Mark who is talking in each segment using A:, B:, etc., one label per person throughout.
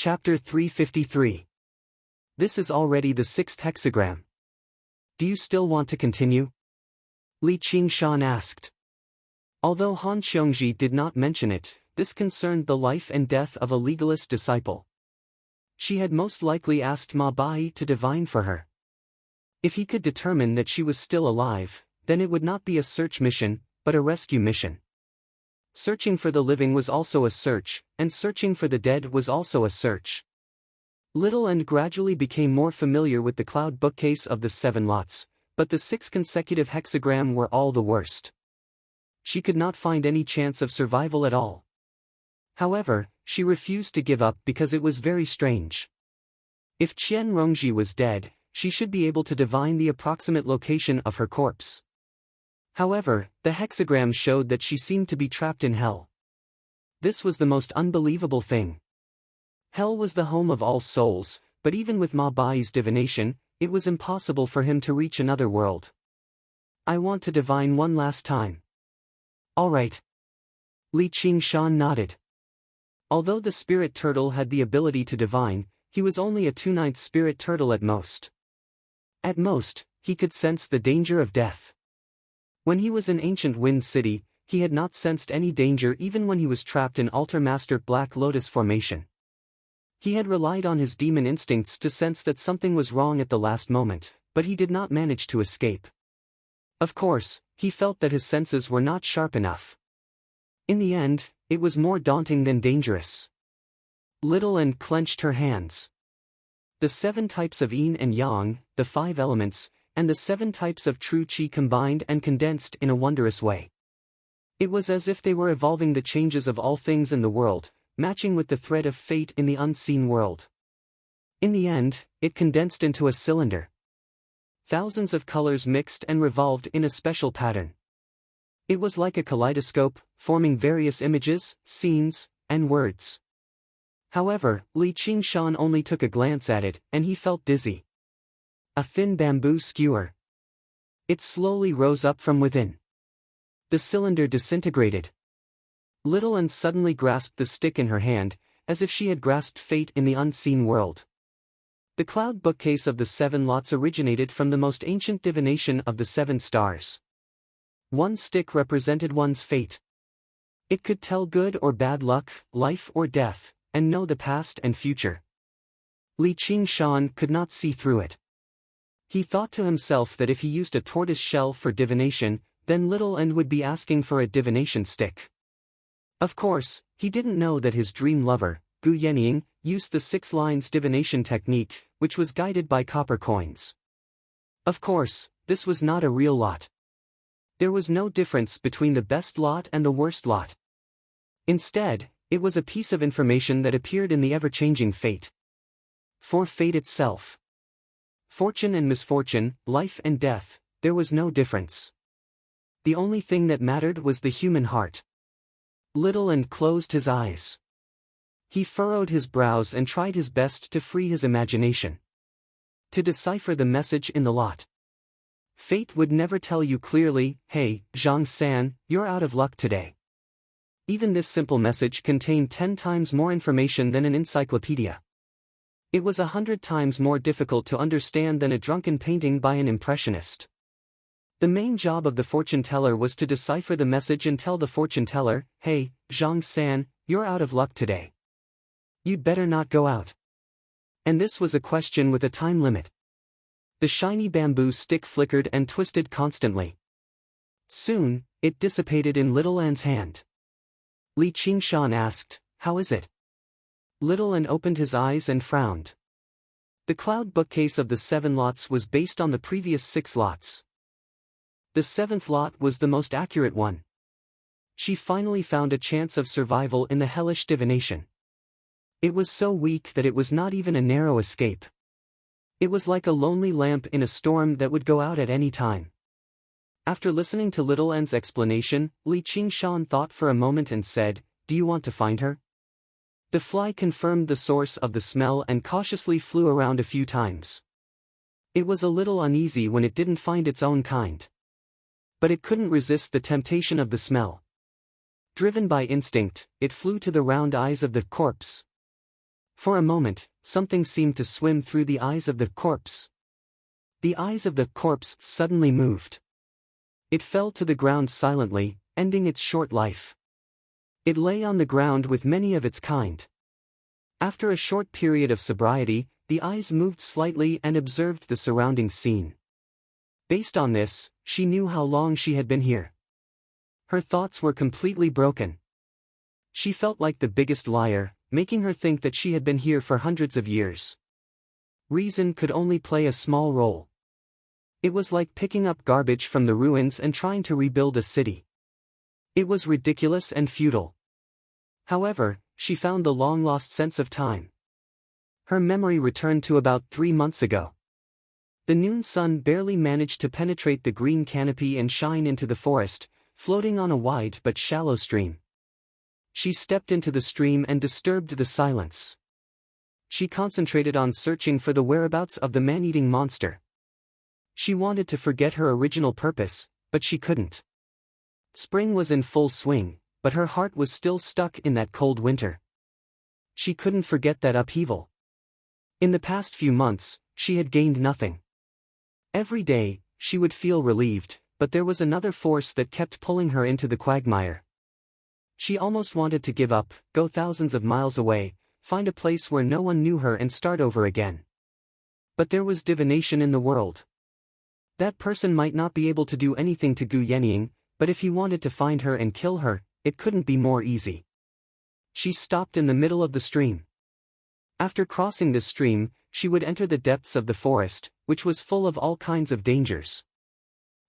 A: Chapter 353. This is already the 6th hexagram. Do you still want to continue? Li Qingshan asked. Although Han Xiongji did not mention it, this concerned the life and death of a legalist disciple. She had most likely asked Ma Bai to divine for her. If he could determine that she was still alive, then it would not be a search mission, but a rescue mission. Searching for the living was also a search, and searching for the dead was also a search. Little and gradually became more familiar with the cloud bookcase of the 7 lots, but the 6 consecutive hexagram were all the worst. She could not find any chance of survival at all. However, she refused to give up because it was very strange. If Qian Rongji was dead, she should be able to divine the approximate location of her corpse. However, the hexagram showed that she seemed to be trapped in hell. This was the most unbelievable thing. Hell was the home of all souls, but even with Ma Bai's divination, it was impossible for him to reach another world. I want to divine one last time. All right. Li Qingshan nodded. Although the spirit turtle had the ability to divine, he was only a 2/9 spirit turtle at most. At most, he could sense the danger of death. When he was in Ancient Wind City, he had not sensed any danger even when he was trapped in Altar Master Black Lotus formation. He had relied on his demon instincts to sense that something was wrong at the last moment, but he did not manage to escape. Of course, he felt that his senses were not sharp enough. In the end, it was more daunting than dangerous. Little and clenched her hands. The 7 types of yin and yang, the 5 elements, and the 7 types of true qi combined and condensed in a wondrous way. It was as if they were evolving the changes of all things in the world, matching with the thread of fate in the unseen world. In the end, it condensed into a cylinder. Thousands of colors mixed and revolved in a special pattern. It was like a kaleidoscope, forming various images, scenes, and words. However, Li Qingshan only took a glance at it, and he felt dizzy. A thin bamboo skewer. It slowly rose up from within. The cylinder disintegrated. Little and suddenly grasped the stick in her hand, as if she had grasped fate in the unseen world. The cloud bookcase of the 7 lots originated from the most ancient divination of the 7 stars. One stick represented one's fate. It could tell good or bad luck, life or death, and know the past and future. Li Qingshan could not see through it. He thought to himself that if he used a tortoise shell for divination, then Little and would be asking for a divination stick. Of course, he didn't know that his dream lover, Gu Yenying, used the 6 lines divination technique, which was guided by copper coins. Of course, this was not a real lot. There was no difference between the best lot and the worst lot. Instead, it was a piece of information that appeared in the ever-changing fate. For fate itself. Fortune and misfortune, life and death, there was no difference. The only thing that mattered was the human heart. Little and closed his eyes. He furrowed his brows and tried his best to free his imagination. To decipher the message in the lot. Fate would never tell you clearly, "Hey, Zhang San, you're out of luck today." Even this simple message contained 10 times more information than an encyclopedia. It was 100 times more difficult to understand than a drunken painting by an impressionist. The main job of the fortune teller was to decipher the message and tell the fortune teller, "Hey, Zhang San, you're out of luck today. You'd better not go out." And this was a question with a time limit. The shiny bamboo stick flickered and twisted constantly. Soon, it dissipated in Little An's hand. Li Qingshan asked, "How is it?" Little An opened his eyes and frowned. The cloud bookcase of the 7 lots was based on the previous 6 lots. The 7th lot was the most accurate one. She finally found a chance of survival in the hellish divination. It was so weak that it was not even a narrow escape. It was like a lonely lamp in a storm that would go out at any time. After listening to Little An's explanation, Li Qingshan thought for a moment and said, "Do you want to find her?" The fly confirmed the source of the smell and cautiously flew around a few times. It was a little uneasy when it didn't find its own kind. But it couldn't resist the temptation of the smell. Driven by instinct, it flew to the round eyes of the corpse. For a moment, something seemed to swim through the eyes of the corpse. The eyes of the corpse suddenly moved. It fell to the ground silently, ending its short life. It lay on the ground with many of its kind. After a short period of sobriety, the eyes moved slightly and observed the surrounding scene. Based on this, she knew how long she had been here. Her thoughts were completely broken. She felt like the biggest liar, making her think that she had been here for hundreds of years. Reason could only play a small role. It was like picking up garbage from the ruins and trying to rebuild a city. It was ridiculous and futile. However, she found the long-lost sense of time. Her memory returned to about 3 months ago. The noon sun barely managed to penetrate the green canopy and shine into the forest, floating on a wide but shallow stream. She stepped into the stream and disturbed the silence. She concentrated on searching for the whereabouts of the man-eating monster. She wanted to forget her original purpose, but she couldn't. Spring was in full swing, but her heart was still stuck in that cold winter. She couldn't forget that upheaval. In the past few months, she had gained nothing. Every day, she would feel relieved, but there was another force that kept pulling her into the quagmire. She almost wanted to give up, go thousands of miles away, find a place where no one knew her and start over again. But there was divination in the world. That person might not be able to do anything to Gu Yenying, but if he wanted to find her and kill her, it couldn't be more easy. She stopped in the middle of the stream. After crossing this stream, she would enter the depths of the forest, which was full of all kinds of dangers.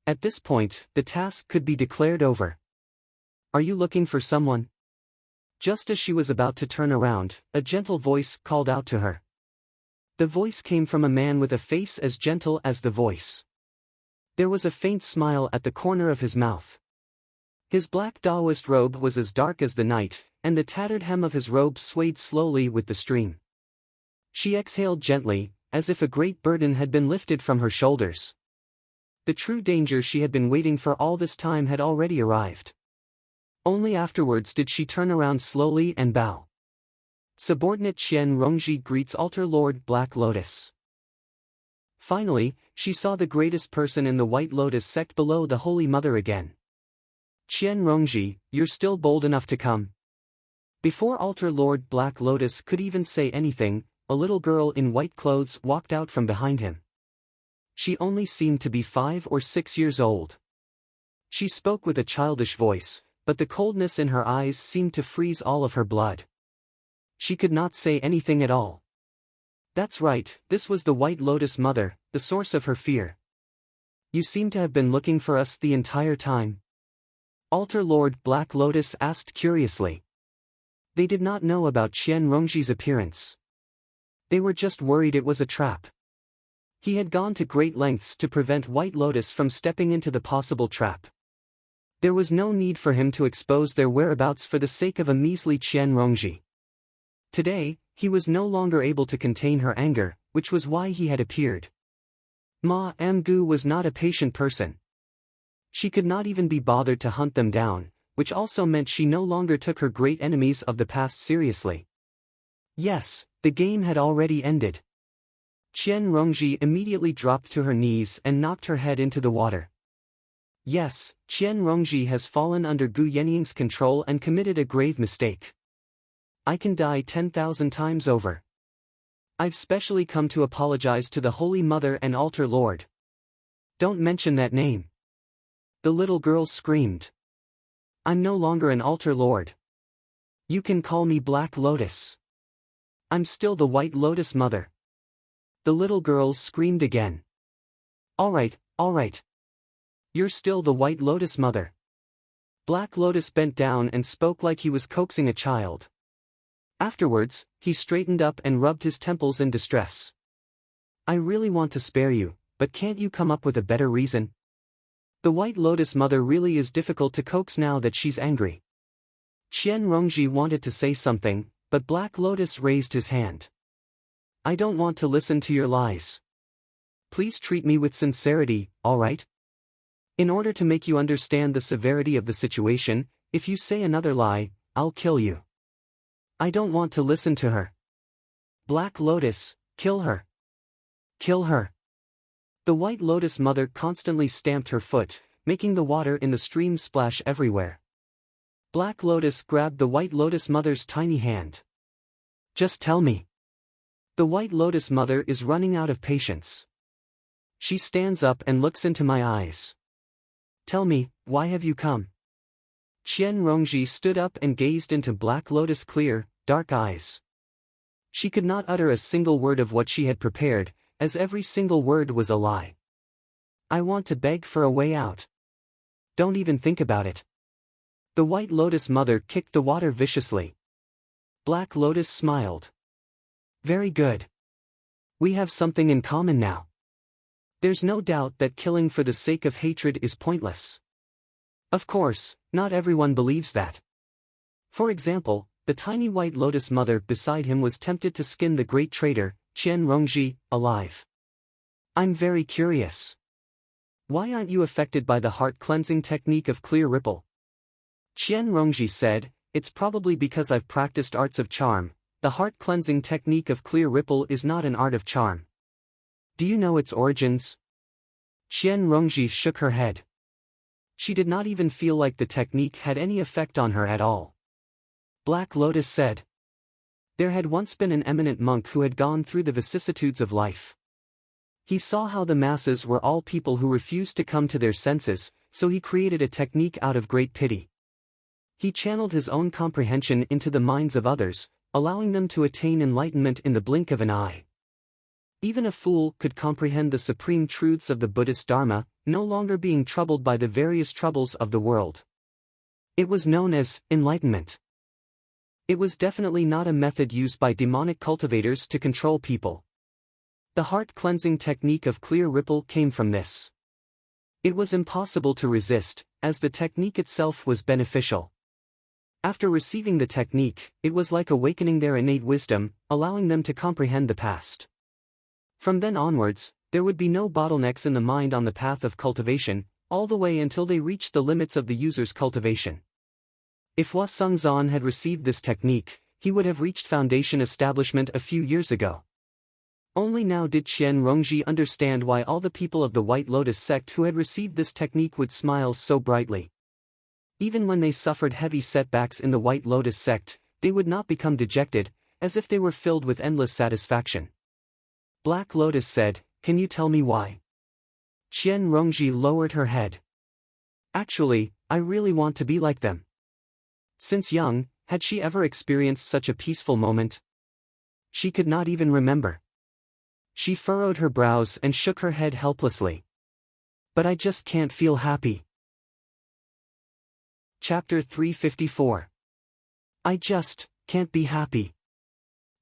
A: At this point, the task could be declared over. "Are you looking for someone?" Just as she was about to turn around, a gentle voice called out to her. The voice came from a man with a face as gentle as the voice. There was a faint smile at the corner of his mouth. His black Taoist robe was as dark as the night, and the tattered hem of his robe swayed slowly with the stream. She exhaled gently, as if a great burden had been lifted from her shoulders. The true danger she had been waiting for all this time had already arrived. Only afterwards did she turn around slowly and bow. Subordinate Qian Rongji greets Altar Lord Black Lotus. Finally, she saw the greatest person in the White Lotus sect below the Holy Mother again. "Qian Rongji, you're still bold enough to come." Before Altar Lord Black Lotus could even say anything, a little girl in white clothes walked out from behind him. She only seemed to be 5 or 6 years old. She spoke with a childish voice, but the coldness in her eyes seemed to freeze all of her blood. She could not say anything at all. That's right, this was the White Lotus Mother, the source of her fear. "You seem to have been looking for us the entire time?" Altar Lord Black Lotus asked curiously. They did not know about Qian Rongji's appearance. They were just worried it was a trap. He had gone to great lengths to prevent White Lotus from stepping into the possible trap. There was no need for him to expose their whereabouts for the sake of a measly Qian Rongji. Today, he was no longer able to contain her anger, which was why he had appeared. Ma Amgu was not a patient person. She could not even be bothered to hunt them down, which also meant she no longer took her great enemies of the past seriously. Yes, the game had already ended. Qian Rongji immediately dropped to her knees and knocked her head into the water. Yes, Qian Rongji has fallen under Gu Yenying's control and committed a grave mistake. I can die 10,000 times over. I've specially come to apologize to the Holy Mother and Altar Lord. Don't mention that name. The little girl screamed. I'm no longer an Altar Lord. You can call me Black Lotus. I'm still the White Lotus Mother. The little girl screamed again. All right. You're still the White Lotus Mother. Black Lotus bent down and spoke like he was coaxing a child. Afterwards, he straightened up and rubbed his temples in distress. I really want to spare you, but can't you come up with a better reason? The White Lotus Mother really is difficult to coax now that she's angry. Qian Rongji wanted to say something, but Black Lotus raised his hand. I don't want to listen to your lies. Please treat me with sincerity, all right? In order to make you understand the severity of the situation, if you say another lie, I'll kill you. I don't want to listen to her. Black Lotus, kill her. Kill her. The White Lotus mother constantly stamped her foot, making the water in the stream splash everywhere. Black Lotus grabbed the White Lotus mother's tiny hand. Just tell me. The White Lotus mother is running out of patience. She stands up and looks into my eyes. Tell me, why have you come? Qian Rongji stood up and gazed into Black Lotus' clear, dark eyes. She could not utter a single word of what she had prepared, as every single word was a lie. I want to beg for a way out. Don't even think about it. The White Lotus mother kicked the water viciously. Black Lotus smiled. Very good. We have something in common now. There's no doubt that killing for the sake of hatred is pointless. Of course, not everyone believes that. For example, the tiny White Lotus mother beside him was tempted to skin the great traitor, Qian Rongji, alive. I'm very curious. Why aren't you affected by the heart-cleansing technique of clear ripple? Qian Rongji said, it's probably because I've practiced arts of charm. The heart-cleansing technique of clear ripple is not an art of charm. Do you know its origins? Qian Rongji shook her head. She did not even feel like the technique had any effect on her at all. Black Lotus said. There had once been an eminent monk who had gone through the vicissitudes of life. He saw how the masses were all people who refused to come to their senses, so he created a technique out of great pity. He channeled his own comprehension into the minds of others, allowing them to attain enlightenment in the blink of an eye. Even a fool could comprehend the supreme truths of the Buddhist Dharma, no longer being troubled by the various troubles of the world. It was known as enlightenment. It was definitely not a method used by demonic cultivators to control people. The heart-cleansing technique of clear ripple came from this. It was impossible to resist, as the technique itself was beneficial. After receiving the technique, it was like awakening their innate wisdom, allowing them to comprehend the past. From then onwards, there would be no bottlenecks in the mind on the path of cultivation, all the way until they reached the limits of the user's cultivation. If Hua Sengzan had received this technique, he would have reached foundation establishment a few years ago. Only now did Qian Rongji understand why all the people of the White Lotus sect who had received this technique would smile so brightly. Even when they suffered heavy setbacks in the White Lotus sect, they would not become dejected, as if they were filled with endless satisfaction. Black Lotus said, "Can you tell me why?" Qian Rongji lowered her head. Actually, I really want to be like them. Since young, had she ever experienced such a peaceful moment? She could not even remember. She furrowed her brows and shook her head helplessly. But I just can't feel happy. Chapter 354. I just can't be happy.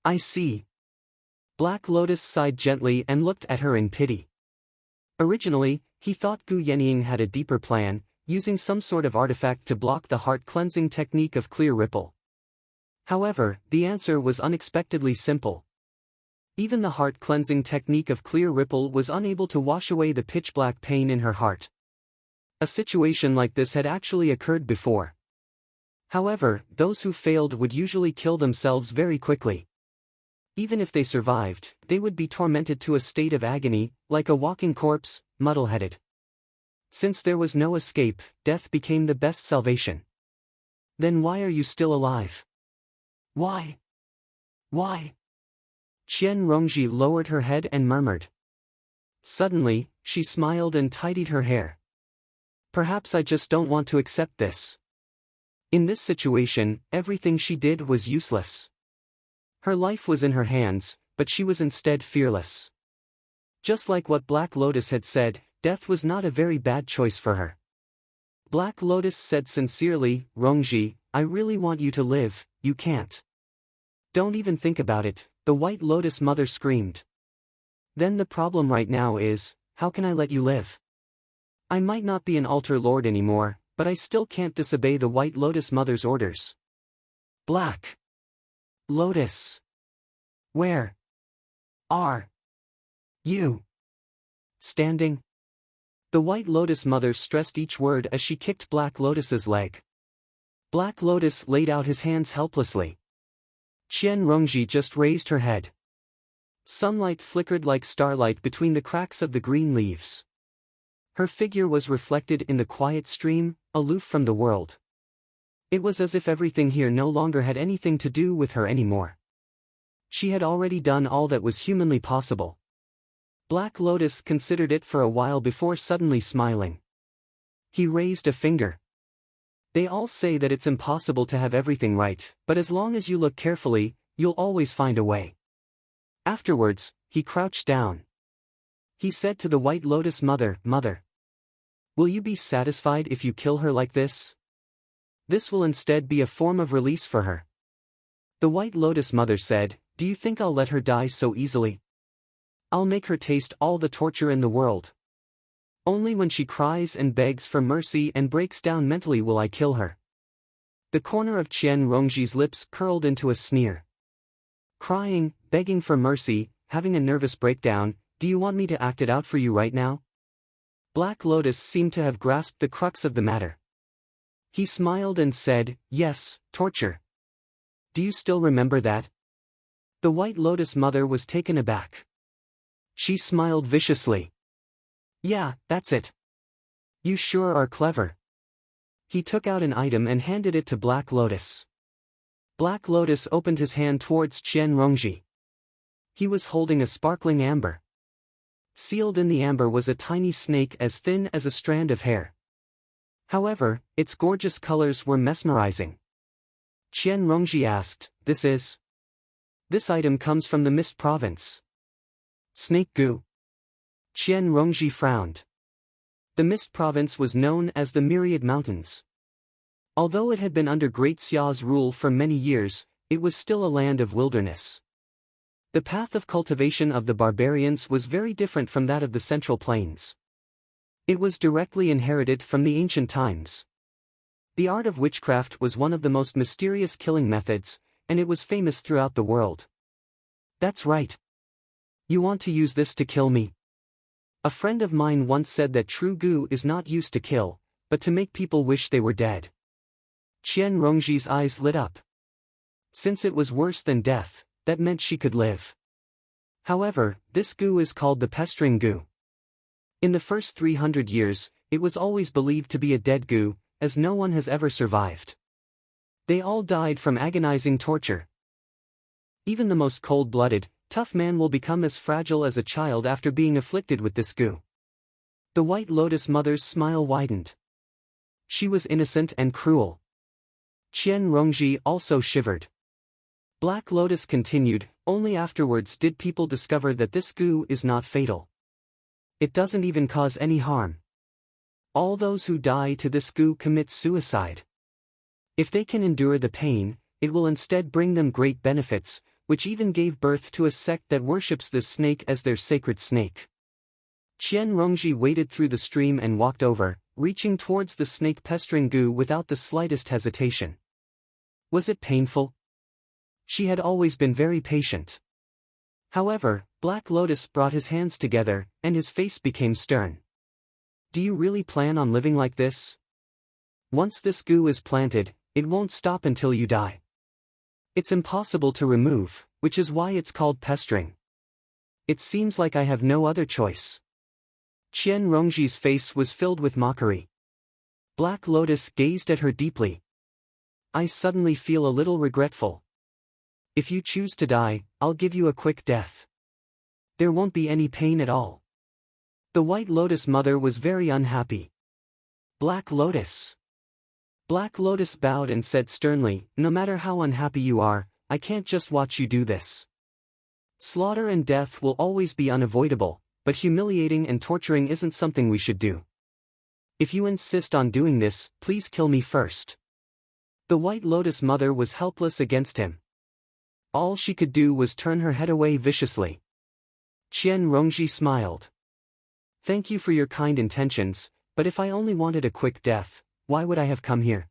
A: I see. Black Lotus sighed gently and looked at her in pity. Originally, he thought Gu Yenying had a deeper plan, using some sort of artifact to block the heart-cleansing technique of clear ripple. However, the answer was unexpectedly simple. Even the heart-cleansing technique of clear ripple was unable to wash away the pitch-black pain in her heart. A situation like this had actually occurred before. However, those who failed would usually kill themselves very quickly. Even if they survived, they would be tormented to a state of agony, like a walking corpse, muddle-headed. Since there was no escape, death became the best salvation. Then why are you still alive? Why? Why? Qian Rongji lowered her head and murmured. Suddenly, she smiled and tidied her hair. Perhaps I just don't want to accept this. In this situation, everything she did was useless. Her life was in her hands, but she was instead fearless. Just like what Black Lotus had said, death was not a very bad choice for her. Black Lotus said sincerely, Rongji, I really want you to live, you can't. Don't even think about it, the White Lotus mother screamed. Then the problem right now is, how can I let you live? I might not be an altar lord anymore, but I still can't disobey the White Lotus mother's orders. Black Lotus. Where are you standing? The White Lotus mother stressed each word as she kicked Black Lotus's leg. Black Lotus laid out his hands helplessly. Qian Rongji just raised her head. Sunlight flickered like starlight between the cracks of the green leaves. Her figure was reflected in the quiet stream, aloof from the world. It was as if everything here no longer had anything to do with her anymore. She had already done all that was humanly possible. Black Lotus considered it for a while before suddenly smiling. He raised a finger. They all say that it's impossible to have everything right, but as long as you look carefully, you'll always find a way. Afterwards, he crouched down. He said to the White Lotus Mother, "Mother, will you be satisfied if you kill her like this? This will instead be a form of release for her." The White Lotus Mother said, "Do you think I'll let her die so easily? I'll make her taste all the torture in the world. Only when she cries and begs for mercy and breaks down mentally will I kill her." The corner of Qian Rongji's lips curled into a sneer. "Crying, begging for mercy, having a nervous breakdown, do you want me to act it out for you right now?" Black Lotus seemed to have grasped the crux of the matter. He smiled and said, "Yes, torture. Do you still remember that?" The White Lotus Mother was taken aback. She smiled viciously. "Yeah, that's it. You sure are clever." He took out an item and handed it to Black Lotus. Black Lotus opened his hand towards Qian Rongji. He was holding a sparkling amber. Sealed in the amber was a tiny snake as thin as a strand of hair. However, its gorgeous colors were mesmerizing. Qian Rongji asked, This item comes from the Mist Province." "Snake goo." Qian Rongji frowned. The Mist Province was known as the Myriad Mountains. Although it had been under Great Xia's rule for many years, it was still a land of wilderness. The path of cultivation of the barbarians was very different from that of the Central Plains. It was directly inherited from the ancient times. The art of witchcraft was one of the most mysterious killing methods, and it was famous throughout the world. "That's right. You want to use this to kill me?" A friend of mine once said that true goo is not used to kill, but to make people wish they were dead. Qian Rongji's eyes lit up. Since it was worse than death, that meant she could live. However, this goo is called the pestering goo. In the first 300 years, it was always believed to be a dead goo, as no one has ever survived. They all died from agonizing torture. Even the most cold-blooded, tough man will become as fragile as a child after being afflicted with this goo. The White Lotus Mother's smile widened. She was innocent and cruel. Qian Rongji also shivered. Black Lotus continued, "Only afterwards did people discover that this goo is not fatal. It doesn't even cause any harm. All those who die to this goo commit suicide. If they can endure the pain, it will instead bring them great benefits, which even gave birth to a sect that worships this snake as their sacred snake." Qian Rongji waded through the stream and walked over, reaching towards the snake pestering goo without the slightest hesitation. Was it painful? She had always been very patient. However, Black Lotus brought his hands together, and his face became stern. "Do you really plan on living like this? Once this goo is planted, it won't stop until you die. It's impossible to remove, which is why it's called pestering. It seems like I have no other choice." Qian Rongji's face was filled with mockery. Black Lotus gazed at her deeply. "I suddenly feel a little regretful. If you choose to die, I'll give you a quick death. There won't be any pain at all." The White Lotus Mother was very unhappy. "Black Lotus." Black Lotus bowed and said sternly, "No matter how unhappy you are, I can't just watch you do this. Slaughter and death will always be unavoidable, but humiliating and torturing isn't something we should do. If you insist on doing this, please kill me first." The White Lotus Mother was helpless against him. All she could do was turn her head away viciously. Qian Rongji smiled. "Thank you for your kind intentions, but if I only wanted a quick death, why would I have come here?"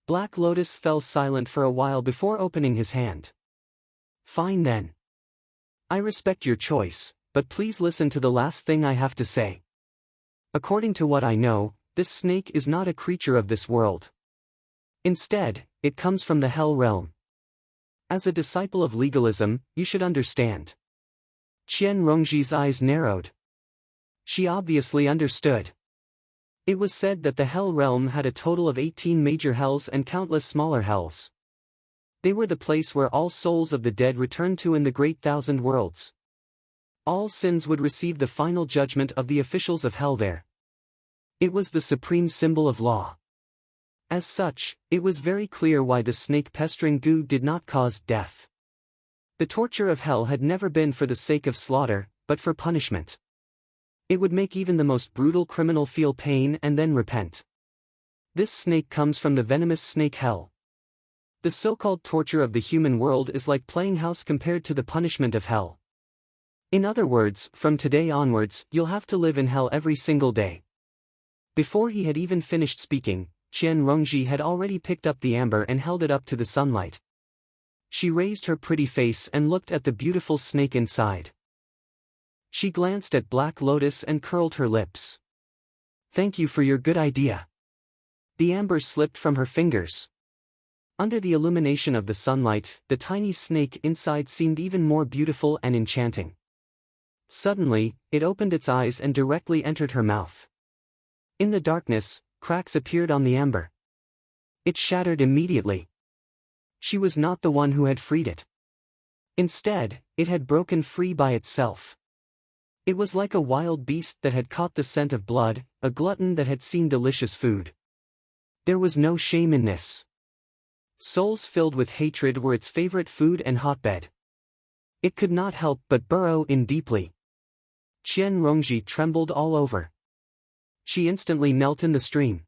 A: Black Lotus fell silent for a while before opening his hand. "Fine then. I respect your choice, but please listen to the last thing I have to say. According to what I know, this snake is not a creature of this world. Instead, it comes from the Hell realm. As a disciple of legalism, you should understand. Qian Rongji's eyes narrowed. She obviously understood. It was said that the Hell realm had a total of 18 major hells and countless smaller hells. They were the place where all souls of the dead returned to in the Great Thousand Worlds. All sins would receive the final judgment of the officials of Hell there. It was the supreme symbol of law. As such, it was very clear why the snake-pestering goo did not cause death. The torture of Hell had never been for the sake of slaughter, but for punishment. It would make even the most brutal criminal feel pain and then repent. This snake comes from the venomous snake Hell. The so-called torture of the human world is like playing house compared to the punishment of Hell. In other words, from today onwards, you'll have to live in Hell every single day. Before he had even finished speaking, Qian Rongji had already picked up the amber and held it up to the sunlight. She raised her pretty face and looked at the beautiful snake inside. She glanced at Black Lotus and curled her lips. "Thank you for your good idea." The amber slipped from her fingers. Under the illumination of the sunlight, the tiny snake inside seemed even more beautiful and enchanting. Suddenly, it opened its eyes and directly entered her mouth. In the darkness, cracks appeared on the amber. It shattered immediately. She was not the one who had freed it. Instead, it had broken free by itself. It was like a wild beast that had caught the scent of blood, a glutton that had seen delicious food. There was no shame in this. Souls filled with hatred were its favorite food and hotbed. It could not help but burrow in deeply. Qian Rongji trembled all over. She instantly knelt in the stream.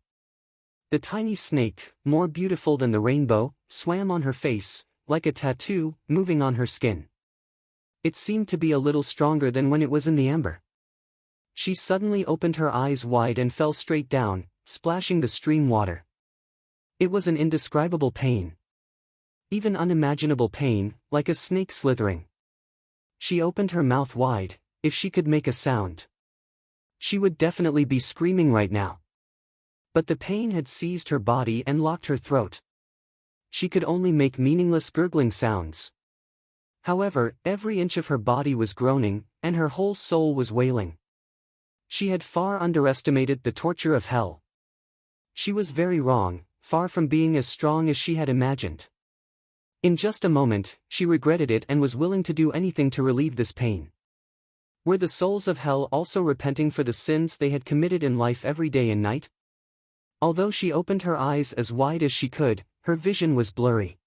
A: The tiny snake, more beautiful than the rainbow, swam on her face, like a tattoo, moving on her skin. It seemed to be a little stronger than when it was in the amber. She suddenly opened her eyes wide and fell straight down, splashing the stream water. It was an indescribable pain. Even unimaginable pain, like a snake slithering. She opened her mouth wide. If she could make a sound, she would definitely be screaming right now. But the pain had seized her body and locked her throat. She could only make meaningless gurgling sounds. However, every inch of her body was groaning, and her whole soul was wailing. She had far underestimated the torture of Hell. She was very wrong, far from being as strong as she had imagined. In just a moment, she regretted it and was willing to do anything to relieve this pain. Were the souls of Hell also repenting for the sins they had committed in life every day and night? Although she opened her eyes as wide as she could, her vision was blurry.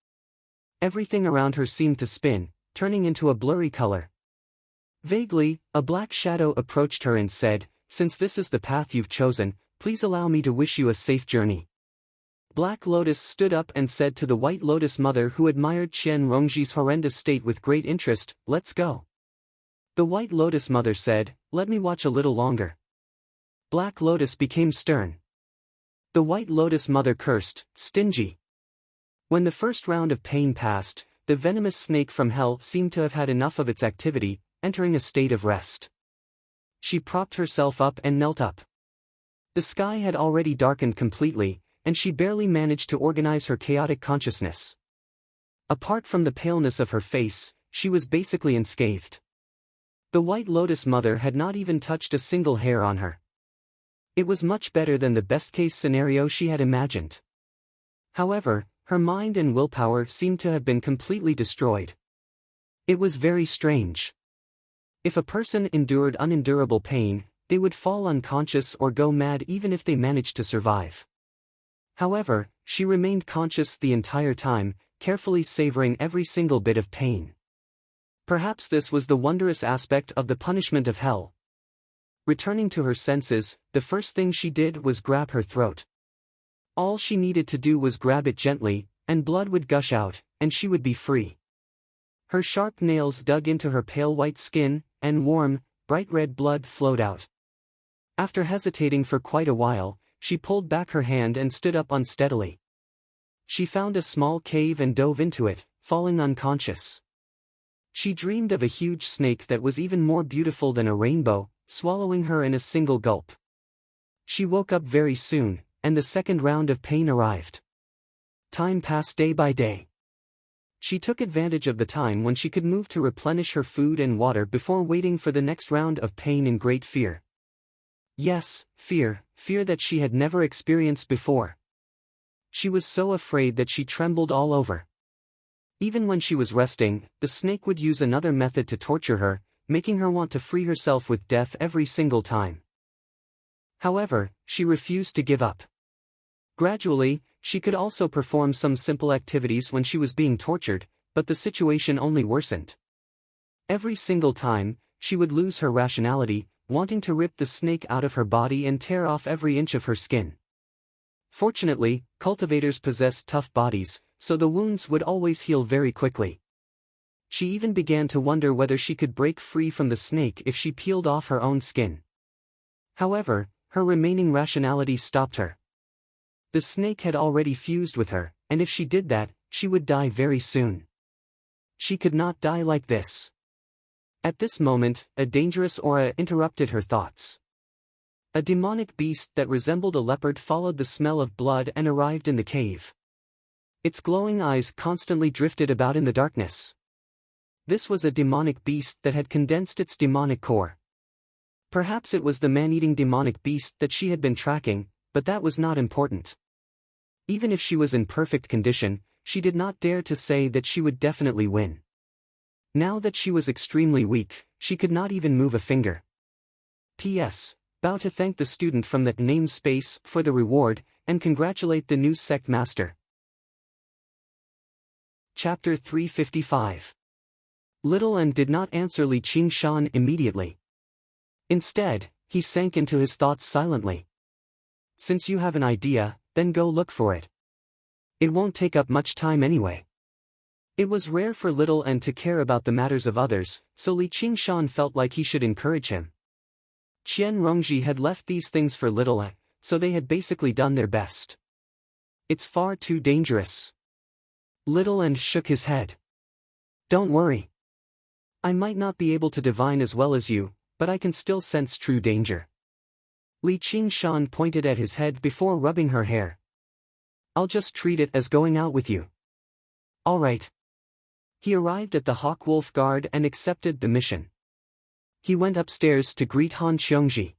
A: Everything around her seemed to spin, turning into a blurry color. Vaguely, a black shadow approached her and said, "Since this is the path you've chosen, please allow me to wish you a safe journey." Black Lotus stood up and said to the White Lotus mother, who admired Qian Rongji's horrendous state with great interest, "Let's go." The White Lotus mother said, "Let me watch a little longer." Black Lotus became stern. The White Lotus mother cursed, "Stingy." When the first round of pain passed, the venomous snake from Hell seemed to have had enough of its activity, entering a state of rest. She propped herself up and knelt up. The sky had already darkened completely, and she barely managed to organize her chaotic consciousness. Apart from the paleness of her face, she was basically unscathed. The White Lotus mother had not even touched a single hair on her. It was much better than the best-case scenario she had imagined. However, her mind and willpower seemed to have been completely destroyed. It was very strange. If a person endured unendurable pain, they would fall unconscious or go mad even if they managed to survive. However, she remained conscious the entire time, carefully savoring every single bit of pain. Perhaps this was the wondrous aspect of the punishment of Hell. Returning to her senses, the first thing she did was grab her throat. All she needed to do was grab it gently, and blood would gush out, and she would be free. Her sharp nails dug into her pale white skin, and warm, bright red blood flowed out. After hesitating for quite a while, she pulled back her hand and stood up unsteadily. She found a small cave and dove into it, falling unconscious. She dreamed of a huge snake that was even more beautiful than a rainbow, swallowing her in a single gulp. She woke up very soon, and the second round of pain arrived. Time passed day by day. She took advantage of the time when she could move to replenish her food and water before waiting for the next round of pain in great fear. Yes, fear that she had never experienced before. She was so afraid that she trembled all over. Even when she was resting, the snake would use another method to torture her, making her want to free herself with death every single time. However, she refused to give up. Gradually, she could also perform some simple activities when she was being tortured, but the situation only worsened. Every single time, she would lose her rationality, wanting to rip the snake out of her body and tear off every inch of her skin. Fortunately, cultivators possess tough bodies, so the wounds would always heal very quickly. She even began to wonder whether she could break free from the snake if she peeled off her own skin. However, her remaining rationality stopped her. The snake had already fused with her, and if she did that, she would die very soon. She could not die like this. At this moment, a dangerous aura interrupted her thoughts. A demonic beast that resembled a leopard followed the smell of blood and arrived in the cave. Its glowing eyes constantly drifted about in the darkness. This was a demonic beast that had condensed its demonic core. Perhaps it was the man-eating demonic beast that she had been tracking, but that was not important. Even if she was in perfect condition, she did not dare to say that she would definitely win. Now that she was extremely weak, she could not even move a finger. P.S. Bow to thank the student from that namespace for the reward, and congratulate the new sect master. Chapter 355. Little N did not answer Li Qingshan immediately. Instead, he sank into his thoughts silently. Since you have an idea, then go look for it. It won't take up much time anyway. It was rare for Little N to care about the matters of others, so Li Qingshan felt like he should encourage him. Qian Rongji had left these things for Little N, so they had basically done their best. It's far too dangerous. Little N shook his head. Don't worry. I might not be able to divine as well as you, but I can still sense true danger. Li Qingshan pointed at his head before rubbing her hair. I'll just treat it as going out with you. All right. He arrived at the Hawk Wolf Guard and accepted the mission. He went upstairs to greet Han Xiongji.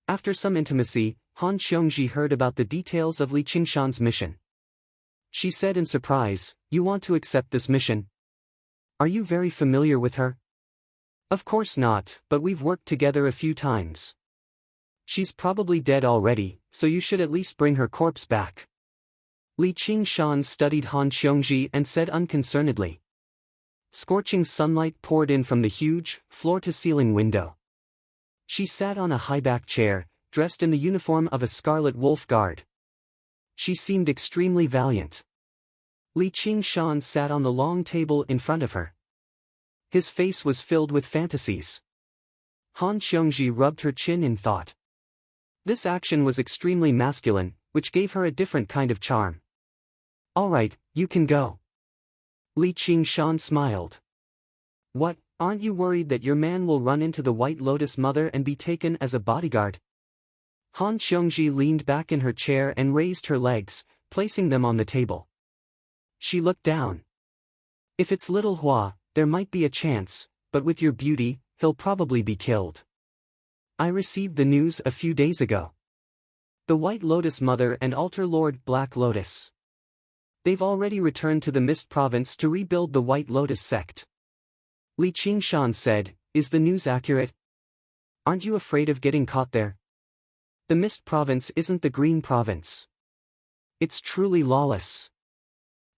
A: After some intimacy, Han Xiongji heard about the details of Li Qingshan's mission. She said in surprise, "You want to accept this mission? Are you very familiar with her?" "Of course not, but we've worked together a few times." "She's probably dead already, so you should at least bring her corpse back." Li Qingshan studied Han Xiongji and said unconcernedly. Scorching sunlight poured in from the huge, floor-to-ceiling window. She sat on a high-back chair, dressed in the uniform of a Scarlet Wolf Guard. She seemed extremely valiant. Li Qingshan sat on the long table in front of her. His face was filled with fantasies. Han Xiongji rubbed her chin in thought. This action was extremely masculine, which gave her a different kind of charm. "All right, you can go." Li Qingshan smiled. "What, aren't you worried that your man will run into the White Lotus Mother and be taken as a bodyguard?" Han Xiongji leaned back in her chair and raised her legs, placing them on the table. She looked down. "If it's little Hua, there might be a chance, but with your beauty, he'll probably be killed. I received the news a few days ago. The White Lotus Mother and Altar Lord Black Lotus. They've already returned to the Mist Province to rebuild the White Lotus sect." Li Qingshan said, "Is the news accurate? Aren't you afraid of getting caught there? The Mist Province isn't the Green Province. It's truly lawless.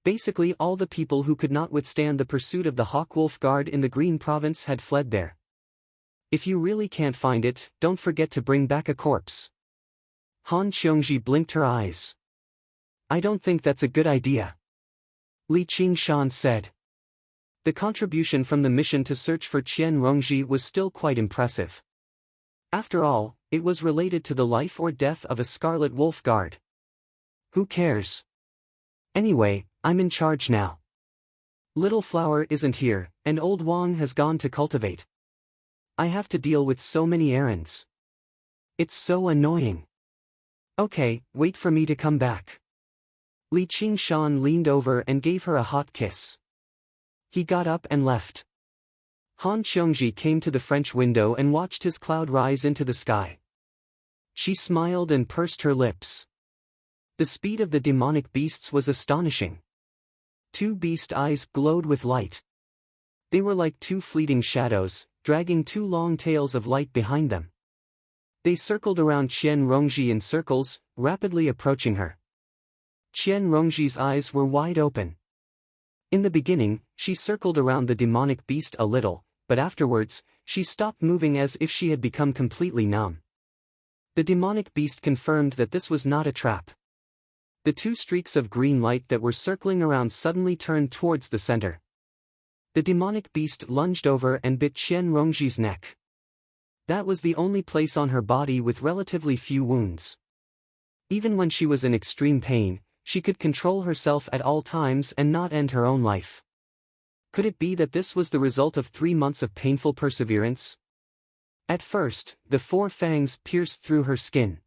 A: Basically all the people who could not withstand the pursuit of the Hawk Wolf Guard in the Green Province had fled there. If you really can't find it, don't forget to bring back a corpse." Han Xiongji blinked her eyes. "I don't think that's a good idea," Li Qingshan said. The contribution from the mission to search for Qian Rongji was still quite impressive. After all, it was related to the life or death of a Scarlet Wolf Guard. Who cares? Anyway, I'm in charge now. Little Flower isn't here, and Old Wang has gone to cultivate. I have to deal with so many errands. It's so annoying. Okay, wait for me to come back." Li Qingshan leaned over and gave her a hot kiss. He got up and left. Han Xiongji came to the French window and watched his cloud rise into the sky. She smiled and pursed her lips. The speed of the demonic beasts was astonishing. 2 beast eyes glowed with light. They were like 2 fleeting shadows, dragging 2 long tails of light behind them. They circled around Qian Rongji in circles, rapidly approaching her. Qian Rongji's eyes were wide open. In the beginning, she circled around the demonic beast a little, but afterwards, she stopped moving as if she had become completely numb. The demonic beast confirmed that this was not a trap. The 2 streaks of green light that were circling around suddenly turned towards the center. The demonic beast lunged over and bit Qian Rongji's neck. That was the only place on her body with relatively few wounds. Even when she was in extreme pain, she could control herself at all times and not end her own life. Could it be that this was the result of 3 months of painful perseverance? At first, the 4 fangs pierced through her skin.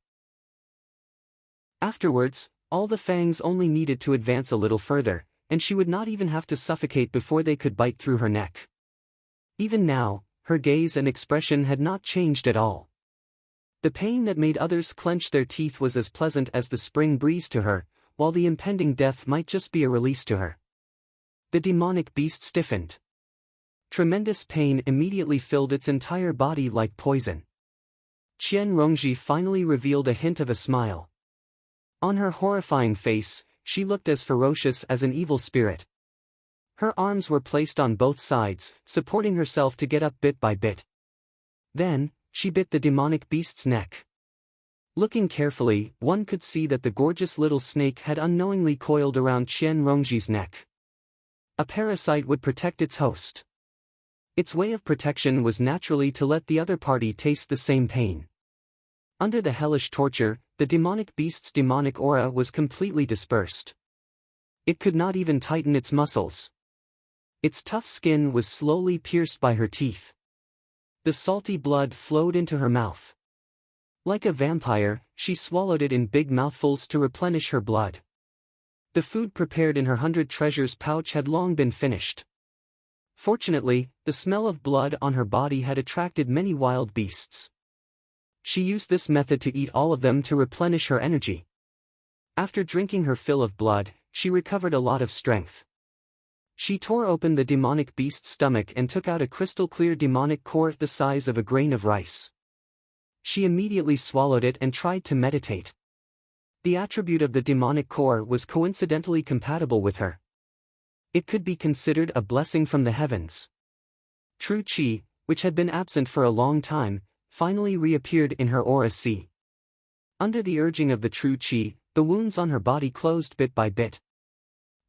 A: Afterwards, all the fangs only needed to advance a little further, and she would not even have to suffocate before they could bite through her neck. Even now, her gaze and expression had not changed at all. The pain that made others clench their teeth was as pleasant as the spring breeze to her, while the impending death might just be a release to her. The demonic beast stiffened. Tremendous pain immediately filled its entire body like poison. Qian Rongji finally revealed a hint of a smile. On her horrifying face, she looked as ferocious as an evil spirit. Her arms were placed on both sides, supporting herself to get up bit by bit. Then, she bit the demonic beast's neck. Looking carefully, one could see that the gorgeous little snake had unknowingly coiled around Qian Rongji's neck. A parasite would protect its host. Its way of protection was naturally to let the other party taste the same pain. Under the hellish torture, the demonic beast's demonic aura was completely dispersed. It could not even tighten its muscles. Its tough skin was slowly pierced by her teeth. The salty blood flowed into her mouth. Like a vampire, she swallowed it in big mouthfuls to replenish her blood. The food prepared in her 100 treasures pouch had long been finished. Fortunately, the smell of blood on her body had attracted many wild beasts. She used this method to eat all of them to replenish her energy. After drinking her fill of blood, she recovered a lot of strength. She tore open the demonic beast's stomach and took out a crystal-clear demonic core the size of a grain of rice. She immediately swallowed it and tried to meditate. The attribute of the demonic core was coincidentally compatible with her. It could be considered a blessing from the heavens. True Qi, which had been absent for a long time, finally reappeared in her aura sea. Under the urging of the true Qi, the wounds on her body closed bit by bit.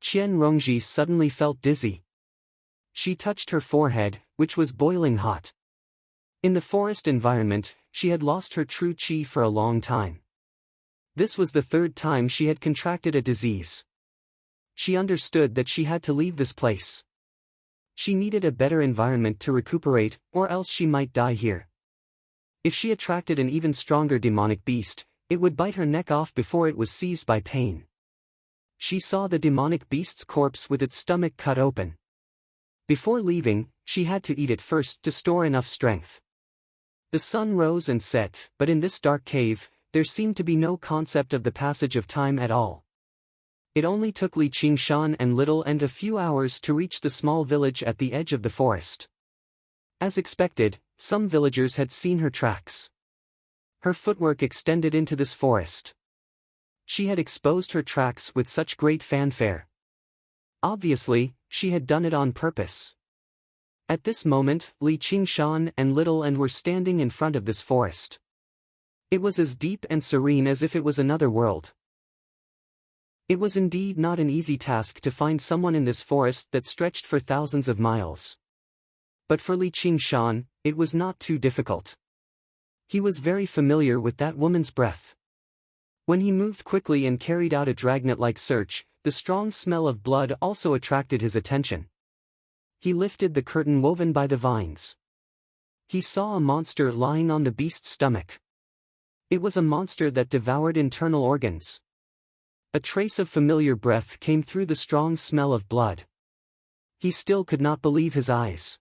A: Qian Rongji suddenly felt dizzy. She touched her forehead, which was boiling hot. In the forest environment, she had lost her true Qi for a long time. This was the 3rd time she had contracted a disease. She understood that she had to leave this place. She needed a better environment to recuperate, or else she might die here. If she attracted an even stronger demonic beast, it would bite her neck off before it was seized by pain. She saw the demonic beast's corpse with its stomach cut open. Before leaving, she had to eat it first to store enough strength. The sun rose and set, but in this dark cave, there seemed to be no concept of the passage of time at all. It only took Li Qingshan and Little and a few hours to reach the small village at the edge of the forest. As expected, some villagers had seen her tracks. Her footwork extended into this forest. She had exposed her tracks with such great fanfare. Obviously, she had done it on purpose. At this moment, Li Qingshan and Little and were standing in front of this forest. It was as deep and serene as if it was another world. It was indeed not an easy task to find someone in this forest that stretched for thousands of miles. But for Li Qingshan, it was not too difficult. He was very familiar with that woman's breath. When he moved quickly and carried out a dragnet-like search, the strong smell of blood also attracted his attention. He lifted the curtain woven by the vines. He saw a monster lying on the beast's stomach. It was a monster that devoured internal organs. A trace of familiar breath came through the strong smell of blood. He still could not believe his eyes.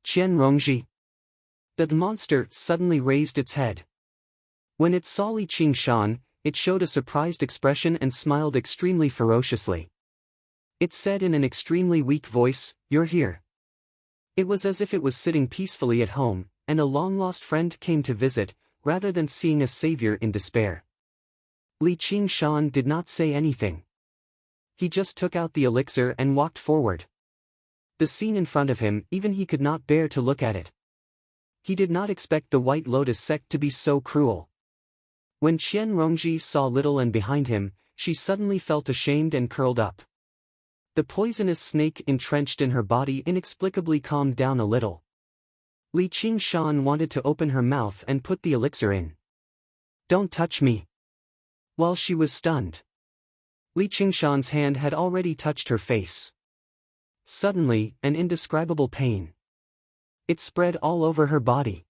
A: Qian Rongji. The monster suddenly raised its head. When it saw Li Qingshan, it showed a surprised expression and smiled extremely ferociously. It said in an extremely weak voice, "You're here." It was as if it was sitting peacefully at home, and a long-lost friend came to visit, rather than seeing a savior in despair. Li Qingshan did not say anything. He just took out the elixir and walked forward. The scene in front of him, even he could not bear to look at it. He did not expect the White Lotus sect to be so cruel. When Qian Rongji saw Little N behind him, she suddenly felt ashamed and curled up. The poisonous snake entrenched in her body inexplicably calmed down a little. Li Qingshan wanted to open her mouth and put the elixir in. "Don't touch me." While she was stunned, Li Qingshan's hand had already touched her face. Suddenly, an indescribable pain. It spread all over her body.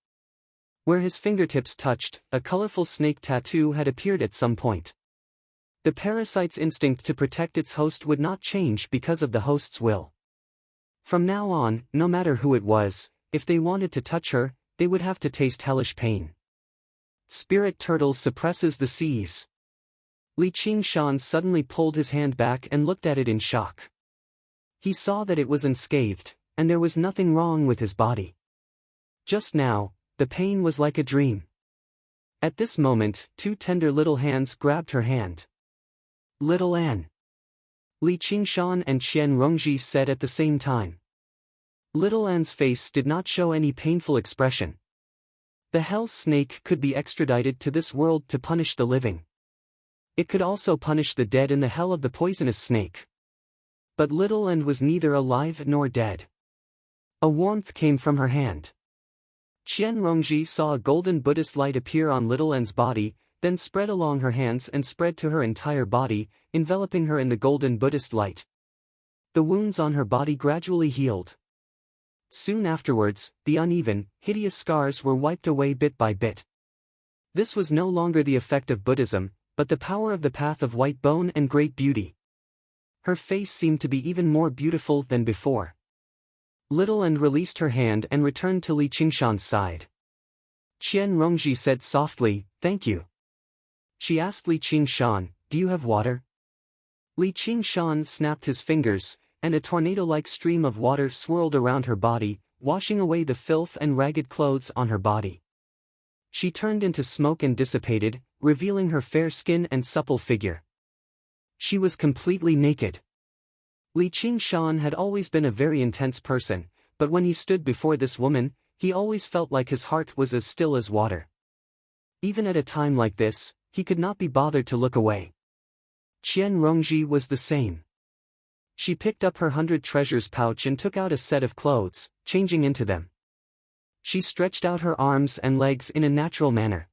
A: Where his fingertips touched, a colorful snake tattoo had appeared at some point. The parasite's instinct to protect its host would not change because of the host's will. From now on, no matter who it was, if they wanted to touch her, they would have to taste hellish pain. Spirit turtle suppresses the seas. Li Qingshan suddenly pulled his hand back and looked at it in shock. He saw that it was unscathed, and there was nothing wrong with his body. Just now, the pain was like a dream. At this moment, two tender little hands grabbed her hand. "Little Anne." Li Qingshan and Qian Rongji said at the same time. Little Anne's face did not show any painful expression. The hell snake could be extradited to this world to punish the living. It could also punish the dead in the hell of the poisonous snake. But Little Anne was neither alive nor dead. A warmth came from her hand. Qian Rongji saw a golden Buddhist light appear on Little Anne's body, then spread along her hands and spread to her entire body, enveloping her in the golden Buddhist light. The wounds on her body gradually healed. Soon afterwards, the uneven, hideous scars were wiped away bit by bit. This was no longer the effect of Buddhism, but the power of the path of white bone and great beauty. Her face seemed to be even more beautiful than before. Little Anne released her hand and returned to Li Qingshan's side. Qian Rongji said softly, "Thank you." She asked Li Qingshan, "Do you have water?" Li Qingshan snapped his fingers, and a tornado-like stream of water swirled around her body, washing away the filth and ragged clothes on her body. She turned into smoke and dissipated, revealing her fair skin and supple figure. She was completely naked. Li Qingshan had always been a very intense person, but when he stood before this woman, he always felt like his heart was as still as water. Even at a time like this, he could not be bothered to look away. Qian Rongji was the same. She picked up her 100 treasures pouch and took out a set of clothes, changing into them. She stretched out her arms and legs in a natural manner.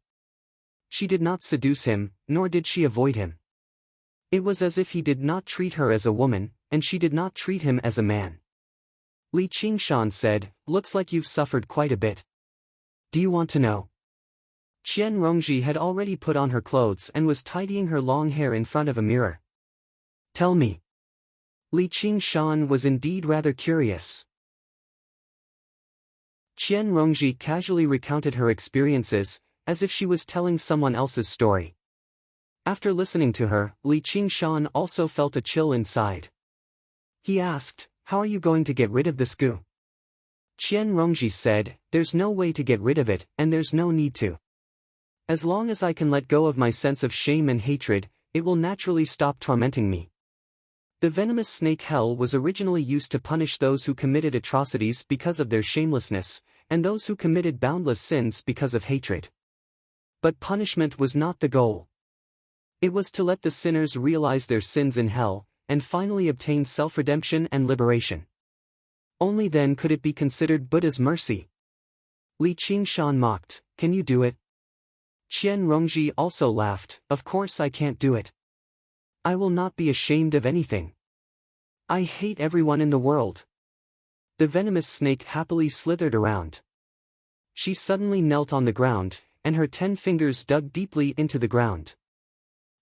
A: She did not seduce him, nor did she avoid him. It was as if he did not treat her as a woman, and she did not treat him as a man. Li Qingshan said, "Looks like you've suffered quite a bit. Do you want to know?" Qian Rongji had already put on her clothes and was tidying her long hair in front of a mirror. "Tell me." Li Qingshan was indeed rather curious. Qian Rongji casually recounted her experiences, as if she was telling someone else's story. After listening to her, Li Qingshan also felt a chill inside. He asked, "How are you going to get rid of this goo?" Qian Rongji said, "There's no way to get rid of it, and there's no need to. As long as I can let go of my sense of shame and hatred, it will naturally stop tormenting me." The venomous snake hell was originally used to punish those who committed atrocities because of their shamelessness, and those who committed boundless sins because of hatred. But punishment was not the goal. It was to let the sinners realize their sins in hell, and finally obtain self-redemption and liberation. Only then could it be considered Buddha's mercy. Li Qingshan mocked, "Can you do it?" Qian Rongji also laughed, "Of course I can't do it. I will not be ashamed of anything. I hate everyone in the world." The venomous snake happily slithered around. She suddenly knelt on the ground, and her 10 fingers dug deeply into the ground.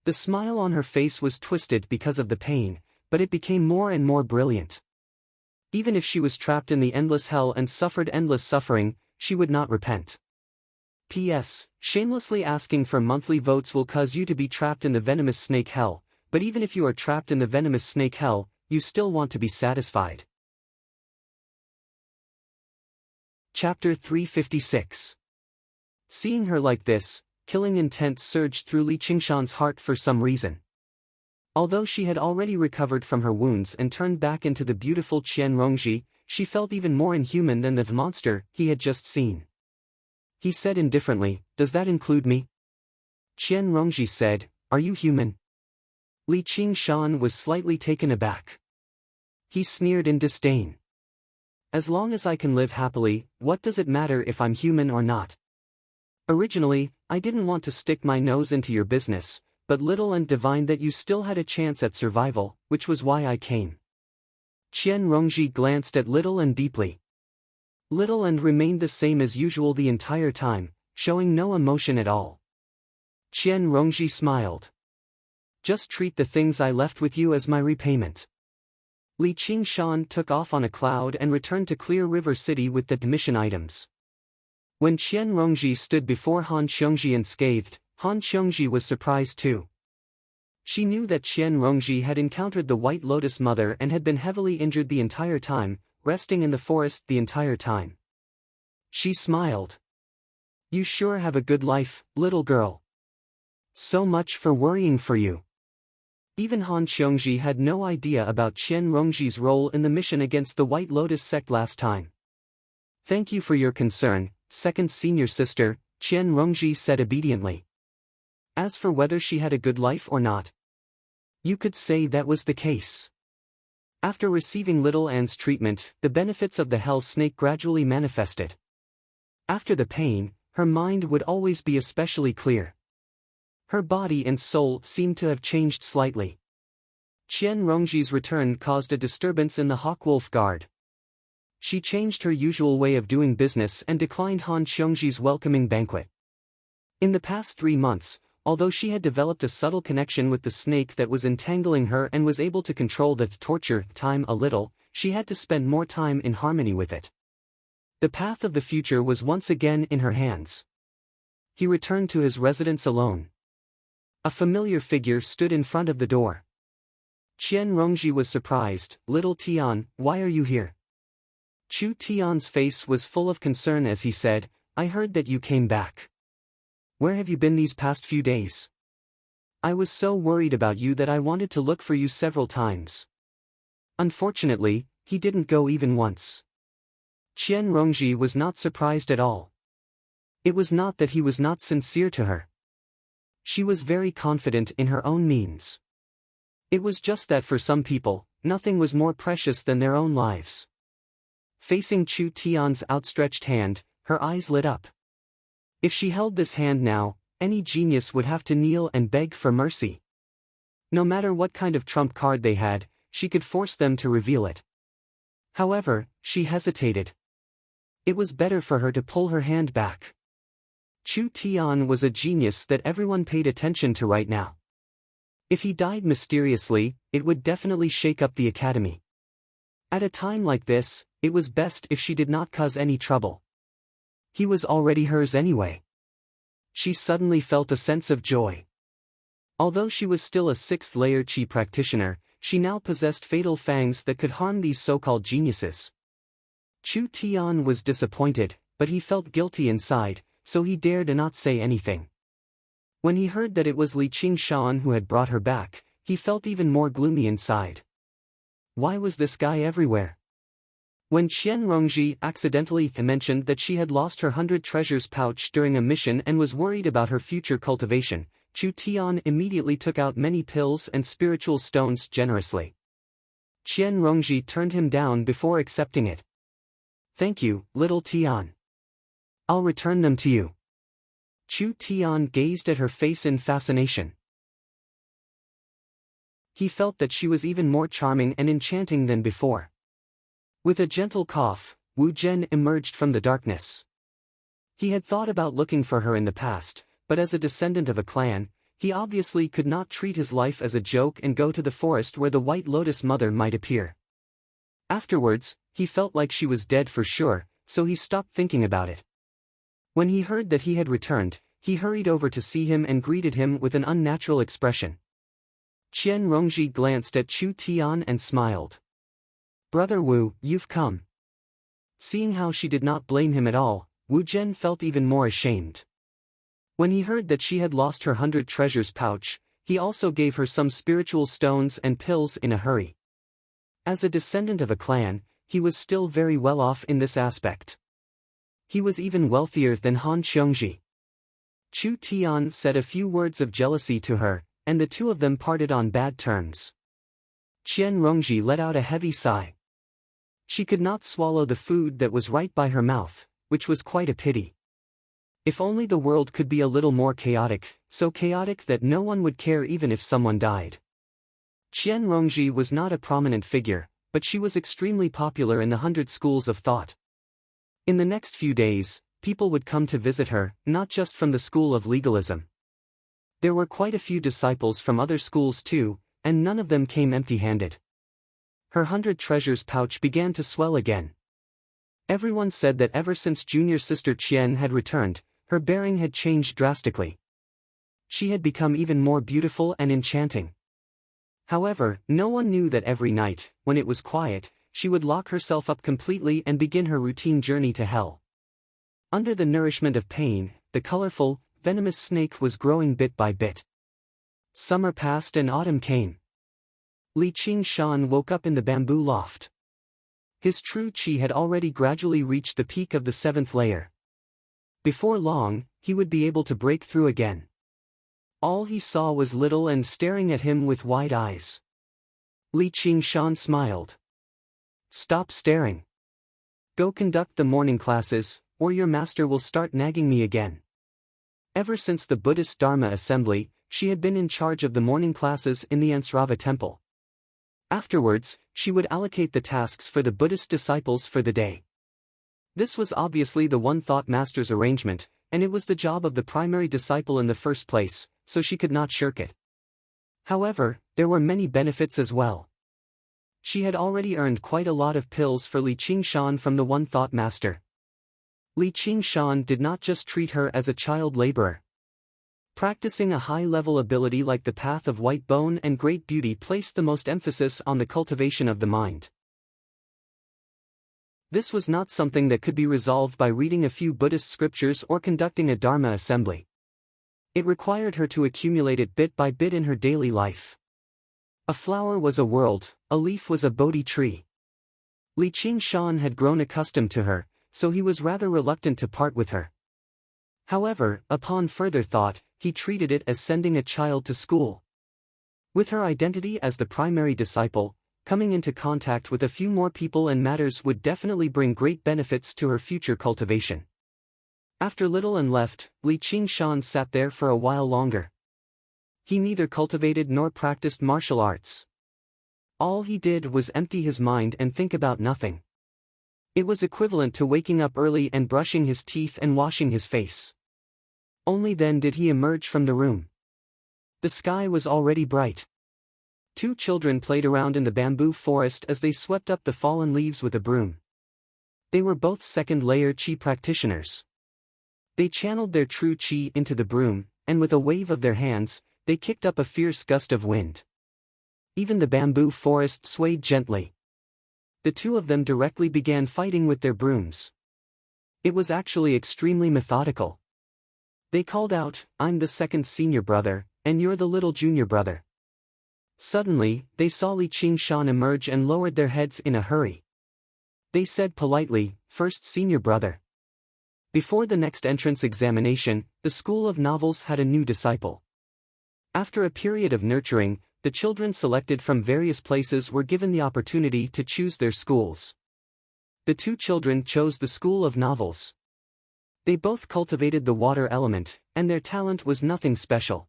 A: The smile on her face was twisted because of the pain, but it became more and more brilliant. Even if she was trapped in the endless hell and suffered endless suffering, she would not repent. P.S. Shamelessly asking for monthly votes will cause you to be trapped in the venomous snake hell, but even if you are trapped in the venomous snake hell, you still want to be satisfied. Chapter 356. Seeing her like this, killing intent surged through Li Qingshan's heart for some reason. Although she had already recovered from her wounds and turned back into the beautiful Qian Rongji, she felt even more inhuman than the monster he had just seen. He said indifferently, "Does that include me?" Qian Rongji said, "Are you human?" Li Qingshan was slightly taken aback. He sneered in disdain. "As long as I can live happily, what does it matter if I'm human or not? Originally, I didn't want to stick my nose into your business, but little and divined that you still had a chance at survival, which was why I came." Qian Rongji glanced at Little and deeply. Little and remained the same as usual the entire time, showing no emotion at all. Qian Rongji smiled. "Just treat the things I left with you as my repayment." Li Qingshan took off on a cloud and returned to Clear River City with the mission items. When Qian Rongji stood before Han Xiongji unscathed, Han Xiongji was surprised too. She knew that Qian Rongji had encountered the White Lotus Mother and had been heavily injured the entire time, resting in the forest the entire time. She smiled. "You sure have a good life, little girl. So much for worrying for you." Even Han Xiongji had no idea about Qian Rongji's role in the mission against the White Lotus sect last time. "Thank you for your concern, second senior sister," Qian Rongji said obediently. As for whether she had a good life or not, you could say that was the case. After receiving Little Anne's treatment, the benefits of the hell snake gradually manifested. After the pain, her mind would always be especially clear. Her body and soul seemed to have changed slightly. Qian Rongji's return caused a disturbance in the Hawkwolf Guard. She changed her usual way of doing business and declined Han Xiongji's welcoming banquet. In the past 3 months, although she had developed a subtle connection with the snake that was entangling her and was able to control the torture time a little, she had to spend more time in harmony with it. The path of the future was once again in her hands. He returned to his residence alone. A familiar figure stood in front of the door. Qian Rongji was surprised. "Little Tian, why are you here?" Chu Tian's face was full of concern as he said, "I heard that you came back. Where have you been these past few days? I was so worried about you that I wanted to look for you several times." Unfortunately, he didn't go even once. Qian Rongji was not surprised at all. It was not that he was not sincere to her. She was very confident in her own means. It was just that for some people, nothing was more precious than their own lives. Facing Chu Tian's outstretched hand, her eyes lit up. If she held this hand now, any genius would have to kneel and beg for mercy. No matter what kind of trump card they had, she could force them to reveal it. However, she hesitated. It was better for her to pull her hand back. Chu Tian was a genius that everyone paid attention to right now. If he died mysteriously, it would definitely shake up the academy. At a time like this, it was best if she did not cause any trouble. He was already hers anyway. She suddenly felt a sense of joy. Although she was still a 6th-layer Qi practitioner, she now possessed fatal fangs that could harm these so-called geniuses. Chu Tian was disappointed, but he felt guilty inside, so he dared not say anything. When he heard that it was Li Qingshan who had brought her back, he felt even more gloomy inside. Why was this guy everywhere? When Qian Rongji accidentally mentioned that she had lost her 100 treasures pouch during a mission and was worried about her future cultivation, Chu Tian immediately took out many pills and spiritual stones generously. Qian Rongji turned him down before accepting it. "Thank you, little Tian. I'll return them to you." Chu Tian gazed at her face in fascination. He felt that she was even more charming and enchanting than before. With a gentle cough, Wu Zhen emerged from the darkness. He had thought about looking for her in the past, but as a descendant of a clan, he obviously could not treat his life as a joke and go to the forest where the White Lotus Mother might appear. Afterwards, he felt like she was dead for sure, so he stopped thinking about it. When he heard that he had returned, he hurried over to see him and greeted him with an unnatural expression. Qian Rongji glanced at Chu Tian and smiled. "Brother Wu, you've come." Seeing how she did not blame him at all, Wu Zhen felt even more ashamed. When he heard that she had lost her 100 treasures pouch, he also gave her some spiritual stones and pills in a hurry. As a descendant of a clan, he was still very well off in this aspect. He was even wealthier than Han Xiongji. Chu Tian said a few words of jealousy to her, and the two of them parted on bad terms. Qian Rongji let out a heavy sigh. She could not swallow the food that was right by her mouth, which was quite a pity. If only the world could be a little more chaotic, so chaotic that no one would care even if someone died. Qian Rongji was not a prominent figure, but she was extremely popular in the 100 schools of thought. In the next few days, people would come to visit her, not just from the school of legalism. There were quite a few disciples from other schools too, and none of them came empty-handed. Her 100 treasures pouch began to swell again. Everyone said that ever since junior sister Qian had returned, her bearing had changed drastically. She had become even more beautiful and enchanting. However, no one knew that every night, when it was quiet, she would lock herself up completely and begin her routine journey to hell. Under the nourishment of pain, the colorful, venomous snake was growing bit by bit. Summer passed and autumn came. Li Qingshan woke up in the bamboo loft. His true qi had already gradually reached the peak of the 7th layer. Before long, he would be able to break through again. All he saw was little and staring at him with wide eyes. Li Qingshan smiled. "Stop staring. Go conduct the morning classes, or your master will start nagging me again." Ever since the Buddhist Dharma assembly, she had been in charge of the morning classes in the Ansrava temple. Afterwards, she would allocate the tasks for the Buddhist disciples for the day. This was obviously the one thought master's arrangement, and it was the job of the primary disciple in the first place, so she could not shirk it. However, there were many benefits as well. She had already earned quite a lot of pills for Li Qingshan from the one thought master. Li Qingshan did not just treat her as a child laborer. Practicing a high-level ability like the Path of White Bone and Great Beauty placed the most emphasis on the cultivation of the mind. This was not something that could be resolved by reading a few Buddhist scriptures or conducting a Dharma assembly. It required her to accumulate it bit by bit in her daily life. A flower was a world, a leaf was a Bodhi tree. Li Qingshan had grown accustomed to her, so he was rather reluctant to part with her. However, upon further thought, he treated it as sending a child to school. With her identity as the primary disciple, coming into contact with a few more people and matters would definitely bring great benefits to her future cultivation. After little and left, Li Qingshan sat there for a while longer. He neither cultivated nor practiced martial arts. All he did was empty his mind and think about nothing. It was equivalent to waking up early and brushing his teeth and washing his face. Only then did he emerge from the room. The sky was already bright. 2 children played around in the bamboo forest as they swept up the fallen leaves with a broom. They were both second-layer qi practitioners. They channeled their true qi into the broom, and with a wave of their hands, they kicked up a fierce gust of wind. Even the bamboo forest swayed gently. The two of them directly began fighting with their brooms. It was actually extremely methodical. They called out, "I'm the second senior brother, and you're the little junior brother." Suddenly, they saw Li Qingshan emerge and lowered their heads in a hurry. They said politely, "First senior brother." Before the next entrance examination, the School of Novels had a new disciple. After a period of nurturing, the children selected from various places were given the opportunity to choose their schools. The 2 children chose the School of Novels. They both cultivated the water element, and their talent was nothing special.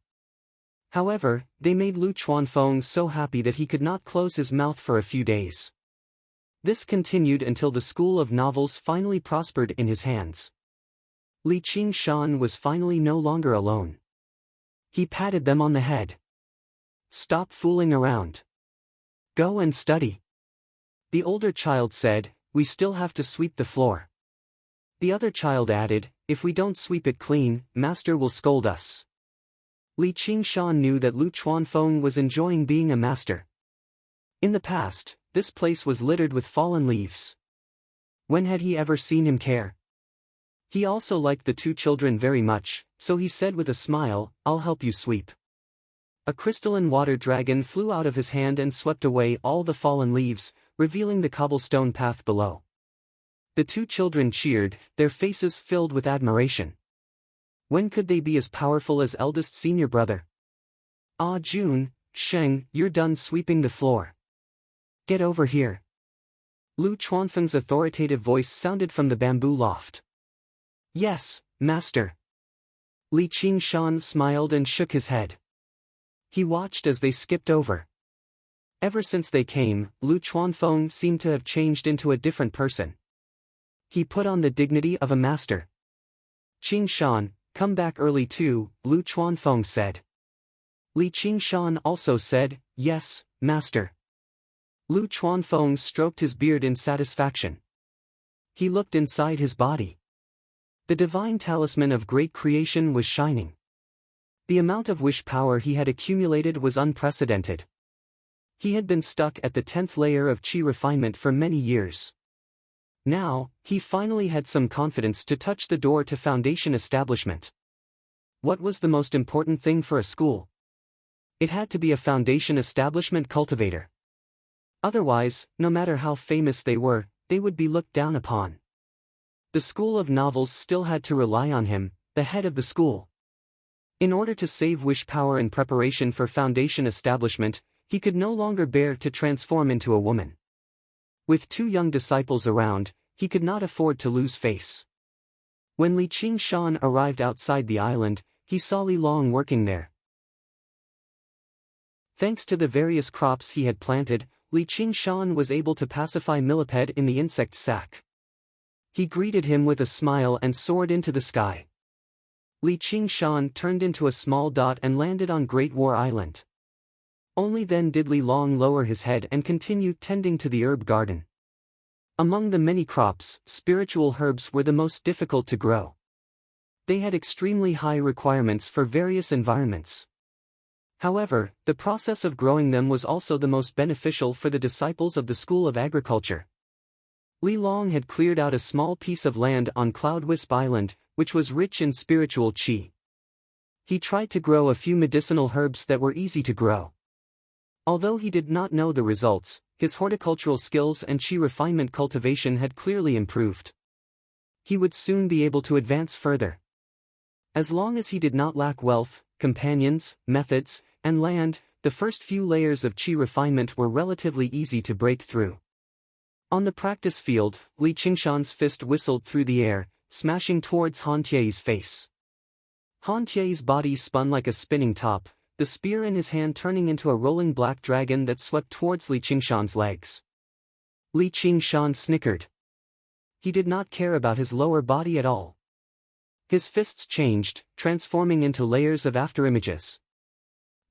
A: However, they made Lu Chuanfeng so happy that he could not close his mouth for a few days. This continued until the School of Novels finally prospered in his hands. Li Qingshan was finally no longer alone. He patted them on the head. "Stop fooling around. Go and study." The older child said, "We still have to sweep the floor." The other child added, "If we don't sweep it clean, master will scold us." Li Qingshan knew that Lu Chuanfeng was enjoying being a master. In the past, this place was littered with fallen leaves. When had he ever seen him care? He also liked the two children very much, so he said with a smile, "I'll help you sweep." A crystalline water dragon flew out of his hand and swept away all the fallen leaves, revealing the cobblestone path below. The two children cheered, their faces filled with admiration. When could they be as powerful as eldest senior brother? "Ah Jun, Sheng, you're done sweeping the floor. Get over here." Lu Chuanfeng's authoritative voice sounded from the bamboo loft. "Yes, master." Li Qingshan smiled and shook his head. He watched as they skipped over. Ever since they came, Lu Chuanfeng seemed to have changed into a different person. He put on the dignity of a master. "Qingshan, come back early too," Lu Chuanfeng said. Li Qingshan also said, "Yes, master." Lu Chuanfeng stroked his beard in satisfaction. He looked inside his body. The divine talisman of great creation was shining. The amount of wish power he had accumulated was unprecedented. He had been stuck at the 10th layer of chi refinement for many years. Now, he finally had some confidence to touch the door to foundation establishment. What was the most important thing for a school? It had to be a foundation establishment cultivator. Otherwise, no matter how famous they were, they would be looked down upon. The School of Novels still had to rely on him, the head of the school. In order to save wish power in preparation for foundation establishment, he could no longer bear to transform into a woman. With two young disciples around, he could not afford to lose face. When Li Qingshan arrived outside the island, he saw Li Long working there. Thanks to the various crops he had planted, Li Qingshan was able to pacify Millipede in the insect sack. He greeted him with a smile and soared into the sky. Li Qingshan turned into a small dot and landed on Great War Island. Only then did Li Long lower his head and continue tending to the herb garden. Among the many crops, spiritual herbs were the most difficult to grow. They had extremely high requirements for various environments. However, the process of growing them was also the most beneficial for the disciples of the School of Agriculture. Li Long had cleared out a small piece of land on Cloudwisp Island, which was rich in spiritual qi. He tried to grow a few medicinal herbs that were easy to grow. Although he did not know the results, his horticultural skills and qi refinement cultivation had clearly improved. He would soon be able to advance further. As long as he did not lack wealth, companions, methods, and land, the first few layers of qi refinement were relatively easy to break through. On the practice field, Li Qingshan's fist whistled through the air, smashing towards Han Tie's face. Han Tie's body spun like a spinning top, the spear in his hand turning into a rolling black dragon that swept towards Li Qingshan's legs. Li Qingshan snickered. He did not care about his lower body at all. His fists changed, transforming into layers of afterimages.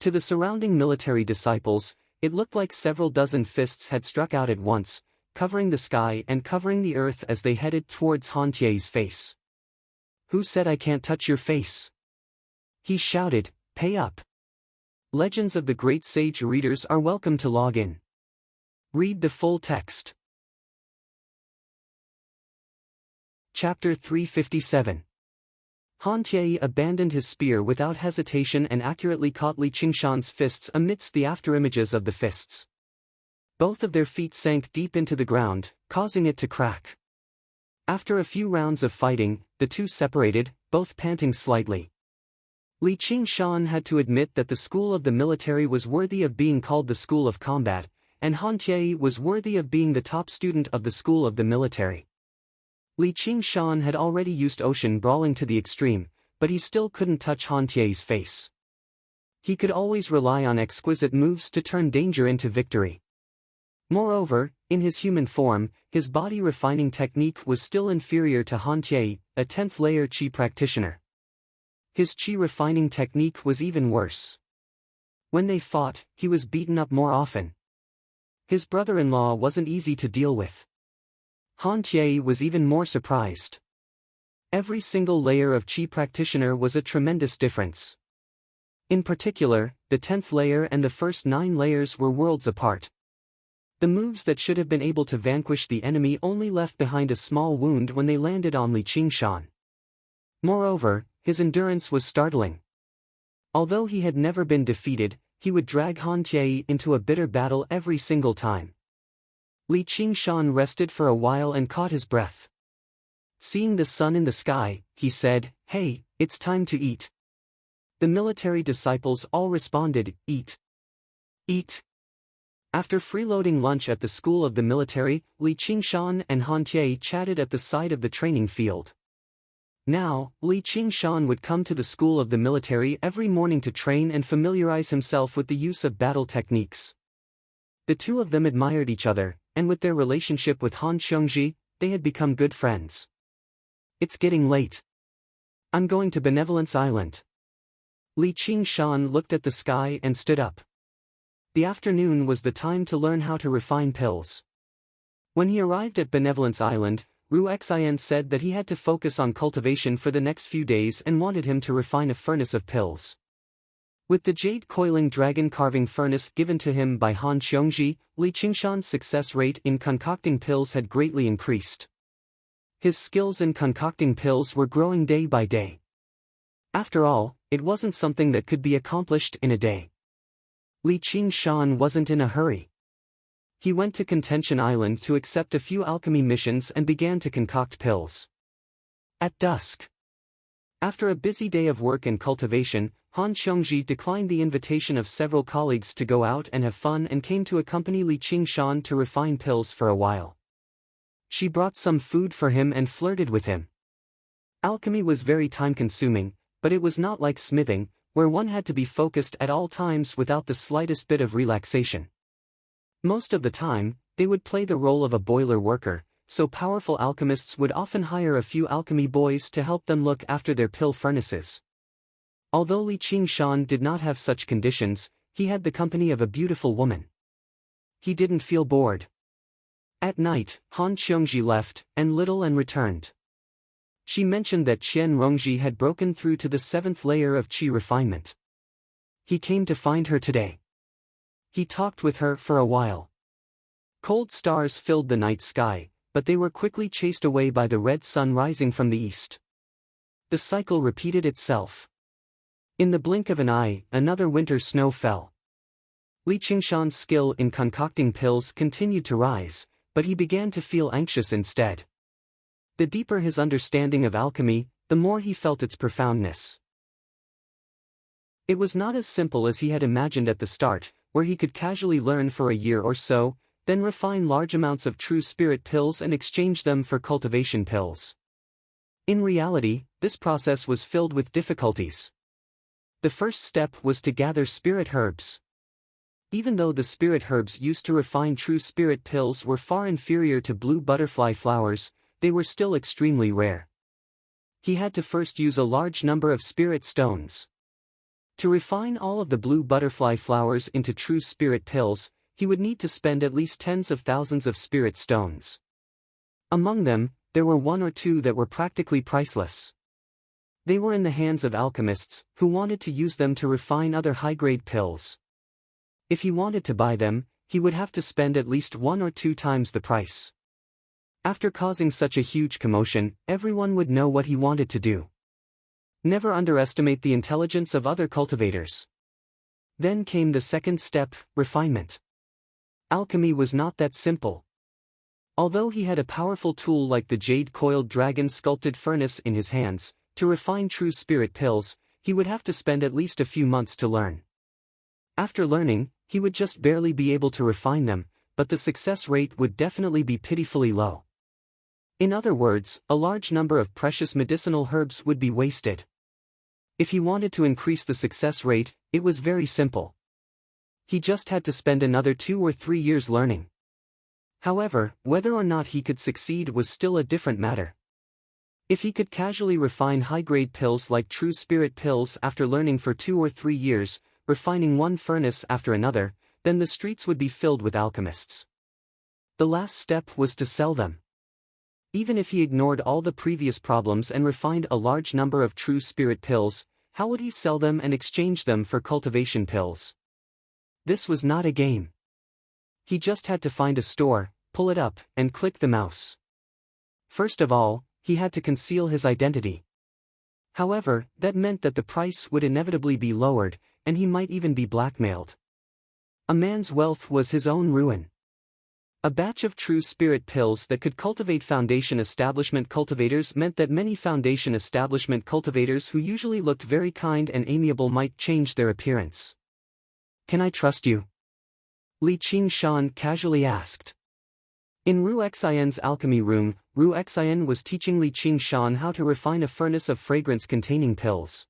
A: To the surrounding military disciples, it looked like several dozen fists had struck out at once, covering the sky and covering the earth as they headed towards Han Tie's face. "Who said I can't touch your face?" he shouted, "Pay up." Legends of the Great Sage readers are welcome to log in. Read the full text. Chapter 357. Han Tie abandoned his spear without hesitation and accurately caught Li Qingshan's fists amidst the afterimages of the fists. Both of their feet sank deep into the ground, causing it to crack. After a few rounds of fighting, the two separated, both panting slightly. Li Qingshan had to admit that the school of the military was worthy of being called the school of combat, and Han Tie was worthy of being the top student of the school of the military. Li Qingshan had already used ocean brawling to the extreme, but he still couldn't touch Han Tie's face. He could always rely on exquisite moves to turn danger into victory. Moreover, in his human form, his body refining technique was still inferior to Han Tie, a 10th layer qi practitioner. His qi refining technique was even worse. When they fought, he was beaten up more often. His brother-in-law wasn't easy to deal with. Han Tie was even more surprised. Every single layer of Qi practitioner was a tremendous difference. In particular, the 10th layer and the first 9 layers were worlds apart. The moves that should have been able to vanquish the enemy only left behind a small wound when they landed on Li Qingshan. Moreover, his endurance was startling. Although he had never been defeated, he would drag Han Tie into a bitter battle every single time. Li Qingshan rested for a while and caught his breath. Seeing the sun in the sky, he said, "Hey, it's time to eat." The military disciples all responded, "Eat. Eat." After freeloading lunch at the school of the military, Li Qingshan and Han Tie chatted at the side of the training field. Now, Li Qingshan would come to the school of the military every morning to train and familiarize himself with the use of battle techniques. The two of them admired each other, and with their relationship with Han Xiongji, they had become good friends. "It's getting late. I'm going to Benevolence Island." Li Qingshan looked at the sky and stood up. The afternoon was the time to learn how to refine pills. When he arrived at Benevolence Island, Ru Xian said that he had to focus on cultivation for the next few days and wanted him to refine a furnace of pills. With the jade coiling dragon carving furnace given to him by Han Xiongji, Li Qingshan's success rate in concocting pills had greatly increased. His skills in concocting pills were growing day by day. After all, it wasn't something that could be accomplished in a day. Li Qingshan wasn't in a hurry. He went to Contention Island to accept a few alchemy missions and began to concoct pills. At dusk. After a busy day of work and cultivation, Han Xiongji declined the invitation of several colleagues to go out and have fun and came to accompany Li Qingshan to refine pills for a while. She brought some food for him and flirted with him. Alchemy was very time-consuming, but it was not like smithing, where one had to be focused at all times without the slightest bit of relaxation. Most of the time, they would play the role of a boiler worker, so powerful alchemists would often hire a few alchemy boys to help them look after their pill furnaces. Although Li Qingshan did not have such conditions, he had the company of a beautiful woman. He didn't feel bored. At night, Han Xiongji left, and returned. She mentioned that Qian Rongji had broken through to the 7th layer of Qi refinement. He came to find her today. He talked with her for a while. Cold stars filled the night sky, but they were quickly chased away by the red sun rising from the east. The cycle repeated itself. In the blink of an eye, another winter snow fell. Li Qingshan's skill in concocting pills continued to rise, but he began to feel anxious instead. The deeper his understanding of alchemy, the more he felt its profoundness. It was not as simple as he had imagined at the start, where he could casually learn for a year or so, then refine large amounts of true spirit pills and exchange them for cultivation pills. In reality, this process was filled with difficulties. The first step was to gather spirit herbs. Even though the spirit herbs used to refine true spirit pills were far inferior to blue butterfly flowers, they were still extremely rare. He had to first use a large number of spirit stones. To refine all of the blue butterfly flowers into true spirit pills, he would need to spend at least tens of thousands of spirit stones. Among them, there were 1 or 2 that were practically priceless. They were in the hands of alchemists, who wanted to use them to refine other high-grade pills. If he wanted to buy them, he would have to spend at least 1 or 2 times the price. After causing such a huge commotion, everyone would know what he wanted to do. Never underestimate the intelligence of other cultivators. Then came the second step, refinement. Alchemy was not that simple. Although he had a powerful tool like the jade-coiled dragon sculpted furnace in his hands, to refine true spirit pills, he would have to spend at least a few months to learn. After learning, he would just barely be able to refine them, but the success rate would definitely be pitifully low. In other words, a large number of precious medicinal herbs would be wasted. If he wanted to increase the success rate, it was very simple. He just had to spend another 2 or 3 years learning. However, whether or not he could succeed was still a different matter. If he could casually refine high-grade pills like true spirit pills after learning for 2 or 3 years, refining one furnace after another, then the streets would be filled with alchemists. The last step was to sell them. Even if he ignored all the previous problems and refined a large number of true spirit pills, how would he sell them and exchange them for cultivation pills? This was not a game. He just had to find a store, pull it up, and click the mouse. First of all, he had to conceal his identity. However, that meant that the price would inevitably be lowered, and he might even be blackmailed. A man's wealth was his own ruin. A batch of true spirit pills that could cultivate foundation establishment cultivators meant that many foundation establishment cultivators who usually looked very kind and amiable might change their appearance. "Can I trust you?" Li Qingshan casually asked. In Ru Xian's alchemy room, Ru Xian was teaching Li Qingshan how to refine a furnace of fragrance-containing pills.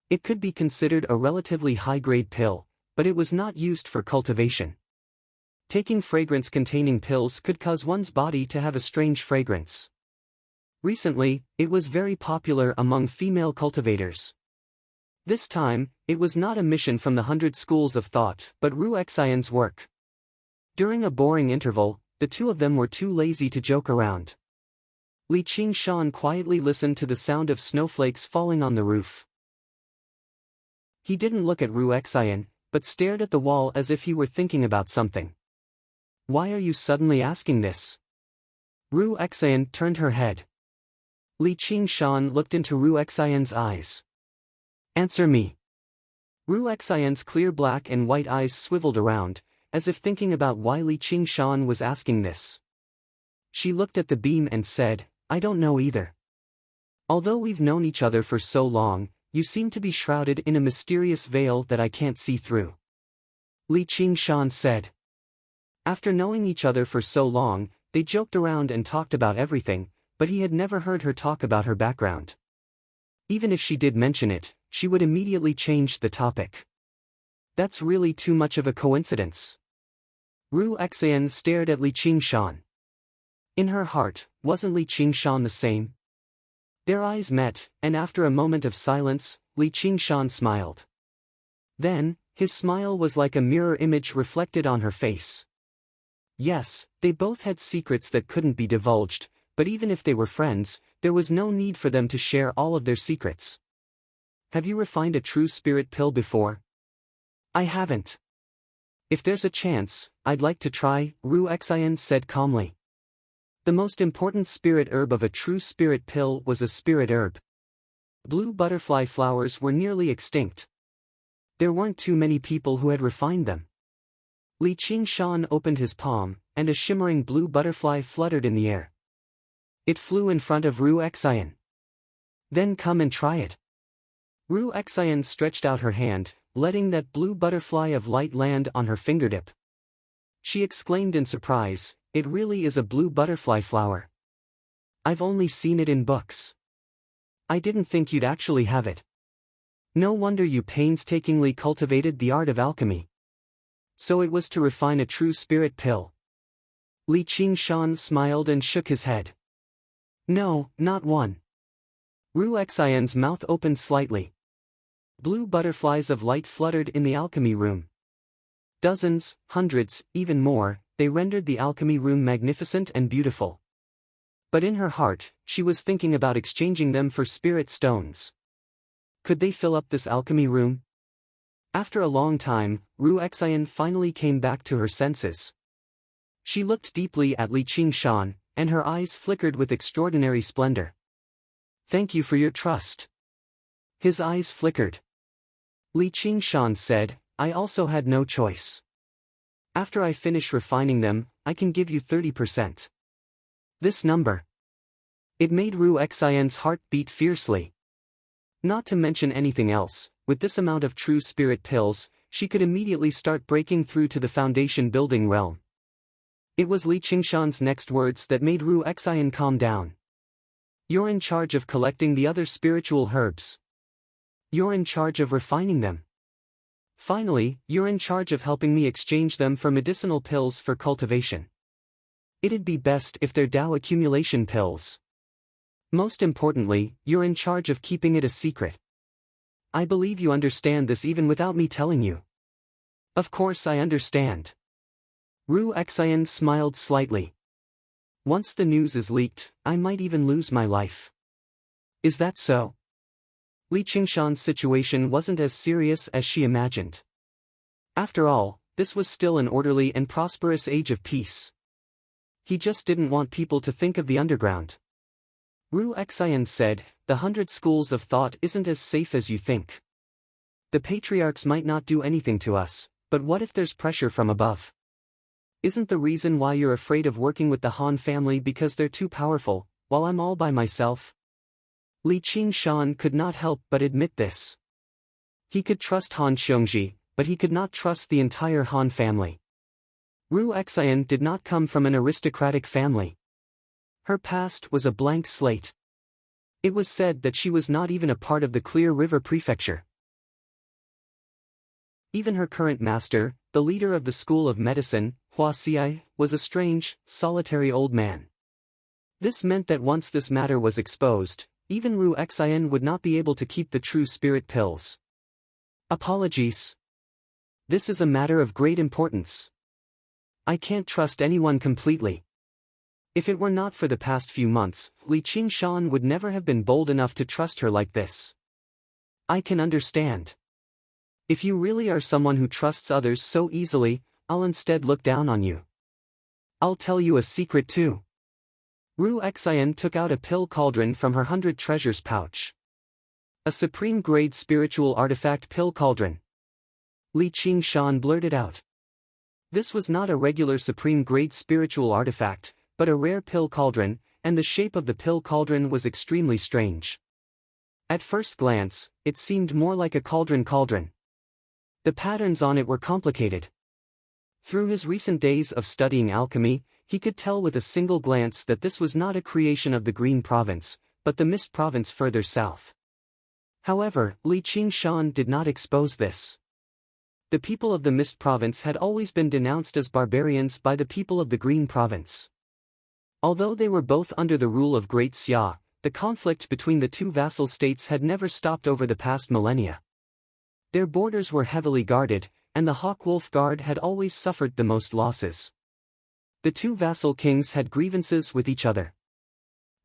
A: It could be considered a relatively high-grade pill, but it was not used for cultivation. Taking fragrance-containing pills could cause one's body to have a strange fragrance. Recently, it was very popular among female cultivators. This time, it was not a mission from the 100 schools of thought, but Ru Xian's work. During a boring interval, the two of them were too lazy to joke around. Li Qingshan quietly listened to the sound of snowflakes falling on the roof. He didn't look at Ru Xian, but stared at the wall as if he were thinking about something. "Why are you suddenly asking this?" Ru Xian turned her head. Li Qingshan looked into Ru Xian's eyes. "Answer me." Ru Xian's clear black and white eyes swiveled around, as if thinking about why Li Qingshan was asking this. She looked at the beam and said, "I don't know either. Although we've known each other for so long, you seem to be shrouded in a mysterious veil that I can't see through." Li Qingshan said. After knowing each other for so long, they joked around and talked about everything, but he had never heard her talk about her background. Even if she did mention it, she would immediately change the topic. That's really too much of a coincidence. Ru Xian stared at Li Qingshan. In her heart, wasn't Li Qingshan the same? Their eyes met, and after a moment of silence, Li Qingshan smiled. Then, his smile was like a mirror image reflected on her face. Yes, they both had secrets that couldn't be divulged, but even if they were friends, there was no need for them to share all of their secrets. "Have you refined a true spirit pill before?" "I haven't. If there's a chance, I'd like to try," Ru Xian said calmly. The most important spirit herb of a true spirit pill was a spirit herb. Blue butterfly flowers were nearly extinct. There weren't too many people who had refined them. Li Qingshan opened his palm, and a shimmering blue butterfly fluttered in the air. It flew in front of Ru Xian. "Then come and try it." Ru Xian stretched out her hand, letting that blue butterfly of light land on her fingertip. She exclaimed in surprise, "It really is a blue butterfly flower. I've only seen it in books. I didn't think you'd actually have it. No wonder you painstakingly cultivated the art of alchemy." So it was to refine a true spirit pill. Li Qingshan smiled and shook his head. "No, not one." Ru Xian's mouth opened slightly. Blue butterflies of light fluttered in the alchemy room. Dozens, hundreds, even more, they rendered the alchemy room magnificent and beautiful. But in her heart, she was thinking about exchanging them for spirit stones. Could they fill up this alchemy room? After a long time, Ru Xian finally came back to her senses. She looked deeply at Li Qingshan, and her eyes flickered with extraordinary splendor. "Thank you for your trust." His eyes flickered. Li Qingshan said, "I also had no choice. After I finish refining them, I can give you 30%. This number." It made Ru Xian's heart beat fiercely. Not to mention anything else, with this amount of true spirit pills, she could immediately start breaking through to the foundation building realm. It was Li Qingshan's next words that made Ru Xian calm down. "You're in charge of collecting the other spiritual herbs. You're in charge of refining them. Finally, you're in charge of helping me exchange them for medicinal pills for cultivation. It'd be best if they're Dao accumulation pills. Most importantly, you're in charge of keeping it a secret. I believe you understand this even without me telling you." Of course I understand. Ru Xian smiled slightly. Once the news is leaked, I might even lose my life. Is that so? Li Qingshan's situation wasn't as serious as she imagined. After all, this was still an orderly and prosperous age of peace. He just didn't want people to think of the underground. Ru Xian said, "The 100 schools of thought isn't as safe as you think. The patriarchs might not do anything to us, but what if there's pressure from above? Isn't the reason why you're afraid of working with the Han family because they're too powerful, while I'm all by myself?" Li Qingshan could not help but admit this. He could trust Han Xiongji, but he could not trust the entire Han family. Ru Xian did not come from an aristocratic family. Her past was a blank slate. It was said that she was not even a part of the Clear River Prefecture. Even her current master, the leader of the School of Medicine, Hua Xiai, was a strange, solitary old man. This meant that once this matter was exposed, even Ru Xian would not be able to keep the true spirit pills. Apologies. This is a matter of great importance. I can't trust anyone completely. If it were not for the past few months, Li Qingshan would never have been bold enough to trust her like this. I can understand. If you really are someone who trusts others so easily, I'll instead look down on you. I'll tell you a secret too. Ru Xian took out a pill cauldron from her 100 treasures pouch. A supreme-grade spiritual artifact pill cauldron. Li Qingshan blurted out. This was not a regular supreme-grade spiritual artifact, but a rare pill cauldron, and the shape of the pill cauldron was extremely strange. At first glance, it seemed more like a cauldron. The patterns on it were complicated. Through his recent days of studying alchemy, he could tell with a single glance that this was not a creation of the Green Province, but the Mist Province further south. However, Li Qingshan did not expose this. The people of the Mist Province had always been denounced as barbarians by the people of the Green Province. Although they were both under the rule of Great Xia, the conflict between the two vassal states had never stopped over the past millennia. Their borders were heavily guarded, and the Hawk-Wolf Guard had always suffered the most losses. The two vassal kings had grievances with each other.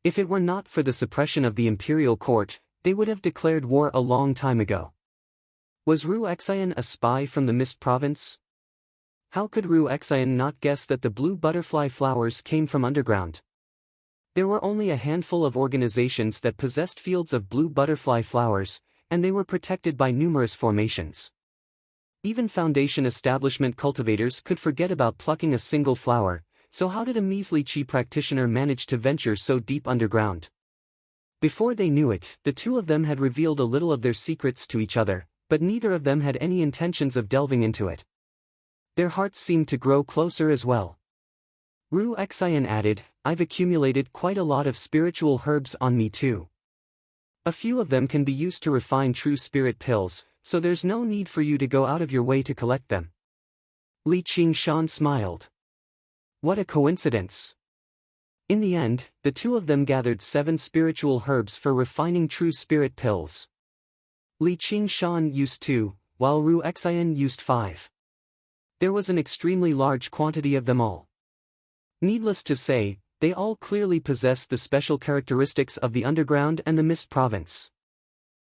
A: If it were not for the suppression of the imperial court, they would have declared war a long time ago. Was Ru Xian a spy from the Mist Province? How could Ru Xian not guess that the blue butterfly flowers came from underground? There were only a handful of organizations that possessed fields of blue butterfly flowers, and they were protected by numerous formations. Even Foundation establishment cultivators could forget about plucking a single flower, so how did a measly Qi practitioner manage to venture so deep underground? Before they knew it, the two of them had revealed a little of their secrets to each other, but neither of them had any intentions of delving into it. Their hearts seemed to grow closer as well. Ru Xian added, "I've accumulated quite a lot of spiritual herbs on me too. A few of them can be used to refine true spirit pills, so there's no need for you to go out of your way to collect them." Li Qingshan smiled. What a coincidence. In the end, the two of them gathered 7 spiritual herbs for refining true spirit pills. Li Qingshan used 2, while Ru Xian used 5. There was an extremely large quantity of them all. Needless to say, they all clearly possessed the special characteristics of the underground and the Mist Province.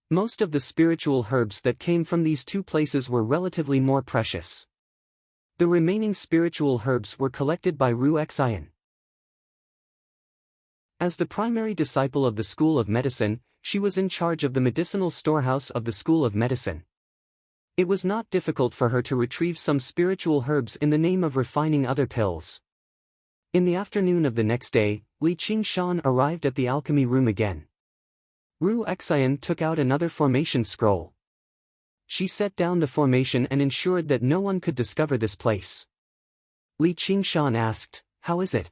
A: Most of the spiritual herbs that came from these two places were relatively more precious. The remaining spiritual herbs were collected by Ru Xian. As the primary disciple of the School of Medicine, she was in charge of the medicinal storehouse of the School of Medicine. It was not difficult for her to retrieve some spiritual herbs in the name of refining other pills. In the afternoon of the next day, Li Qingshan arrived at the alchemy room again. Ru Xian took out another formation scroll. She set down the formation and ensured that no one could discover this place. Li Qingshan asked, "How is it?"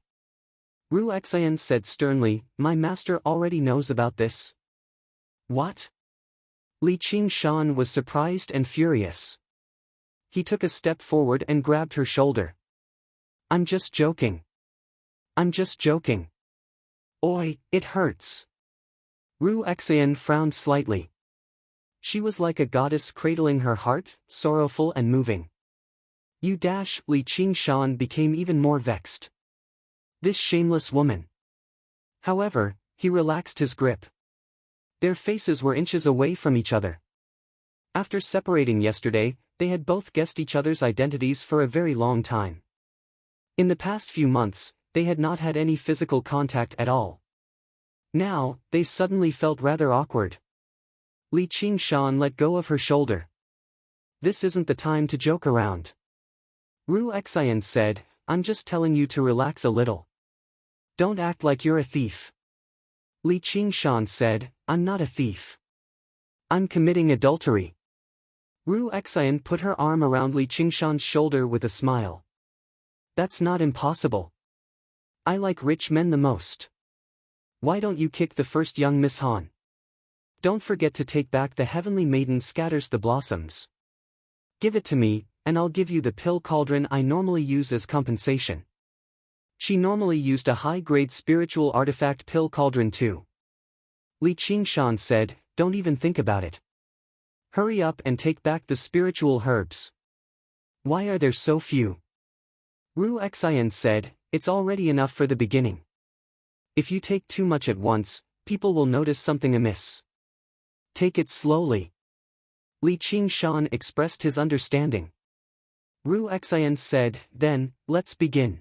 A: Ru Xian said sternly, "My master already knows about this." What? Li Qingshan was surprised and furious. He took a step forward and grabbed her shoulder. "I'm just joking. I'm just joking. Oi, it hurts." Ru Xian frowned slightly. She was like a goddess cradling her heart, sorrowful and moving. Li Qingshan became even more vexed. This shameless woman. However, he relaxed his grip. Their faces were inches away from each other. After separating yesterday, they had both guessed each other's identities for a very long time. In the past few months, they had not had any physical contact at all. Now, they suddenly felt rather awkward. Li Qingshan let go of her shoulder. This isn't the time to joke around. Ru Xian said, I'm just telling you to relax a little. Don't act like you're a thief. Li Qingshan said, I'm not a thief. I'm committing adultery. Ru Xian put her arm around Li Qingshan's shoulder with a smile. That's not impossible. I like rich men the most. Why don't you kick the first young Miss Han? Don't forget to take back the heavenly maiden scatters the blossoms. Give it to me, and I'll give you the pill cauldron I normally use as compensation. She normally used a high-grade spiritual artifact pill cauldron too. Li Qingshan said, don't even think about it. Hurry up and take back the spiritual herbs. Why are there so few? Ru Xian said, it's already enough for the beginning. If you take too much at once, people will notice something amiss. Take it slowly. Li Qingshan expressed his understanding. Ru Xian said, then, let's begin.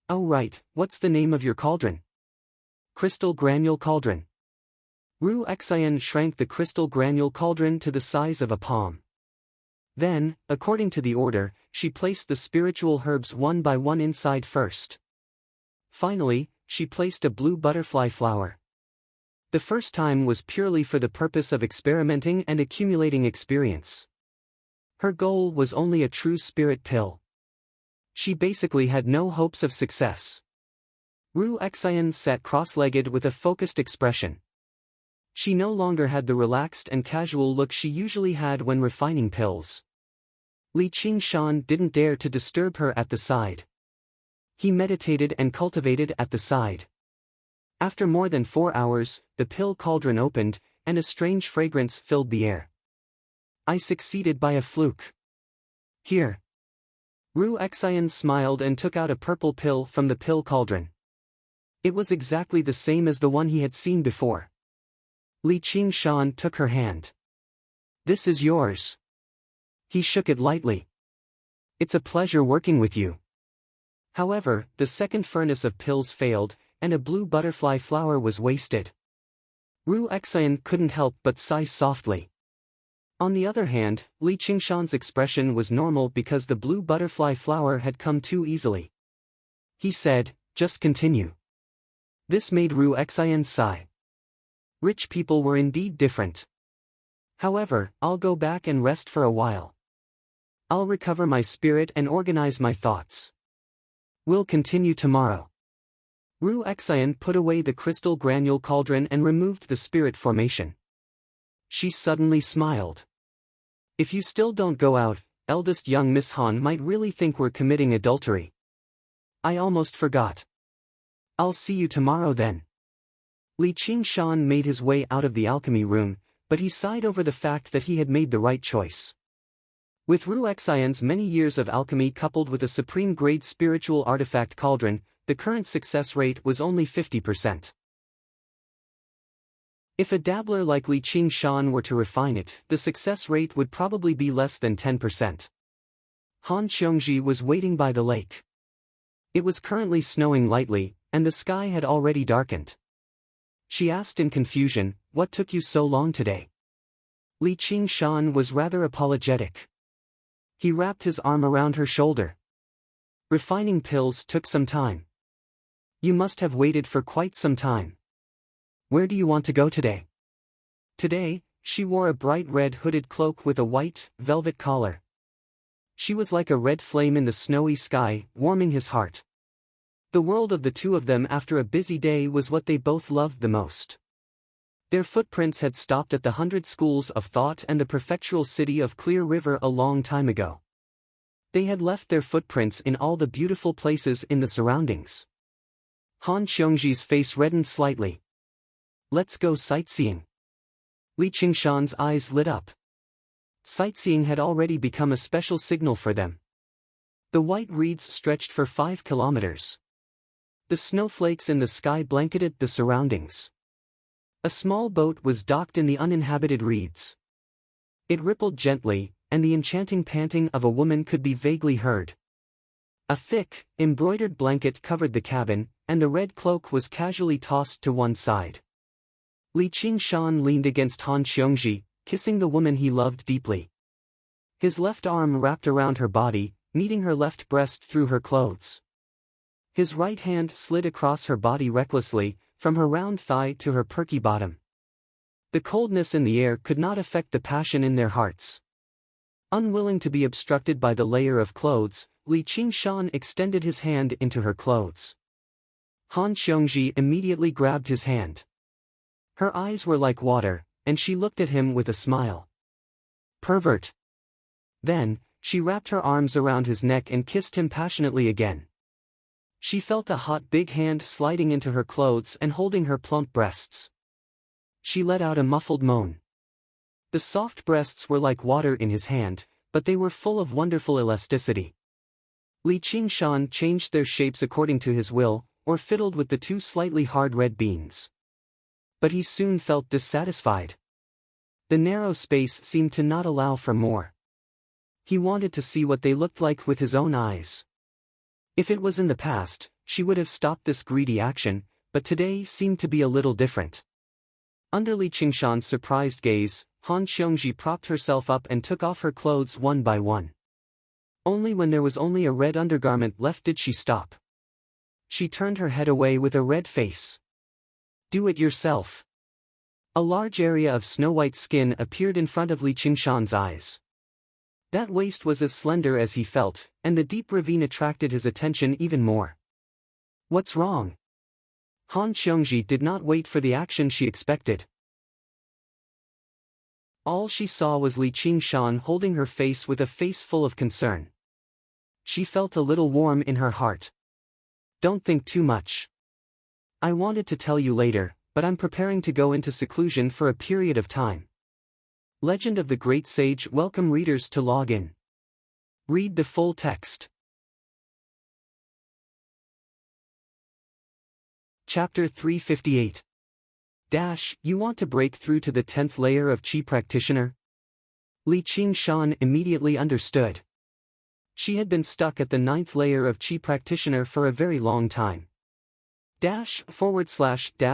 A: Oh right, what's the name of your cauldron? Crystal Granule Cauldron. Ru Xian shrank the crystal granule cauldron to the size of a palm. Then, according to the order, she placed the spiritual herbs one by one inside first. Finally, she placed a blue butterfly flower. The first time was purely for the purpose of experimenting and accumulating experience. Her goal was only a true spirit pill. She basically had no hopes of success. Ru Xian sat cross-legged with a focused expression. She no longer had the relaxed and casual look she usually had when refining pills. Li Qingshan didn't dare to disturb her at the side. He meditated and cultivated at the side. After more than 4 hours, the pill cauldron opened, and a strange fragrance filled the air. I succeeded by a fluke. Here. Ru Xian smiled and took out a purple pill from the pill cauldron. It was exactly the same as the one he had seen before. Li Qingshan took her hand. This is yours. He shook it lightly. It's a pleasure working with you. However, the second furnace of pills failed, and a blue butterfly flower was wasted. Ru Xian couldn't help but sigh softly. On the other hand, Li Qingshan's expression was normal because the blue butterfly flower had come too easily. He said, just continue. This made Ru Xian sigh. Rich people were indeed different. However, I'll go back and rest for a while. I'll recover my spirit and organize my thoughts. We'll continue tomorrow. Ru Xian put away the crystal granule cauldron and removed the spirit formation. She suddenly smiled. If you still don't go out, eldest young Miss Han might really think we're committing adultery. I almost forgot. I'll see you tomorrow then. Li Qingshan made his way out of the alchemy room, but he sighed over the fact that he had made the right choice. With Ru Xian's many years of alchemy coupled with a supreme-grade spiritual artifact cauldron, the current success rate was only 50%. If a dabbler like Li Qingshan were to refine it, the success rate would probably be less than 10%. Han Qiongji was waiting by the lake. It was currently snowing lightly, and the sky had already darkened. She asked in confusion, what took you so long today? Li Qingshan was rather apologetic. He wrapped his arm around her shoulder. Refining pills took some time. You must have waited for quite some time. Where do you want to go today? Today, she wore a bright red hooded cloak with a white, velvet collar. She was like a red flame in the snowy sky, warming his heart. The world of the two of them after a busy day was what they both loved the most. Their footprints had stopped at the 100 schools of thought and the prefectural city of Clear River a long time ago. They had left their footprints in all the beautiful places in the surroundings. Han Qiongji's face reddened slightly. Let's go sightseeing. Li Qingshan's eyes lit up. Sightseeing had already become a special signal for them. The white reeds stretched for 5 kilometers. The snowflakes in the sky blanketed the surroundings. A small boat was docked in the uninhabited reeds. It rippled gently, and the enchanting panting of a woman could be vaguely heard. A thick, embroidered blanket covered the cabin, and the red cloak was casually tossed to one side. Li Qingshan leaned against Han Xiongji, kissing the woman he loved deeply. His left arm wrapped around her body, meeting her left breast through her clothes. His right hand slid across her body recklessly, from her round thigh to her perky bottom. The coldness in the air could not affect the passion in their hearts. Unwilling to be obstructed by the layer of clothes, Li Qingshan extended his hand into her clothes. Han Xiongji immediately grabbed his hand. Her eyes were like water, and she looked at him with a smile. Pervert. Then, she wrapped her arms around his neck and kissed him passionately again. She felt a hot big hand sliding into her clothes and holding her plump breasts. She let out a muffled moan. The soft breasts were like water in his hand, but they were full of wonderful elasticity. Li Qingshan changed their shapes according to his will, or fiddled with the two slightly hard red beans. But he soon felt dissatisfied. The narrow space seemed to not allow for more. He wanted to see what they looked like with his own eyes. If it was in the past, she would have stopped this greedy action, but today seemed to be a little different. Under Li Qingshan's surprised gaze, Han Xiongji propped herself up and took off her clothes one by one. Only when there was only a red undergarment left did she stop. She turned her head away with a red face. Do it yourself. A large area of snow-white skin appeared in front of Li Qingshan's eyes. That waist was as slender as he felt, and the deep ravine attracted his attention even more. What's wrong? Han Xiongji did not wait for the action she expected. All she saw was Li Qingshan holding her face with a face full of concern. She felt a little warm in her heart. Don't think too much. I wanted to tell you later, but I'm preparing to go into seclusion for a period of time. Legend of the Great Sage welcome readers to log in. Read the full text. Chapter 358. You want to break through to the 10th layer of Qi practitioner? Li Qingshan immediately understood. She had been stuck at the 9th layer of Qi practitioner for a very long time. Opening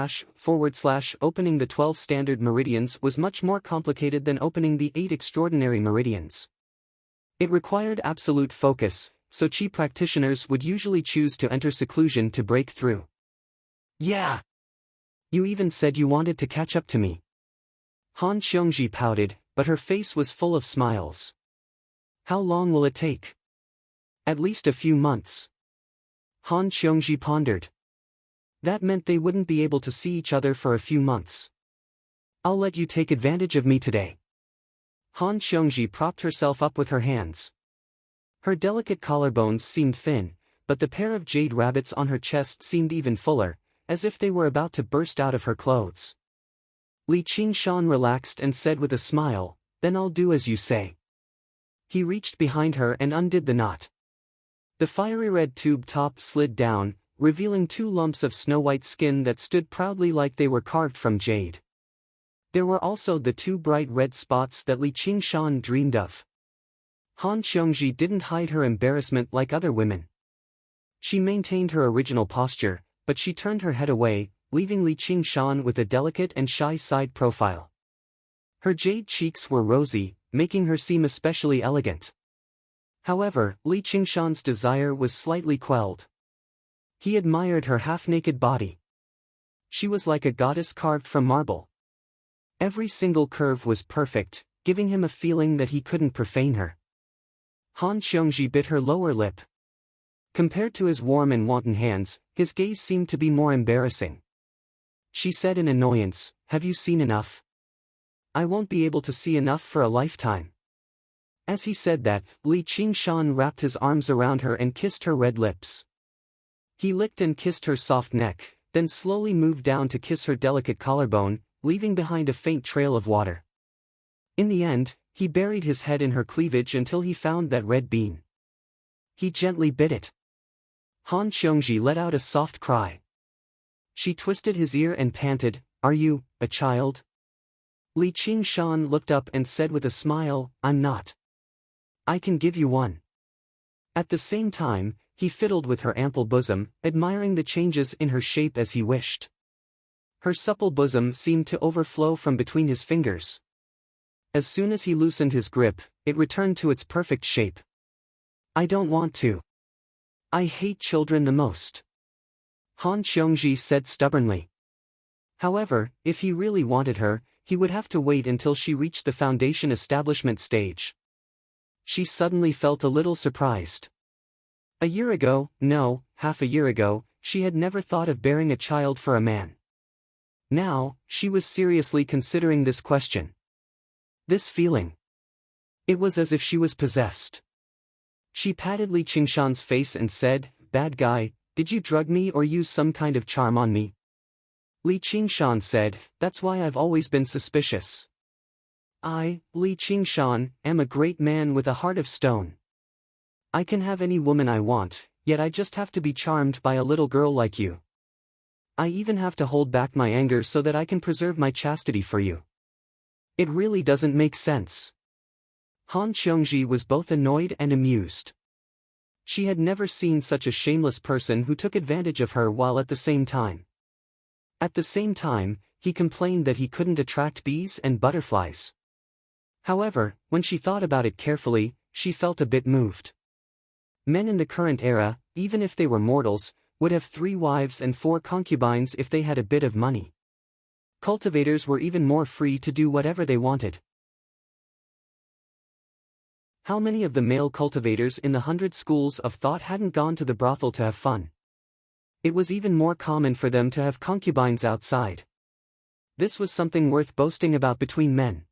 A: the 12 standard meridians was much more complicated than opening the 8 extraordinary meridians. It required absolute focus, so Qi practitioners would usually choose to enter seclusion to break through. Yeah. You even said you wanted to catch up to me. Han Xiongji pouted, but her face was full of smiles. How long will it take? At least a few months. Han Xiongji pondered. That meant they wouldn't be able to see each other for a few months. I'll let you take advantage of me today. Han Xiongji propped herself up with her hands. Her delicate collarbones seemed thin, but the pair of jade rabbits on her chest seemed even fuller, as if they were about to burst out of her clothes. Li Qingshan relaxed and said with a smile, "Then I'll do as you say." He reached behind her and undid the knot. The fiery red tube top slid down, revealing 2 lumps of snow-white skin that stood proudly like they were carved from jade. There were also the 2 bright red spots that Li Qingshan dreamed of. Han Xiongji didn't hide her embarrassment like other women. She maintained her original posture, but she turned her head away, leaving Li Qingshan with a delicate and shy side profile. Her jade cheeks were rosy, making her seem especially elegant. However, Li Qingshan's desire was slightly quelled. He admired her half-naked body. She was like a goddess carved from marble. Every single curve was perfect, giving him a feeling that he couldn't profane her. Han Xiongji bit her lower lip. Compared to his warm and wanton hands, his gaze seemed to be more embarrassing. She said in annoyance, "Have you seen enough? I won't be able to see enough for a lifetime." As he said that, Li Qingshan wrapped his arms around her and kissed her red lips. He licked and kissed her soft neck, then slowly moved down to kiss her delicate collarbone, leaving behind a faint trail of water. In the end, he buried his head in her cleavage until he found that red bean. He gently bit it. Han Xiongji let out a soft cry. She twisted his ear and panted, "Are you, a child?" Li Qingshan looked up and said with a smile, "I'm not. I can give you one." At the same time, he fiddled with her ample bosom, admiring the changes in her shape as he wished. Her supple bosom seemed to overflow from between his fingers. As soon as he loosened his grip, it returned to its perfect shape. "I don't want to. I hate children the most," Han Xiongji said stubbornly. However, if he really wanted her, he would have to wait until she reached the foundation establishment stage. She suddenly felt a little surprised. A year ago, no, half a year ago, she had never thought of bearing a child for a man. Now, she was seriously considering this question. This feeling. It was as if she was possessed. She patted Li Qingshan's face and said, "Bad guy, did you drug me or use some kind of charm on me?" Li Qingshan said, "That's why I've always been suspicious. I, Li Qingshan, am a great man with a heart of stone. I can have any woman I want, yet I just have to be charmed by a little girl like you. I even have to hold back my anger so that I can preserve my chastity for you. It really doesn't make sense." Han Xiongji was both annoyed and amused. She had never seen such a shameless person who took advantage of her while at the same time. At the same time, he complained that he couldn't attract bees and butterflies. However, when she thought about it carefully, she felt a bit moved. Men in the current era, even if they were mortals, would have 3 wives and 4 concubines if they had a bit of money. Cultivators were even more free to do whatever they wanted. How many of the male cultivators in the 100 schools of thought hadn't gone to the brothel to have fun? It was even more common for them to have concubines outside. This was something worth boasting about between men.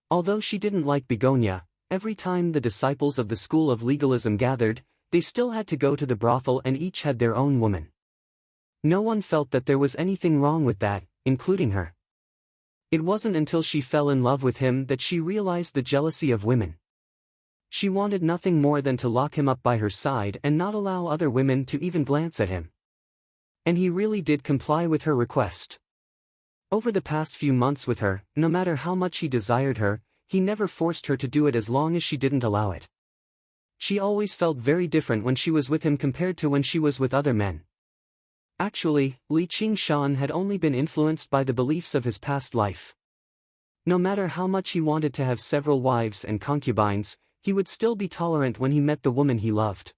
A: Although she didn't like Begonia, every time the disciples of the school of legalism gathered, they still had to go to the brothel and each had their own woman. No one felt that there was anything wrong with that, including her. It wasn't until she fell in love with him that she realized the jealousy of women. She wanted nothing more than to lock him up by her side and not allow other women to even glance at him. And he really did comply with her request. Over the past few months with her, no matter how much he desired her, he never forced her to do it as long as she didn't allow it. She always felt very different when she was with him compared to when she was with other men. Actually, Li Qingshan had only been influenced by the beliefs of his past life. No matter how much he wanted to have several wives and concubines, he would still be tolerant when he met the woman he loved.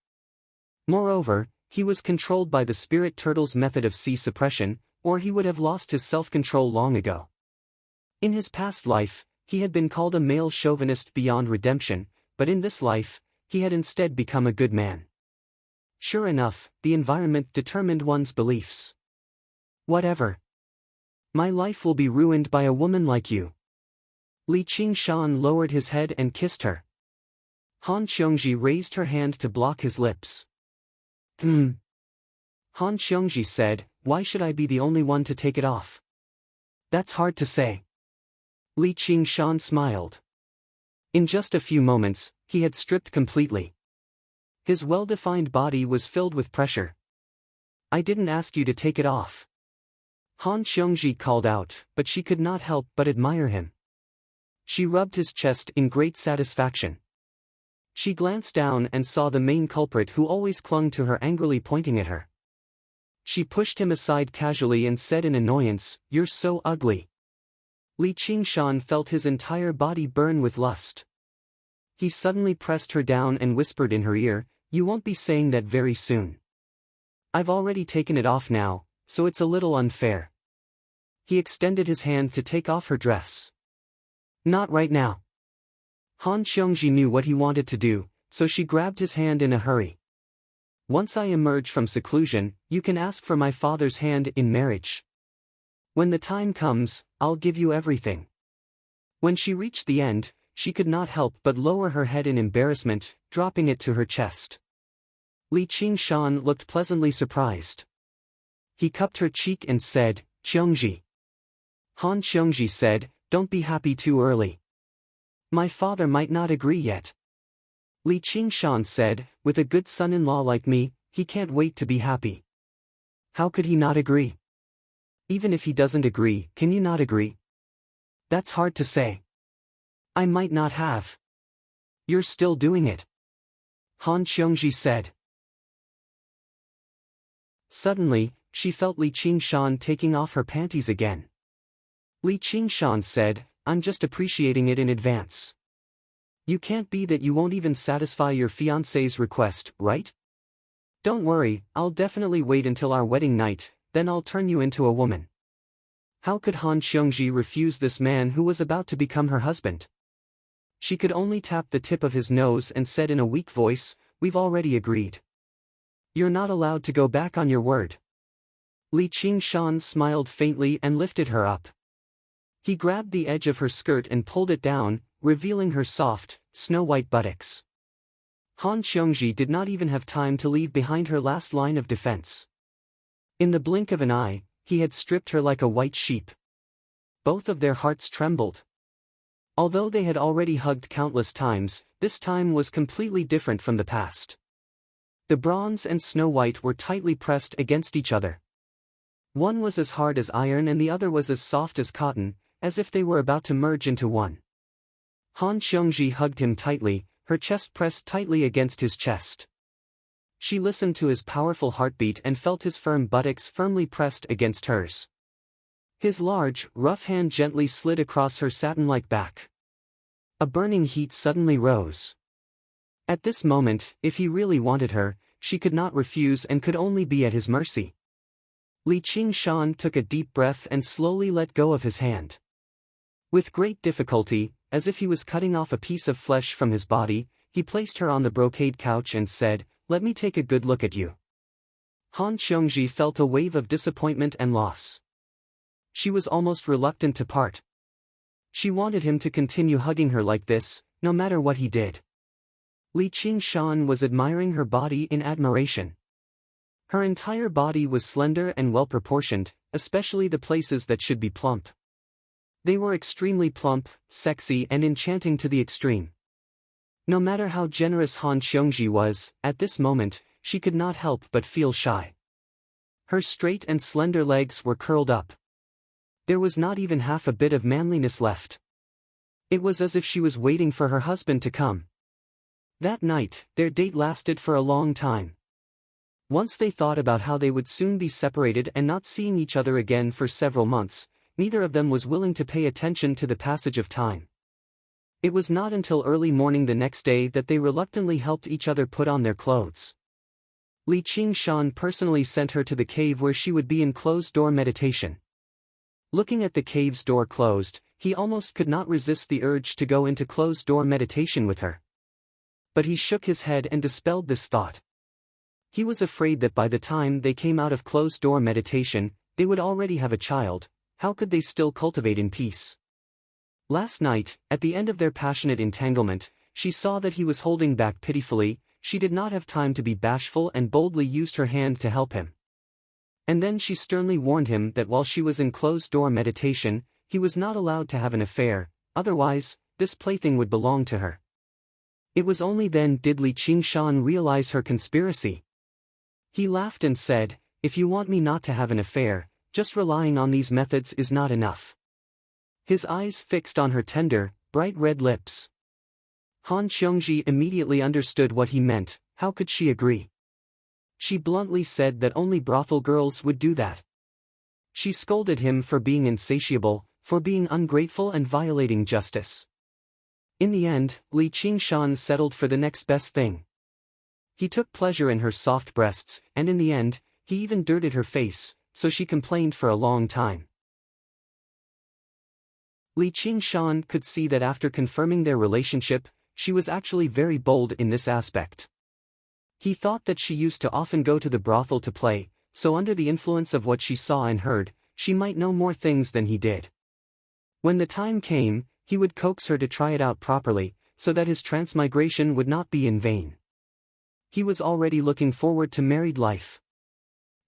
A: Moreover, he was controlled by the spirit turtle's method of sea suppression, or he would have lost his self-control long ago. In his past life, he had been called a male chauvinist beyond redemption, but in this life, he had instead become a good man. Sure enough, the environment determined one's beliefs. Whatever. My life will be ruined by a woman like you. Li Qingshan lowered his head and kissed her. Han Xiongji raised her hand to block his lips. Han Xiongji said, "Why should I be the only one to take it off?" "That's hard to say." Li Qingshan smiled. In just a few moments, he had stripped completely. His well-defined body was filled with pressure. "I didn't ask you to take it off." Han Xiongji called out, but she could not help but admire him. She rubbed his chest in great satisfaction. She glanced down and saw the main culprit who always clung to her angrily pointing at her. She pushed him aside casually and said in annoyance, "You're so ugly." Li Qingshan felt his entire body burn with lust. He suddenly pressed her down and whispered in her ear, "You won't be saying that very soon. I've already taken it off now, so it's a little unfair." He extended his hand to take off her dress. "Not right now." Han Xiongji knew what he wanted to do, so she grabbed his hand in a hurry. "Once I emerge from seclusion, you can ask for my father's hand in marriage. When the time comes, I'll give you everything." When she reached the end, she could not help but lower her head in embarrassment, dropping it to her chest. Li Qingshan looked pleasantly surprised. He cupped her cheek and said, "Xiongji." Han Xiongji said, "Don't be happy too early. My father might not agree yet." Li Qingshan said, with a good son-in-law like me, he can't wait to be happy. How could he not agree? Even if he doesn't agree, can you not agree? That's hard to say. I might not have. You're still doing it. Han Qiongji said. Suddenly, she felt Li Qingshan taking off her panties again. Li Qingshan said, I'm just appreciating it in advance. You can't be that you won't even satisfy your fiancé's request, right? Don't worry, I'll definitely wait until our wedding night, then I'll turn you into a woman. How could Han Qiongji refuse this man who was about to become her husband? She could only tap the tip of his nose and said in a weak voice, We've already agreed. You're not allowed to go back on your word. Li Qingshan smiled faintly and lifted her up. He grabbed the edge of her skirt and pulled it down, revealing her soft, snow-white buttocks. Han Qiongji did not even have time to leave behind her last line of defense. In the blink of an eye, he had stripped her like a white sheep. Both of their hearts trembled. Although they had already hugged countless times, this time was completely different from the past. The bronze and Snow White were tightly pressed against each other. One was as hard as iron and the other was as soft as cotton, as if they were about to merge into one. Han Qiongji hugged him tightly, her chest pressed tightly against his chest. She listened to his powerful heartbeat and felt his firm buttocks firmly pressed against hers. His large, rough hand gently slid across her satin-like back. A burning heat suddenly rose. At this moment, if he really wanted her, she could not refuse and could only be at his mercy. Li Qingshan took a deep breath and slowly let go of his hand. With great difficulty, as if he was cutting off a piece of flesh from his body, he placed her on the brocade couch and said, Let me take a good look at you. Han Qiongji felt a wave of disappointment and loss. She was almost reluctant to part. She wanted him to continue hugging her like this, no matter what he did. Li Qingshan was admiring her body in admiration. Her entire body was slender and well-proportioned, especially the places that should be plump. They were extremely plump, sexy and enchanting to the extreme. No matter how generous Han Qiongji was, at this moment, she could not help but feel shy. Her straight and slender legs were curled up. There was not even half a bit of manliness left. It was as if she was waiting for her husband to come. That night, their date lasted for a long time. Once they thought about how they would soon be separated and not seeing each other again for several months, neither of them was willing to pay attention to the passage of time. It was not until early morning the next day that they reluctantly helped each other put on their clothes. Li Qingshan personally sent her to the cave where she would be in closed-door meditation. Looking at the cave's door closed, he almost could not resist the urge to go into closed-door meditation with her. But he shook his head and dispelled this thought. He was afraid that by the time they came out of closed-door meditation, they would already have a child. How could they still cultivate in peace? Last night, at the end of their passionate entanglement, she saw that he was holding back pitifully. She did not have time to be bashful and boldly used her hand to help him. And then she sternly warned him that while she was in closed-door meditation, he was not allowed to have an affair, otherwise, this plaything would belong to her. It was only then did Li Qingshan realize her conspiracy. He laughed and said, If you want me not to have an affair, just relying on these methods is not enough. His eyes fixed on her tender, bright red lips. Han Qiongji immediately understood what he meant. How could she agree? She bluntly said that only brothel girls would do that. She scolded him for being insatiable, for being ungrateful and violating justice. In the end, Li Qingshan settled for the next best thing. He took pleasure in her soft breasts, and in the end, he even dirted her face, so she complained for a long time. Li Qingshan could see that after confirming their relationship, she was actually very bold in this aspect. He thought that she used to often go to the brothel to play, so under the influence of what she saw and heard, she might know more things than he did. When the time came, he would coax her to try it out properly, so that his transmigration would not be in vain. He was already looking forward to married life.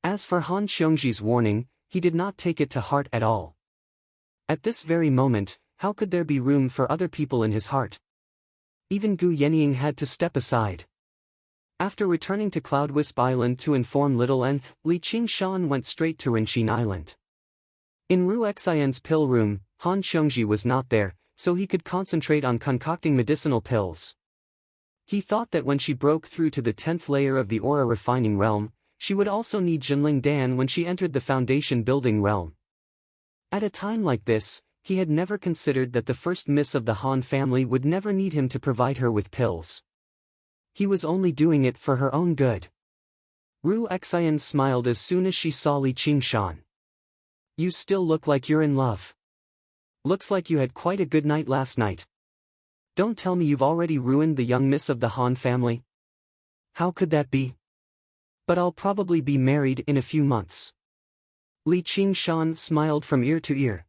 A: As for Han Qiongji's warning, he did not take it to heart at all. At this very moment, how could there be room for other people in his heart? Even Gu Yenying had to step aside. After returning to Cloudwisp Island to inform Little N, Li Qingshan went straight to Rinxin Island. In Ru Xian's pill room, Han Xiongji was not there, so he could concentrate on concocting medicinal pills. He thought that when she broke through to the 10th layer of the aura refining realm, she would also need Jinling Dan when she entered the foundation building realm. At a time like this, he had never considered that the first miss of the Han family would never need him to provide her with pills. He was only doing it for her own good. Ru Xian smiled as soon as she saw Li Qingshan. You still look like you're in love. Looks like you had quite a good night last night. Don't tell me you've already ruined the young miss of the Han family. How could that be? But I'll probably be married in a few months. Li Qingshan smiled from ear to ear.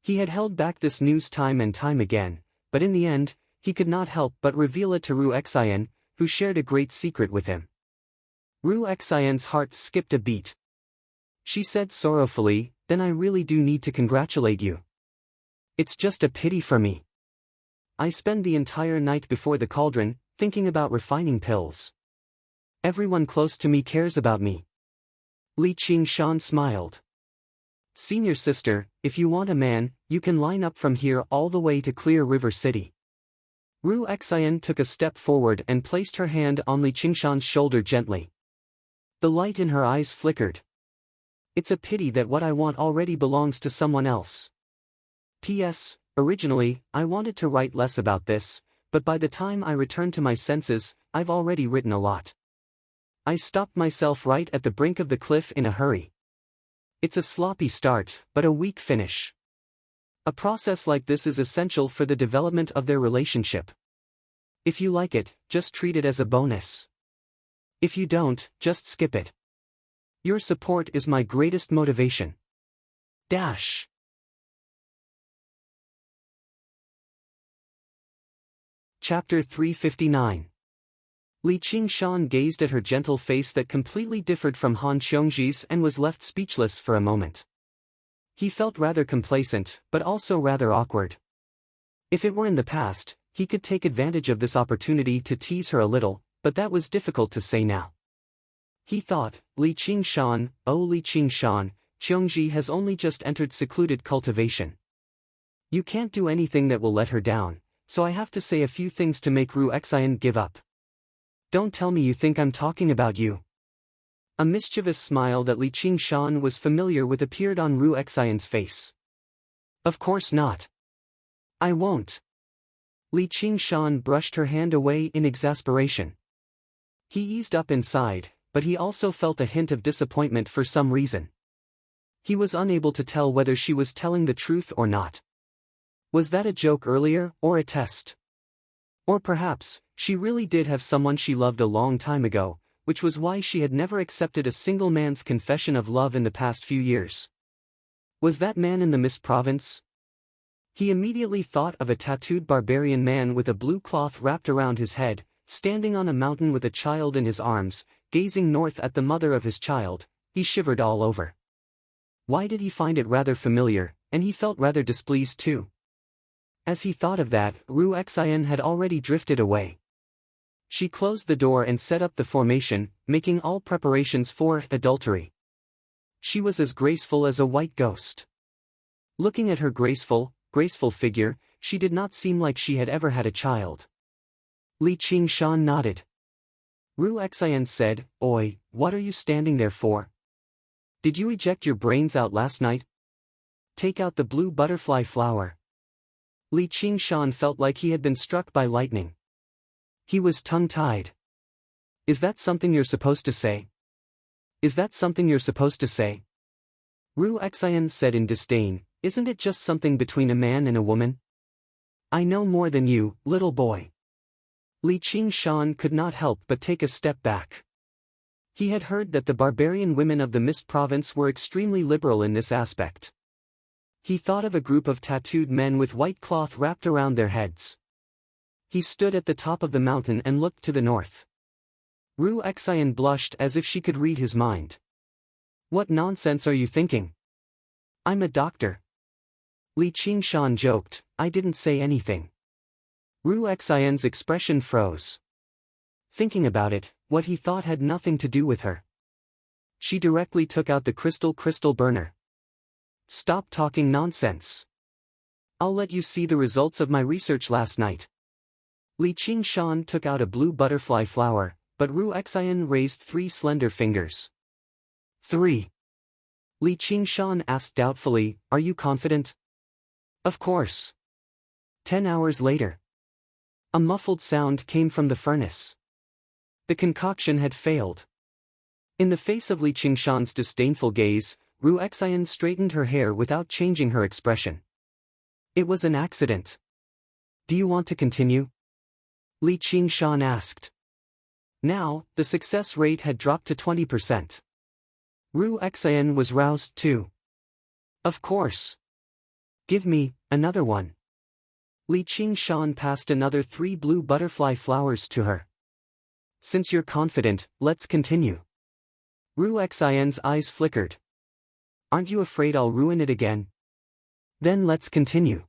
A: He had held back this news time and time again, but in the end, he could not help but reveal it to Ru Xian, who shared a great secret with him. Ru Xian's heart skipped a beat. She said sorrowfully, "Then I really do need to congratulate you. It's just a pity for me. I spend the entire night before the cauldron, thinking about refining pills. Everyone close to me cares about me." Li Qingshan smiled. "Senior sister, if you want a man, you can line up from here all the way to Clear River City." Ru Xian took a step forward and placed her hand on Li Qingshan's shoulder gently. The light in her eyes flickered. "It's a pity that what I want already belongs to someone else. P.S. Originally, I wanted to write less about this, but by the time I return to my senses, I've already written a lot. I stopped myself right at the brink of the cliff in a hurry. It's a sloppy start, but a weak finish. A process like this is essential for the development of their relationship. If you like it, just treat it as a bonus. If you don't, just skip it. Your support is my greatest motivation. Dash. Chapter 359. Li Qingshan gazed at her gentle face that completely differed from Han Xiongji's and was left speechless for a moment. He felt rather complacent, but also rather awkward. If it were in the past, he could take advantage of this opportunity to tease her a little, but that was difficult to say now. He thought, Li Qingshan, oh Li Qingshan, Xiongji has only just entered secluded cultivation. You can't do anything that will let her down, so I have to say a few things to make Ru Xian give up. Don't tell me you think I'm talking about you. A mischievous smile that Li Qingshan was familiar with appeared on Ru Xian's face. Of course not. I won't. Li Qingshan brushed her hand away in exasperation. He eased up inside, but he also felt a hint of disappointment for some reason. He was unable to tell whether she was telling the truth or not. Was that a joke earlier, or a test? Or perhaps, she really did have someone she loved a long time ago, which was why she had never accepted a single man's confession of love in the past few years. Was that man in the Mist Province? He immediately thought of a tattooed barbarian man with a blue cloth wrapped around his head, standing on a mountain with a child in his arms, gazing north at the mother of his child. He shivered all over. Why did he find it rather familiar, and he felt rather displeased too. As he thought of that, Ru Xian had already drifted away. She closed the door and set up the formation, making all preparations for adultery. She was as graceful as a white ghost. Looking at her graceful figure, she did not seem like she had ever had a child. Li Qingshan nodded. Ru Xian said, "Oi, what are you standing there for? Did you eject your brains out last night? Take out the blue butterfly flower." Li Qingshan felt like he had been struck by lightning. He was tongue-tied. Is that something you're supposed to say? Is that something you're supposed to say? Ru Xian said in disdain, "Isn't it just something between a man and a woman? I know more than you, little boy." Li Qingshan could not help but take a step back. He had heard that the barbarian women of the Mist Province were extremely liberal in this aspect. He thought of a group of tattooed men with white cloth wrapped around their heads. He stood at the top of the mountain and looked to the north. Ru Xian blushed as if she could read his mind. "What nonsense are you thinking? I'm a doctor." Li Qingshan joked, "I didn't say anything." Ru Xian's expression froze. Thinking about it, what he thought had nothing to do with her. She directly took out the crystal burner. Stop talking nonsense. I'll let you see the results of my research last night. Li Qingshan took out a blue butterfly flower, but Ru Xian raised 3 slender fingers. 3. Li Qingshan asked doubtfully, are you confident? Of course. 10 hours later. A muffled sound came from the furnace. The concoction had failed. In the face of Li Qingshan's disdainful gaze, Ru Xian straightened her hair without changing her expression. It was an accident. Do you want to continue? Li Qingshan asked. Now, the success rate had dropped to 20%. Ru Xian was roused too. Of course. Give me another one. Li Qingshan passed another 3 blue butterfly flowers to her. Since you're confident, let's continue. Ru Xian's eyes flickered. Aren't you afraid I'll ruin it again? Then let's continue.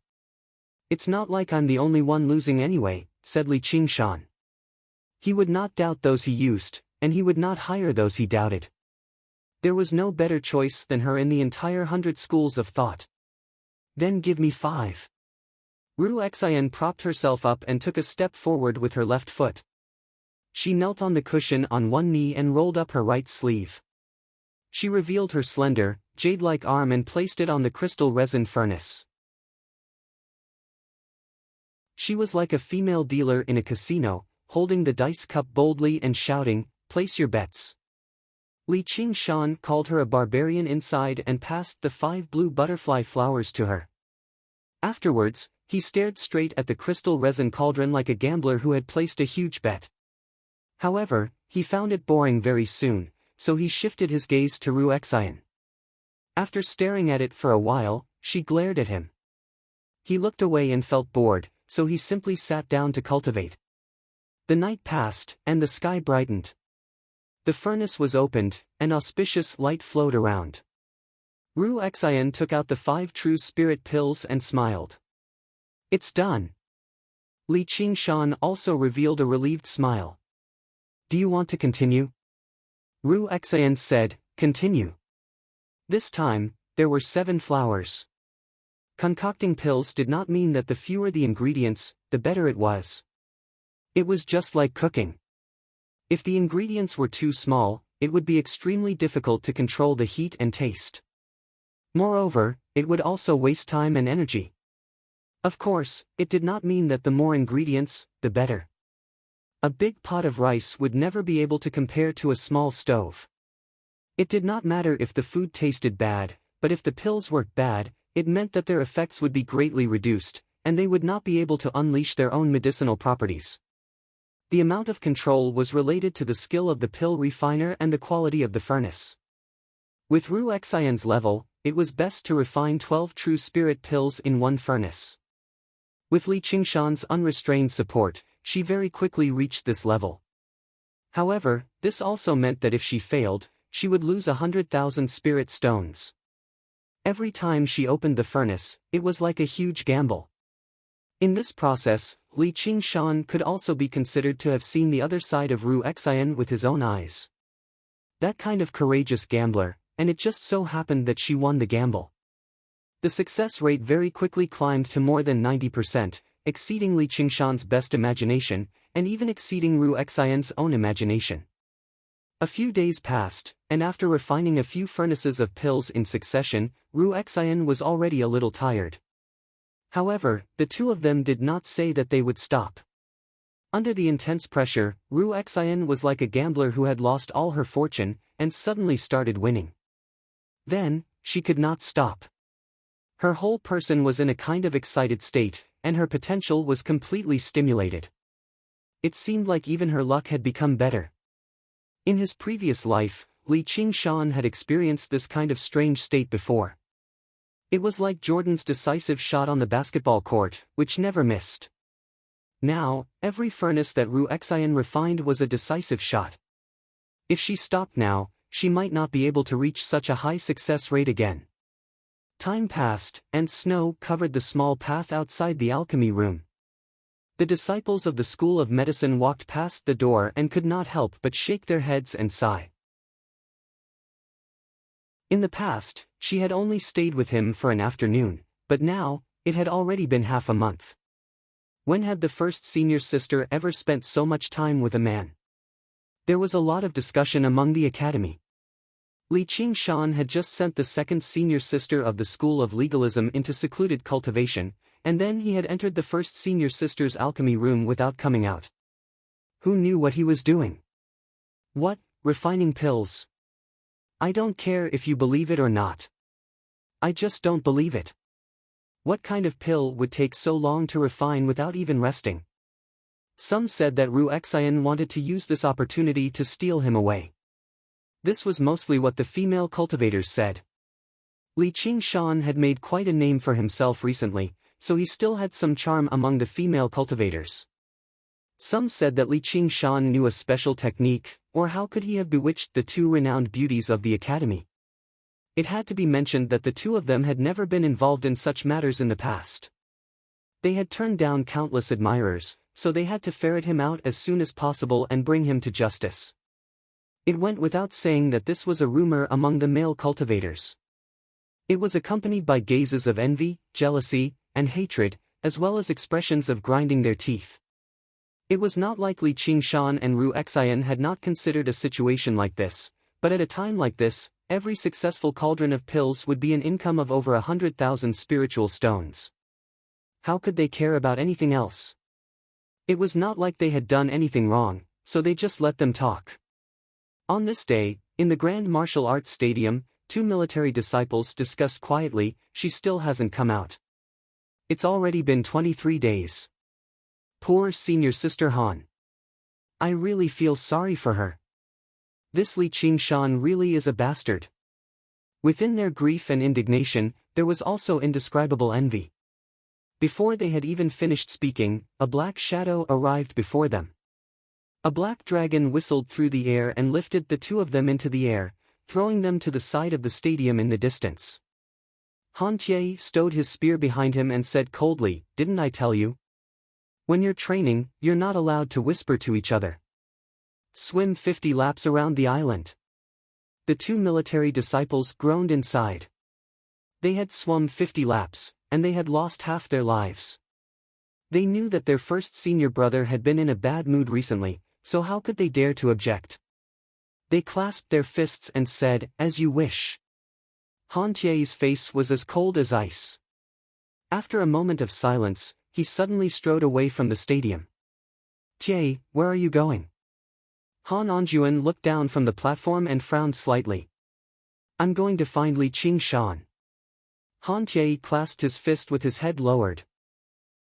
A: It's not like I'm the only one losing anyway, said Li Qingshan. He would not doubt those he used, and he would not hire those he doubted. There was no better choice than her in the entire 100 schools of thought. Then give me 5. Ru Xian propped herself up and took a step forward with her left foot. She knelt on the cushion on one knee and rolled up her right sleeve. She revealed her slender, jade-like arm and placed it on the crystal resin furnace. She was like a female dealer in a casino, holding the dice cup boldly and shouting, place your bets. Li Qingshan called her a barbarian inside and passed the 5 blue butterfly flowers to her. Afterwards, he stared straight at the crystal resin cauldron like a gambler who had placed a huge bet. However, he found it boring very soon, so he shifted his gaze to Ru Xian. After staring at it for a while, she glared at him. He looked away and felt bored, so he simply sat down to cultivate. The night passed, and the sky brightened. The furnace was opened, and auspicious light flowed around. Ru Xian took out the 5 true spirit pills and smiled. It's done. Li Qingshan also revealed a relieved smile. Do you want to continue? Ru Xian said, continue. This time, there were 7 flowers. Concocting pills did not mean that the fewer the ingredients, the better it was. It was just like cooking. If the ingredients were too small, it would be extremely difficult to control the heat and taste. Moreover, it would also waste time and energy. Of course, it did not mean that the more ingredients, the better. A big pot of rice would never be able to compare to a small stove. It did not matter if the food tasted bad, but if the pills worked bad, it meant that their effects would be greatly reduced, and they would not be able to unleash their own medicinal properties. The amount of control was related to the skill of the pill refiner and the quality of the furnace. With Ru Xian's level, it was best to refine 12 true spirit pills in one furnace. With Li Qingshan's unrestrained support, she very quickly reached this level. However, this also meant that if she failed, she would lose 100,000 spirit stones. Every time she opened the furnace, it was like a huge gamble. In this process, Li Qingshan could also be considered to have seen the other side of Ru Xian with his own eyes. That kind of courageous gambler, and it just so happened that she won the gamble. The success rate very quickly climbed to more than 90%, exceeding Li Qingshan's best imagination, and even exceeding Ru Xian's own imagination. A few days passed, and after refining a few furnaces of pills in succession, Ru Xian was already a little tired. However, the 2 of them did not say that they would stop. Under the intense pressure, Ru Xian was like a gambler who had lost all her fortune, and suddenly started winning. Then, she could not stop. Her whole person was in a kind of excited state, and her potential was completely stimulated. It seemed like even her luck had become better. In his previous life, Li Qingshan had experienced this kind of strange state before. It was like Jordan's decisive shot on the basketball court, which never missed. Now, every furnace that Ru Xian refined was a decisive shot. If she stopped now, she might not be able to reach such a high success rate again. Time passed, and snow covered the small path outside the alchemy room. The disciples of the School of Medicine walked past the door and could not help but shake their heads and sigh. In the past, she had only stayed with him for an afternoon, but now, it had already been half a month. When had the first senior sister ever spent so much time with a man? There was a lot of discussion among the academy. Li Qingshan had just sent the second senior sister of the School of Legalism into secluded cultivation, and then he had entered the first senior sister's alchemy room without coming out. Who knew what he was doing? What, refining pills? I don't care if you believe it or not. I just don't believe it. What kind of pill would take so long to refine without even resting? Some said that Ru Xian wanted to use this opportunity to steal him away. This was mostly what the female cultivators said. Li Qingshan had made quite a name for himself recently, so he still had some charm among the female cultivators. Some said that Li Qingshan knew a special technique, or how could he have bewitched the two renowned beauties of the academy? It had to be mentioned that the two of them had never been involved in such matters in the past. They had turned down countless admirers, so they had to ferret him out as soon as possible and bring him to justice. It went without saying that this was a rumor among the male cultivators. It was accompanied by gazes of envy, jealousy, and hatred, as well as expressions of grinding their teeth. It was not like Li Qingshan and Ru Xian had not considered a situation like this, but at a time like this, every successful cauldron of pills would be an income of over 100,000 spiritual stones. How could they care about anything else? It was not like they had done anything wrong, so they just let them talk. On this day, in the Grand Martial Arts Stadium, two military disciples discussed quietly, she still hasn't come out. It's already been 23 days. Poor senior sister Han. I really feel sorry for her. This Li Qingshan really is a bastard. Within their grief and indignation, there was also indescribable envy. Before they had even finished speaking, a black shadow arrived before them. A black dragon whistled through the air and lifted the two of them into the air, throwing them to the side of the stadium in the distance. Han Tie stowed his spear behind him and said coldly, "Didn't I tell you? When you're training, you're not allowed to whisper to each other. Swim 50 laps around the island." The two military disciples groaned inside. They had swum 50 laps, and they had lost half their lives. They knew that their first senior brother had been in a bad mood recently, so how could they dare to object? They clasped their fists and said, "As you wish." Han Tie's face was as cold as ice. After a moment of silence, he suddenly strode away from the stadium. "Tie, where are you going?" Han Anjuan looked down from the platform and frowned slightly. "I'm going to find Li Qingshan." Han Tie clasped his fist with his head lowered.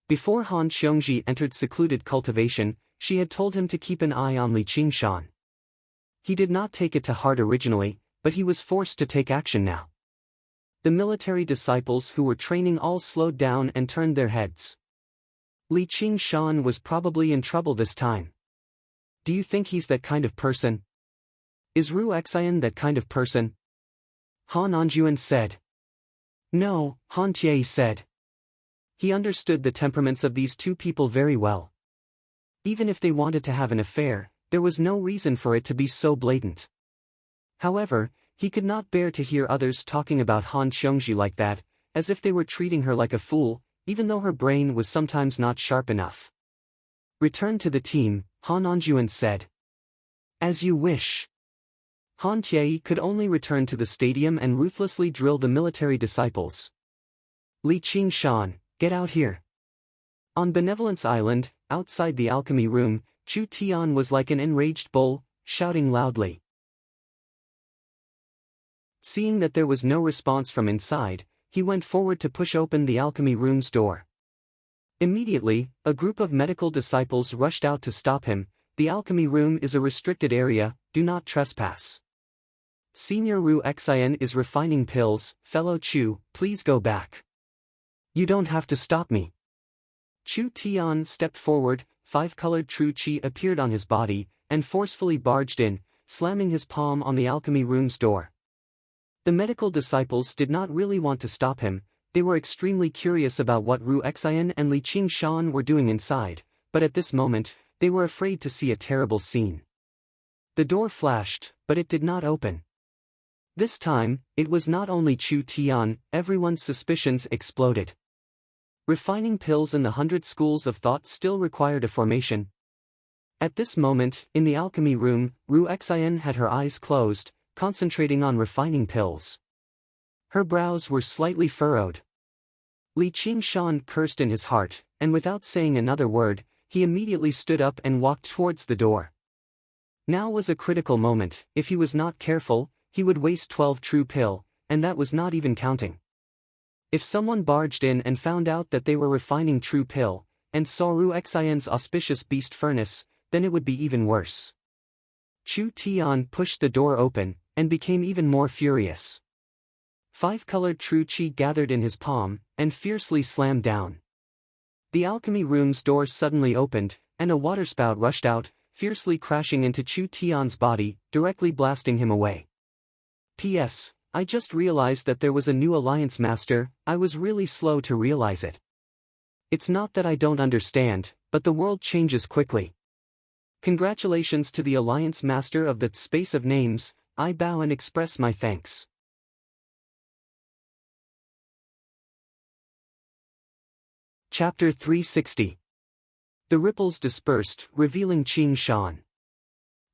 A: Before Han Xiongji entered secluded cultivation, she had told him to keep an eye on Li Qingshan. He did not take it to heart originally, but he was forced to take action now. The military disciples who were training all slowed down and turned their heads. Li Qingshan was probably in trouble this time. Do you think he's that kind of person? Is Ru Xian that kind of person? Han Anjuan said. No, Han Tie said. He understood the temperaments of these two people very well. Even if they wanted to have an affair, there was no reason for it to be so blatant. However, he could not bear to hear others talking about Han Xiongji like that, as if they were treating her like a fool, even though her brain was sometimes not sharp enough. Return to the team, Han Anjuan said. As you wish. Han Tie could only return to the stadium and ruthlessly drill the military disciples. Li Qingshan, get out here. On Benevolence Island, outside the alchemy room, Chu Tian was like an enraged bull, shouting loudly. Seeing that there was no response from inside, he went forward to push open the alchemy room's door. Immediately, a group of medical disciples rushed out to stop him. The alchemy room is a restricted area, do not trespass. Senior Ru Xian is refining pills, fellow Chu, please go back. You don't have to stop me. Chu Tian stepped forward, five-colored true qi appeared on his body, and forcefully barged in, slamming his palm on the alchemy room's door. The medical disciples did not really want to stop him, they were extremely curious about what Ru Xian and Li Qingshan were doing inside, but at this moment, they were afraid to see a terrible scene. The door flashed, but it did not open. This time, it was not only Chu Tian, everyone's suspicions exploded. Refining pills in the 100 schools of thought still required a formation. At this moment, in the alchemy room, Ru Xian had her eyes closed, concentrating on refining pills. Her brows were slightly furrowed. Li Qingshan cursed in his heart, and without saying another word, he immediately stood up and walked towards the door. Now was a critical moment. If he was not careful, he would waste 12 true pill, and that was not even counting. If someone barged in and found out that they were refining true pill, and saw Ru Xian's auspicious beast furnace, then it would be even worse. Chu Tian pushed the door open, and became even more furious. 5-colored true qi gathered in his palm, and fiercely slammed down. The alchemy room's door suddenly opened, and a waterspout rushed out, fiercely crashing into Chu Tian's body, directly blasting him away. P.S. I just realized that there was a new alliance master. I was really slow to realize it. It's not that I don't understand, but the world changes quickly. Congratulations to the alliance master of the space of names. I bow and express my thanks. Chapter 360. The ripples dispersed, revealing Qing Shan.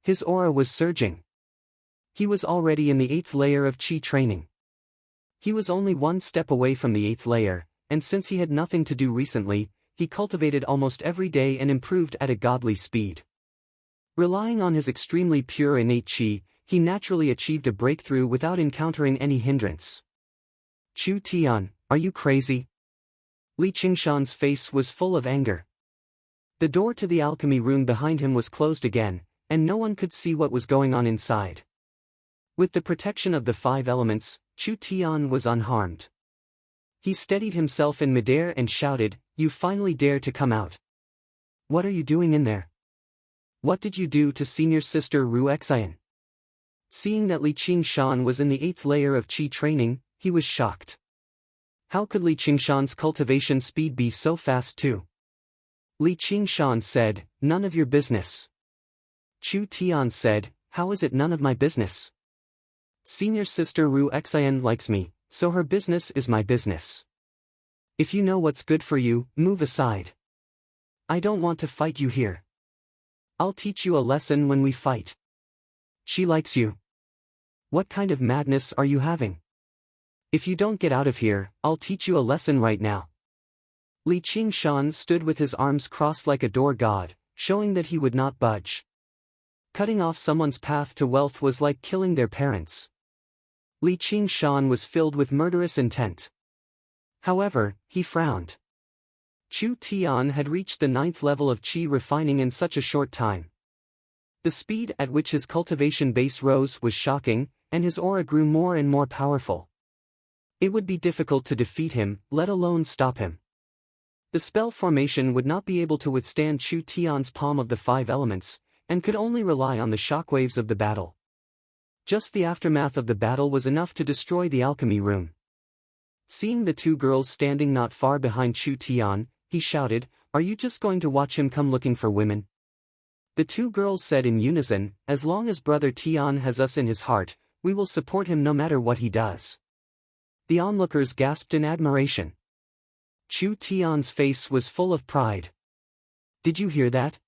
A: His aura was surging. He was already in the 8th layer of Qi training. He was only one step away from the 8th layer, and since he had nothing to do recently, he cultivated almost every day and improved at a godly speed. Relying on his extremely pure innate Qi, he naturally achieved a breakthrough without encountering any hindrance. Chu Tian, are you crazy? Li Qingshan's face was full of anger. The door to the alchemy room behind him was closed again, and no one could see what was going on inside. With the protection of the 5 elements, Chu Tian was unharmed. He steadied himself in midair and shouted, "You finally dare to come out. What are you doing in there? What did you do to senior sister Ru Xian?" Seeing that Li Qingshan was in the 8th layer of Qi training, he was shocked. How could Li Qingshan's cultivation speed be so fast too? Li Qingshan said, "None of your business." Chu Tian said, "How is it none of my business? Senior sister Ru Xian likes me, so her business is my business. If you know what's good for you, move aside. I don't want to fight you here. I'll teach you a lesson when we fight." She likes you. What kind of madness are you having? If you don't get out of here, I'll teach you a lesson right now. Li Qingshan stood with his arms crossed like a door god, showing that he would not budge. Cutting off someone's path to wealth was like killing their parents. Li Qingshan was filled with murderous intent. However, he frowned. Chu Tian had reached the 9th level of Qi refining in such a short time. The speed at which his cultivation base rose was shocking, and his aura grew more and more powerful. It would be difficult to defeat him, let alone stop him. The spell formation would not be able to withstand Chu Tian's palm of the 5 elements, and could only rely on the shockwaves of the battle. Just the aftermath of the battle was enough to destroy the alchemy room. Seeing the 2 girls standing not far behind Chu Tian, he shouted, "Are you just going to watch him come looking for women?" The 2 girls said in unison, "As long as brother Tian has us in his heart, we will support him no matter what he does." The onlookers gasped in admiration. Chu Tian's face was full of pride. "Did you hear that?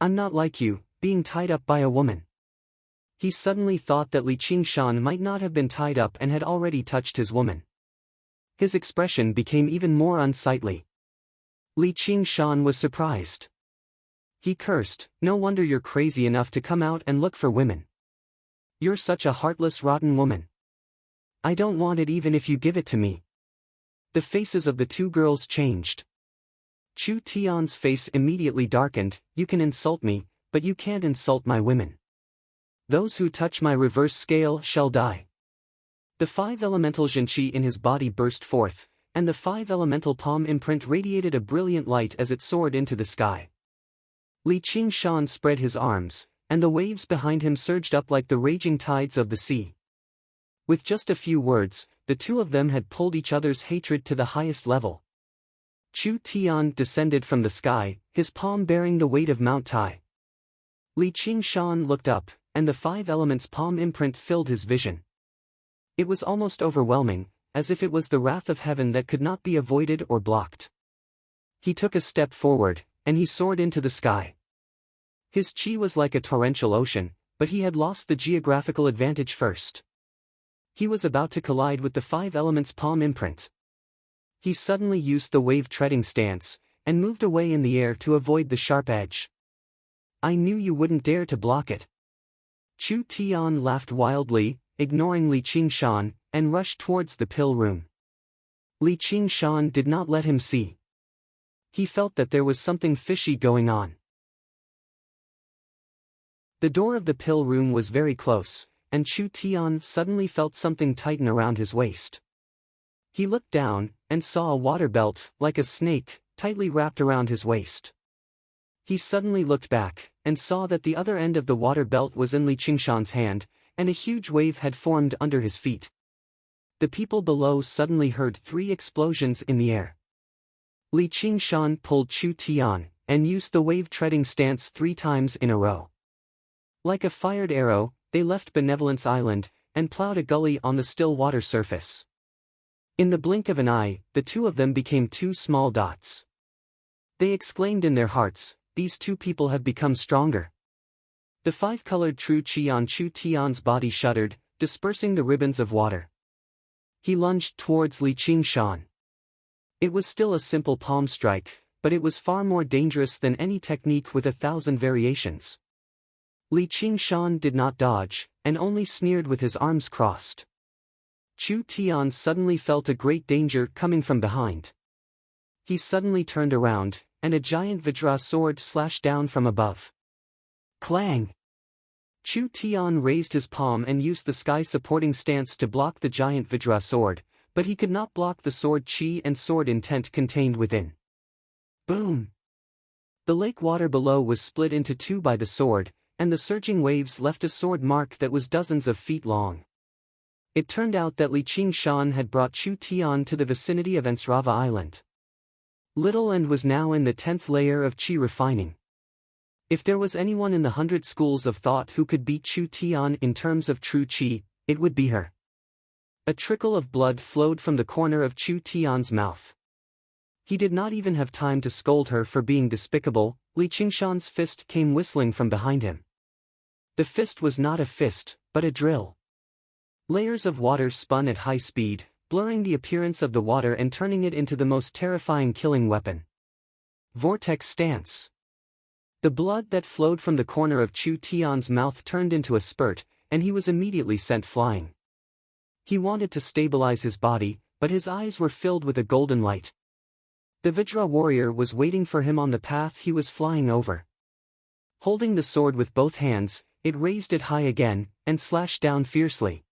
A: I'm not like you, being tied up by a woman." He suddenly thought that Li Qingshan might not have been tied up and had already touched his woman. His expression became even more unsightly. Li Qingshan was surprised. He cursed, "No wonder you're crazy enough to come out and look for women. You're such a heartless rotten woman. I don't want it even if you give it to me." The faces of the 2 girls changed. Chu Tian's face immediately darkened. "You can insult me, but you can't insult my women. Those who touch my reverse scale shall die." The 5 elemental Zhenqi in his body burst forth, and the 5 elemental palm imprint radiated a brilliant light as it soared into the sky. Li Qingshan spread his arms, and the waves behind him surged up like the raging tides of the sea. With just a few words, the 2 of them had pulled each other's hatred to the highest level. Chu Tian descended from the sky, his palm bearing the weight of Mount Tai. Li Qingshan looked up, and the five elements' palm imprint filled his vision. It was almost overwhelming, as if it was the wrath of heaven that could not be avoided or blocked. He took a step forward, and he soared into the sky. His chi was like a torrential ocean, but he had lost the geographical advantage first. He was about to collide with the five elements' palm imprint. He suddenly used the wave-treading stance, and moved away in the air to avoid the sharp edge. I knew you wouldn't dare to block it. Chu Tian laughed wildly, ignoring Li Qingshan, and rushed towards the pill room. Li Qingshan did not let him see. He felt that there was something fishy going on. The door of the pill room was very close, and Chu Tian suddenly felt something tighten around his waist. He looked down, and saw a water belt, like a snake, tightly wrapped around his waist. He suddenly looked back, and saw that the other end of the water belt was in Li Qingshan's hand, and a huge wave had formed under his feet. The people below suddenly heard 3 explosions in the air. Li Qingshan pulled Chu Tian, and used the wave-treading stance 3 times in a row. Like a fired arrow, they left Benevolence Island, and plowed a gully on the still water surface. In the blink of an eye, the 2 of them became 2 small dots. They exclaimed in their hearts, "These 2 people have become stronger." The 5-colored true chi on Chu Tian's body shuddered, dispersing the ribbons of water. He lunged towards Li Qingshan. It was still a simple palm strike, but it was far more dangerous than any technique with 1,000 variations. Li Qingshan did not dodge, and only sneered with his arms crossed. Chu Tian suddenly felt a great danger coming from behind. He suddenly turned around, and a giant Vajra sword slashed down from above. Clang! Chu Tian raised his palm and used the sky-supporting stance to block the giant Vajra sword, but he could not block the sword chi and sword intent contained within. Boom! The lake water below was split into 2 by the sword, and the surging waves left a sword mark that was dozens of feet long. It turned out that Li Qingshan had brought Chu Tian to the vicinity of Ensrava Island. Little End was now in the 10th layer of chi refining. If there was anyone in the 100 schools of thought who could beat Chu Tian in terms of true chi, it would be her. A trickle of blood flowed from the corner of Chu Tian's mouth. He did not even have time to scold her for being despicable. Li Qingshan's fist came whistling from behind him. The fist was not a fist, but a drill. Layers of water spun at high speed, blurring the appearance of the water and turning it into the most terrifying killing weapon. Vortex stance. The blood that flowed from the corner of Chu Tian's mouth turned into a spurt, and he was immediately sent flying. He wanted to stabilize his body, but his eyes were filled with a golden light. The Vajra warrior was waiting for him on the path he was flying over. Holding the sword with both hands, it raised it high again, and slashed down fiercely.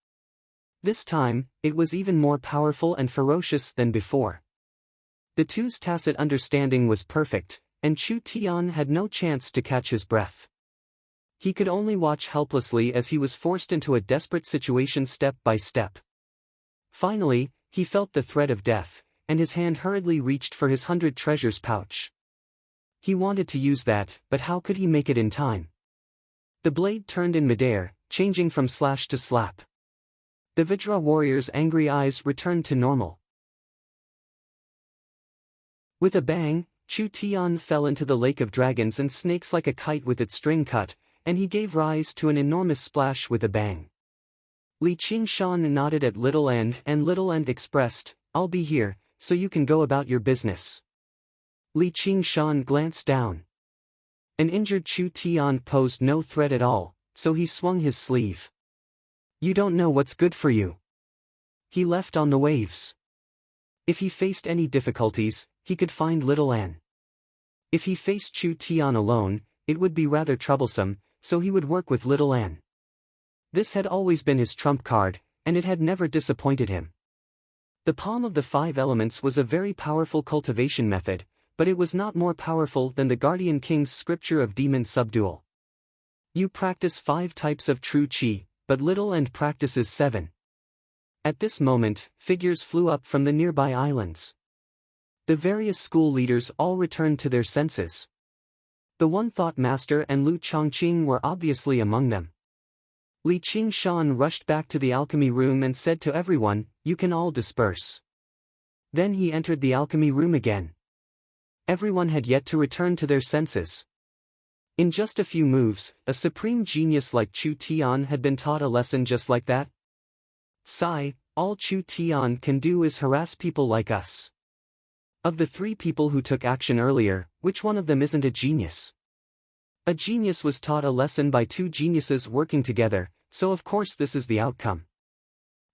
A: This time, it was even more powerful and ferocious than before. The 2's tacit understanding was perfect, and Chu Tian had no chance to catch his breath. He could only watch helplessly as he was forced into a desperate situation step by step. Finally, he felt the threat of death, and his hand hurriedly reached for his 100 treasures pouch. He wanted to use that, but how could he make it in time? The blade turned in midair, changing from slash to slap. The Vajra warrior's angry eyes returned to normal. With a bang, Chu Tian fell into the lake of dragons and snakes like a kite with its string cut, and he gave rise to an enormous splash with a bang. Li Qingshan nodded at Little End, and Little End expressed, "I'll be here, so you can go about your business." Li Qingshan glanced down. An injured Chu Tian posed no threat at all, so he swung his sleeve. "You don't know what's good for you." He left on the waves. If he faced any difficulties, he could find Little An. If he faced Chu Tian alone, it would be rather troublesome, so he would work with Little An. This had always been his trump card, and it had never disappointed him. The palm of the 5 elements was a very powerful cultivation method, but it was not more powerful than the Guardian King's scripture of demon subdual. You practice 5 types of true chi, but Little End practices 7. At this moment, figures flew up from the nearby islands. The various school leaders all returned to their senses. The One Thought Master and Lu Chongqing were obviously among them. Li Qingshan rushed back to the alchemy room and said to everyone, "You can all disperse." Then he entered the alchemy room again. Everyone had yet to return to their senses. In just a few moves, a supreme genius like Chu Tian had been taught a lesson just like that. Sigh, all Chu Tian can do is harass people like us. Of the 3 people who took action earlier, which one of them isn't a genius? A genius was taught a lesson by 2 geniuses working together, so of course this is the outcome.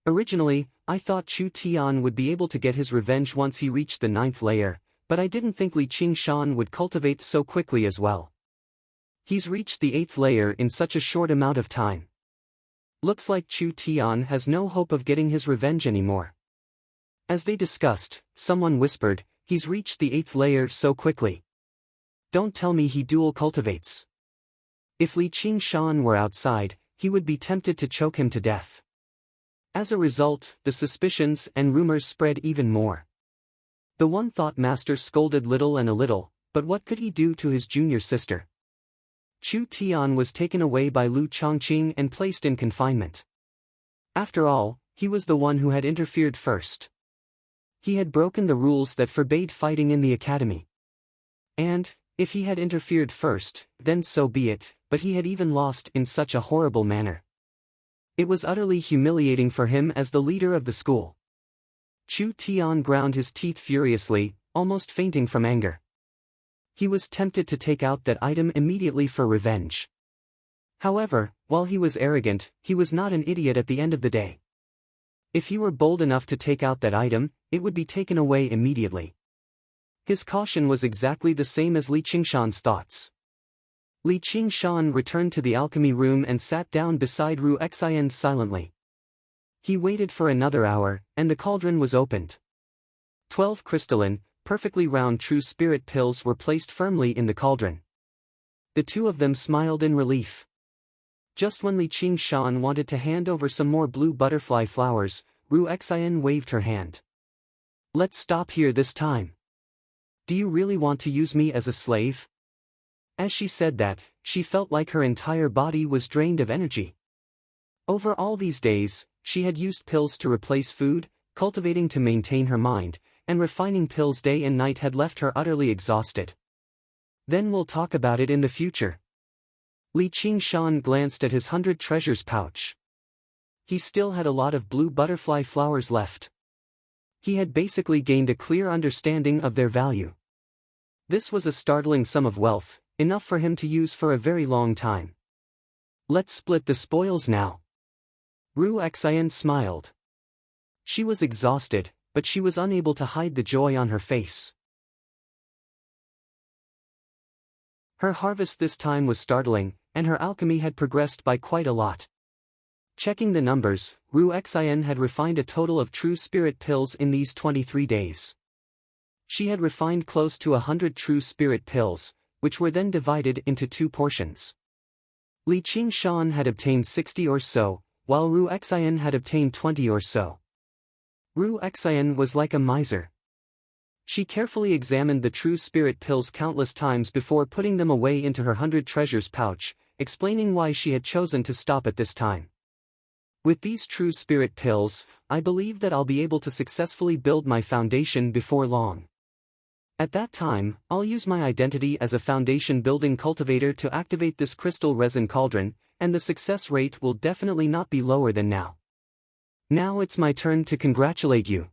A: Originally, I thought Chu Tian would be able to get his revenge once he reached the 9th layer, but I didn't think Li Qingshan would cultivate so quickly as well. He's reached the 8th layer in such a short amount of time. Looks like Chu Tian has no hope of getting his revenge anymore. As they discussed, someone whispered, "He's reached the 8th layer so quickly. Don't tell me he dual cultivates." If Li Qingshan were outside, he would be tempted to choke him to death. As a result, the suspicions and rumors spread even more. The One Thought Master scolded little and a little, but what could he do to his junior sister? Chu Tian was taken away by Lu Chongqing and placed in confinement. After all, he was the one who had interfered first. He had broken the rules that forbade fighting in the academy. And, if he had interfered first, then so be it, but he had even lost in such a horrible manner. It was utterly humiliating for him as the leader of the school. Chu Tian ground his teeth furiously, almost fainting from anger. He was tempted to take out that item immediately for revenge. However, while he was arrogant, he was not an idiot at the end of the day. If he were bold enough to take out that item, it would be taken away immediately. His caution was exactly the same as Li Qingshan's thoughts. Li Qingshan returned to the alchemy room and sat down beside Ru Xian silently. He waited for another hour, and the cauldron was opened. 12 crystalline, perfectly round true spirit pills were placed firmly in the cauldron. The 2 of them smiled in relief. Just when Li Qingshan wanted to hand over some more blue butterfly flowers, Ru Xian waved her hand. "Let's stop here this time. Do you really want to use me as a slave?" As she said that, she felt like her entire body was drained of energy. Over all these days, she had used pills to replace food, cultivating to maintain her mind, and refining pills day and night had left her utterly exhausted. "Then we'll talk about it in the future." Li Qingshan glanced at his 100 treasures pouch. He still had a lot of blue butterfly flowers left. He had basically gained a clear understanding of their value. This was a startling sum of wealth, enough for him to use for a very long time. "Let's split the spoils now." Ru Xian smiled. She was exhausted, but she was unable to hide the joy on her face. Her harvest this time was startling, and her alchemy had progressed by quite a lot. Checking the numbers, Ru Xian had refined a total of true spirit pills in these 23 days. She had refined close to 100 true spirit pills, which were then divided into 2 portions. Li Qingshan had obtained 60 or so, while Ru Xian had obtained 20 or so. Ru Xian was like a miser. She carefully examined the true spirit pills countless times before putting them away into her 100 treasures pouch, explaining why she had chosen to stop at this time. "With these true spirit pills, I believe that I'll be able to successfully build my foundation before long. At that time, I'll use my identity as a foundation-building cultivator to activate this crystal resin cauldron, and the success rate will definitely not be lower than now. Now it's my turn to congratulate you."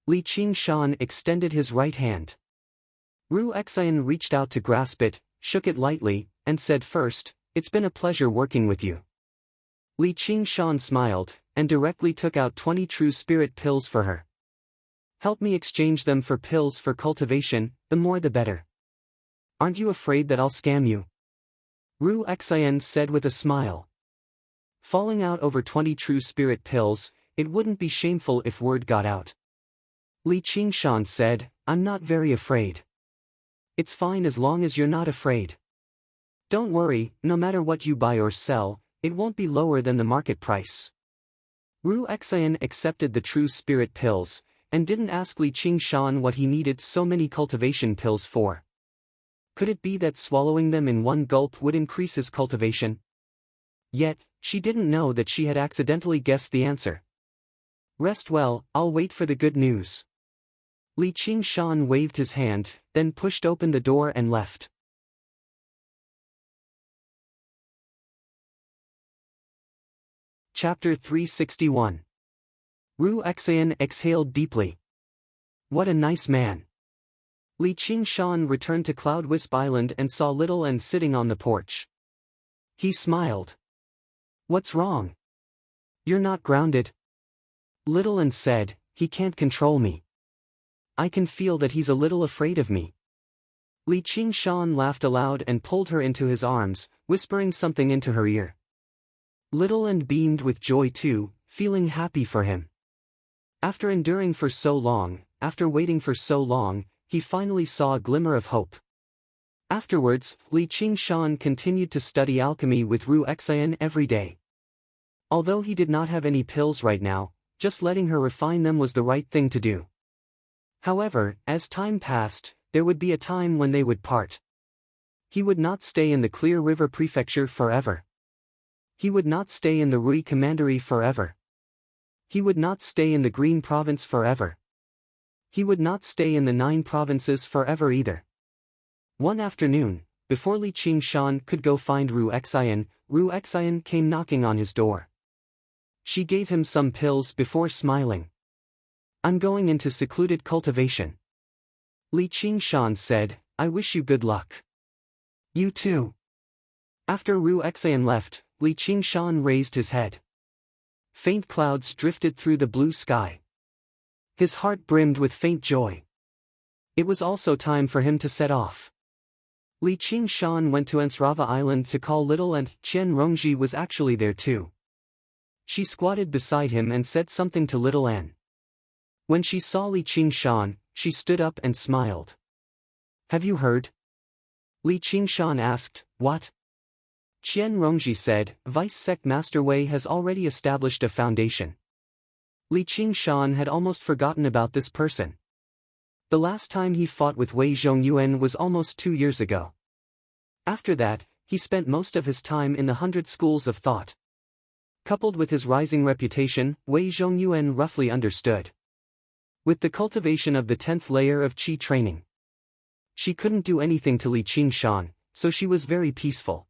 A: Li Qingshan extended his right hand. Ru Xian reached out to grasp it, shook it lightly, and said first, "It's been a pleasure working with you." Li Qingshan smiled, and directly took out 20 true spirit pills for her. "Help me exchange them for pills for cultivation, the more the better. Aren't you afraid that I'll scam you?" Ru Xian said with a smile. Falling out over 20 true spirit pills, it wouldn't be shameful if word got out. Li Qingshan said, "I'm not very afraid. It's fine as long as you're not afraid. Don't worry, no matter what you buy or sell, it won't be lower than the market price." Ru Xian accepted the true spirit pills, and didn't ask Li Qingshan what he needed so many cultivation pills for. Could it be that swallowing them in one gulp would increase his cultivation? Yet, she didn't know that she had accidentally guessed the answer. Rest well, I'll wait for the good news. Li Qingshan waved his hand, then pushed open the door and left. Chapter 361. Ru Exayan exhaled deeply. What a nice man. Li Qingshan returned to Cloud Wisp Island and saw Little N sitting on the porch. He smiled. What's wrong? You're not grounded? Little N said, he can't control me. I can feel that he's a little afraid of me. Li Qingshan laughed aloud and pulled her into his arms, whispering something into her ear. Little N beamed with joy too, feeling happy for him. After enduring for so long, after waiting for so long, he finally saw a glimmer of hope. Afterwards, Li Qingshan continued to study alchemy with Ru Exayan every day. Although he did not have any pills right now, just letting her refine them was the right thing to do. However, as time passed, there would be a time when they would part. He would not stay in the Clear River Prefecture forever. He would not stay in the Rui Commandery forever. He would not stay in the Green Province forever. He would not stay in the 9 provinces forever either. One afternoon, before Li Qingshan could go find Ru Exayan came knocking on his door. She gave him some pills before smiling. I'm going into secluded cultivation. Li Qingshan said, I wish you good luck. You too. After Ru Exayan left, Li Qingshan raised his head. Faint clouds drifted through the blue sky. His heart brimmed with faint joy. It was also time for him to set off. Li Qingshan went to Ensrava Island to call Little and Qian Rongji was actually there too. She squatted beside him and said something to Little N. When she saw Li Qingshan, she stood up and smiled. Have you heard? Li Qingshan asked, what? Qian Rongji said, Vice Sect Master Wei has already established a foundation. Li Qingshan had almost forgotten about this person. The last time he fought with Wei Zhongyuan was almost 2 years ago. After that, he spent most of his time in the 100 schools of thought. Coupled with his rising reputation, Wei Zhongyuan roughly understood. With the cultivation of the 10th layer of qi training, she couldn't do anything to Li Qingshan, so she was very peaceful.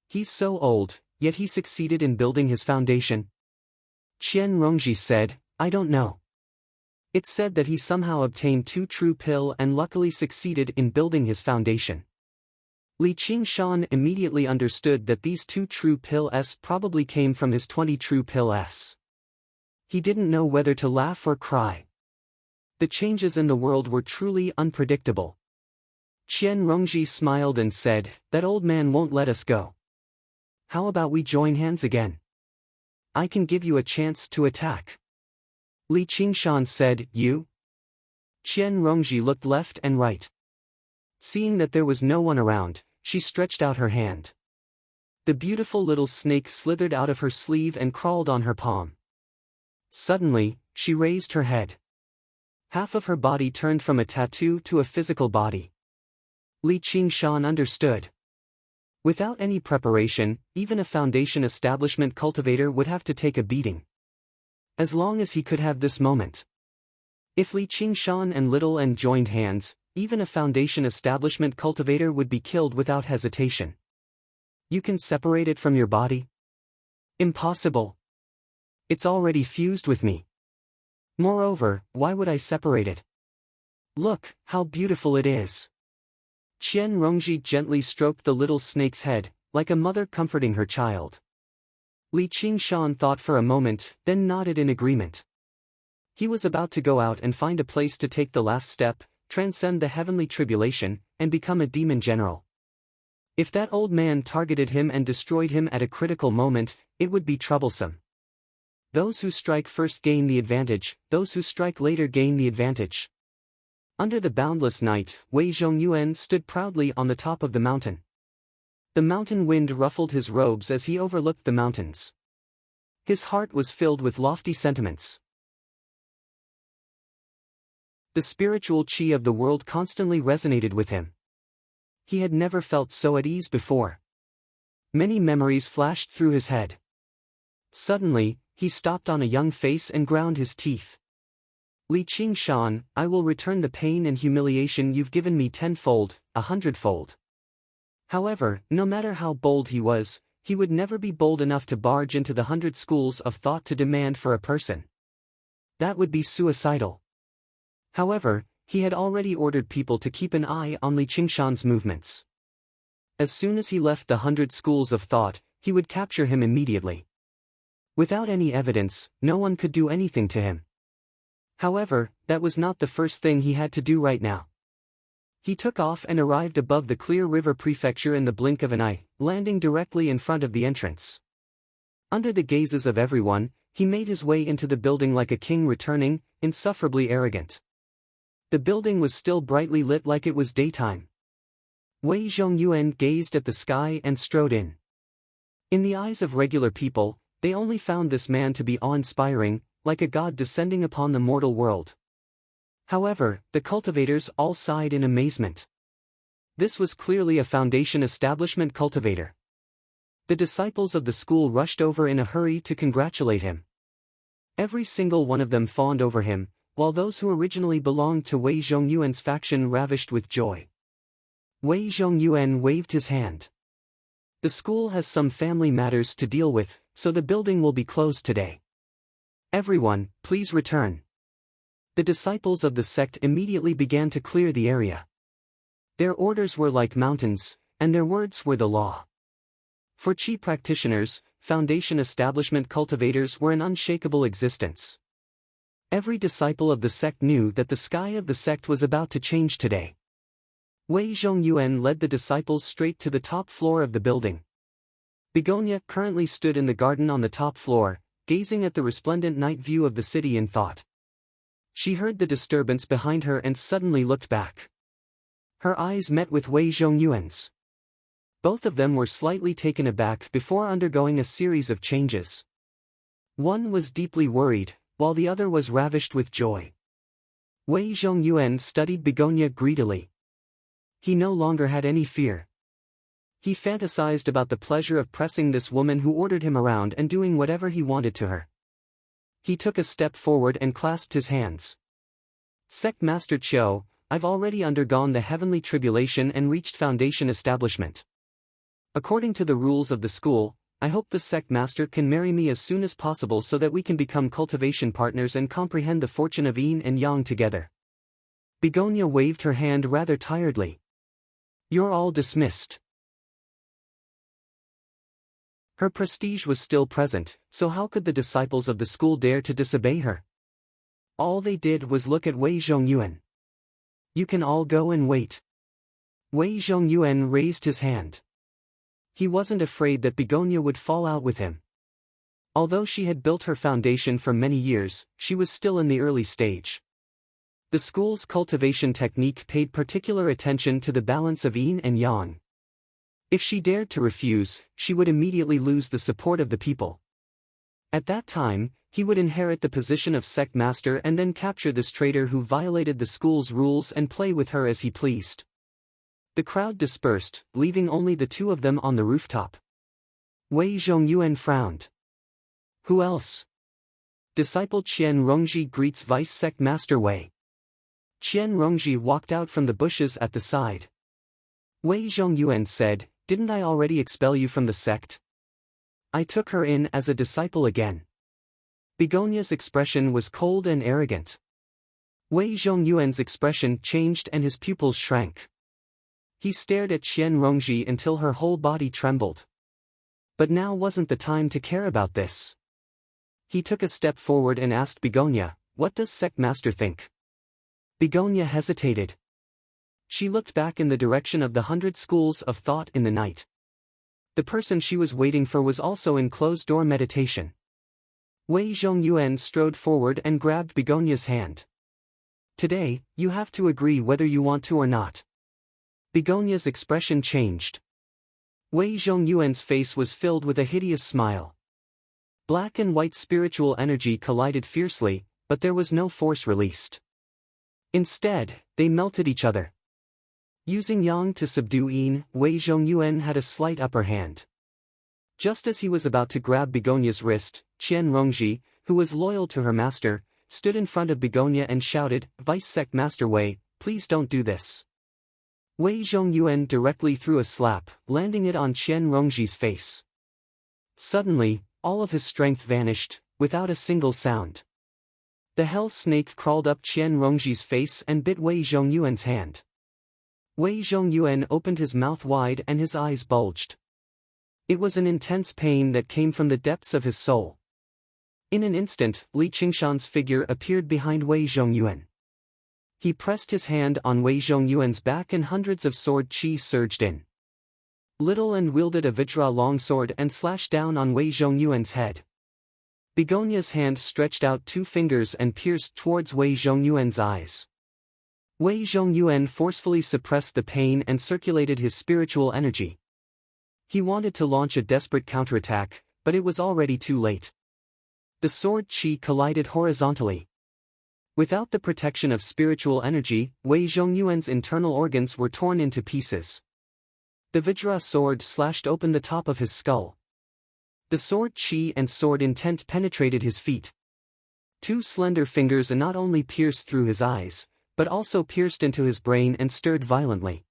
A: He's so old, yet he succeeded in building his foundation. Qian Rongji said, I don't know. It's said that he somehow obtained 2 true pill and luckily succeeded in building his foundation. Li Qingshan immediately understood that these 2 true pills probably came from his 20 true pills. He didn't know whether to laugh or cry. The changes in the world were truly unpredictable. Qian Rongji smiled and said, that old man won't let us go. How about we join hands again? I can give you a chance to attack. Li Qingshan said, you? Qian Rongji looked left and right. Seeing that there was no one around, she stretched out her hand. The beautiful little snake slithered out of her sleeve and crawled on her palm. Suddenly, she raised her head. Half of her body turned from a tattoo to a physical body. Li Qingshan understood. Without any preparation, even a foundation establishment cultivator would have to take a beating. As long as he could have this moment. If Li Qingshan and Little N joined hands, even a foundation establishment cultivator would be killed without hesitation. You can separate it from your body? Impossible. It's already fused with me. Moreover, why would I separate it? Look, how beautiful it is. Qian Rongji gently stroked the little snake's head, like a mother comforting her child. Li Qingshan thought for a moment, then nodded in agreement. He was about to go out and find a place to take the last step, transcend the heavenly tribulation, and become a demon general. If that old man targeted him and destroyed him at a critical moment, it would be troublesome. Those who strike first gain the advantage, those who strike later gain the advantage. Under the boundless night, Wei Zhongyuan stood proudly on the top of the mountain. The mountain wind ruffled his robes as he overlooked the mountains. His heart was filled with lofty sentiments. The spiritual chi of the world constantly resonated with him. He had never felt so at ease before. Many memories flashed through his head. Suddenly, he stopped on a young face and ground his teeth. Li Qingshan, I will return the pain and humiliation you've given me tenfold, 100-fold. However, no matter how bold he was, he would never be bold enough to barge into the 100 schools of thought to demand for a person. That would be suicidal. However, he had already ordered people to keep an eye on Li Qingshan's movements. As soon as he left the 100 schools of thought, he would capture him immediately. Without any evidence, no one could do anything to him. However, that was not the first thing he had to do right now. He took off and arrived above the Clear River Prefecture in the blink of an eye, landing directly in front of the entrance. Under the gazes of everyone, he made his way into the building like a king returning, insufferably arrogant. The building was still brightly lit like it was daytime. Wei Zhongyuan gazed at the sky and strode in. In the eyes of regular people, they only found this man to be awe-inspiring, like a god descending upon the mortal world. However, the cultivators all sighed in amazement. This was clearly a foundation establishment cultivator. The disciples of the school rushed over in a hurry to congratulate him. Every single one of them fawned over him, while those who originally belonged to Wei Zhongyuan's faction ravished with joy. Wei Zhongyuan waved his hand. The school has some family matters to deal with, so the building will be closed today. Everyone, please return. The disciples of the sect immediately began to clear the area. Their orders were like mountains, and their words were the law. For Qi practitioners, foundation establishment cultivators were an unshakable existence. Every disciple of the sect knew that the sky of the sect was about to change today. Wei Zhongyuan led the disciples straight to the top floor of the building. Begonia currently stood in the garden on the top floor, gazing at the resplendent night view of the city in thought. She heard the disturbance behind her and suddenly looked back. Her eyes met with Wei Zhongyuan's. Both of them were slightly taken aback before undergoing a series of changes. One was deeply worried, while the other was ravished with joy. Wei Zhongyuan studied Begonia greedily. He no longer had any fear. He fantasized about the pleasure of pressing this woman who ordered him around and doing whatever he wanted to her. He took a step forward and clasped his hands. Sect Master Qiu, I've already undergone the heavenly tribulation and reached foundation establishment. According to the rules of the school, I hope the sect master can marry me as soon as possible so that we can become cultivation partners and comprehend the fortune of yin and yang together. Begonia waved her hand rather tiredly. You're all dismissed. Her prestige was still present, so how could the disciples of the school dare to disobey her? All they did was look at Wei Zhongyuan. You can all go and wait. Wei Zhongyuan raised his hand. He wasn't afraid that Begonia would fall out with him. Although she had built her foundation for many years, she was still in the early stage. The school's cultivation technique paid particular attention to the balance of yin and yang. If she dared to refuse, she would immediately lose the support of the people. At that time, he would inherit the position of sect master and then capture this traitor who violated the school's rules and play with her as he pleased. The crowd dispersed, leaving only the two of them on the rooftop. Wei Zhongyuan frowned. Who else? Disciple Qian Rongji greets Vice Sect Master Wei. Qian Rongji walked out from the bushes at the side. Wei Zhongyuan said, Didn't I already expel you from the sect? I took her in as a disciple again. Begonia's expression was cold and arrogant. Wei Zhongyuan's expression changed and his pupils shrank. He stared at Qian Rongji until her whole body trembled. But now wasn't the time to care about this. He took a step forward and asked Begonia, What does sect master think? Begonia hesitated. She looked back in the direction of the 100 schools of thought in the night. The person she was waiting for was also in closed-door meditation. Wei Zhongyuan strode forward and grabbed Begonia's hand. Today, you have to agree whether you want to or not. Begonia's expression changed. Wei Zhongyuan's face was filled with a hideous smile. Black and white spiritual energy collided fiercely, but there was no force released. Instead, they melted each other. Using yang to subdue yin, Wei Zhongyuan had a slight upper hand. Just as he was about to grab Begonia's wrist, Qian Rongji, who was loyal to her master, stood in front of Begonia and shouted, "Vice Sect Master Wei, please don't do this." Wei Zhongyuan directly threw a slap, landing it on Qian Rongji's face. Suddenly, all of his strength vanished, without a single sound. The hell snake crawled up Qian Rongji's face and bit Wei Zhongyuan's hand. Wei Zhongyuan opened his mouth wide and his eyes bulged. It was an intense pain that came from the depths of his soul. In an instant, Li Qingshan's figure appeared behind Wei Zhongyuan. He pressed his hand on Wei Zhongyuan's back and hundreds of sword chi surged in. Little and wielded a Vajra longsword and slashed down on Wei Zhongyuan's head. Begonia's hand stretched out 2 fingers and pierced towards Wei Zhongyuan's eyes. Wei Zhongyuan forcefully suppressed the pain and circulated his spiritual energy. He wanted to launch a desperate counterattack, but it was already too late. The sword chi collided horizontally. Without the protection of spiritual energy, Wei Zhongyuan's internal organs were torn into pieces. The Vajra sword slashed open the top of his skull. The sword chi and sword intent penetrated his feet. 2 slender fingers not only pierced through his eyes, but also pierced into his brain and stirred violently.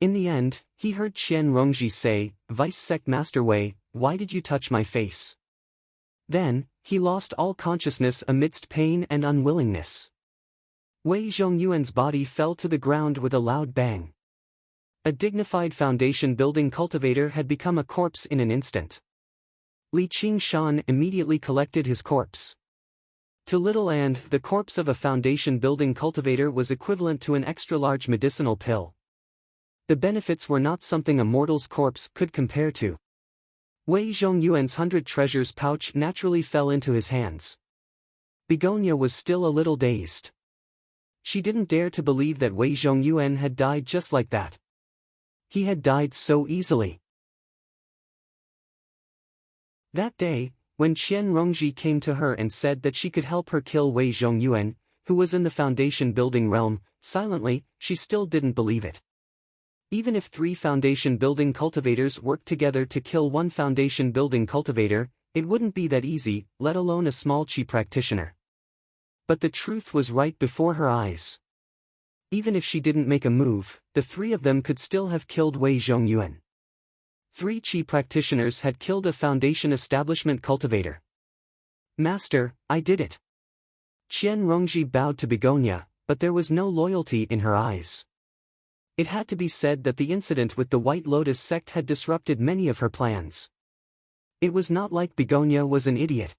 A: In the end, he heard Qian Rongji say, "Vice Sect Master Wei, why did you touch my face?" Then, he lost all consciousness amidst pain and unwillingness. Wei Zhongyuan's body fell to the ground with a loud bang. A dignified foundation-building cultivator had become a corpse in an instant. Li Qingshan immediately collected his corpse. To Little And, the corpse of a foundation-building cultivator was equivalent to an extra-large medicinal pill. The benefits were not something a mortal's corpse could compare to. Wei Zhongyuan's 100 treasures pouch naturally fell into his hands. Begonia was still a little dazed. She didn't dare to believe that Wei Zhongyuan had died just like that. He had died so easily. That day, when Qian Rongji came to her and said that she could help her kill Wei Zhongyuan, who was in the foundation-building realm, silently, she still didn't believe it. Even if 3 foundation-building cultivators worked together to kill 1 foundation-building cultivator, it wouldn't be that easy, let alone a small chi practitioner. But the truth was right before her eyes. Even if she didn't make a move, the 3 of them could still have killed Wei Zhongyuan. 3 chi practitioners had killed a foundation establishment cultivator. "Master, I did it." Qian Rongji bowed to Begonia, but there was no loyalty in her eyes. It had to be said that the incident with the White Lotus sect had disrupted many of her plans. It was not like Begonia was an idiot.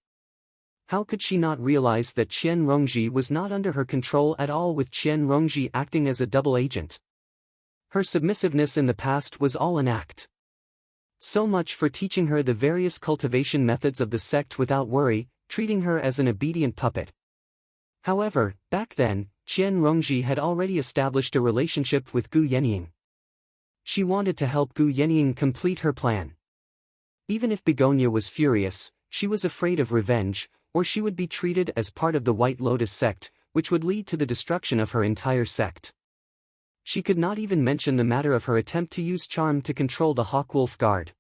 A: How could she not realize that Qian Rongji was not under her control at all, with Qian Rongji acting as a double agent? Her submissiveness in the past was all an act. So much for teaching her the various cultivation methods of the sect without worry, treating her as an obedient puppet. However, back then, Qian Rongji had already established a relationship with Gu Yenying. She wanted to help Gu Yenying complete her plan. Even if Begonia was furious, she was afraid of revenge, or she would be treated as part of the White Lotus sect, which would lead to the destruction of her entire sect. She could not even mention the matter of her attempt to use charm to control the Hawkwolf Guard.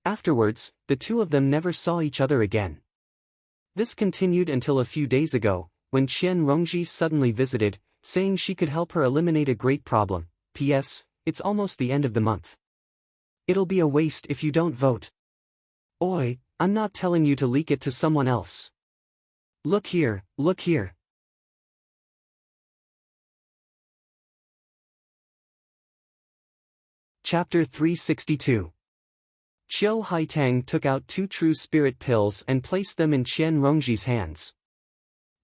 A: Afterwards, the 2 of them never saw each other again. This continued until a few days ago, when Qian Rongji suddenly visited, saying she could help her eliminate a great problem. P.S. It's almost the end of the month. It'll be a waste if you don't vote. Oi, I'm not telling you to leak it to someone else. Look here, look here. Chapter 362. Qiu Haitang took out 2 true spirit pills and placed them in Qian Rongji's hands.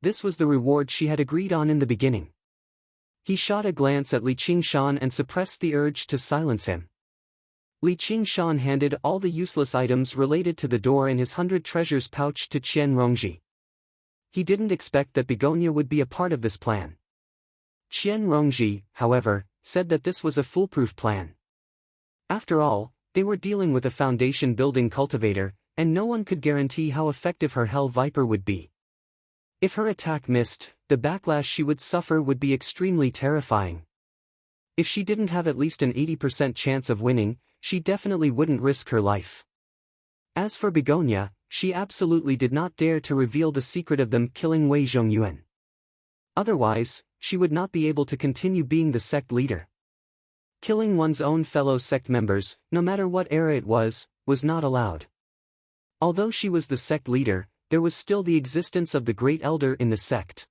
A: This was the reward she had agreed on in the beginning. He shot a glance at Li Qingshan and suppressed the urge to silence him. Li Qingshan handed all the useless items related to the door in his 100 treasures pouch to Qian Rongji. He didn't expect that Begonia would be a part of this plan. Qian Rongji, however, said that this was a foolproof plan. After all, they were dealing with a foundation-building cultivator, and no one could guarantee how effective her Hell Viper would be. If her attack missed, the backlash she would suffer would be extremely terrifying. If she didn't have at least an 80% chance of winning, she definitely wouldn't risk her life. As for Begonia, she absolutely did not dare to reveal the secret of them killing Wei Zhongyuan. Otherwise, she would not be able to continue being the sect leader. Killing one's own fellow sect members, no matter what era it was not allowed. Although she was the sect leader, there was still the existence of the Great Elder in the sect.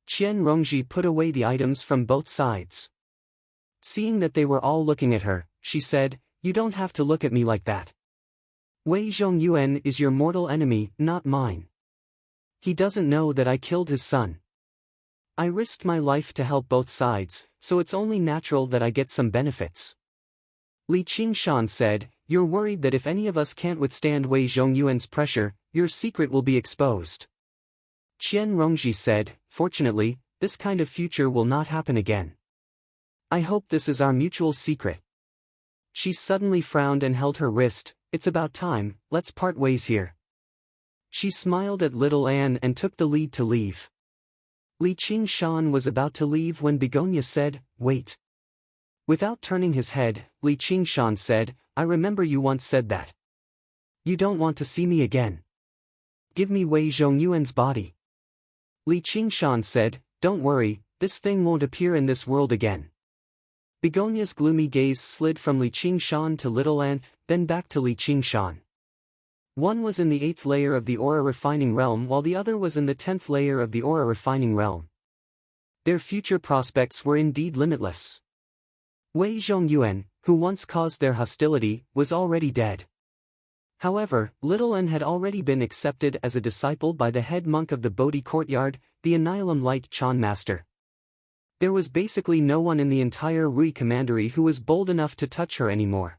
A: Qian Rongji put away the items from both sides. Seeing that they were all looking at her, she said, "You don't have to look at me like that. Wei Zhongyuan is your mortal enemy, not mine. He doesn't know that I killed his son. I risked my life to help both sides, so it's only natural that I get some benefits." Li Qingshan said, "You're worried that if any of us can't withstand Wei Zhongyuan's pressure, your secret will be exposed." Qian Rongji said, "Fortunately, this kind of future will not happen again. I hope this is our mutual secret." She suddenly frowned and held her wrist. "It's about time, let's part ways here." She smiled at little Anne and took the lead to leave. Li Qingshan was about to leave when Begonia said, "Wait." Without turning his head, Li Qingshan said, "I remember you once said that. You don't want to see me again. Give me Wei Zhongyuan's body." Li Qingshan said, "Don't worry, this thing won't appear in this world again." Begonia's gloomy gaze slid from Li Qingshan to little Anne, then back to Li Qingshan. One was in the 8th layer of the aura refining realm while the other was in the 10th layer of the aura refining realm. Their future prospects were indeed limitless. Wei Zhongyuan, who once caused their hostility, was already dead. However, little N had already been accepted as a disciple by the head monk of the Bodhi courtyard, the Annihilum Light Chan Master. There was basically no one in the entire Rui Commandery who was bold enough to touch her anymore.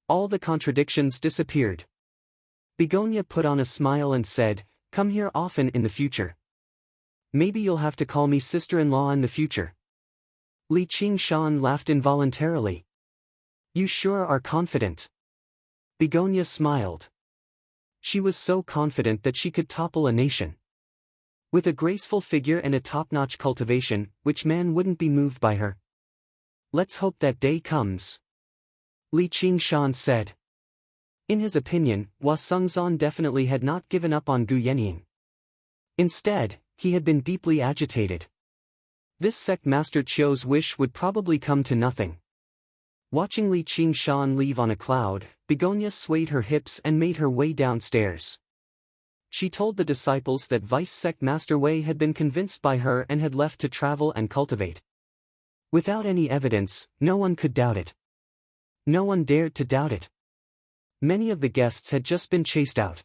A: All the contradictions disappeared. Begonia put on a smile and said, "Come here often in the future. Maybe you'll have to call me sister-in-law in the future." Li Qingshan laughed involuntarily. "You sure are confident." Begonia smiled. She was so confident that she could topple a nation. With a graceful figure and a top-notch cultivation, which man wouldn't be moved by her? "Let's hope that day comes," Li Qingshan said. In his opinion, Hua Sengzan definitely had not given up on Gu Yenying. Instead, he had been deeply agitated. This sect master Qiu's wish would probably come to nothing. Watching Li Qingshan leave on a cloud, Begonia swayed her hips and made her way downstairs. She told the disciples that Vice Sect Master Wei had been convinced by her and had left to travel and cultivate. Without any evidence, no one could doubt it. No one dared to doubt it. Many of the guests had just been chased out.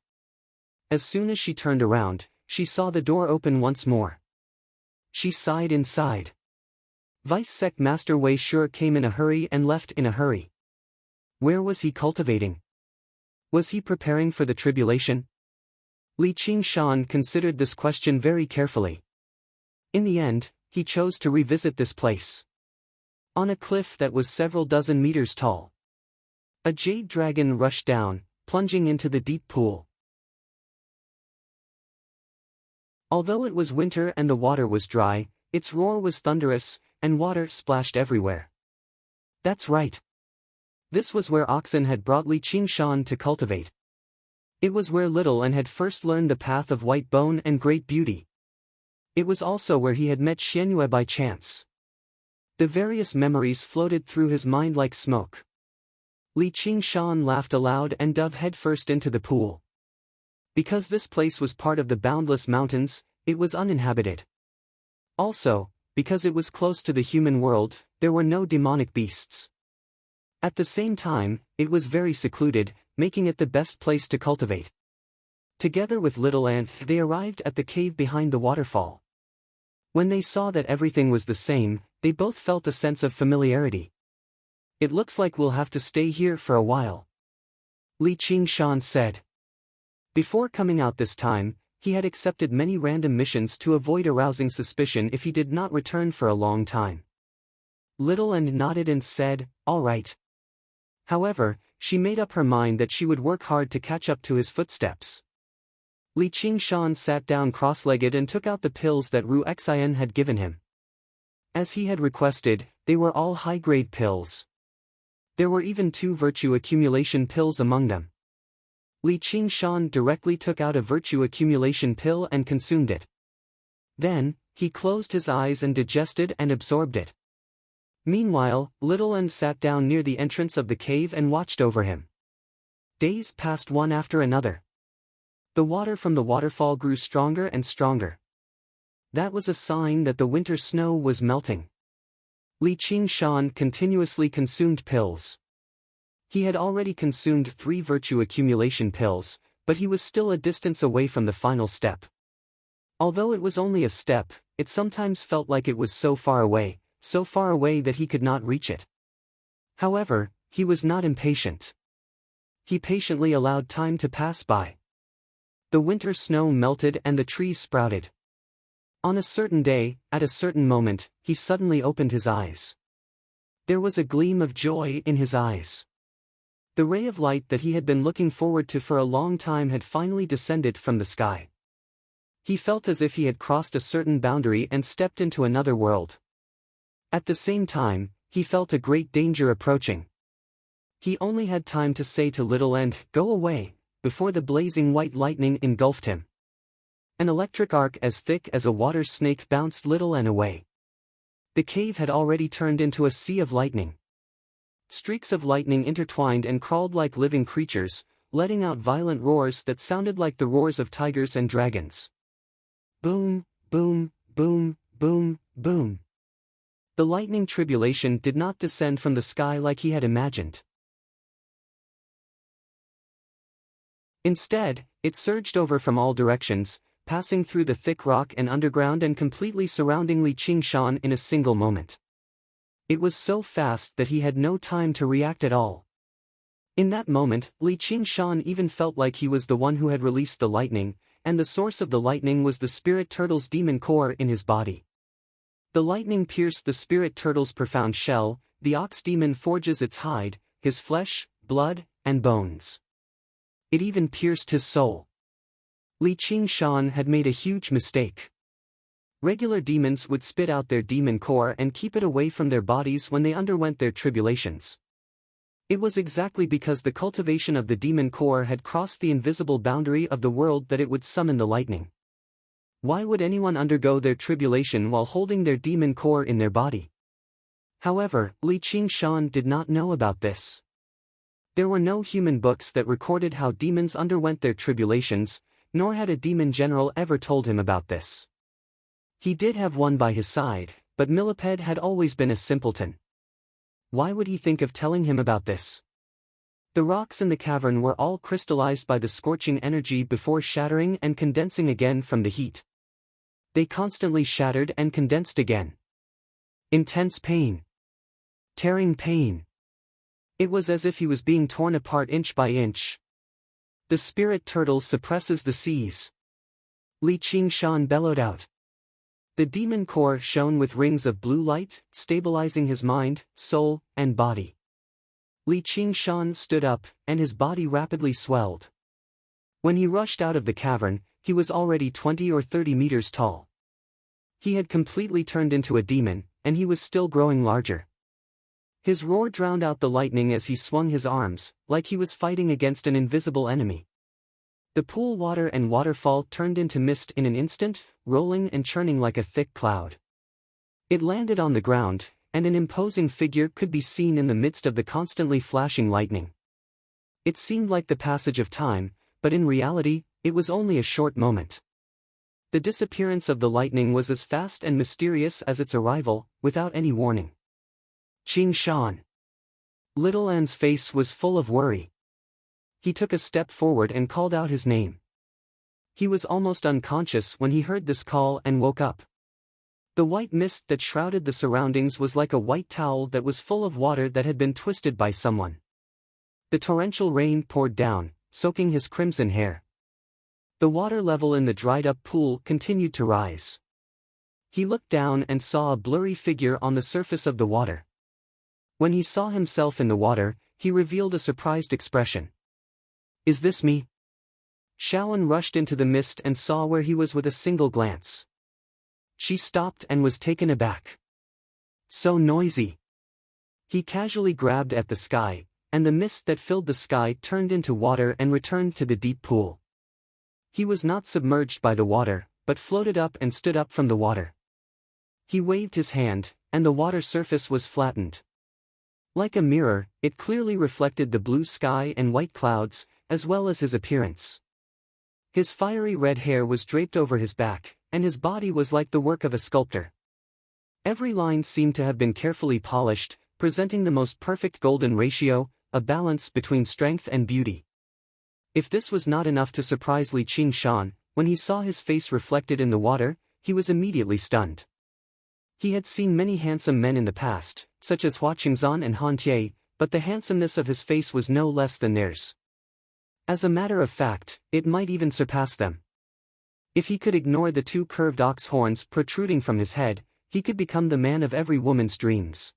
A: As soon as she turned around, she saw the door open once more. She sighed inside. Vice Sect Master Wei sure came in a hurry and left in a hurry. Where was he cultivating? Was he preparing for the tribulation? Li Qingshan considered this question very carefully. In the end, he chose to revisit this place. On a cliff that was several dozen meters tall, a jade dragon rushed down, plunging into the deep pool. Although it was winter and the water was dry, its roar was thunderous, and water splashed everywhere. That's right. This was where Oxen had brought Li Qingshan to cultivate. It was where Little N had first learned the path of white bone and great beauty. It was also where he had met Xianyue by chance. The various memories floated through his mind like smoke. Li Qingshan laughed aloud and dove headfirst into the pool. Because this place was part of the boundless mountains, it was uninhabited. Also, because it was close to the human world, there were no demonic beasts. At the same time, it was very secluded, making it the best place to cultivate. Together with Little Ant, they arrived at the cave behind the waterfall. When they saw that everything was the same, they both felt a sense of familiarity. "It looks like we'll have to stay here for a while," Li Qingshan said. Before coming out this time, he had accepted many random missions to avoid arousing suspicion if he did not return for a long time. Little and nodded and said, "All right." However, she made up her mind that she would work hard to catch up to his footsteps. Li Qingshan sat down cross-legged and took out the pills that Ru Xian had given him. As he had requested, they were all high-grade pills. There were even 2 virtue accumulation pills among them. Li Qingshan directly took out a virtue accumulation pill and consumed it. Then, he closed his eyes and digested and absorbed it. Meanwhile, Little N sat down near the entrance of the cave and watched over him. Days passed one after another. The water from the waterfall grew stronger and stronger. That was a sign that the winter snow was melting. Li Qingshan continuously consumed pills. He had already consumed 3 virtue accumulation pills, but he was still a distance away from the final step. Although it was only a step, it sometimes felt like it was so far away that he could not reach it. However, he was not impatient. He patiently allowed time to pass by. The winter snow melted and the trees sprouted. On a certain day, at a certain moment, he suddenly opened his eyes. There was a gleam of joy in his eyes. The ray of light that he had been looking forward to for a long time had finally descended from the sky. He felt as if he had crossed a certain boundary and stepped into another world. At the same time, he felt a great danger approaching. He only had time to say to Little N, "Go away," before the blazing white lightning engulfed him. An electric arc as thick as a water snake bounced Little N away. The cave had already turned into a sea of lightning. Streaks of lightning intertwined and crawled like living creatures, letting out violent roars that sounded like the roars of tigers and dragons. Boom, boom, boom, boom, boom. The lightning tribulation did not descend from the sky like he had imagined. Instead, it surged over from all directions, passing through the thick rock and underground and completely surrounding Li Qingshan in a single moment. It was so fast that he had no time to react at all. In that moment, Li Qingshan even felt like he was the one who had released the lightning, and the source of the lightning was the spirit turtle's demon core in his body. The lightning pierced the spirit turtle's profound shell, the ox demon forges its hide, his flesh, blood, and bones. It even pierced his soul. Li Qingshan had made a huge mistake. Regular demons would spit out their demon core and keep it away from their bodies when they underwent their tribulations. It was exactly because the cultivation of the demon core had crossed the invisible boundary of the world that it would summon the lightning. Why would anyone undergo their tribulation while holding their demon core in their body? However, Li Qingshan did not know about this. There were no human books that recorded how demons underwent their tribulations, nor had a demon general ever told him about this. He did have one by his side, but Millipede had always been a simpleton. Why would he think of telling him about this? The rocks in the cavern were all crystallized by the scorching energy before shattering and condensing again from the heat. They constantly shattered and condensed again. Intense pain. Tearing pain. It was as if he was being torn apart inch by inch. The spirit turtle suppresses the seas. Li Qingshan bellowed out. The demon core shone with rings of blue light, stabilizing his mind, soul, and body. Li Qingshan stood up, and his body rapidly swelled. When he rushed out of the cavern, he was already 20 or 30 meters tall. He had completely turned into a demon, and he was still growing larger. His roar drowned out the lightning as he swung his arms, like he was fighting against an invisible enemy. The pool water and waterfall turned into mist in an instant, rolling and churning like a thick cloud. It landed on the ground, and an imposing figure could be seen in the midst of the constantly flashing lightning. It seemed like the passage of time, but in reality, it was only a short moment. The disappearance of the lightning was as fast and mysterious as its arrival, without any warning. Qingshan. Little N's face was full of worry. He took a step forward and called out his name. He was almost unconscious when he heard this call and woke up. The white mist that shrouded the surroundings was like a white towel that was full of water that had been twisted by someone. The torrential rain poured down, soaking his crimson hair. The water level in the dried-up pool continued to rise. He looked down and saw a blurry figure on the surface of the water. When he saw himself in the water, he revealed a surprised expression. "Is this me?" Shaoan rushed into the mist and saw where he was with a single glance. She stopped and was taken aback. So noisy. He casually grabbed at the sky, and the mist that filled the sky turned into water and returned to the deep pool. He was not submerged by the water, but floated up and stood up from the water. He waved his hand, and the water surface was flattened. Like a mirror, it clearly reflected the blue sky and white clouds, as well as his appearance. His fiery red hair was draped over his back, and his body was like the work of a sculptor. Every line seemed to have been carefully polished, presenting the most perfect golden ratio, a balance between strength and beauty. If this was not enough to surprise Li Qingshan, when he saw his face reflected in the water, he was immediately stunned. He had seen many handsome men in the past, such as Hua Qingzan and Han Tie, but the handsomeness of his face was no less than theirs. As a matter of fact, it might even surpass them. If he could ignore the two curved ox horns protruding from his head, he could become the man of every woman's dreams.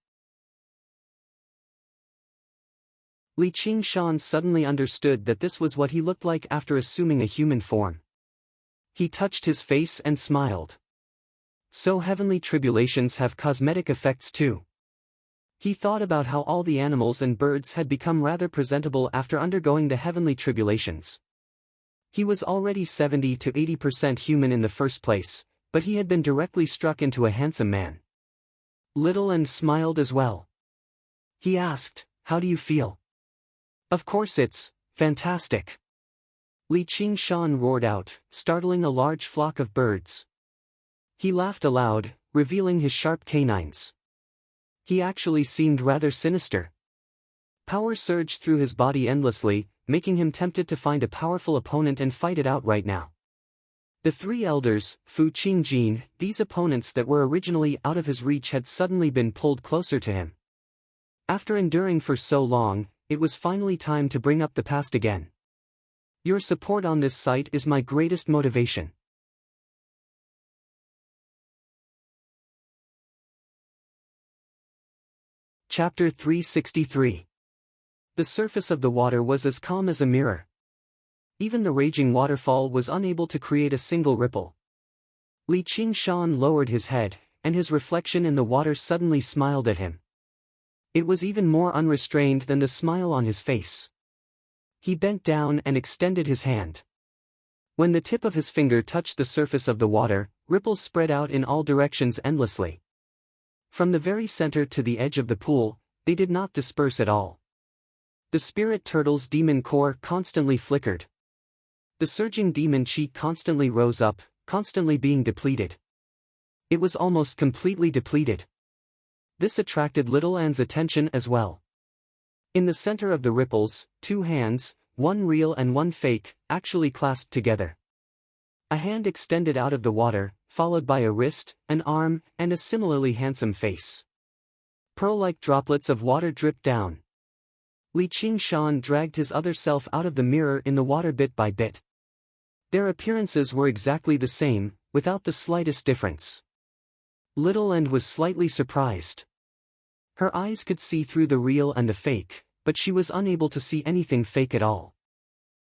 A: Li Qingshan suddenly understood that this was what he looked like after assuming a human form. He touched his face and smiled. So heavenly tribulations have cosmetic effects too. He thought about how all the animals and birds had become rather presentable after undergoing the heavenly tribulations. He was already 70 to 80% human in the first place, but he had been directly struck into a handsome man. Little and smiled as well. He asked, "How do you feel?" "Of course it's fantastic." Li Qingshan roared out, startling a large flock of birds. He laughed aloud, revealing his sharp canines. He actually seemed rather sinister. Power surged through his body endlessly, making him tempted to find a powerful opponent and fight it out right now. The three elders, Fu Qingjin, these opponents that were originally out of his reach had suddenly been pulled closer to him. After enduring for so long, it was finally time to bring up the past again. Your support on this site is my greatest motivation. Chapter 363. The surface of the water was as calm as a mirror. Even the raging waterfall was unable to create a single ripple. Li Qingshan lowered his head, and his reflection in the water suddenly smiled at him. It was even more unrestrained than the smile on his face. He bent down and extended his hand. When the tip of his finger touched the surface of the water, ripples spread out in all directions endlessly. From the very center to the edge of the pool, they did not disperse at all. The spirit turtle's demon core constantly flickered. The surging demon chi constantly rose up, constantly being depleted. It was almost completely depleted. This attracted Little An's attention as well. In the center of the ripples, two hands, one real and one fake, actually clasped together. A hand extended out of the water, followed by a wrist, an arm, and a similarly handsome face. Pearl-like droplets of water dripped down. Li Qingshan dragged his other self out of the mirror in the water bit by bit. Their appearances were exactly the same, without the slightest difference. Little An was slightly surprised. Her eyes could see through the real and the fake, but she was unable to see anything fake at all.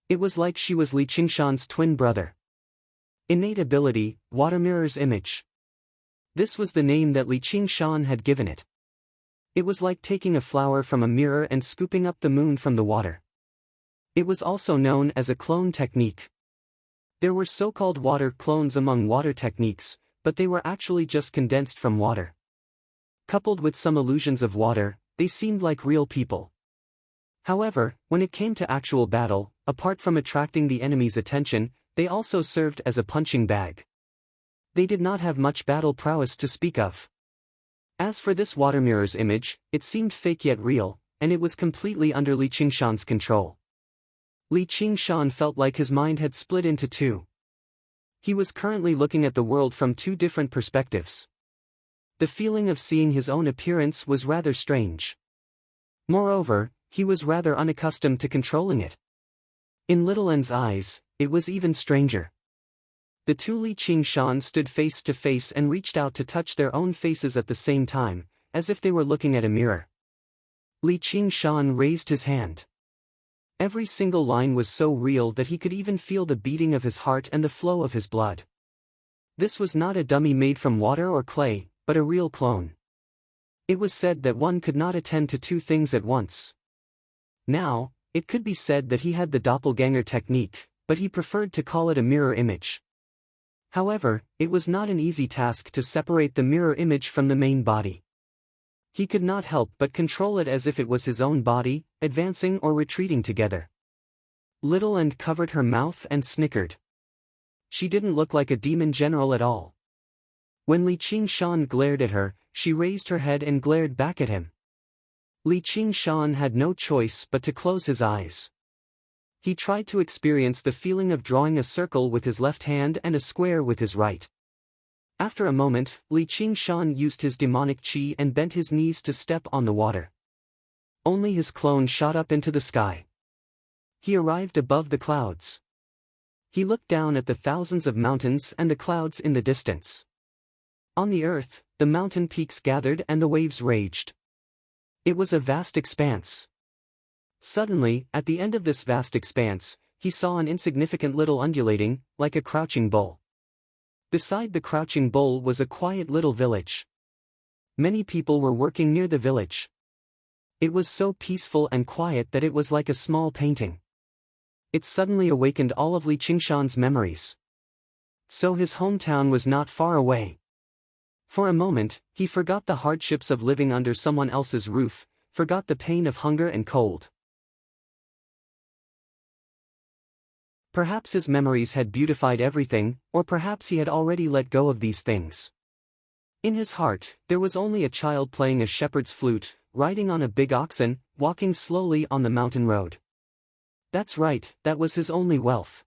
A: It was like she was Li Qingshan's twin brother. Innate ability, Water Mirror's Image. This was the name that Li Qingshan had given it. It was like taking a flower from a mirror and scooping up the moon from the water. It was also known as a clone technique. There were so-called water clones among water techniques, but they were actually just condensed from water. Coupled with some illusions of water, they seemed like real people. However, when it came to actual battle, apart from attracting the enemy's attention, they also served as a punching bag. They did not have much battle prowess to speak of. As for this water mirror's image, it seemed fake yet real, and it was completely under Li Qingshan's control. Li Qingshan felt like his mind had split into two. He was currently looking at the world from two different perspectives. The feeling of seeing his own appearance was rather strange. Moreover, he was rather unaccustomed to controlling it. In Little An's eyes, it was even stranger. The two Li Qingshan stood face to face and reached out to touch their own faces at the same time, as if they were looking at a mirror. Li Qingshan raised his hand. Every single line was so real that he could even feel the beating of his heart and the flow of his blood. This was not a dummy made from water or clay, but a real clone. It was said that one could not attend to two things at once. Now, it could be said that he had the doppelganger technique, but he preferred to call it a mirror image. However, it was not an easy task to separate the mirror image from the main body. He could not help but control it as if it was his own body, advancing or retreating together. Little End covered her mouth and snickered. She didn't look like a demon general at all. When Li Qingshan glared at her, she raised her head and glared back at him. Li Qingshan had no choice but to close his eyes. He tried to experience the feeling of drawing a circle with his left hand and a square with his right. After a moment, Li Qingshan used his demonic qi and bent his knees to step on the water. Only his clone shot up into the sky. He arrived above the clouds. He looked down at the thousands of mountains and the clouds in the distance. On the earth, the mountain peaks gathered and the waves raged. It was a vast expanse. Suddenly, at the end of this vast expanse, he saw an insignificant little undulating, like a crouching bull. Beside the crouching bull was a quiet little village. Many people were working near the village. It was so peaceful and quiet that it was like a small painting. It suddenly awakened all of Li Qingshan's memories. So his hometown was not far away. For a moment, he forgot the hardships of living under someone else's roof, forgot the pain of hunger and cold. Perhaps his memories had beautified everything, or perhaps he had already let go of these things. In his heart, there was only a child playing a shepherd's flute, riding on a big oxen, walking slowly on the mountain road. That's right, that was his only wealth.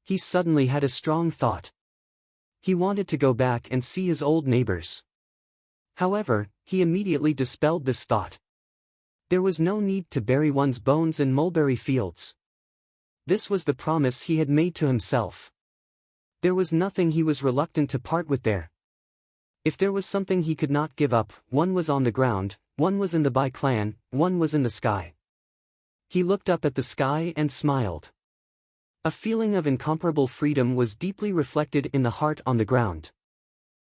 A: He suddenly had a strong thought. He wanted to go back and see his old neighbors. However, he immediately dispelled this thought. There was no need to bury one's bones in mulberry fields. This was the promise he had made to himself. There was nothing he was reluctant to part with there. If there was something he could not give up, one was on the ground, one was in the Bai clan, one was in the sky. He looked up at the sky and smiled. A feeling of incomparable freedom was deeply reflected in the heart on the ground.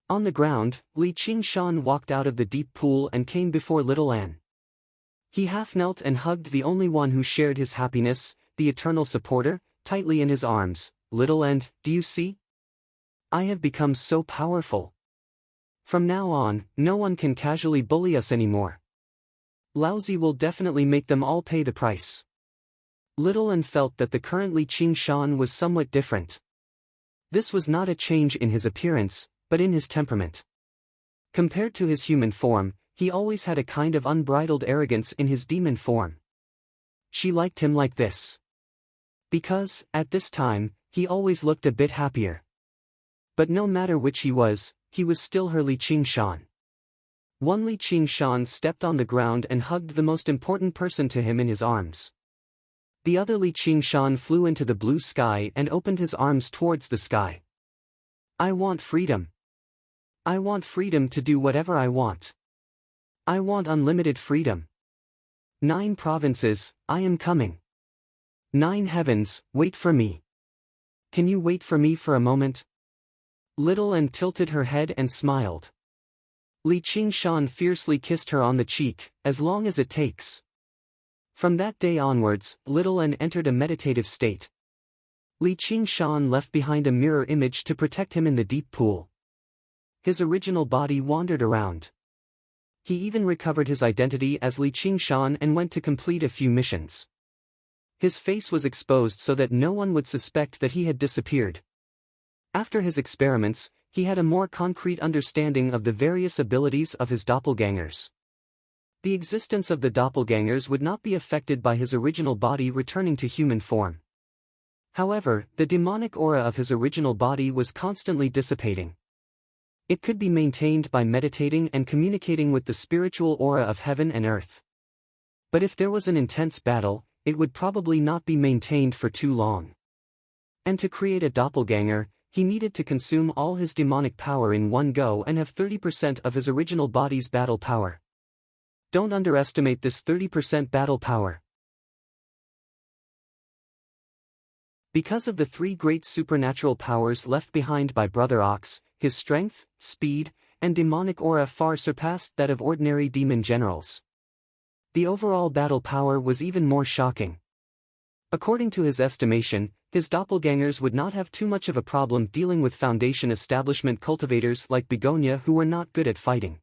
A: On the ground, Li Qingshan walked out of the deep pool and came before little Anne. He half knelt and hugged the only one who shared his happiness, the eternal supporter, tightly in his arms. Little Anne, do you see? I have become so powerful. From now on, no one can casually bully us anymore. Laozi will definitely make them all pay the price. Little Anne felt that the current Li Qingshan was somewhat different. This was not a change in his appearance, but in his temperament. Compared to his human form, he always had a kind of unbridled arrogance in his demon form. She liked him like this. Because, at this time, he always looked a bit happier. But no matter which he was still her Li Qingshan. One Li Qingshan stepped on the ground and hugged the most important person to him in his arms. The other Li Qingshan flew into the blue sky and opened his arms towards the sky. I want freedom. I want freedom to do whatever I want. I want unlimited freedom. 9 provinces, I am coming. 9 heavens, wait for me. Can you wait for me for a moment? Little Anne tilted her head and smiled. Li Qingshan fiercely kissed her on the cheek, as long as it takes. From that day onwards, Little Anne entered a meditative state. Li Qingshan left behind a mirror image to protect him in the deep pool. His original body wandered around. He even recovered his identity as Li Qingshan and went to complete a few missions. His face was exposed so that no one would suspect that he had disappeared. After his experiments, he had a more concrete understanding of the various abilities of his doppelgangers. The existence of the doppelgangers would not be affected by his original body returning to human form. However, the demonic aura of his original body was constantly dissipating. It could be maintained by meditating and communicating with the spiritual aura of heaven and earth. But if there was an intense battle, it would probably not be maintained for too long. And to create a doppelganger, he needed to consume all his demonic power in one go and have 30% of his original body's battle power. Don't underestimate this 30% battle power. Because of the three great supernatural powers left behind by Brother Ox, his strength, speed, and demonic aura far surpassed that of ordinary demon generals. The overall battle power was even more shocking. According to his estimation, his doppelgangers would not have too much of a problem dealing with Foundation establishment cultivators like Begonia who were not good at fighting.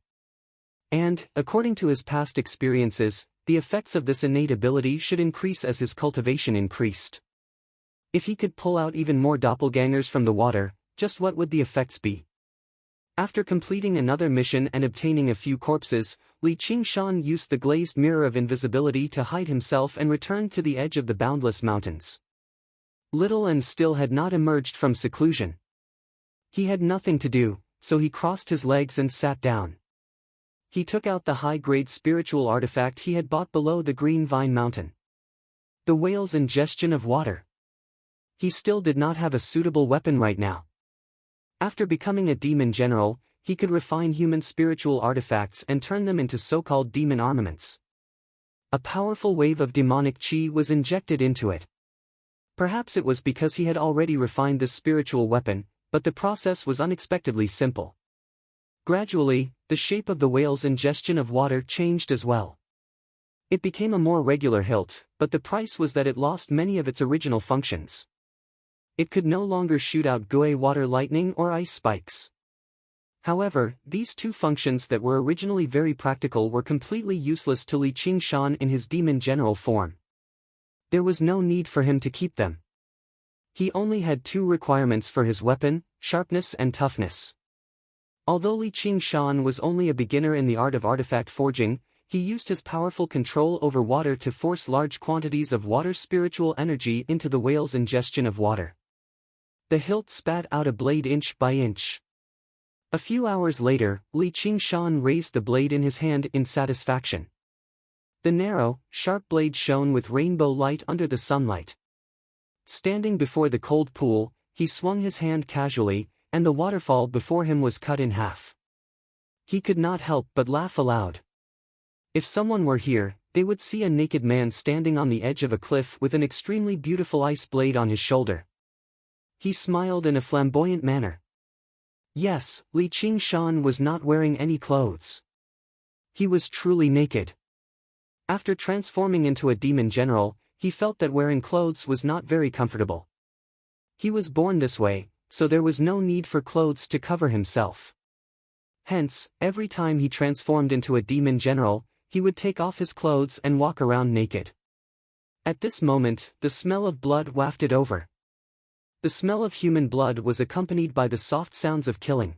A: And, according to his past experiences, the effects of this innate ability should increase as his cultivation increased. If he could pull out even more doppelgangers from the water, just what would the effects be? After completing another mission and obtaining a few corpses, Li Qingshan used the glazed mirror of invisibility to hide himself and returned to the edge of the boundless mountains. Little and Still had not emerged from seclusion. He had nothing to do, so he crossed his legs and sat down. He took out the high-grade spiritual artifact he had bought below the Green Vine Mountain. The whale's ingestion of water. He still did not have a suitable weapon right now. After becoming a demon general, he could refine human spiritual artifacts and turn them into so-called demon armaments. A powerful wave of demonic chi was injected into it. Perhaps it was because he had already refined this spiritual weapon, but the process was unexpectedly simple. Gradually, the shape of the whale's ingestion of water changed as well. It became a more regular hilt, but the price was that it lost many of its original functions. It could no longer shoot out Gui water lightning or ice spikes. However, these two functions that were originally very practical were completely useless to Li Qingshan in his demon general form. There was no need for him to keep them. He only had two requirements for his weapon: sharpness and toughness. Although Li Qingshan was only a beginner in the art of artifact forging, he used his powerful control over water to force large quantities of water spiritual energy into the whale's ingestion of water. The hilt spat out a blade inch by inch. A few hours later, Li Qingshan raised the blade in his hand in satisfaction. The narrow, sharp blade shone with rainbow light under the sunlight. Standing before the cold pool, he swung his hand casually, and the waterfall before him was cut in half. He could not help but laugh aloud. If someone were here, they would see a naked man standing on the edge of a cliff with an extremely beautiful ice blade on his shoulder. He smiled in a flamboyant manner. Yes, Li Qingshan was not wearing any clothes. He was truly naked. After transforming into a demon general, he felt that wearing clothes was not very comfortable. He was born this way, so there was no need for clothes to cover himself. Hence, every time he transformed into a demon general, he would take off his clothes and walk around naked. At this moment, the smell of blood wafted over. The smell of human blood was accompanied by the soft sounds of killing.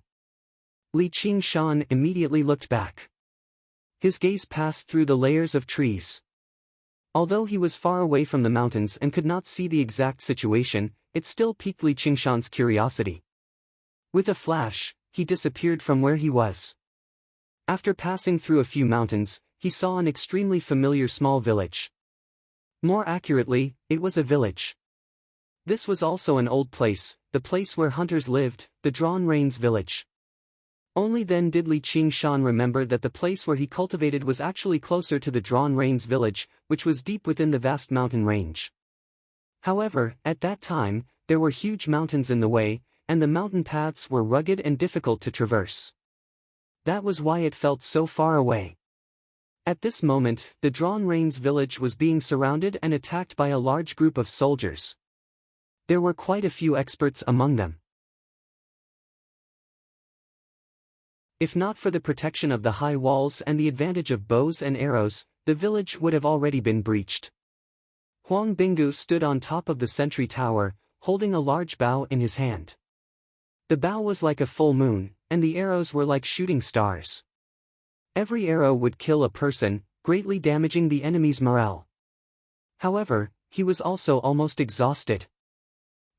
A: Li Qingshan immediately looked back. His gaze passed through the layers of trees. Although he was far away from the mountains and could not see the exact situation, it still piqued Li Qingshan's curiosity. With a flash, he disappeared from where he was. After passing through a few mountains, he saw an extremely familiar small village. More accurately, it was a village. This was also an old place, the place where hunters lived, the Drawn Rains village. Only then did Li Qingshan remember that the place where he cultivated was actually closer to the Drawn Rains village, which was deep within the vast mountain range. However, at that time, there were huge mountains in the way, and the mountain paths were rugged and difficult to traverse. That was why it felt so far away. At this moment, the Drawn Rains village was being surrounded and attacked by a large group of soldiers. There were quite a few experts among them. If not for the protection of the high walls and the advantage of bows and arrows, the village would have already been breached. Huang Binggu stood on top of the sentry tower, holding a large bow in his hand. The bow was like a full moon, and the arrows were like shooting stars. Every arrow would kill a person, greatly damaging the enemy's morale. However, he was also almost exhausted.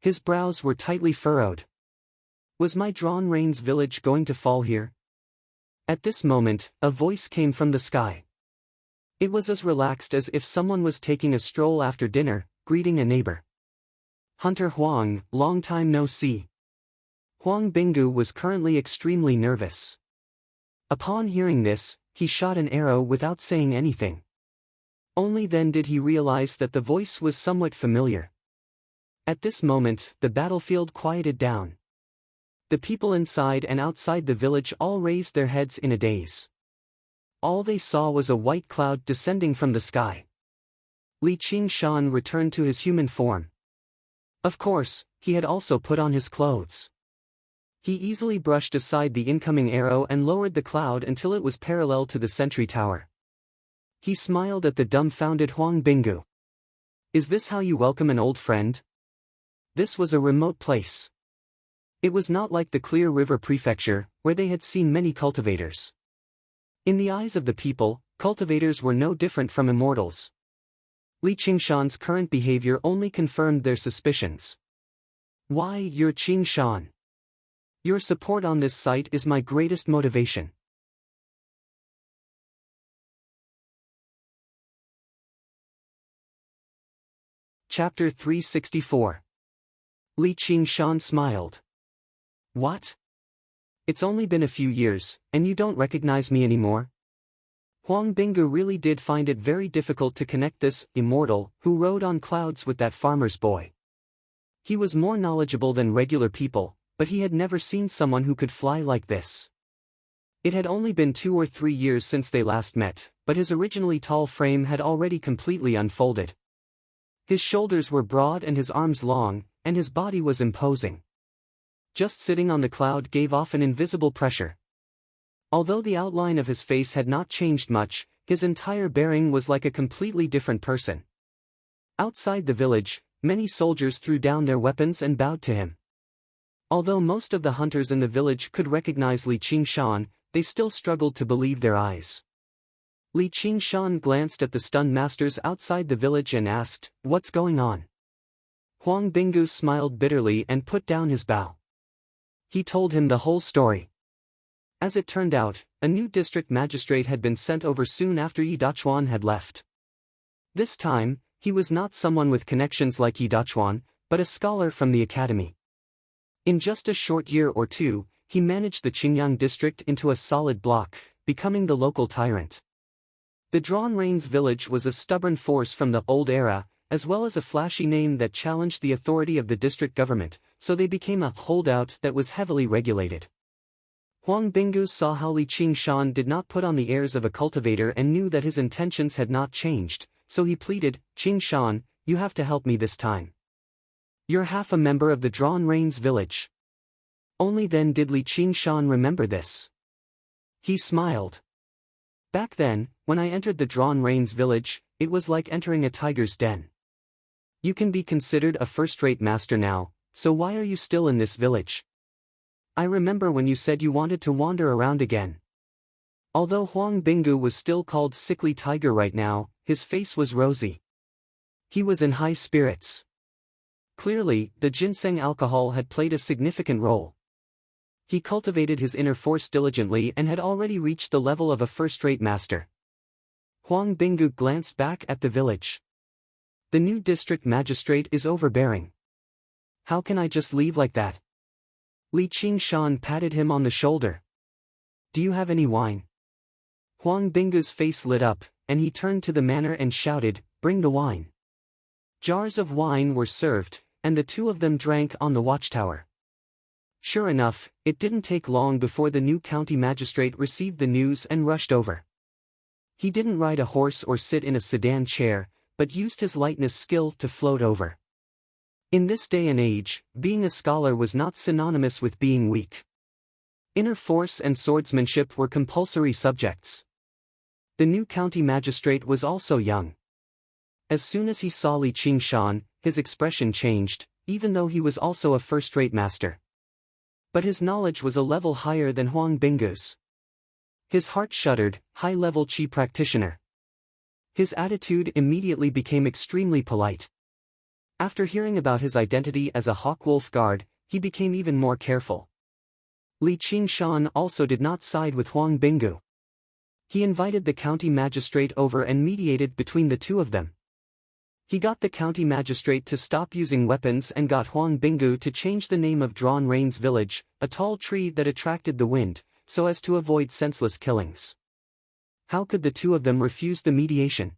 A: His brows were tightly furrowed. Was my Drawn Rains village going to fall here? At this moment, a voice came from the sky. It was as relaxed as if someone was taking a stroll after dinner, greeting a neighbor. Hunter Huang, long time no see. Huang Binggu was currently extremely nervous. Upon hearing this, he shot an arrow without saying anything. Only then did he realize that the voice was somewhat familiar. At this moment, the battlefield quieted down. The people inside and outside the village all raised their heads in a daze. All they saw was a white cloud descending from the sky. Li Qingshan returned to his human form. Of course, he had also put on his clothes. He easily brushed aside the incoming arrow and lowered the cloud until it was parallel to the sentry tower. He smiled at the dumbfounded Huang Binggu. "Is this how you welcome an old friend?" This was a remote place. It was not like the Clear River Prefecture, where they had seen many cultivators. In the eyes of the people, cultivators were no different from immortals. Li Qingshan's current behavior only confirmed their suspicions. "Why, you're Qingshan. Your support on this site is my greatest motivation." Chapter 364. Li Qingshan smiled. "What? It's only been a few years, and you don't recognize me anymore?" Huang Binggu really did find it very difficult to connect this immortal who rode on clouds with that farmer's boy. He was more knowledgeable than regular people, but he had never seen someone who could fly like this. It had only been 2 or 3 years since they last met, but his originally tall frame had already completely unfolded. His shoulders were broad and his arms long, and his body was imposing. Just sitting on the cloud gave off an invisible pressure. Although the outline of his face had not changed much, his entire bearing was like a completely different person. Outside the village, many soldiers threw down their weapons and bowed to him. Although most of the hunters in the village could recognize Li Qingshan, they still struggled to believe their eyes. Li Qingshan glanced at the stunned masters outside the village and asked, "What's going on?" Huang Binggu smiled bitterly and put down his bow. He told him the whole story. As it turned out, a new district magistrate had been sent over soon after Yi Dachuan had left. This time, he was not someone with connections like Yi Dachuan, but a scholar from the academy. In just a short year or two, he managed the Qingyang district into a solid block, becoming the local tyrant. The Drawn Reins village was a stubborn force from the old era, as well as a flashy name that challenged the authority of the district government, so they became a holdout that was heavily regulated. Huang Binggu saw how Li Qingshan did not put on the airs of a cultivator and knew that his intentions had not changed, so he pleaded, "Qingshan, you have to help me this time. You're half a member of the Drawn Reins village." Only then did Li Qingshan remember this. He smiled. "Back then, when I entered the Drawn Reins village, it was like entering a tiger's den. You can be considered a first-rate master now, so why are you still in this village? I remember when you said you wanted to wander around again." Although Huang Binggu was still called Sickly Tiger right now, his face was rosy. He was in high spirits. Clearly, the ginseng alcohol had played a significant role. He cultivated his inner force diligently and had already reached the level of a first-rate master. Huang Binggu glanced back at the village. The new district magistrate is overbearing. How can I just leave like that? Li Qingshan patted him on the shoulder. "Do you have any wine?" Huang Binggu's face lit up, and he turned to the manor and shouted, "Bring the wine." Jars of wine were served, and the two of them drank on the watchtower. Sure enough, it didn't take long before the new county magistrate received the news and rushed over. He didn't ride a horse or sit in a sedan chair, but used his lightness skill to float over. In this day and age, being a scholar was not synonymous with being weak. Inner force and swordsmanship were compulsory subjects. The new county magistrate was also young. As soon as he saw Li Qingshan, his expression changed, even though he was also a first-rate master. But his knowledge was a level higher than Huang Binggu's. His heart shuddered, high-level Qi practitioner. His attitude immediately became extremely polite. After hearing about his identity as a hawk-wolf guard, he became even more careful. Li Qingshan also did not side with Huang Binggu. He invited the county magistrate over and mediated between the two of them. He got the county magistrate to stop using weapons and got Huang Binggu to change the name of Drawn Reins village, a tall tree that attracted the wind, so as to avoid senseless killings. How could the two of them refuse the mediation?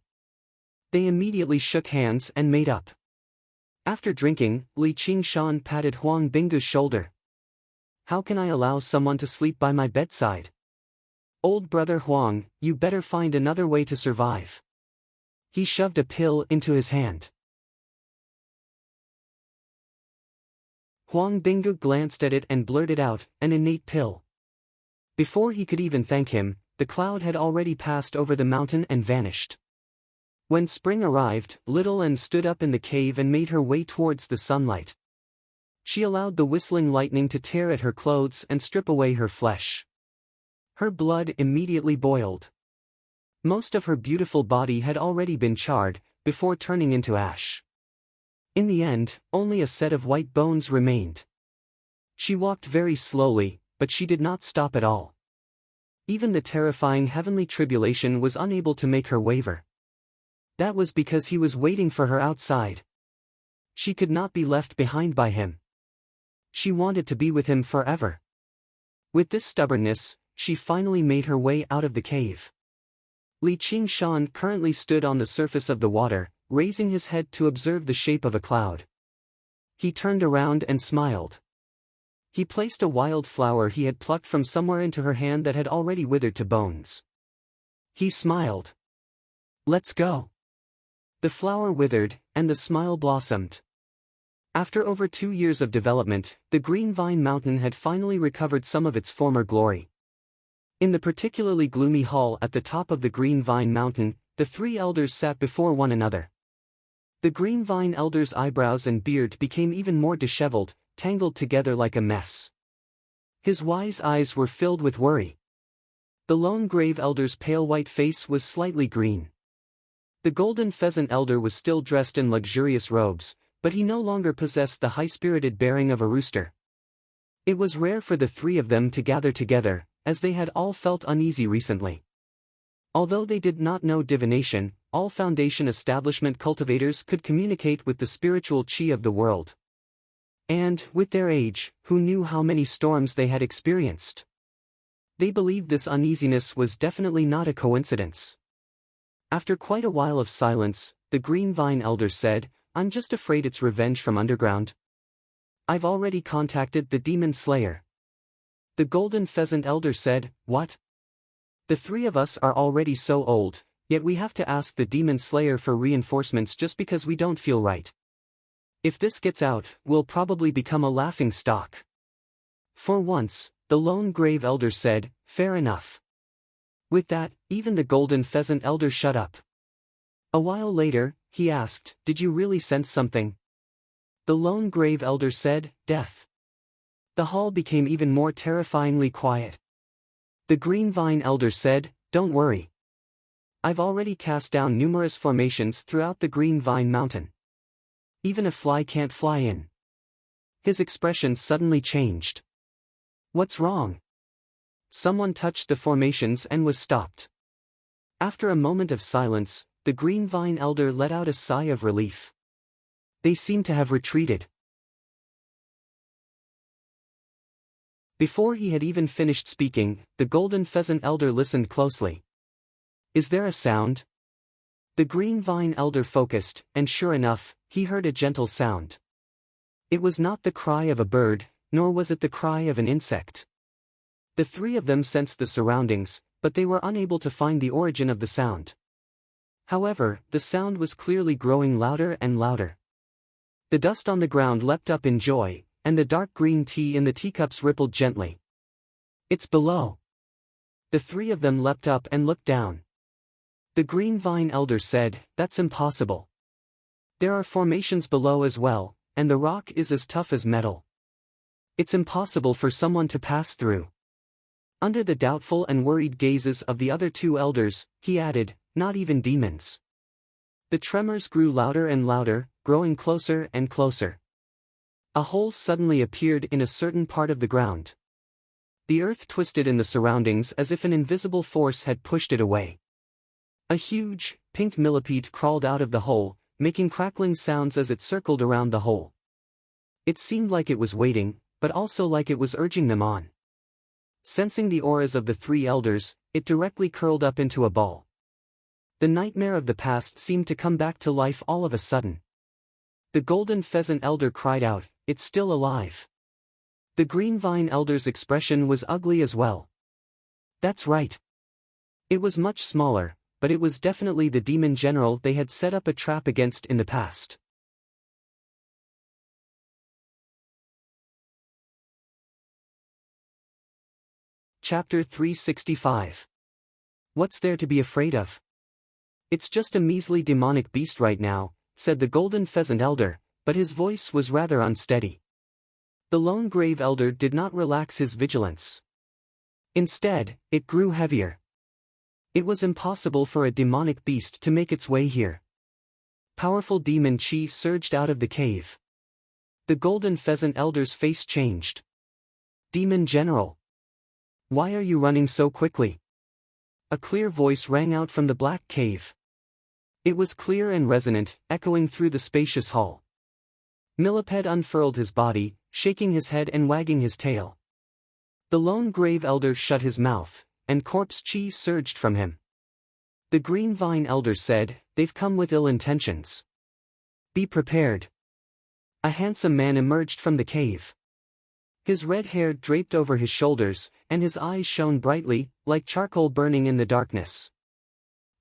A: They immediately shook hands and made up. After drinking, Li Qingshan patted Huang Bingu's shoulder. How can I allow someone to sleep by my bedside? Old brother Huang, you better find another way to survive. He shoved a pill into his hand. Huang Bingu glanced at it and blurted out, an innate pill. Before he could even thank him, the cloud had already passed over the mountain and vanished. When spring arrived, Little An stood up in the cave and made her way towards the sunlight. She allowed the whistling lightning to tear at her clothes and strip away her flesh. Her blood immediately boiled. Most of her beautiful body had already been charred, before turning into ash. In the end, only a set of white bones remained. She walked very slowly, but she did not stop at all. Even the terrifying heavenly tribulation was unable to make her waver. That was because he was waiting for her outside. She could not be left behind by him. She wanted to be with him forever. With this stubbornness, she finally made her way out of the cave. Li Qingshan currently stood on the surface of the water, raising his head to observe the shape of a cloud. He turned around and smiled. He placed a wild flower he had plucked from somewhere into her hand that had already withered to bones. He smiled. Let's go. The flower withered, and the smile blossomed. After over 2 years of development, the Green Vine Mountain had finally recovered some of its former glory. In the particularly gloomy hall at the top of the Green Vine Mountain, the 3 elders sat before one another. The Green Vine elder's eyebrows and beard became even more disheveled, tangled together like a mess. His wise eyes were filled with worry. The Lone Grave elder's pale white face was slightly green. The Golden Pheasant elder was still dressed in luxurious robes, but he no longer possessed the high-spirited bearing of a rooster. It was rare for the 3 of them to gather together, as they had all felt uneasy recently. Although they did not know divination, all Foundation establishment cultivators could communicate with the spiritual chi of the world. And, with their age, who knew how many storms they had experienced? They believed this uneasiness was definitely not a coincidence. After quite a while of silence, the Green Vine elder said, I'm just afraid it's revenge from underground. I've already contacted the Demon Slayer. The Golden Pheasant elder said, what? The 3 of us are already so old, yet we have to ask the Demon Slayer for reinforcements just because we don't feel right. If this gets out, we'll probably become a laughing stock. For once, the Lone Grave elder said, fair enough. With that, even the Golden Pheasant elder shut up. A while later, he asked, did you really sense something? The Lone Grave elder said, death. The hall became even more terrifyingly quiet. The Green Vine elder said, don't worry. I've already cast down numerous formations throughout the Green Vine Mountain. Even a fly can't fly in. His expression suddenly changed. What's wrong? Someone touched the formations and was stopped. After a moment of silence, the Green Vine elder let out a sigh of relief. They seemed to have retreated. Before he had even finished speaking, the Golden Pheasant elder listened closely. Is there a sound? The Green Vine elder focused, and sure enough, he heard a gentle sound. It was not the cry of a bird, nor was it the cry of an insect. The 3 of them sensed the surroundings, but they were unable to find the origin of the sound. However, the sound was clearly growing louder and louder. The dust on the ground leapt up in joy, and the dark green tea in the teacups rippled gently. It's below. The 3 of them leapt up and looked down. The Green Vine elder said, that's impossible. There are formations below as well, and the rock is as tough as metal. It's impossible for someone to pass through. Under the doubtful and worried gazes of the other 2 elders, he added, not even demons. The tremors grew louder and louder, growing closer and closer. A hole suddenly appeared in a certain part of the ground. The earth twisted in the surroundings as if an invisible force had pushed it away. A huge, pink millipede crawled out of the hole, making crackling sounds as it circled around the hole. It seemed like it was waiting, but also like it was urging them on. Sensing the auras of the 3 elders, it directly curled up into a ball. The nightmare of the past seemed to come back to life all of a sudden. The golden pheasant elder cried out, "It's still alive." The green vine elder's expression was ugly as well. That's right. It was much smaller, but it was definitely the demon general they had set up a trap against in the past. Chapter 365. What's there to be afraid of? It's just a measly demonic beast right now, said the golden pheasant elder, but his voice was rather unsteady. The lone grave elder did not relax his vigilance. Instead, it grew heavier. It was impossible for a demonic beast to make its way here. Powerful demon chi surged out of the cave. The golden pheasant elder's face changed. Demon General. Why are you running so quickly? A clear voice rang out from the black cave. It was clear and resonant, echoing through the spacious hall. Millipede unfurled his body, shaking his head and wagging his tail. The lone grave elder shut his mouth, and corpse chi surged from him. The green vine elder said, "They've come with ill intentions. Be prepared." A handsome man emerged from the cave. His red hair draped over his shoulders, and his eyes shone brightly, like charcoal burning in the darkness.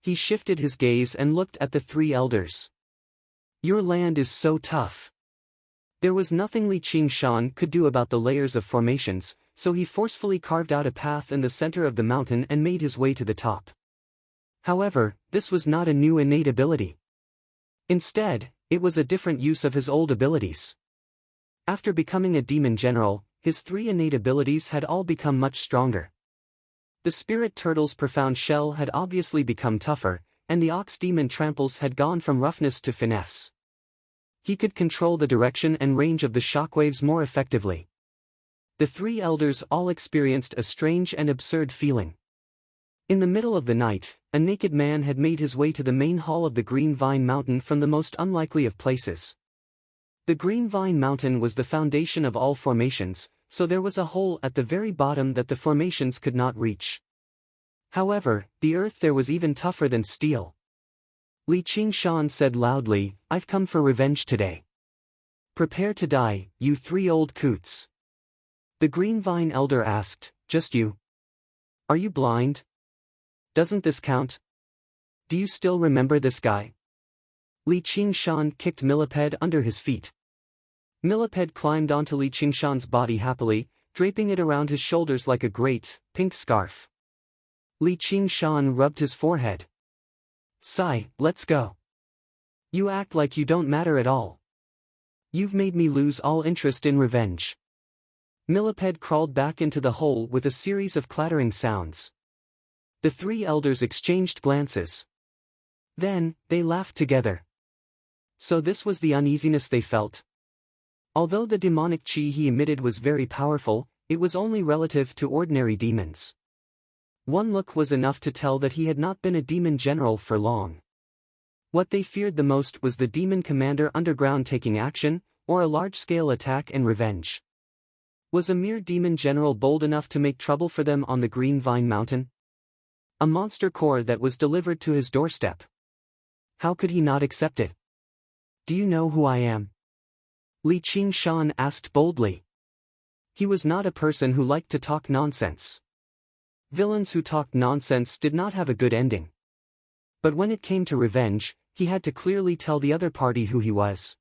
A: He shifted his gaze and looked at the three elders. "Your land is so tough." There was nothing Li Qingshan could do about the layers of formations, so he forcefully carved out a path in the center of the mountain and made his way to the top. However, this was not a new innate ability. Instead, it was a different use of his old abilities. After becoming a demon general, his three innate abilities had all become much stronger. The spirit turtle's profound shell had obviously become tougher, and the ox demon tramples had gone from roughness to finesse. He could control the direction and range of the shockwaves more effectively. The three elders all experienced a strange and absurd feeling. In the middle of the night, a naked man had made his way to the main hall of the Green Vine Mountain from the most unlikely of places. The Green Vine Mountain was the foundation of all formations, so there was a hole at the very bottom that the formations could not reach. However, the earth there was even tougher than steel. Li Qingshan said loudly, "I've come for revenge today. Prepare to die, you three old coots." The Green Vine elder asked, "Just you? Are you blind? Doesn't this count? Do you still remember this guy?" Li Qingshan kicked Millipede under his feet. Millipede climbed onto Li Qingshan's body happily, draping it around his shoulders like a great, pink scarf. Li Qingshan rubbed his forehead. "Sigh, let's go. You act like you don't matter at all. You've made me lose all interest in revenge." Millipede crawled back into the hole with a series of clattering sounds. The three elders exchanged glances. Then, they laughed together. So this was the uneasiness they felt. Although the demonic chi he emitted was very powerful, it was only relative to ordinary demons. One look was enough to tell that he had not been a demon general for long. What they feared the most was the demon commander underground taking action, or a large-scale attack and revenge. Was a mere demon general bold enough to make trouble for them on the Green Vine Mountain? A monster core that was delivered to his doorstep. How could he not accept it? "Do you know who I am?" Li Qingshan asked boldly. He was not a person who liked to talk nonsense. Villains who talked nonsense did not have a good ending. But when it came to revenge, he had to clearly tell the other party who he was.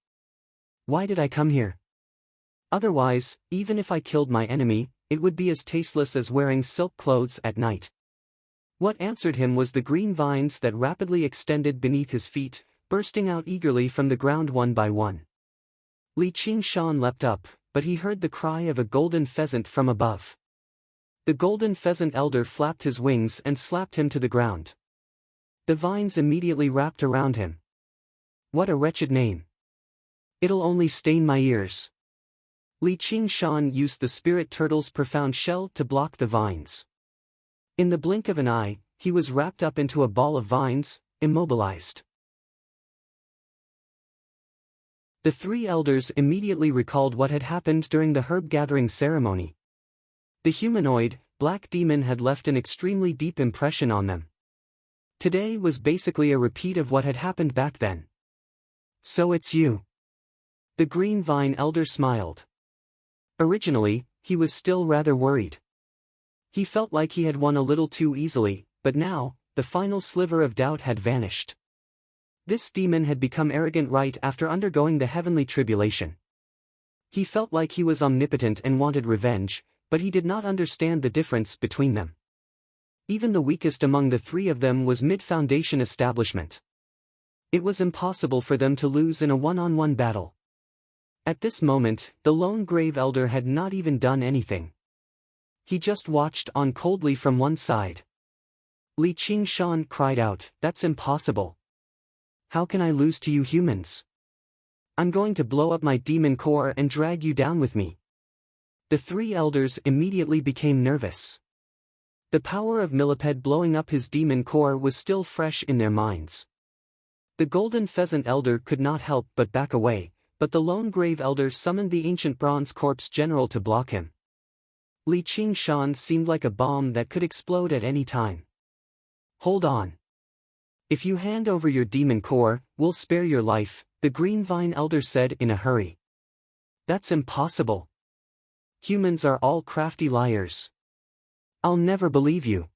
A: "Why did I come here? Otherwise, even if I killed my enemy, it would be as tasteless as wearing silk clothes at night." What answered him was the green vines that rapidly extended beneath his feet, bursting out eagerly from the ground one by one. Li Qingshan leapt up, but he heard the cry of a golden pheasant from above. The golden pheasant elder flapped his wings and slapped him to the ground. The vines immediately wrapped around him. "What a wretched name. It'll only stain my ears." Li Qingshan used the spirit turtle's profound shell to block the vines. In the blink of an eye, he was wrapped up into a ball of vines, immobilized. The three elders immediately recalled what had happened during the herb-gathering ceremony. The humanoid, black demon had left an extremely deep impression on them. Today was basically a repeat of what had happened back then. "So it's you. The Green Vine Elder smiled. Originally, he was still rather worried. He felt like he had won a little too easily, but now, the final sliver of doubt had vanished. This demon had become arrogant right after undergoing the heavenly tribulation. He felt like he was omnipotent and wanted revenge, but he did not understand the difference between them. Even the weakest among the three of them was mid-foundation establishment. It was impossible for them to lose in a one-on-one battle. At this moment, the lone grave elder had not even done anything. He just watched on coldly from one side. Li Qingshan cried out, "That's impossible. How can I lose to you humans? I'm going to blow up my demon core and drag you down with me." The three elders immediately became nervous. The power of Millipede blowing up his demon core was still fresh in their minds. The golden pheasant elder could not help but back away, but the lone grave elder summoned the ancient bronze corpse general to block him. Li Qingshan seemed like a bomb that could explode at any time. "Hold on. If you hand over your demon core, we'll spare your life," the Green Vine Elder said in a hurry. "That's impossible. Humans are all crafty liars. I'll never believe you."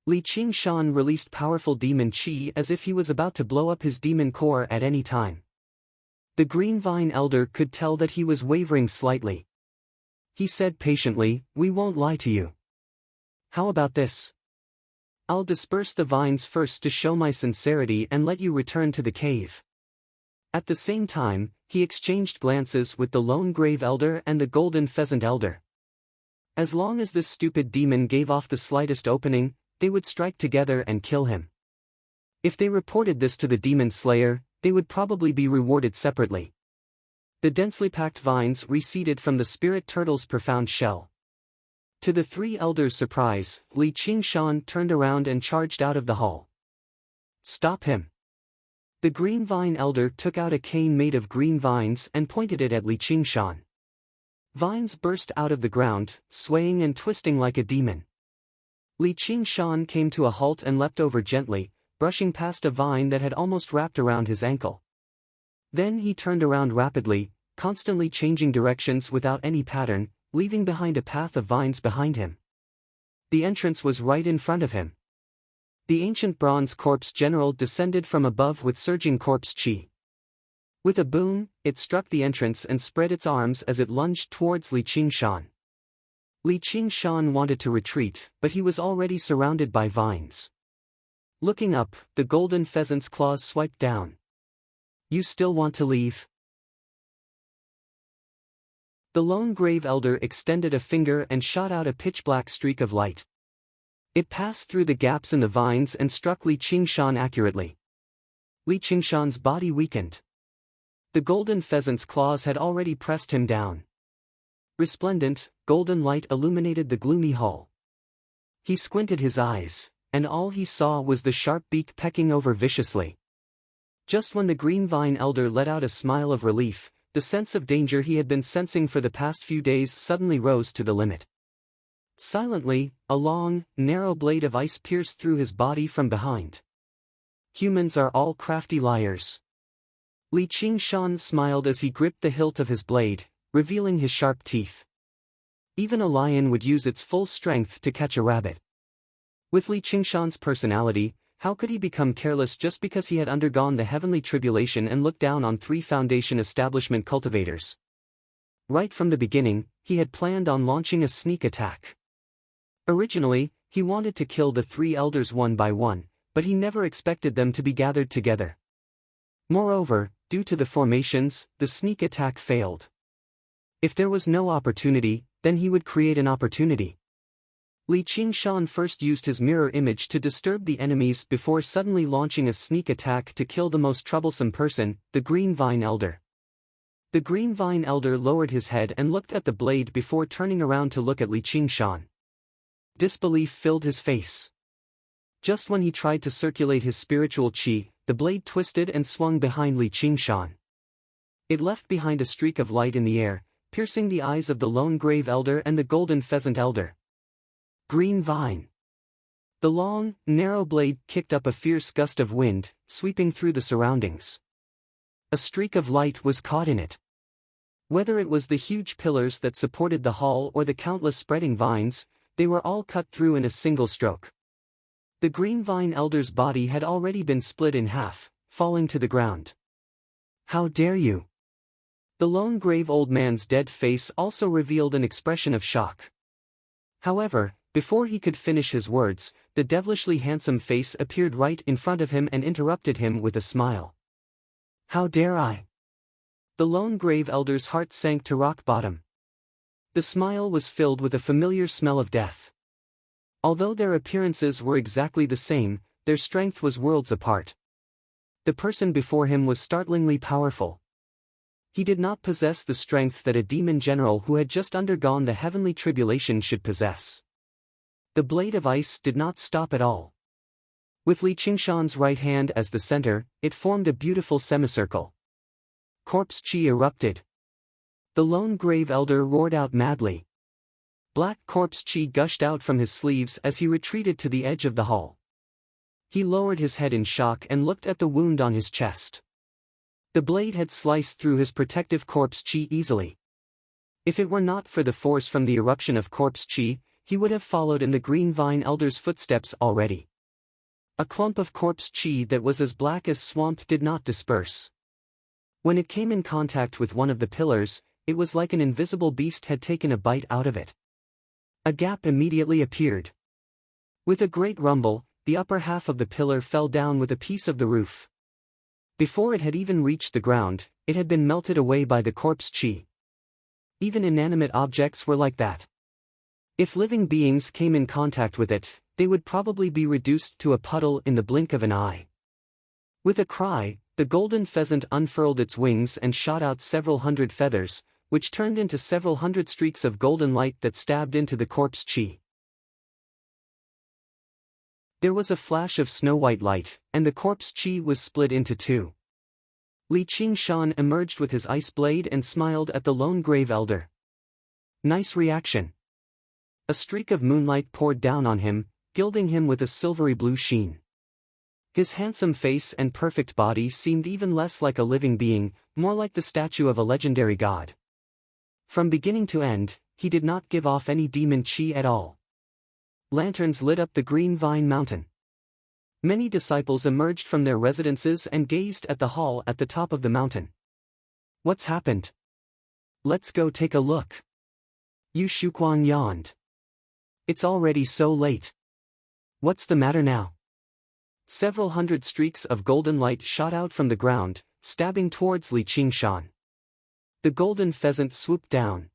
A: Li Qingshan released powerful demon chi as if he was about to blow up his demon core at any time. The Green Vine Elder could tell that he was wavering slightly. He said patiently, "We won't lie to you. How about this? I'll disperse the vines first to show my sincerity and let you return to the cave." At the same time, he exchanged glances with the lone grave elder and the golden pheasant elder. As long as this stupid demon gave off the slightest opening, they would strike together and kill him. If they reported this to the demon slayer, they would probably be rewarded separately. The densely packed vines receded from the spirit turtle's profound shell. To the three elders' surprise, Li Qingshan turned around and charged out of the hall. "Stop him!" The Green Vine Elder took out a cane made of green vines and pointed it at Li Qingshan. Vines burst out of the ground, swaying and twisting like a demon. Li Qingshan came to a halt and leapt over gently, brushing past a vine that had almost wrapped around his ankle. Then he turned around rapidly, constantly changing directions without any pattern, leaving behind a path of vines behind him. The entrance was right in front of him. The ancient bronze corpse general descended from above with surging corpse chi. With a boom, it struck the entrance and spread its arms as it lunged towards Li Qingshan. Li Qingshan wanted to retreat, but he was already surrounded by vines. Looking up, the golden pheasant's claws swiped down. "You still want to leave?" The lone grave elder extended a finger and shot out a pitch-black streak of light. It passed through the gaps in the vines and struck Li Qingshan accurately. Li Qingshan's body weakened. The golden pheasant's claws had already pressed him down. Resplendent, golden light illuminated the gloomy hall. He squinted his eyes, and all he saw was the sharp beak pecking over viciously. Just when the Green Vine Elder let out a smile of relief, the sense of danger he had been sensing for the past few days suddenly rose to the limit. Silently, a long, narrow blade of ice pierced through his body from behind. "Humans are all crafty liars." Li Qingshan smiled as he gripped the hilt of his blade, revealing his sharp teeth. Even a lion would use its full strength to catch a rabbit. With Li Qingshan's personality, how could he become careless just because he had undergone the heavenly tribulation and looked down on three Foundation establishment cultivators? Right from the beginning, he had planned on launching a sneak attack. Originally, he wanted to kill the three elders one by one, but he never expected them to be gathered together. Moreover, due to the formations, the sneak attack failed. If there was no opportunity, then he would create an opportunity. Li Qingshan first used his mirror image to disturb the enemies before suddenly launching a sneak attack to kill the most troublesome person, the Green Vine Elder. The Green Vine Elder lowered his head and looked at the blade before turning around to look at Li Qingshan. Disbelief filled his face. Just when he tried to circulate his spiritual chi, the blade twisted and swung behind Li Qingshan. It left behind a streak of light in the air, piercing the eyes of the lone grave elder and the golden pheasant elder. Green Vine. The long, narrow blade kicked up a fierce gust of wind, sweeping through the surroundings. A streak of light was caught in it. Whether it was the huge pillars that supported the hall or the countless spreading vines, they were all cut through in a single stroke. The green vine elder's body had already been split in half, falling to the ground. "How dare you?" The lone grave old man's dead face also revealed an expression of shock. However, before he could finish his words, the devilishly handsome face appeared right in front of him and interrupted him with a smile. "How dare I?" The lone grave elder's heart sank to rock bottom. The smile was filled with a familiar smell of death. Although their appearances were exactly the same, their strength was worlds apart. The person before him was startlingly powerful. He did not possess the strength that a demon general who had just undergone the heavenly tribulation should possess. The blade of ice did not stop at all. With Li Qingshan's right hand as the center, it formed a beautiful semicircle. Corpse chi erupted. The lone grave elder roared out madly. Black corpse chi gushed out from his sleeves as he retreated to the edge of the hall. He lowered his head in shock and looked at the wound on his chest. The blade had sliced through his protective corpse chi easily. If it were not for the force from the eruption of corpse chi, he would have followed in the green vine elder's footsteps already. A clump of corpse chi that was as black as swamp did not disperse. When it came in contact with one of the pillars, it was like an invisible beast had taken a bite out of it. A gap immediately appeared. With a great rumble, the upper half of the pillar fell down with a piece of the roof. Before it had even reached the ground, it had been melted away by the corpse chi. Even inanimate objects were like that. If living beings came in contact with it, they would probably be reduced to a puddle in the blink of an eye. With a cry, the golden pheasant unfurled its wings and shot out several hundred feathers, which turned into several hundred streaks of golden light that stabbed into the corpse chi. There was a flash of snow-white light, and the corpse chi was split into two. Li Qingshan emerged with his ice blade and smiled at the lone grave elder. "Nice reaction." A streak of moonlight poured down on him, gilding him with a silvery blue sheen. His handsome face and perfect body seemed even less like a living being, more like the statue of a legendary god. From beginning to end, he did not give off any demon chi at all. Lanterns lit up the green vine mountain. Many disciples emerged from their residences and gazed at the hall at the top of the mountain. "What's happened? Let's go take a look." Yu Shuquang yawned. "It's already so late. What's the matter now?" Several hundred streaks of golden light shot out from the ground, stabbing towards Li Qingshan. The golden pheasant swooped down.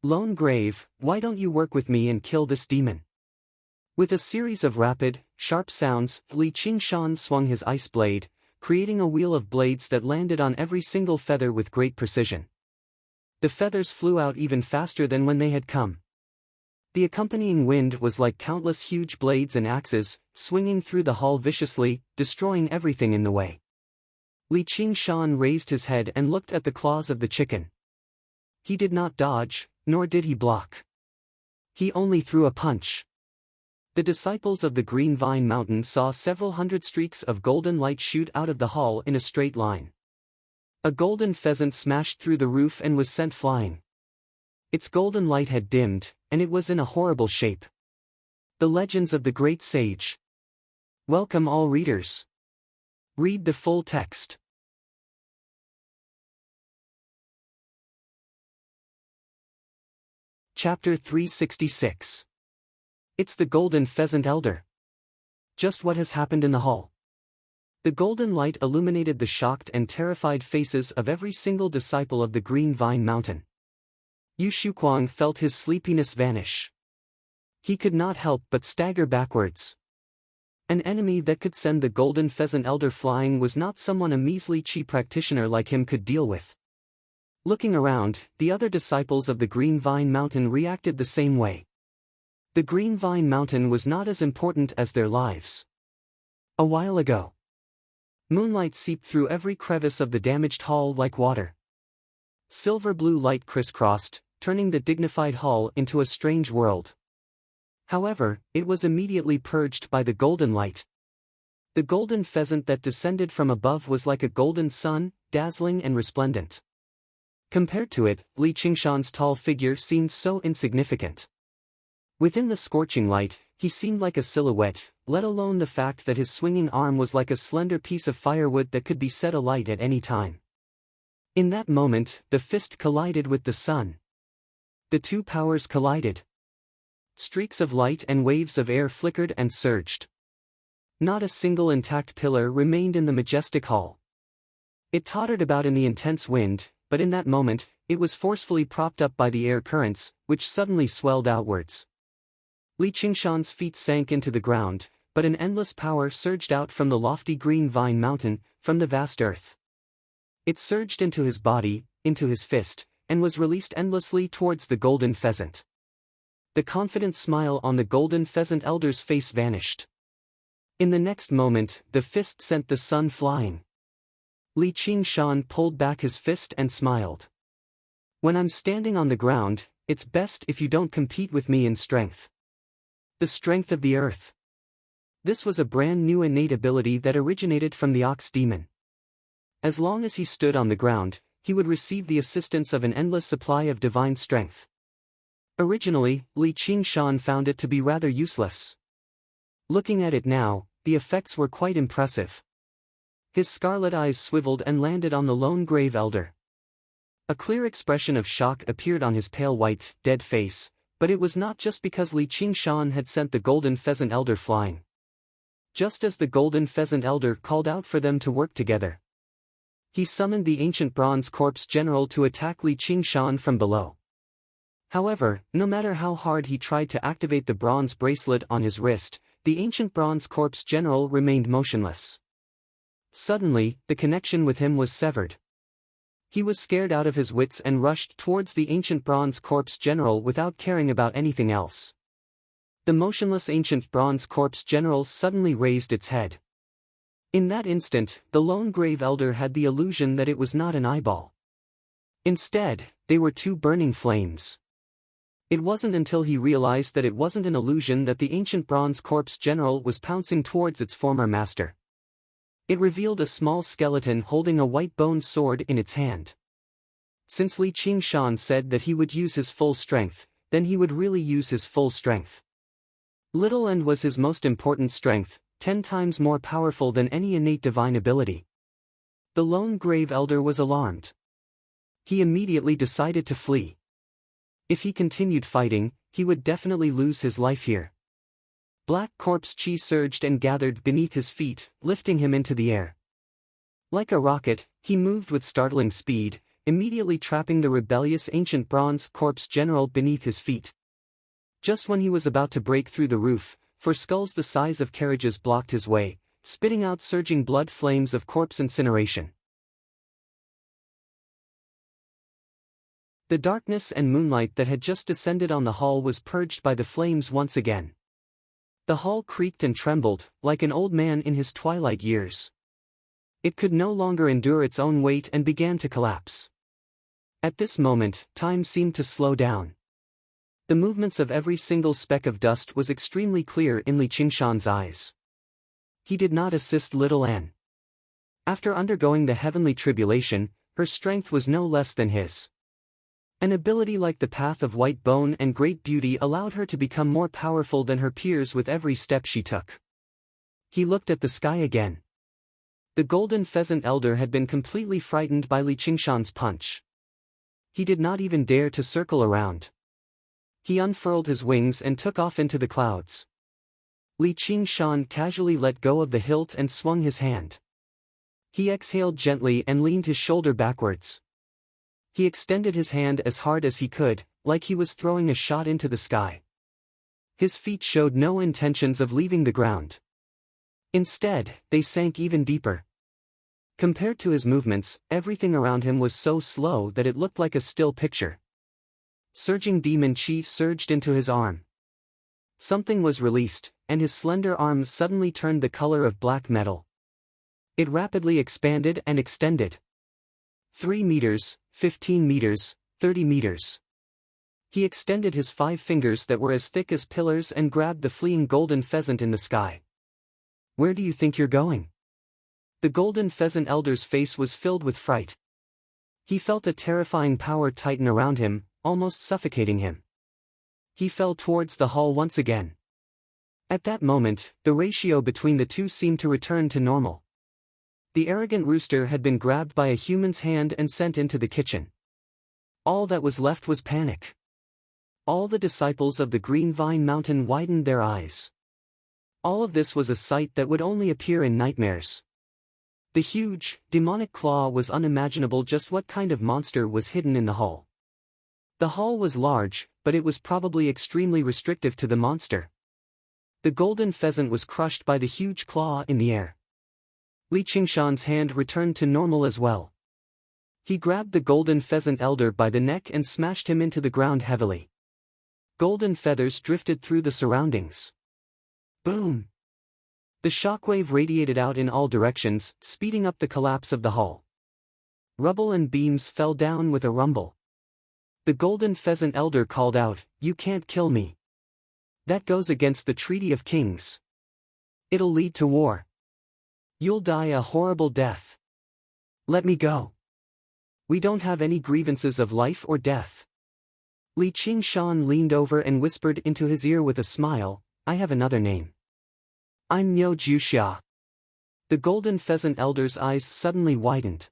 A: "Lone grave, why don't you work with me and kill this demon?" With a series of rapid, sharp sounds, Li Qingshan swung his ice blade, creating a wheel of blades that landed on every single feather with great precision. The feathers flew out even faster than when they had come. The accompanying wind was like countless huge blades and axes, swinging through the hall viciously, destroying everything in the way. Li Qingshan raised his head and looked at the claws of the chicken. He did not dodge, nor did he block. He only threw a punch. The disciples of the Green Vine Mountain saw several hundred streaks of golden light shoot out of the hall in a straight line. A golden pheasant smashed through the roof and was sent flying. Its golden light had dimmed, and it was in a horrible shape. The Legends of the Great Sage. Welcome all readers. Read the full text. Chapter 366. It's the Golden Pheasant Elder. Just what has happened in the hall? The golden light illuminated the shocked and terrified faces of every single disciple of the Green Vine Mountain. Yu Shuquang felt his sleepiness vanish. He could not help but stagger backwards. An enemy that could send the Golden Pheasant Elder flying was not someone a measly chi practitioner like him could deal with. Looking around, the other disciples of the Green Vine Mountain reacted the same way. The Green Vine Mountain was not as important as their lives. A while ago, moonlight seeped through every crevice of the damaged hall like water. Silver blue light crisscrossed, turning the dignified hall into a strange world. However, it was immediately purged by the golden light. The golden pheasant that descended from above was like a golden sun, dazzling and resplendent. Compared to it, Li Qingshan's tall figure seemed so insignificant. Within the scorching light, he seemed like a silhouette, let alone the fact that his swinging arm was like a slender piece of firewood that could be set alight at any time. In that moment, the fist collided with the sun. The two powers collided. Streaks of light and waves of air flickered and surged. Not a single intact pillar remained in the majestic hall. It tottered about in the intense wind, but in that moment, it was forcefully propped up by the air currents, which suddenly swelled outwards. Li Qingshan's feet sank into the ground, but an endless power surged out from the lofty green vine mountain, from the vast earth. It surged into his body, into his fist, and was released endlessly towards the golden pheasant. The confident smile on the golden pheasant elder's face vanished. In the next moment, the fist sent the sun flying. Li Qingshan pulled back his fist and smiled. When I'm standing on the ground, it's best if you don't compete with me in strength. The strength of the earth. This was a brand new innate ability that originated from the ox demon. As long as he stood on the ground, he would receive the assistance of an endless supply of divine strength. Originally, Li Qingshan found it to be rather useless. Looking at it now, the effects were quite impressive. His scarlet eyes swiveled and landed on the lone grave elder. A clear expression of shock appeared on his pale white, dead face, but it was not just because Li Qingshan had sent the golden pheasant elder flying. Just as the golden pheasant elder called out for them to work together, he summoned the ancient bronze corpse general to attack Li Qingshan from below. However, no matter how hard he tried to activate the bronze bracelet on his wrist, the ancient bronze corpse general remained motionless. Suddenly, the connection with him was severed. He was scared out of his wits and rushed towards the ancient bronze corpse general without caring about anything else. The motionless ancient bronze corpse general suddenly raised its head. In that instant, the lone grave elder had the illusion that it was not an eyeball. Instead, they were two burning flames. It wasn't until he realized that it wasn't an illusion that the ancient bronze corpse general was pouncing towards its former master. It revealed a small skeleton holding a white-boned sword in its hand. Since Li Qingshan said that he would use his full strength, then he would really use his full strength. Little End was his most important strength, 10 times more powerful than any innate divine ability. The lone grave elder was alarmed. He immediately decided to flee. If he continued fighting, he would definitely lose his life here. Black corpse chi surged and gathered beneath his feet, lifting him into the air. Like a rocket, he moved with startling speed, immediately trapping the rebellious ancient bronze corpse general beneath his feet. Just when he was about to break through the roof, for skulls the size of carriages blocked his way, spitting out surging blood flames of corpse incineration. The darkness and moonlight that had just descended on the hall was purged by the flames once again. The hall creaked and trembled, like an old man in his twilight years. It could no longer endure its own weight and began to collapse. At this moment, time seemed to slow down. The movements of every single speck of dust was extremely clear in Li Qingshan's eyes. He did not assist little Anne. After undergoing the heavenly tribulation, her strength was no less than his. An ability like the Path of White Bone and Great Beauty allowed her to become more powerful than her peers with every step she took. He looked at the sky again. The golden pheasant elder had been completely frightened by Li Qingshan's punch. He did not even dare to circle around. He unfurled his wings and took off into the clouds. Li Qingshan casually let go of the hilt and swung his hand. He exhaled gently and leaned his shoulder backwards. He extended his hand as hard as he could, like he was throwing a shot into the sky. His feet showed no intentions of leaving the ground. Instead, they sank even deeper. Compared to his movements, everything around him was so slow that it looked like a still picture. Surging demon chi surged into his arm. Something was released, and his slender arm suddenly turned the color of black metal. It rapidly expanded and extended. 3 meters, 15 meters, 30 meters. He extended his 5 fingers that were as thick as pillars and grabbed the fleeing golden pheasant in the sky. "Where do you think you're going?" The golden pheasant elder's face was filled with fright. He felt a terrifying power tighten around him, almost suffocating him. He fell towards the hall once again. At that moment, the ratio between the two seemed to return to normal. The arrogant rooster had been grabbed by a human's hand and sent into the kitchen. All that was left was panic. All the disciples of the Green Vine Mountain widened their eyes. All of this was a sight that would only appear in nightmares. The huge, demonic claw was unimaginable. Just what kind of monster was hidden in the hall? The hall was large, but it was probably extremely restrictive to the monster. The golden pheasant was crushed by the huge claw in the air. Li Qingshan's hand returned to normal as well. He grabbed the golden pheasant elder by the neck and smashed him into the ground heavily. Golden feathers drifted through the surroundings. Boom! The shockwave radiated out in all directions, speeding up the collapse of the hall. Rubble and beams fell down with a rumble. The golden pheasant elder called out, "You can't kill me. That goes against the Treaty of Kings. It'll lead to war. You'll die a horrible death. Let me go. We don't have any grievances of life or death." Li Qingshan leaned over and whispered into his ear with a smile, "I have another name. I'm Niu Juxia." The golden pheasant elder's eyes suddenly widened.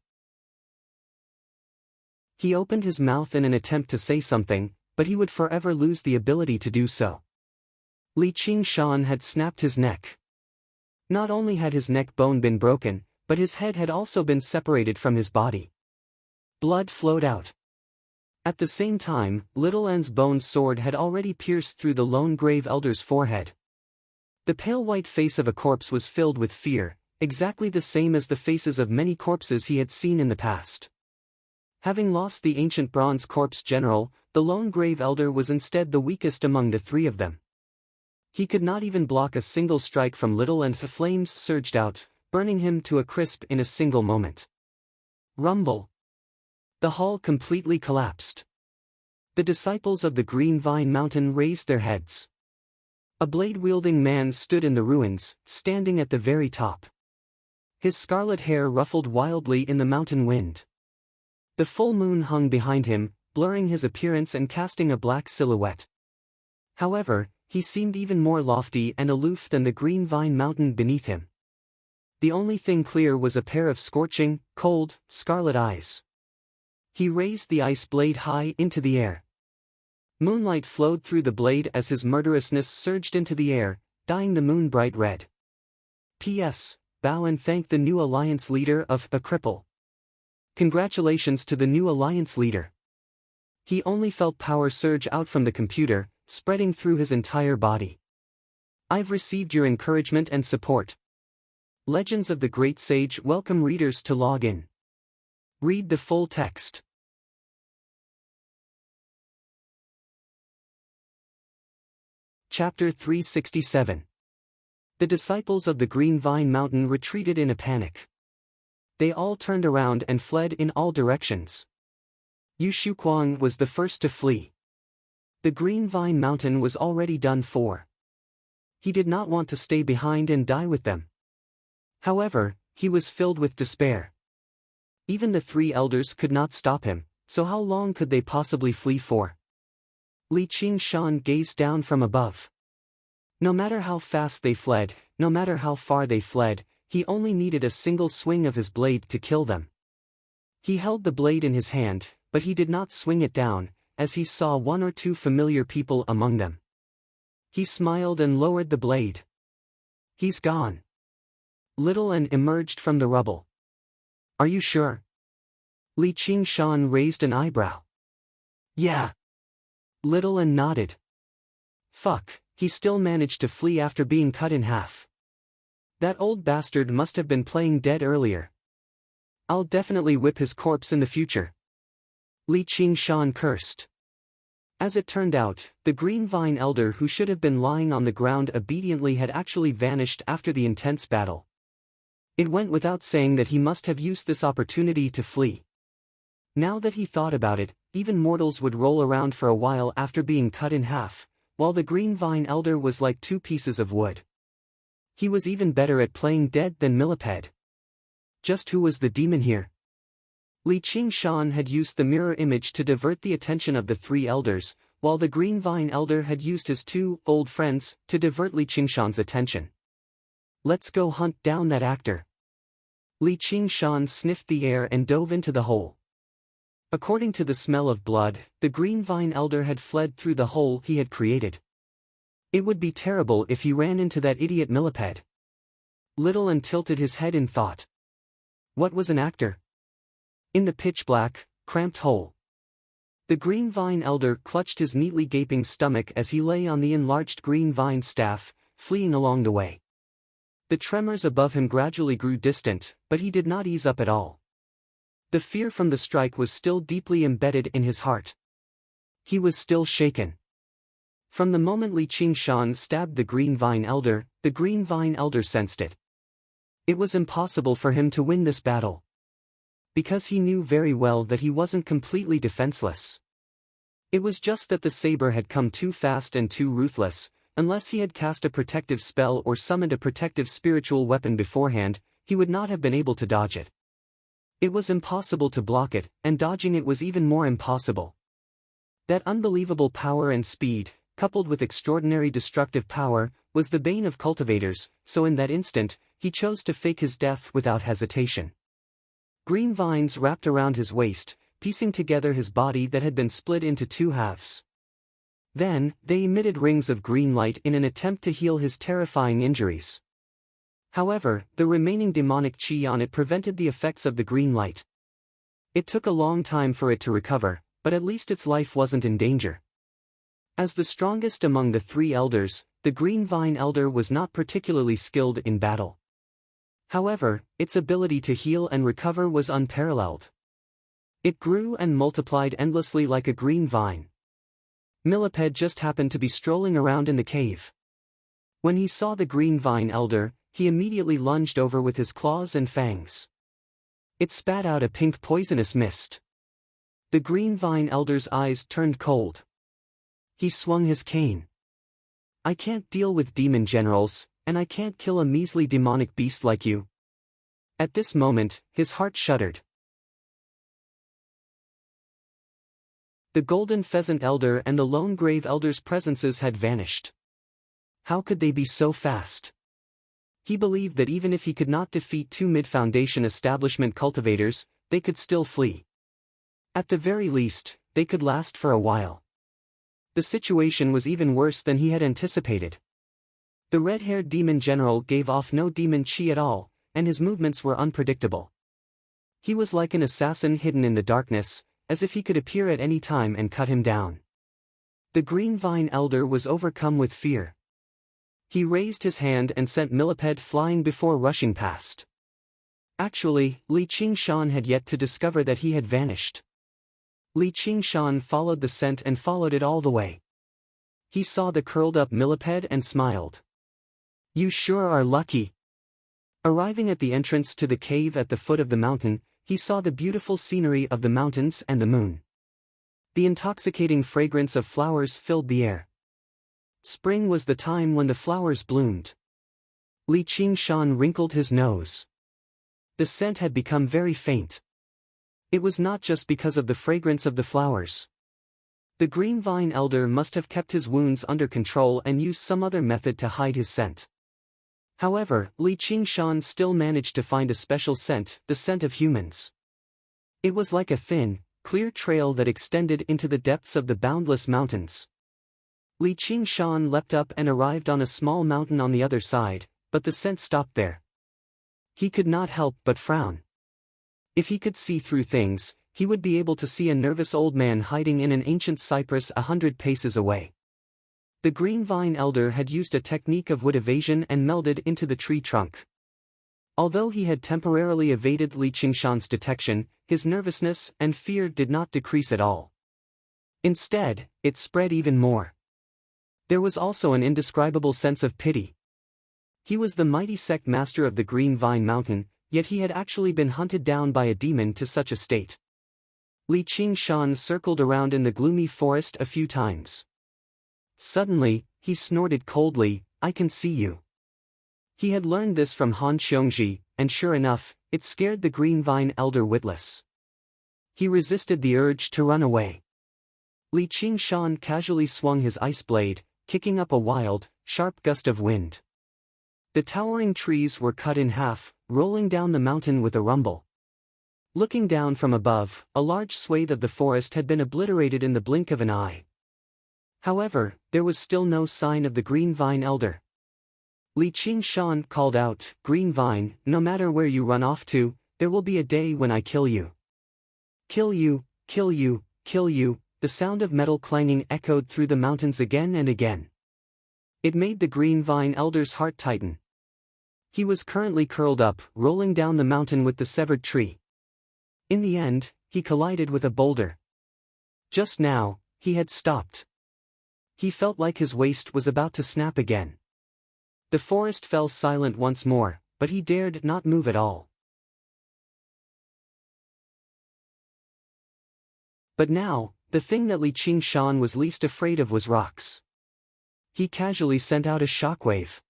A: He opened his mouth in an attempt to say something, but he would forever lose the ability to do so. Li Qingshan had snapped his neck. Not only had his neck bone been broken, but his head had also been separated from his body. Blood flowed out. At the same time, Little N's bone sword had already pierced through the lone grave elder's forehead. The pale white face of a corpse was filled with fear, exactly the same as the faces of many corpses he had seen in the past. Having lost the ancient bronze corpse general, the lone grave elder was instead the weakest among the three of them. He could not even block a single strike from Little N. Flames surged out, burning him to a crisp in a single moment. Rumble. The hall completely collapsed. The disciples of the Green Vine Mountain raised their heads. A blade-wielding man stood in the ruins, standing at the very top. His scarlet hair ruffled wildly in the mountain wind. The full moon hung behind him, blurring his appearance and casting a black silhouette. However, he seemed even more lofty and aloof than the Green Vine Mountain beneath him. The only thing clear was a pair of scorching, cold, scarlet eyes. He raised the ice blade high into the air. Moonlight flowed through the blade as his murderousness surged into the air, dyeing the moon bright red. P.S. Bow and thank the new alliance leader of A Cripple. Congratulations to the new alliance leader. He only felt power surge out from the computer, spreading through his entire body. I've received your encouragement and support. Legends of the Great Sage welcome readers to log in. Read the full text. Chapter 367. The disciples of the Green Vine Mountain retreated in a panic. They all turned around and fled in all directions. Yu Shuquang was the first to flee. The Green Vine Mountain was already done for. He did not want to stay behind and die with them. However, he was filled with despair. Even the three elders could not stop him, so how long could they possibly flee for? Li Qingshan gazed down from above. No matter how fast they fled, no matter how far they fled, he only needed a single swing of his blade to kill them. He held the blade in his hand, but he did not swing it down, as he saw one or two familiar people among them. He smiled and lowered the blade. He's gone. Little N emerged from the rubble. Are you sure? Li Qingshan raised an eyebrow. Yeah. Little N nodded. Fuck, he still managed to flee after being cut in half. That old bastard must have been playing dead earlier. I'll definitely whip his corpse in the future. Li Qingshan cursed. As it turned out, the Green Vine Elder who should have been lying on the ground obediently had actually vanished after the intense battle. It went without saying that he must have used this opportunity to flee. Now that he thought about it, even mortals would roll around for a while after being cut in half, while the Green Vine Elder was like two pieces of wood. He was even better at playing dead than Millipede. Just who was the demon here? Li Qingshan had used the mirror image to divert the attention of the three elders, while the Green Vine Elder had used his two old friends to divert Li Qingshan's attention. "Let's go hunt down that actor." Li Qingshan sniffed the air and dove into the hole. According to the smell of blood, the Green Vine Elder had fled through the hole he had created. It would be terrible if he ran into that idiot millipede. Little and tilted his head in thought. What was an actor? In the pitch-black, cramped hole. The Green Vine Elder clutched his neatly gaping stomach as he lay on the enlarged green vine staff, fleeing along the way. The tremors above him gradually grew distant, but he did not ease up at all. The fear from the strike was still deeply embedded in his heart. He was still shaken. From the moment Li Qingshan stabbed the Green Vine Elder, the Green Vine Elder sensed it. It was impossible for him to win this battle. Because he knew very well that he wasn't completely defenseless. It was just that the saber had come too fast and too ruthless. Unless he had cast a protective spell or summoned a protective spiritual weapon beforehand, he would not have been able to dodge it. It was impossible to block it, and dodging it was even more impossible. That unbelievable power and speed, coupled with extraordinary destructive power, was the bane of cultivators, so in that instant, he chose to fake his death without hesitation. Green vines wrapped around his waist, piecing together his body that had been split into two halves. Then, they emitted rings of green light in an attempt to heal his terrifying injuries. However, the remaining demonic chi on it prevented the effects of the green light. It took a long time for it to recover, but at least its life wasn't in danger. As the strongest among the three elders, the Green Vine Elder was not particularly skilled in battle. However, its ability to heal and recover was unparalleled. It grew and multiplied endlessly like a green vine. Millipede just happened to be strolling around in the cave. When he saw the Green Vine Elder, he immediately lunged over with his claws and fangs. It spat out a pink poisonous mist. The Green Vine Elder's eyes turned cold. He swung his cane. "I can't deal with demon generals, and I can't kill a measly demonic beast like you." At this moment, his heart shuddered. The Golden Pheasant Elder and the Lone Grave Elder's presences had vanished. How could they be so fast? He believed that even if he could not defeat two mid-foundation establishment cultivators, they could still flee. At the very least, they could last for a while. The situation was even worse than he had anticipated. The red-haired demon general gave off no demon chi at all, and his movements were unpredictable. He was like an assassin hidden in the darkness, as if he could appear at any time and cut him down. The Green Vine Elder was overcome with fear. He raised his hand and sent Millipede flying before rushing past. Actually, Li Qingshan had yet to discover that he had vanished. Li Qingshan followed the scent and followed it all the way. He saw the curled-up Millipede and smiled. "You sure are lucky." Arriving at the entrance to the cave at the foot of the mountain, he saw the beautiful scenery of the mountains and the moon. The intoxicating fragrance of flowers filled the air. Spring was the time when the flowers bloomed. Li Qingshan wrinkled his nose. The scent had become very faint. It was not just because of the fragrance of the flowers. The Green Vine Elder must have kept his wounds under control and used some other method to hide his scent. However, Li Qingshan still managed to find a special scent, the scent of humans. It was like a thin, clear trail that extended into the depths of the boundless mountains. Li Qingshan leapt up and arrived on a small mountain on the other side, but the scent stopped there. He could not help but frown. If he could see through things, he would be able to see a nervous old man hiding in an ancient cypress 100 paces away. The Green Vine Elder had used a technique of wood evasion and melded into the tree trunk. Although he had temporarily evaded Li Qingshan's detection, his nervousness and fear did not decrease at all. Instead, it spread even more. There was also an indescribable sense of pity. He was the mighty sect master of the Green Vine Mountain, yet he had actually been hunted down by a demon to such a state. Li Qingshan circled around in the gloomy forest a few times. Suddenly, he snorted coldly, "I can see you." He had learned this from Han Xiongji, and sure enough, it scared the Green Vine Elder witless. He resisted the urge to run away. Li Qingshan casually swung his ice blade, kicking up a wild, sharp gust of wind. The towering trees were cut in half, rolling down the mountain with a rumble. Looking down from above, a large swathe of the forest had been obliterated in the blink of an eye. However, there was still no sign of the green vine elder. Li Qingshan called out, "Green vine, no matter where you run off to, there will be a day when I kill you. Kill you, kill you, kill you." The sound of metal clanging echoed through the mountains again and again. It made the green vine elder's heart tighten. He was currently curled up, rolling down the mountain with the severed tree. In the end, he collided with a boulder. Just now, he had stopped. He felt like his waist was about to snap again. The forest fell silent once more, but he dared not move at all. But now, the thing that Li Qingshan was least afraid of was rocks. He casually sent out a shockwave.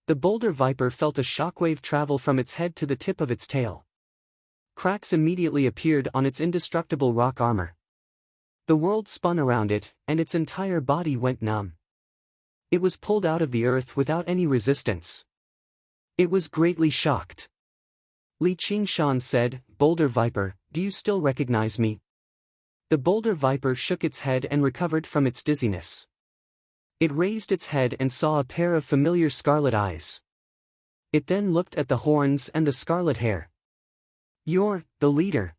A: The boulder viper felt a shockwave travel from its head to the tip of its tail. Cracks immediately appeared on its indestructible rock armor. The world spun around it, and its entire body went numb. It was pulled out of the earth without any resistance. It was greatly shocked. Li Qingshan said, "Boulder viper, do you still recognize me?" The boulder viper shook its head and recovered from its dizziness. It raised its head and saw a pair of familiar scarlet eyes. It then looked at the horns and the scarlet hair. "You're the leader."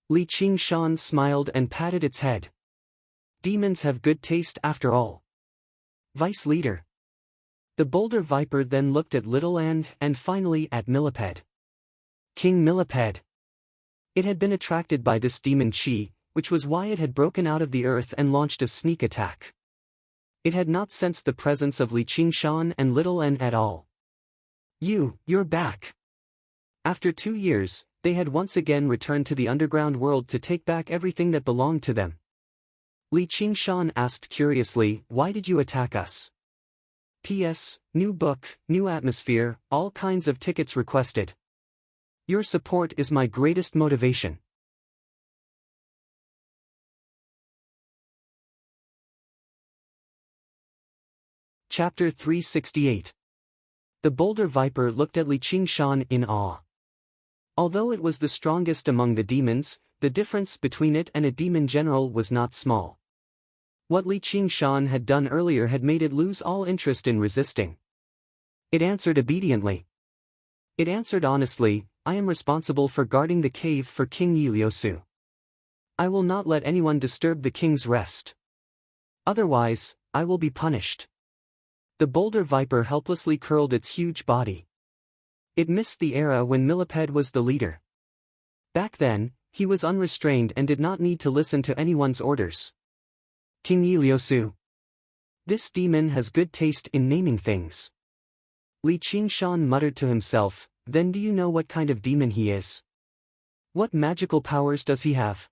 A: Li Qingshan smiled and patted its head. "Demons have good taste after all." "Vice leader." The boulder viper then looked at Little and finally at Millipede. "King Millipede." It had been attracted by this demon chi, which was why it had broken out of the earth and launched a sneak attack. It had not sensed the presence of Li Qingshan and Little at all. You're back." After 2 years, they had once again returned to the underground world to take back everything that belonged to them. Li Qingshan asked curiously, "Why did you attack us?" "P.S. New book, new atmosphere, all kinds of tickets requested. Your support is my greatest motivation." Chapter 368. The boulder viper looked at Li Qingshan in awe. Although it was the strongest among the demons, the difference between it and a demon general was not small. What Li Qingshan had done earlier had made it lose all interest in resisting. It answered obediently. It answered honestly, "I am responsible for guarding the cave for King Yiliosu. I will not let anyone disturb the king's rest. Otherwise, I will be punished." The boulder viper helplessly curled its huge body. It missed the era when Millipede was the leader. Back then, he was unrestrained and did not need to listen to anyone's orders. "King Yiliosu. This demon has good taste in naming things." Li Qingshan muttered to himself, "Then do you know what kind of demon he is? What magical powers does he have?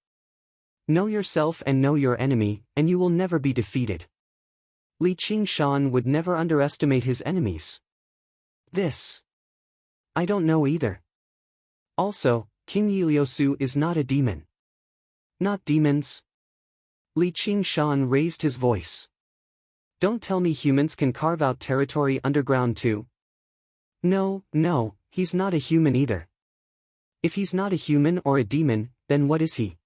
A: Know yourself and know your enemy, and you will never be defeated." Li Qingshan would never underestimate his enemies. "This. I don't know either. Also, King Yiliosu is not a demon." "Not demons?" Li Qingshan raised his voice. "Don't tell me humans can carve out territory underground too." No, he's not a human either." "If he's not a human or a demon, then what is he?"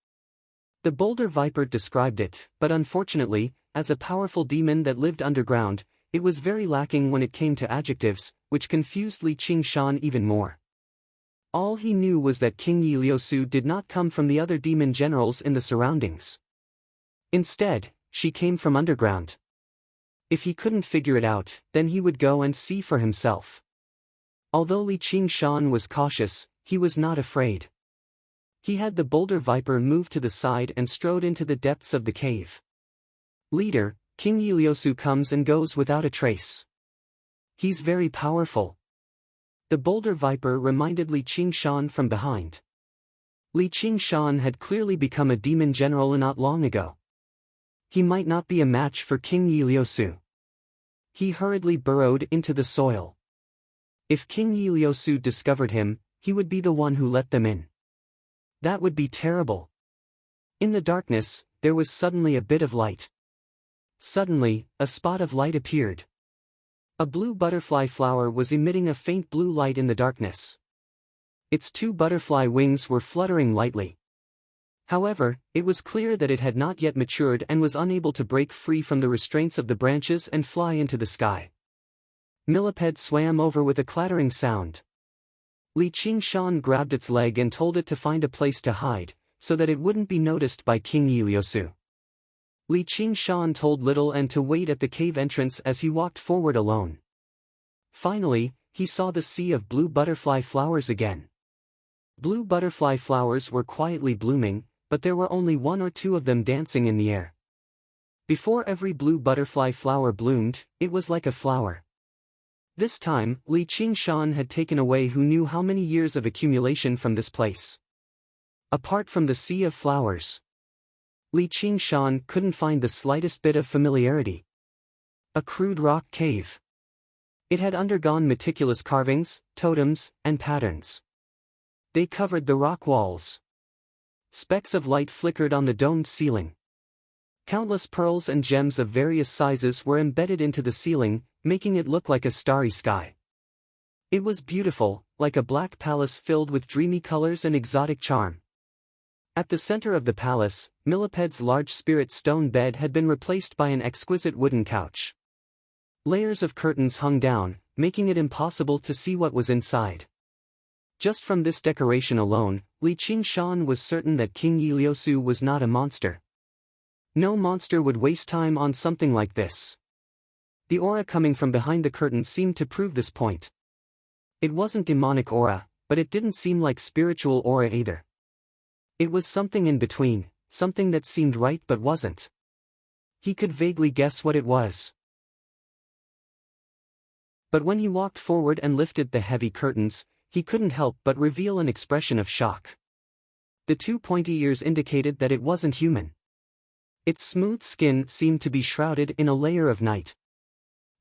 A: The boulder viper described it, but unfortunately, as a powerful demon that lived underground, it was very lacking when it came to adjectives, which confused Li Qingshan even more. All he knew was that King Yiliosu did not come from the other demon generals in the surroundings. Instead, she came from underground. If he couldn't figure it out, then he would go and see for himself. Although Li Qingshan was cautious, he was not afraid. He had the boulder viper move to the side and strode into the depths of the cave. "Leader, King Yiliosu comes and goes without a trace. He's very powerful." The boulder viper reminded Li Qingshan from behind. Li Qingshan had clearly become a demon general not long ago. He might not be a match for King Yiliosu. He hurriedly burrowed into the soil. If King Yiliosu discovered him, he would be the one who let them in. That would be terrible. In the darkness, there was suddenly a bit of light. Suddenly, a spot of light appeared. A blue butterfly flower was emitting a faint blue light in the darkness. Its two butterfly wings were fluttering lightly. However, it was clear that it had not yet matured and was unable to break free from the restraints of the branches and fly into the sky. Millipede swam over with a clattering sound. Li Qingshan grabbed its leg and told it to find a place to hide, so that it wouldn't be noticed by King Yiliosu. Li Qingshan told Little N to wait at the cave entrance as he walked forward alone. Finally, he saw the sea of blue butterfly flowers again. Blue butterfly flowers were quietly blooming, but there were only one or two of them dancing in the air. Before every blue butterfly flower bloomed, it was like a flower. This time, Li Qingshan had taken away who knew how many years of accumulation from this place. Apart from the sea of flowers, Li Qingshan couldn't find the slightest bit of familiarity. A crude rock cave. It had undergone meticulous carvings, totems, and patterns. They covered the rock walls. Specks of light flickered on the domed ceiling. Countless pearls and gems of various sizes were embedded into the ceiling, making it look like a starry sky. It was beautiful, like a black palace filled with dreamy colors and exotic charm. At the center of the palace, Millipede's large spirit stone bed had been replaced by an exquisite wooden couch. Layers of curtains hung down, making it impossible to see what was inside. Just from this decoration alone, Li Qingshan was certain that King Yiliosu was not a monster. No monster would waste time on something like this. The aura coming from behind the curtain seemed to prove this point. It wasn't demonic aura, but it didn't seem like spiritual aura either. It was something in between, something that seemed right but wasn't. He could vaguely guess what it was. But when he walked forward and lifted the heavy curtains, he couldn't help but reveal an expression of shock. The two pointy ears indicated that it wasn't human. Its smooth skin seemed to be shrouded in a layer of night.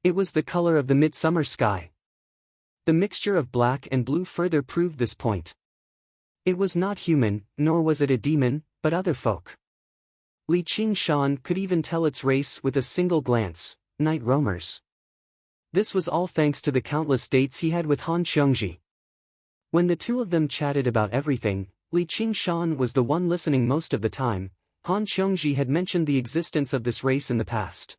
A: It was the color of the midsummer sky. The mixture of black and blue further proved this point. It was not human, nor was it a demon, but other folk. Li Qingshan could even tell its race with a single glance: night roamers. This was all thanks to the countless dates he had with Han Xiongji. When the two of them chatted about everything, Li Qingshan was the one listening most of the time. Han Xiongji had mentioned the existence of this race in the past.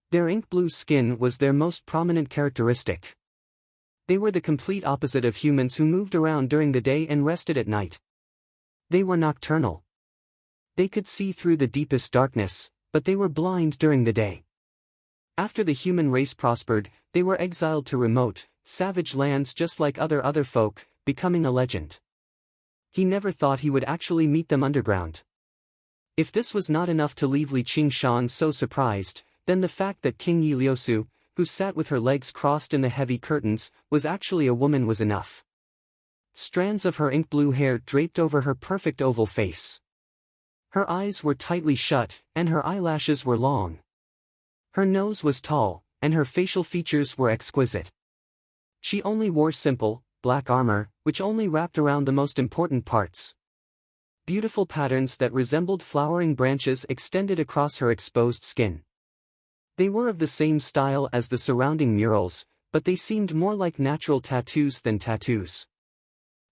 A: Their ink-blue skin was their most prominent characteristic. They were the complete opposite of humans who moved around during the day and rested at night. They were nocturnal. They could see through the deepest darkness, but they were blind during the day. After the human race prospered, they were exiled to remote, savage lands just like other folk, becoming a legend. He never thought he would actually meet them underground. If this was not enough to leave Li Qingshan so surprised, then the fact that King Yiliosu, who sat with her legs crossed in the heavy curtains, was actually a woman was enough. Strands of her ink-blue hair draped over her perfect oval face. Her eyes were tightly shut, and her eyelashes were long. Her nose was tall, and her facial features were exquisite. She only wore simple, black armor, which only wrapped around the most important parts. Beautiful patterns that resembled flowering branches extended across her exposed skin. They were of the same style as the surrounding murals, but they seemed more like natural tattoos than tattoos.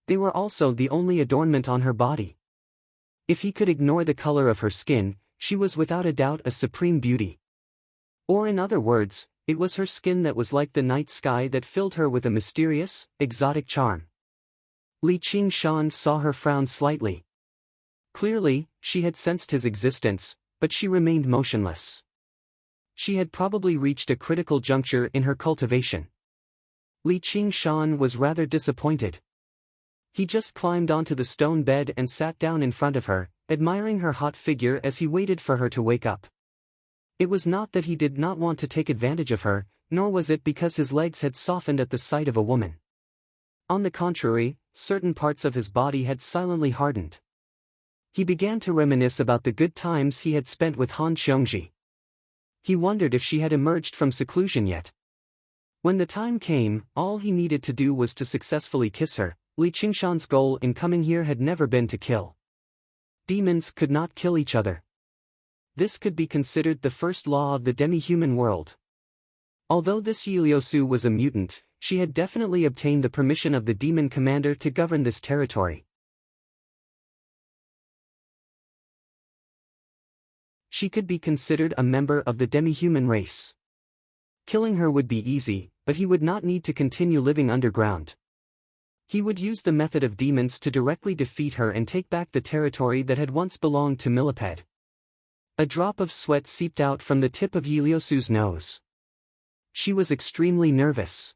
A: They were also the only adornment on her body. If he could ignore the color of her skin, she was without a doubt a supreme beauty. Or in other words, it was her skin that was like the night sky that filled her with a mysterious, exotic charm. Li Qingshan saw her frown slightly. Clearly, she had sensed his existence, but she remained motionless. She had probably reached a critical juncture in her cultivation. Li Qingshan was rather disappointed. He just climbed onto the stone bed and sat down in front of her, admiring her hot figure as he waited for her to wake up. It was not that he did not want to take advantage of her, nor was it because his legs had softened at the sight of a woman. On the contrary, certain parts of his body had silently hardened. He began to reminisce about the good times he had spent with Han Xiongji. He wondered if she had emerged from seclusion yet. When the time came, all he needed to do was to successfully kiss her. Li Qingshan's goal in coming here had never been to kill. Demons could not kill each other. This could be considered the first law of the demi-human world. Although this Ieyasu was a mutant, she had definitely obtained the permission of the demon commander to govern this territory. She could be considered a member of the demi-human race. Killing her would be easy, but he would not need to continue living underground. He would use the method of demons to directly defeat her and take back the territory that had once belonged to Millipede. A drop of sweat seeped out from the tip of Ieyasu's nose. She was extremely nervous.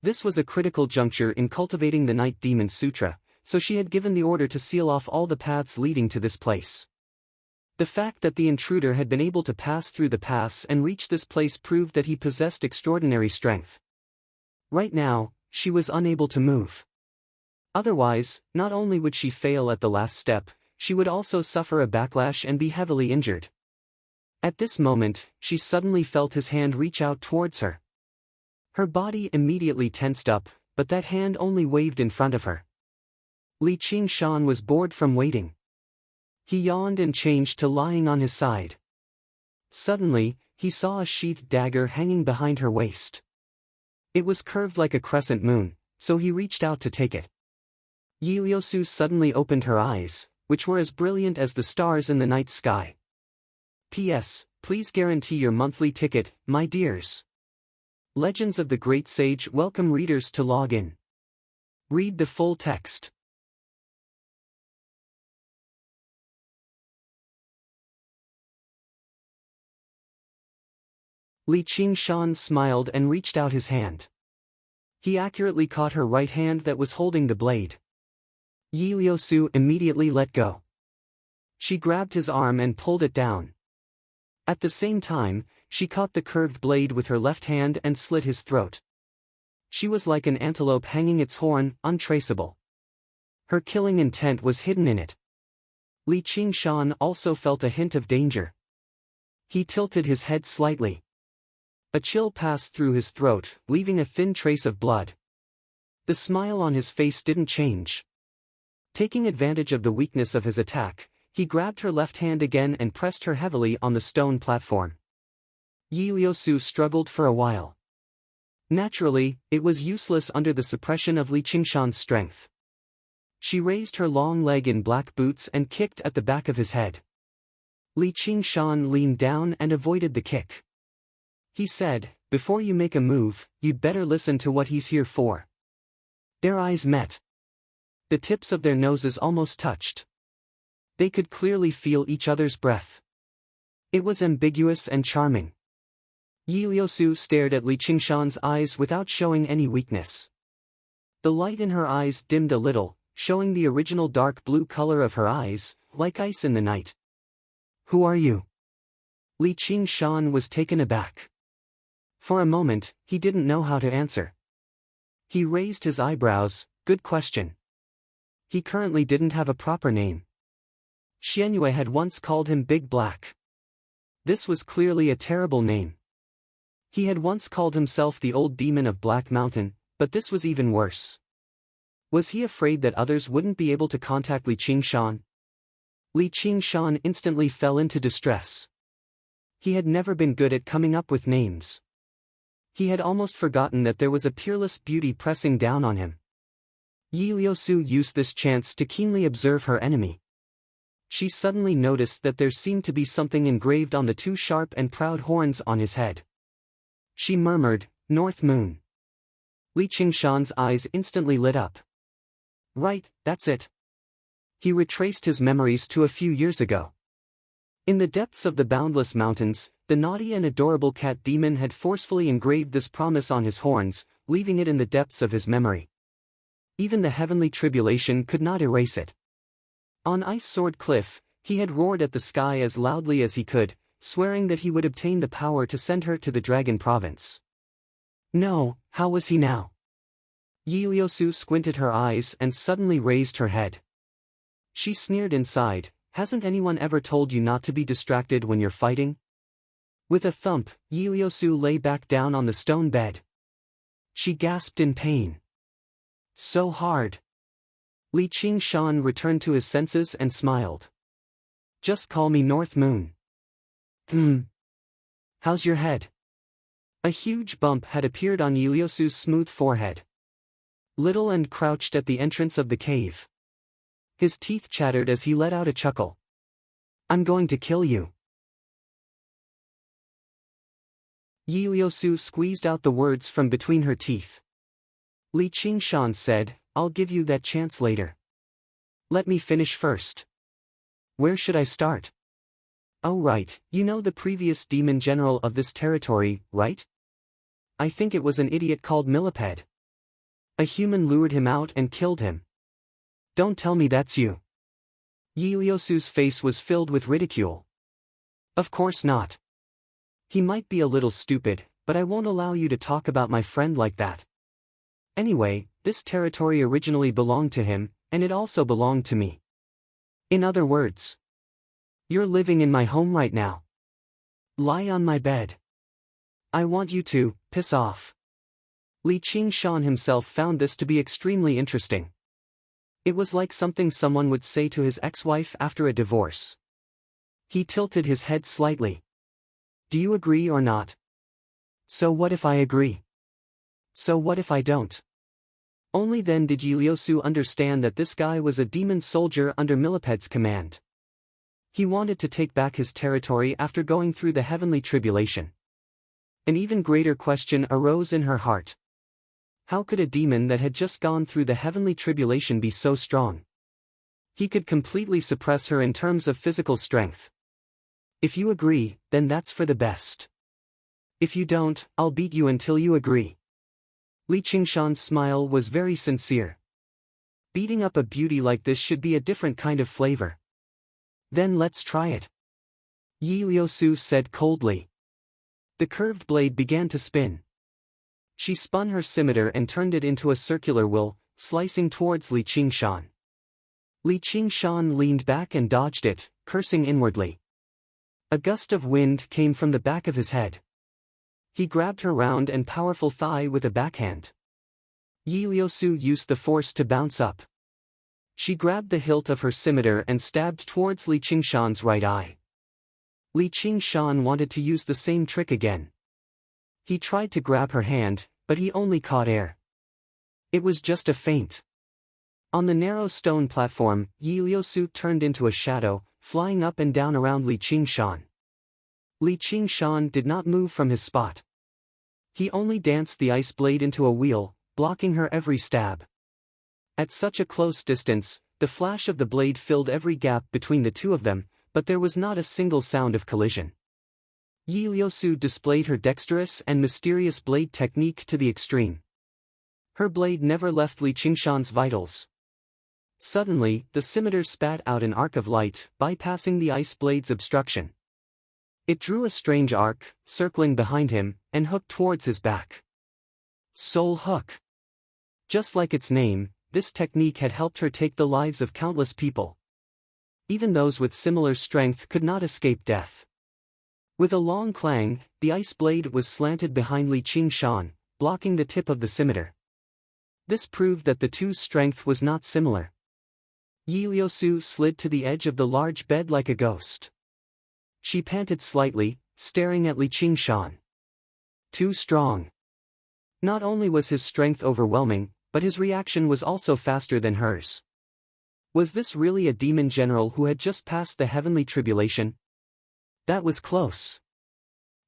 A: This was a critical juncture in cultivating the Night Demon Sutra, so she had given the order to seal off all the paths leading to this place. The fact that the intruder had been able to pass through the paths and reach this place proved that he possessed extraordinary strength. Right now, she was unable to move. Otherwise, not only would she fail at the last step, she would also suffer a backlash and be heavily injured. At this moment, she suddenly felt his hand reach out towards her. Her body immediately tensed up, but that hand only waved in front of her. Li Qingshan was bored from waiting. He yawned and changed to lying on his side. Suddenly, he saw a sheathed dagger hanging behind her waist. It was curved like a crescent moon, so he reached out to take it. Ieyasu suddenly opened her eyes, which were as brilliant as the stars in the night sky. P.S. Please guarantee your monthly ticket, my dears. Legends of the Great Sage welcome readers to log in. Read the full text. Li Qingshan smiled and reached out his hand. He accurately caught her right hand that was holding the blade. Ieyasu immediately let go. She grabbed his arm and pulled it down. At the same time, she caught the curved blade with her left hand and slit his throat. She was like an antelope hanging its horn, untraceable. Her killing intent was hidden in it. Li Qingshan also felt a hint of danger. He tilted his head slightly. A chill passed through his throat, leaving a thin trace of blood. The smile on his face didn't change. Taking advantage of the weakness of his attack, he grabbed her left hand again and pressed her heavily on the stone platform. Ieyasu struggled for a while. Naturally, it was useless under the suppression of Li Qingshan's strength. She raised her long leg in black boots and kicked at the back of his head. Li Qingshan leaned down and avoided the kick. He said, "Before you make a move, you'd better listen to what he's here for." Their eyes met. The tips of their noses almost touched. They could clearly feel each other's breath. It was ambiguous and charming. Ieyasu stared at Li Qingshan's eyes without showing any weakness. The light in her eyes dimmed a little, showing the original dark blue color of her eyes, like ice in the night. "Who are you?" Li Qingshan was taken aback. For a moment, he didn't know how to answer. He raised his eyebrows. Good question. He currently didn't have a proper name. Xianyue had once called him Big Black. This was clearly a terrible name. He had once called himself the Old Demon of Black Mountain, but this was even worse. Was he afraid that others wouldn't be able to contact Li Qingshan? Li Qingshan instantly fell into distress. He had never been good at coming up with names. He had almost forgotten that there was a peerless beauty pressing down on him. Ieyasu used this chance to keenly observe her enemy. She suddenly noticed that there seemed to be something engraved on the two sharp and proud horns on his head. She murmured, "North Moon." Li Qingshan's eyes instantly lit up. Right, that's it. He retraced his memories to a few years ago. In the depths of the boundless mountains, the naughty and adorable cat demon had forcefully engraved this promise on his horns, leaving it in the depths of his memory. Even the heavenly tribulation could not erase it. On Ice Sword Cliff, he had roared at the sky as loudly as he could, swearing that he would obtain the power to send her to the Dragon Province. No, how was he now? Ieyasu squinted her eyes and suddenly raised her head. She sneered inside, "Hasn't anyone ever told you not to be distracted when you're fighting?" With a thump, Ieyasu lay back down on the stone bed. She gasped in pain. So hard. Li Qingshan returned to his senses and smiled. Just call me North Moon. How's your head? A huge bump had appeared on Ieyasu's smooth forehead. Little and crouched at the entrance of the cave. His teeth chattered as he let out a chuckle. I'm going to kill you. Ieyasu squeezed out the words from between her teeth. Li Qingshan said, I'll give you that chance later. Let me finish first. Where should I start? Oh right, you know the previous demon general of this territory, right? I think it was an idiot called Millipede. A human lured him out and killed him. Don't tell me that's you. Ieyasu's face was filled with ridicule. Of course not. He might be a little stupid, but I won't allow you to talk about my friend like that. Anyway, this territory originally belonged to him, and it also belonged to me. In other words, you're living in my home right now. Lie on my bed. I want you to piss off. Li Qingshan himself found this to be extremely interesting. It was like something someone would say to his ex-wife after a divorce. He tilted his head slightly. Do you agree or not? So what if I agree? So what if I don't? Only then did Ieyasu understand that this guy was a demon soldier under Millipede's command. He wanted to take back his territory after going through the heavenly tribulation. An even greater question arose in her heart. How could a demon that had just gone through the heavenly tribulation be so strong? He could completely suppress her in terms of physical strength. If you agree, then that's for the best. If you don't, I'll beat you until you agree. Li Qingshan's smile was very sincere. Beating up a beauty like this should be a different kind of flavor. Then let's try it. Ieyasu said coldly. The curved blade began to spin. She spun her scimitar and turned it into a circular will, slicing towards Li Qingshan. Li Qingshan leaned back and dodged it, cursing inwardly. A gust of wind came from the back of his head. He grabbed her round and powerful thigh with a backhand. Ieyasu used the force to bounce up. She grabbed the hilt of her scimitar and stabbed towards Li Qingshan's right eye. Li Qingshan wanted to use the same trick again. He tried to grab her hand, but he only caught air. It was just a feint. On the narrow stone platform, Ieyasu turned into a shadow, flying up and down around Li Qingshan. Li Qingshan did not move from his spot. He only danced the ice blade into a wheel, blocking her every stab. At such a close distance, the flash of the blade filled every gap between the two of them, but there was not a single sound of collision. Ieyasu displayed her dexterous and mysterious blade technique to the extreme. Her blade never left Li Qingshan's vitals. Suddenly, the scimitar spat out an arc of light, bypassing the ice blade's obstruction. It drew a strange arc, circling behind him, and hooked towards his back. Soul Hook. Just like its name, this technique had helped her take the lives of countless people. Even those with similar strength could not escape death. With a long clang, the ice blade was slanted behind Li Qingshan, blocking the tip of the scimitar. This proved that the two's strength was not similar. Ieyasu slid to the edge of the large bed like a ghost. She panted slightly, staring at Li Qingshan. Too strong. Not only was his strength overwhelming, but his reaction was also faster than hers. Was this really a demon general who had just passed the heavenly tribulation? That was close.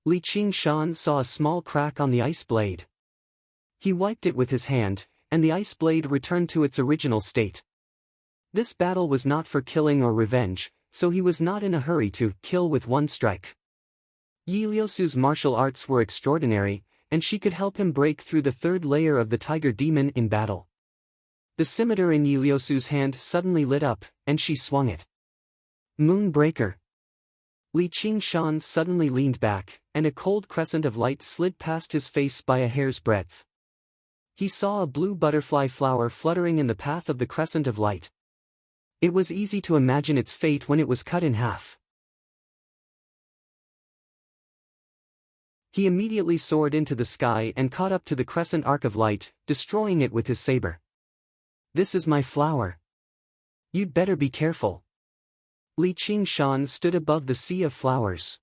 A: Li Qingshan saw a small crack on the ice blade. He wiped it with his hand, and the ice blade returned to its original state. This battle was not for killing or revenge, so he was not in a hurry to kill with one strike. Ieyasu's martial arts were extraordinary, and she could help him break through the third layer of the tiger demon in battle. The scimitar in Ieyasu's hand suddenly lit up, and she swung it. Moonbreaker. Li Qingshan suddenly leaned back, and a cold crescent of light slid past his face by a hair's breadth. He saw a blue butterfly flower fluttering in the path of the crescent of light. It was easy to imagine its fate when it was cut in half. He immediately soared into the sky and caught up to the crescent arc of light, destroying it with his saber. This is my flower. You'd better be careful. Li Qingshan stood above the sea of flowers.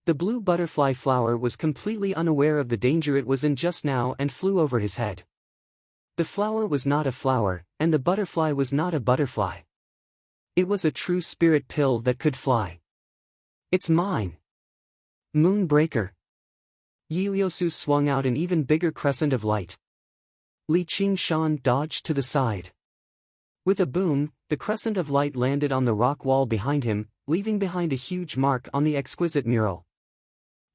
A: The blue butterfly flower was completely unaware of the danger it was in just now and flew over his head. The flower was not a flower, and the butterfly was not a butterfly. It was a true spirit pill that could fly. It's mine. Moonbreaker. Yi Liusu swung out an even bigger crescent of light. Li Qingshan dodged to the side. With a boom, the crescent of light landed on the rock wall behind him, leaving behind a huge mark on the exquisite mural.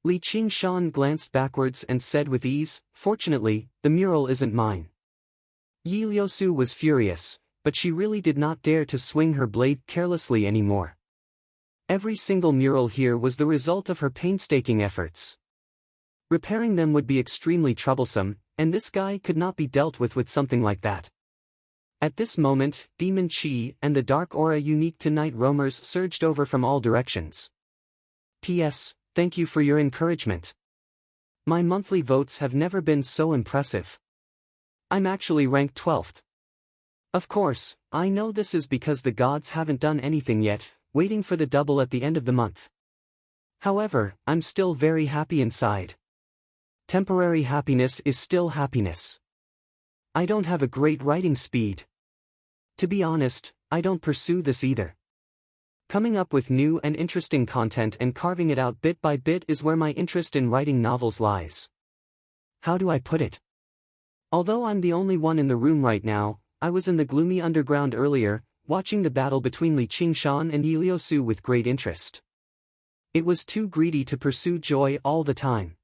A: Li Qingshan glanced backwards and said with ease, "Fortunately, the mural isn't mine." Yi Liusu was furious, but she really did not dare to swing her blade carelessly anymore. Every single mural here was the result of her painstaking efforts. Repairing them would be extremely troublesome, and this guy could not be dealt with something like that. At this moment, demon chi and the dark aura unique to night roamers surged over from all directions. P.S. Thank you for your encouragement. My monthly votes have never been so impressive. I'm actually ranked 12th. Of course, I know this is because the gods haven't done anything yet, waiting for the double at the end of the month. However, I'm still very happy inside. Temporary happiness is still happiness. I don't have a great writing speed. To be honest, I don't pursue this either. Coming up with new and interesting content and carving it out bit by bit is where my interest in writing novels lies. How do I put it? Although I'm the only one in the room right now, I was in the gloomy underground earlier, watching the battle between Li Qingshan and Yi Liusu with great interest. It was too greedy to pursue joy all the time.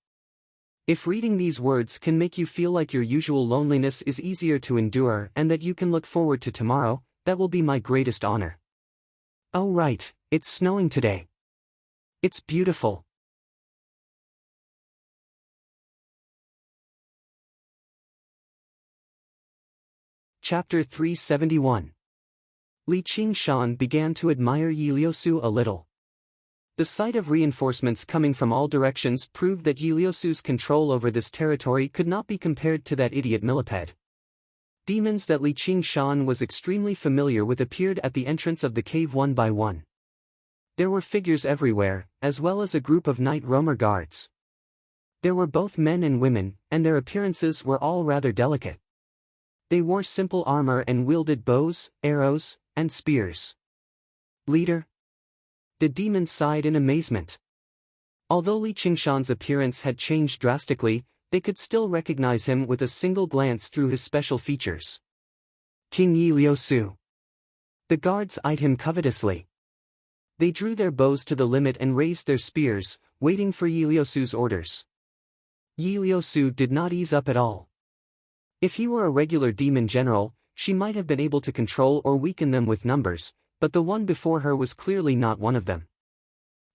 A: If reading these words can make you feel like your usual loneliness is easier to endure and that you can look forward to tomorrow, that will be my greatest honor. Oh right, it's snowing today. It's beautiful. Chapter 371. Li Qingshan began to admire Yi Liusu a little. The sight of reinforcements coming from all directions proved that Yi Liusu's control over this territory could not be compared to that idiot millipede. Demons that Li Qingshan was extremely familiar with appeared at the entrance of the cave one by one. There were figures everywhere, as well as a group of night roamer guards. There were both men and women, and their appearances were all rather delicate. They wore simple armor and wielded bows, arrows, and spears. Leader? The demons sighed in amazement. Although Li Qingshan's appearance had changed drastically, they could still recognize him with a single glance through his special features. King Yi Liusu. The guards eyed him covetously. They drew their bows to the limit and raised their spears, waiting for Yi Liusu's orders. Yi Liusu did not ease up at all. If he were a regular demon general, she might have been able to control or weaken them with numbers, but the one before her was clearly not one of them.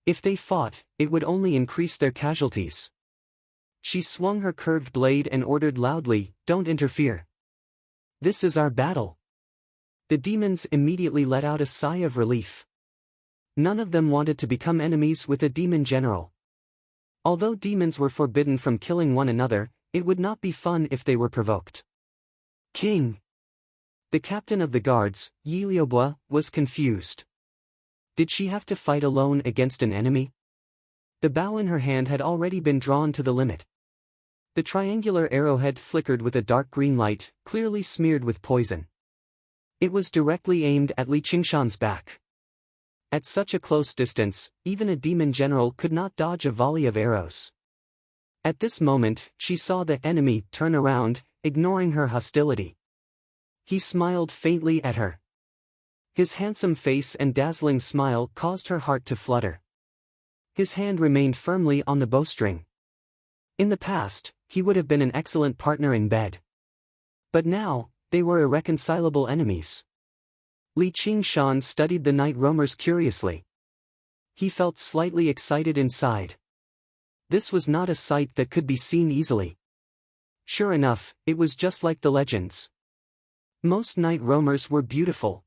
A: If they fought, it would only increase their casualties. She swung her curved blade and ordered loudly, "Don't interfere. This is our battle." The demons immediately let out a sigh of relief. None of them wanted to become enemies with a demon general. Although demons were forbidden from killing one another, it would not be fun if they were provoked. King. The captain of the guards, Yi Liubo, was confused. Did she have to fight alone against an enemy? The bow in her hand had already been drawn to the limit. The triangular arrowhead flickered with a dark green light, clearly smeared with poison. It was directly aimed at Li Qingshan's back. At such a close distance, even a demon general could not dodge a volley of arrows. At this moment, she saw the enemy turn around, ignoring her hostility. He smiled faintly at her. His handsome face and dazzling smile caused her heart to flutter. His hand remained firmly on the bowstring. In the past, he would have been an excellent partner in bed. But now, they were irreconcilable enemies. Li Qingshan studied the night roamers curiously. He felt slightly excited inside. This was not a sight that could be seen easily. Sure enough, it was just like the legends. Most night roamers were beautiful.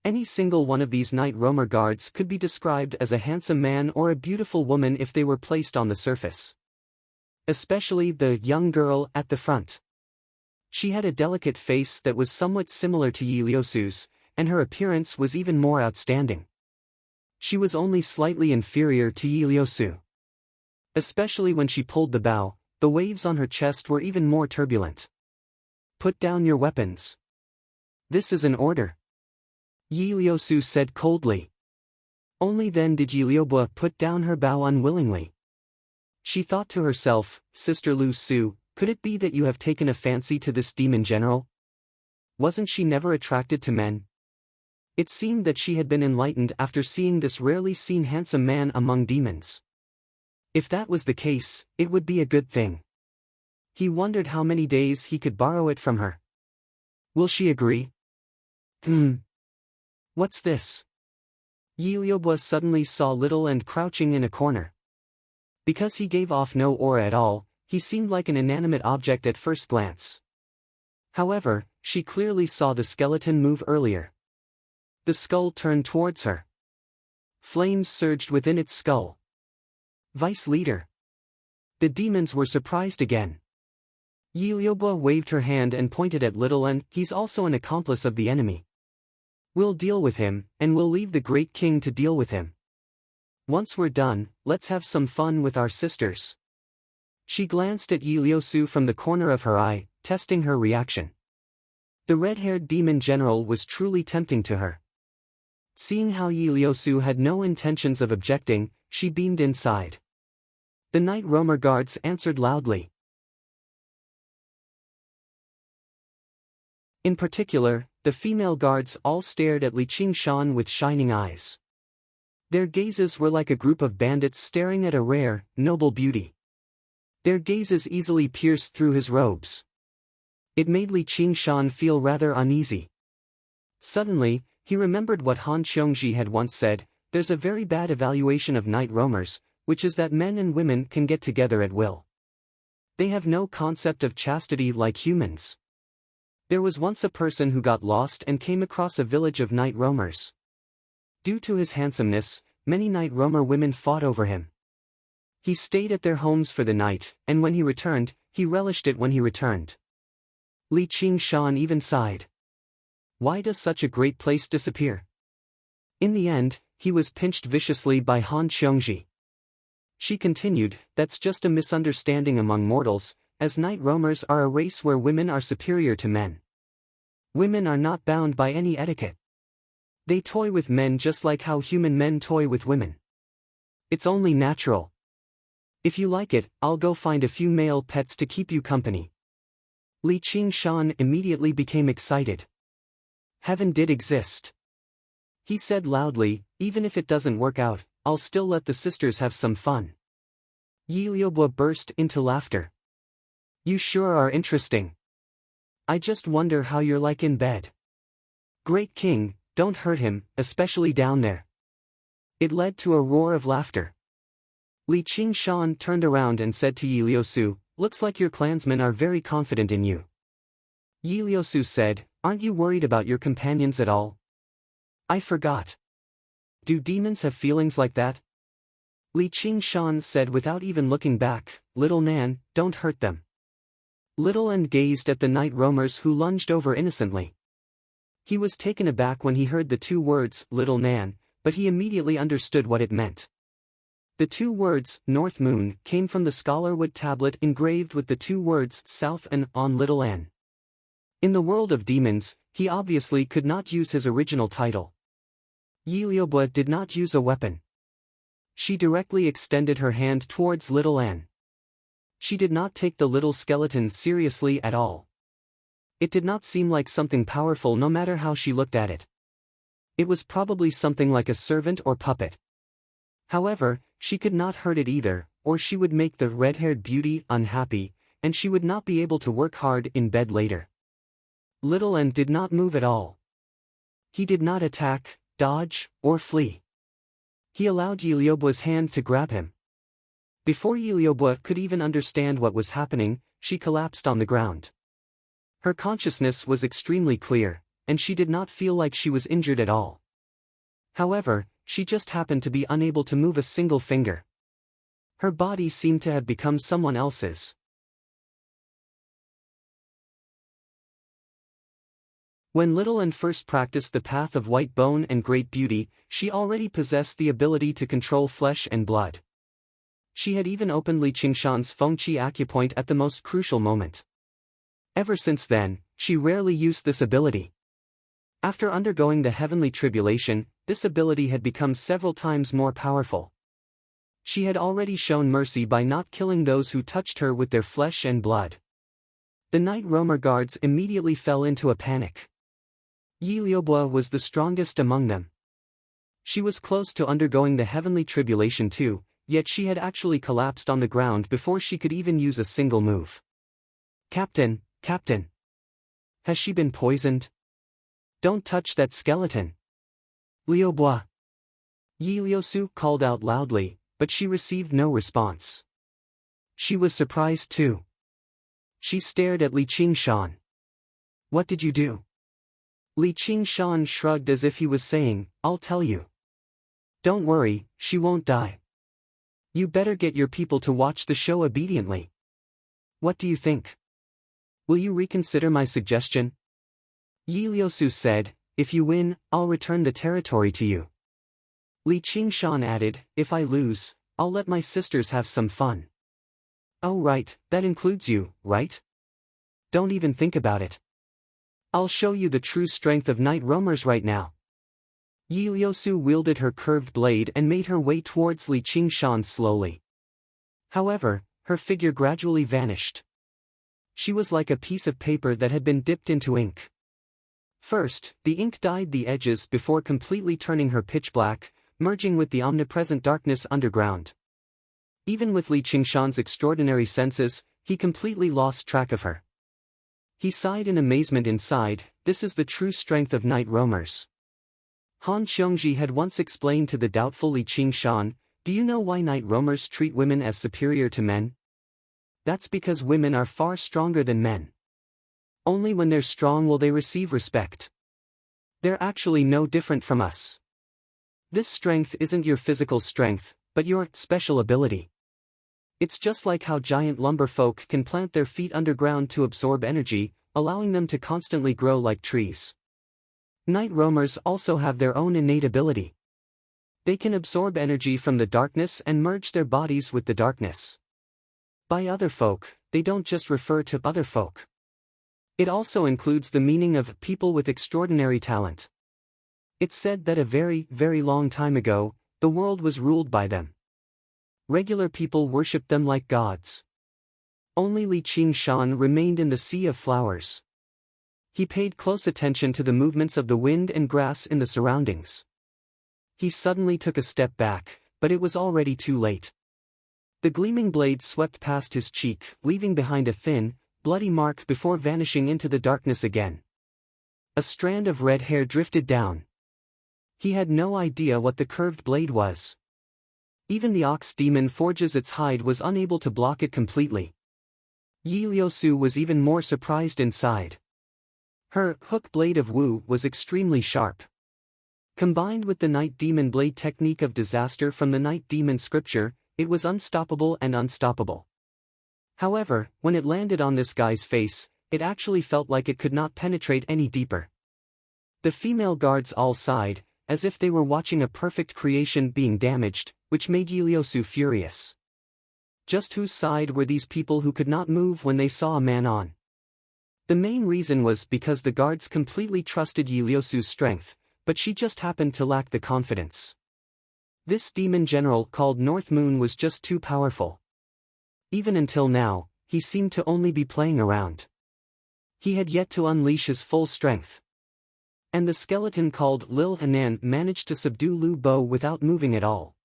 A: Any single one of these night roamer guards could be described as a handsome man or a beautiful woman if they were placed on the surface. Especially the young girl at the front. She had a delicate face that was somewhat similar to Yi Liusu's, and her appearance was even more outstanding. She was only slightly inferior to Iliyosu. Especially when she pulled the bow, the waves on her chest were even more turbulent. Put down your weapons. This is an order. Iliyosu said coldly. Only then did Iliyobu put down her bow unwillingly. She thought to herself, Sister Lu Su, could it be that you have taken a fancy to this demon general? Wasn't she never attracted to men? It seemed that she had been enlightened after seeing this rarely seen handsome man among demons. If that was the case, it would be a good thing. He wondered how many days he could borrow it from her. Will she agree? What's this? Iliyobu suddenly saw Little and crouching in a corner. Because he gave off no aura at all, he seemed like an inanimate object at first glance. However, she clearly saw the skeleton move earlier. The skull turned towards her. Flames surged within its skull. Vice leader. The demons were surprised again. Iliyobu waved her hand and pointed at Little and he's also an accomplice of the enemy. We'll deal with him, and we'll leave the great king to deal with him. Once we're done, let's have some fun with our sisters. She glanced at Iliyosu from the corner of her eye, testing her reaction. The red-haired demon general was truly tempting to her. Seeing how Iliyosu had no intentions of objecting, she beamed inside. The night roamer guards answered loudly. In particular, the female guards all stared at Li Qingshan with shining eyes. Their gazes were like a group of bandits staring at a rare, noble beauty. Their gazes easily pierced through his robes. It made Li Qingshan feel rather uneasy. Suddenly, he remembered what Han Xiongji had once said, there's a very bad evaluation of night roamers, which is that men and women can get together at will. They have no concept of chastity like humans. There was once a person who got lost and came across a village of night roamers. Due to his handsomeness, many night roamer women fought over him. He stayed at their homes for the night, and when he returned, he relished it when he returned. Li Qingshan even sighed. Why does such a great place disappear? In the end, he was pinched viciously by Han Xiongji. She continued, that's just a misunderstanding among mortals, as night roamers are a race where women are superior to men. Women are not bound by any etiquette. They toy with men just like how human men toy with women. It's only natural. If you like it, I'll go find a few male pets to keep you company. Li Qingshan immediately became excited. Heaven did exist. He said loudly, even if it doesn't work out, I'll still let the sisters have some fun. Iliyobu burst into laughter. You sure are interesting. I just wonder how you're like in bed. Great king, don't hurt him, especially down there. It led to a roar of laughter. Li Qingshan turned around and said to Iliyosu, looks like your clansmen are very confident in you. Iliyosu said, aren't you worried about your companions at all? I forgot. Do demons have feelings like that? Li Qingshan said without even looking back, Little Nan, don't hurt them. Little and gazed at the night roamers who lunged over innocently. He was taken aback when he heard the two words, Little Nan, but he immediately understood what it meant. The two words, North Moon, came from the scholarwood tablet engraved with the two words, South and on Little An. In the world of demons, he obviously could not use his original title. Iliyobu did not use a weapon. She directly extended her hand towards Little An. She did not take the little skeleton seriously at all. It did not seem like something powerful no matter how she looked at it. It was probably something like a servant or puppet. However, she could not hurt it either, or she would make the red-haired beauty unhappy, and she would not be able to work hard in bed later. Little N did not move at all. He did not attack, dodge, or flee. He allowed Iliyobu's hand to grab him. Before Iliyobu could even understand what was happening, she collapsed on the ground. Her consciousness was extremely clear, and she did not feel like she was injured at all. However, she just happened to be unable to move a single finger. Her body seemed to have become someone else's. When Little An first practiced the path of white bone and great beauty, she already possessed the ability to control flesh and blood. She had even opened Li Qingshan's Fengqi acupoint at the most crucial moment. Ever since then, she rarely used this ability. After undergoing the heavenly tribulation, this ability had become several times more powerful. She had already shown mercy by not killing those who touched her with their flesh and blood. The Night Roamer guards immediately fell into a panic. Yi Liubo was the strongest among them. She was close to undergoing the heavenly tribulation too, yet she had actually collapsed on the ground before she could even use a single move. Captain, Captain! Has she been poisoned? Don't touch that skeleton! Liubo! Yi Liusu called out loudly, but she received no response. She was surprised too. She stared at Li Qingshan. What did you do? Li Qingshan shrugged as if he was saying, I'll tell you. Don't worry, she won't die. You better get your people to watch the show obediently. What do you think? Will you reconsider my suggestion? Yi Liusu said, if you win, I'll return the territory to you. Li Qingshan added, if I lose, I'll let my sisters have some fun. Oh right, that includes you, right? Don't even think about it. I'll show you the true strength of Night Roamers right now. Yi Liusu wielded her curved blade and made her way towards Li Qingshan slowly. However, her figure gradually vanished. She was like a piece of paper that had been dipped into ink. First, the ink dyed the edges before completely turning her pitch black, merging with the omnipresent darkness underground. Even with Li Qingshan's extraordinary senses, he completely lost track of her. He sighed in amazement inside, this is the true strength of Night Roamers. Han Xiongji had once explained to the doubtful Li Qingshan, do you know why Night Roamers treat women as superior to men? That's because women are far stronger than men. Only when they're strong will they receive respect. They're actually no different from us. This strength isn't your physical strength, but your special ability. It's just like how giant lumber folk can plant their feet underground to absorb energy, allowing them to constantly grow like trees. Night Roamers also have their own innate ability. They can absorb energy from the darkness and merge their bodies with the darkness. By other folk, they don't just refer to other folk. It also includes the meaning of people with extraordinary talent. It's said that a very, very long time ago, the world was ruled by them. Regular people worshipped them like gods. Only Li Qingshan remained in the sea of flowers. He paid close attention to the movements of the wind and grass in the surroundings. He suddenly took a step back, but it was already too late. The gleaming blade swept past his cheek, leaving behind a thin, bloody mark before vanishing into the darkness again. A strand of red hair drifted down. He had no idea what the curved blade was. Even the ox demon forges its hide was unable to block it completely. Yi Liusu was even more surprised inside. Her hook blade of Wu was extremely sharp. Combined with the Night Demon blade technique of disaster from the Night Demon scripture, it was unstoppable and unstoppable. However, when it landed on this guy's face, it actually felt like it could not penetrate any deeper. The female guards all sighed, as if they were watching a perfect creation being damaged, which made Yi Liusu furious. Just whose side were these people who could not move when they saw a man on? The main reason was because the guards completely trusted Yi Liusu's strength, but she just happened to lack the confidence. This demon general called North Moon was just too powerful. Even until now, he seemed to only be playing around. He had yet to unleash his full strength. And the skeleton called Lil Hanan managed to subdue Lu Bo without moving at all.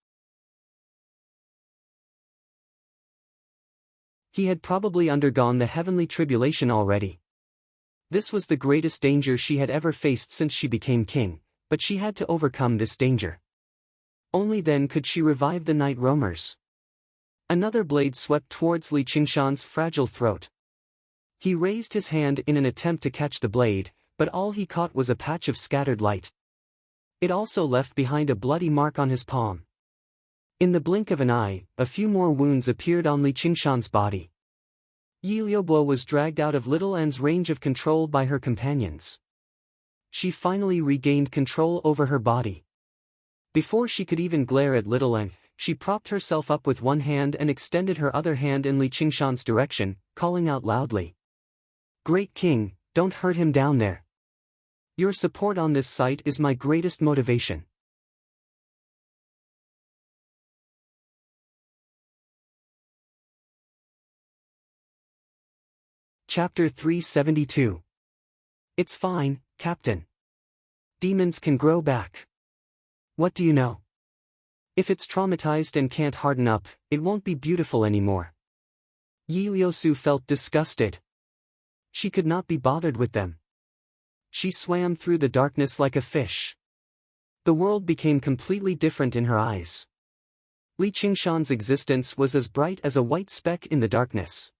A: He had probably undergone the heavenly tribulation already. This was the greatest danger she had ever faced since she became king, but she had to overcome this danger. Only then could she revive the Night Roamers. Another blade swept towards Li Qingshan's fragile throat. He raised his hand in an attempt to catch the blade, but all he caught was a patch of scattered light. It also left behind a bloody mark on his palm. In the blink of an eye, a few more wounds appeared on Li Qingshan's body. Yi Liubo was dragged out of Little An's range of control by her companions. She finally regained control over her body. Before she could even glare at Little An, she propped herself up with one hand and extended her other hand in Li Qingshan's direction, calling out loudly. "Great King, don't hurt him down there. Your support on this site is my greatest motivation." Chapter 372. It's fine, Captain. Demons can grow back. What do you know? If it's traumatized and can't harden up, it won't be beautiful anymore. Yi Liusu felt disgusted. She could not be bothered with them. She swam through the darkness like a fish. The world became completely different in her eyes. Li Qingshan's existence was as bright as a white speck in the darkness.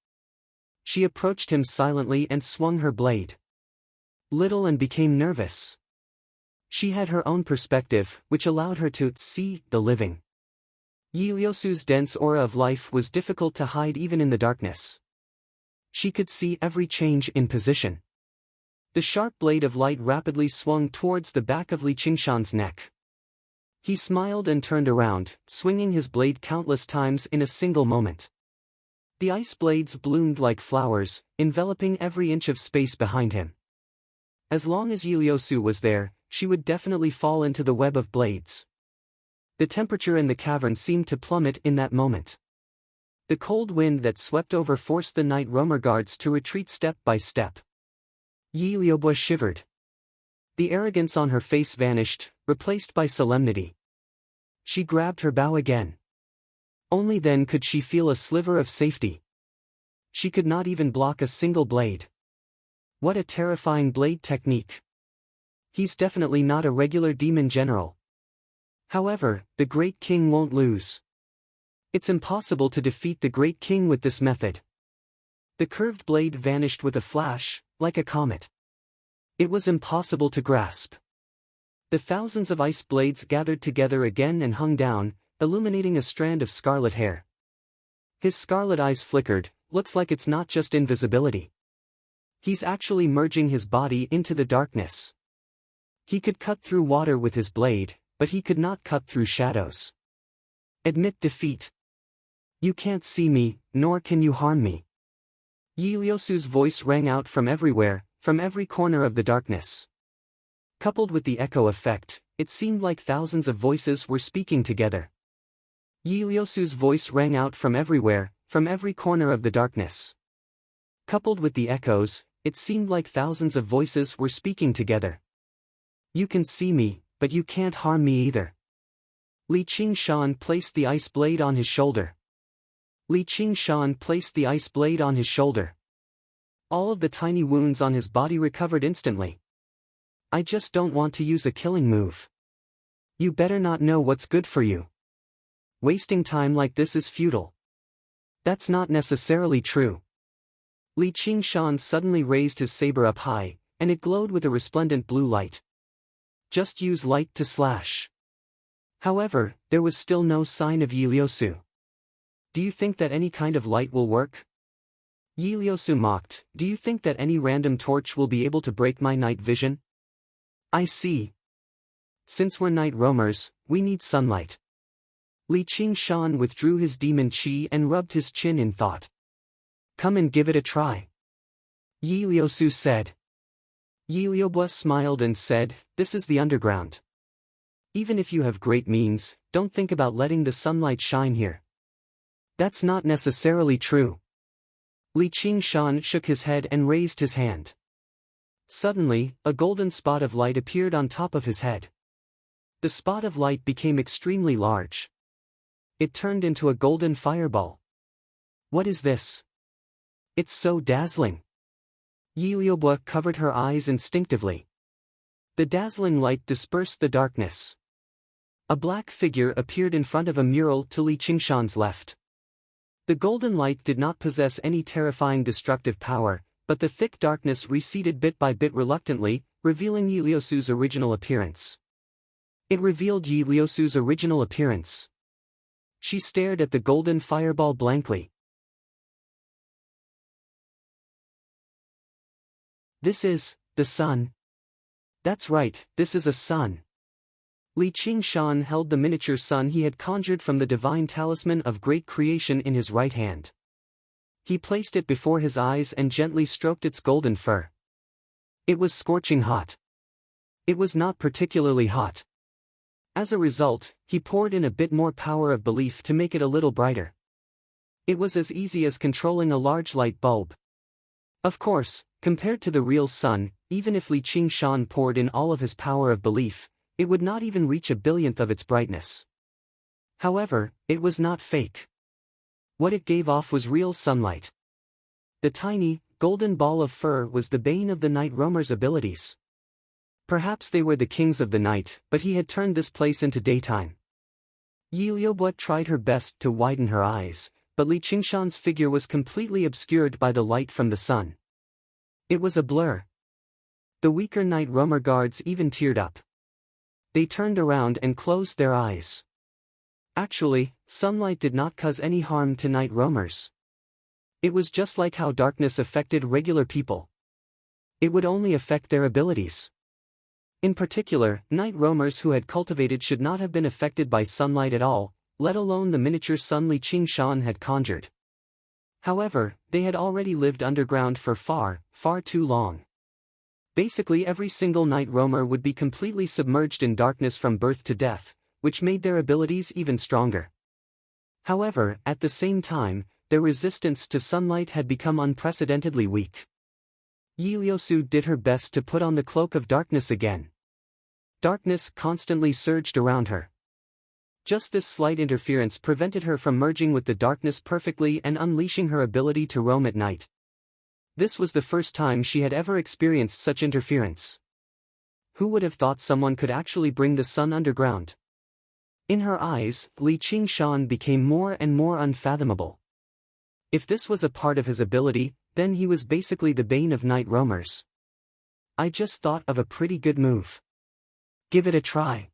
A: She approached him silently and swung her blade. Little An became nervous. She had her own perspective, which allowed her to see the living. Yi Liusu's dense aura of life was difficult to hide even in the darkness. She could see every change in position. The sharp blade of light rapidly swung towards the back of Li Qingshan's neck. He smiled and turned around, swinging his blade countless times in a single moment. The ice blades bloomed like flowers, enveloping every inch of space behind him. As long as Yi Liusu was there, she would definitely fall into the web of blades. The temperature in the cavern seemed to plummet in that moment. The cold wind that swept over forced the night roamer guards to retreat step by step. Yi Liubu shivered. The arrogance on her face vanished, replaced by solemnity. She grabbed her bow again. Only then could she feel a sliver of safety. She could not even block a single blade. What a terrifying blade technique. He's definitely not a regular demon general. However, the Great King won't lose. It's impossible to defeat the Great King with this method. The curved blade vanished with a flash, like a comet. It was impossible to grasp. The thousands of ice blades gathered together again and hung down, illuminating a strand of scarlet hair. His scarlet eyes flickered. Looks like it's not just invisibility. He's actually merging his body into the darkness. He could cut through water with his blade, but he could not cut through shadows. Admit defeat. You can't see me, nor can you harm me. Yi Liusu's voice rang out from everywhere, from every corner of the darkness. Coupled with the echo effect, it seemed like thousands of voices were speaking together. Yi Liusu's voice rang out from everywhere, from every corner of the darkness. Coupled with the echoes, it seemed like thousands of voices were speaking together. You can see me, but you can't harm me either. Li Qingshan placed the ice blade on his shoulder. Li Qingshan placed the ice blade on his shoulder. All of the tiny wounds on his body recovered instantly. I just don't want to use a killing move. You better not know what's good for you. Wasting time like this is futile. That's not necessarily true. Li Qingshan suddenly raised his saber up high, and it glowed with a resplendent blue light. Just use light to slash. However, there was still no sign of Yi Liusu. Do you think that any kind of light will work? Yi Liusu mocked. Do you think that any random torch will be able to break my night vision? I see. Since we're night roamers, we need sunlight. Li Qingshan withdrew his demon chi and rubbed his chin in thought. Come and give it a try. Yi Liusu said. Yi Liubu smiled and said, this is the underground. Even if you have great means, don't think about letting the sunlight shine here. That's not necessarily true. Li Qingshan shook his head and raised his hand. Suddenly, a golden spot of light appeared on top of his head. The spot of light became extremely large. It turned into a golden fireball. What is this? It's so dazzling. Yi Liubu covered her eyes instinctively. The dazzling light dispersed the darkness. A black figure appeared in front of a mural to Li Qingshan's left. The golden light did not possess any terrifying destructive power, but the thick darkness receded bit by bit reluctantly, revealing Yi Liusu's original appearance. It revealed Yi Liusu's original appearance. She stared at the golden fireball blankly. This is the sun. That's right, this is a sun. Li Qingshan held the miniature sun he had conjured from the divine talisman of great creation in his right hand. He placed it before his eyes and gently stroked its golden fur. It was scorching hot. It was not particularly hot. As a result, he poured in a bit more power of belief to make it a little brighter. It was as easy as controlling a large light bulb. Of course, compared to the real sun, even if Li Qingshan poured in all of his power of belief, it would not even reach a billionth of its brightness. However, it was not fake. What it gave off was real sunlight. The tiny, golden ball of fur was the bane of the night roamer's abilities. Perhaps they were the kings of the night, but he had turned this place into daytime. Yi Liubo tried her best to widen her eyes, but Li Qingshan's figure was completely obscured by the light from the sun. It was a blur. The weaker night roamer guards even teared up. They turned around and closed their eyes. Actually, sunlight did not cause any harm to night roamers. It was just like how darkness affected regular people. It would only affect their abilities. In particular, night roamers who had cultivated should not have been affected by sunlight at all, let alone the miniature sun Li Qingshan had conjured. However, they had already lived underground for far, far too long. Basically every single night roamer would be completely submerged in darkness from birth to death, which made their abilities even stronger. However, at the same time, their resistance to sunlight had become unprecedentedly weak. Yi Liusu did her best to put on the cloak of darkness again. Darkness constantly surged around her. Just this slight interference prevented her from merging with the darkness perfectly and unleashing her ability to roam at night. This was the first time she had ever experienced such interference. Who would have thought someone could actually bring the sun underground? In her eyes, Li Qingshan became more and more unfathomable. If this was a part of his ability, then he was basically the bane of night roamers. I just thought of a pretty good move. Give it a try.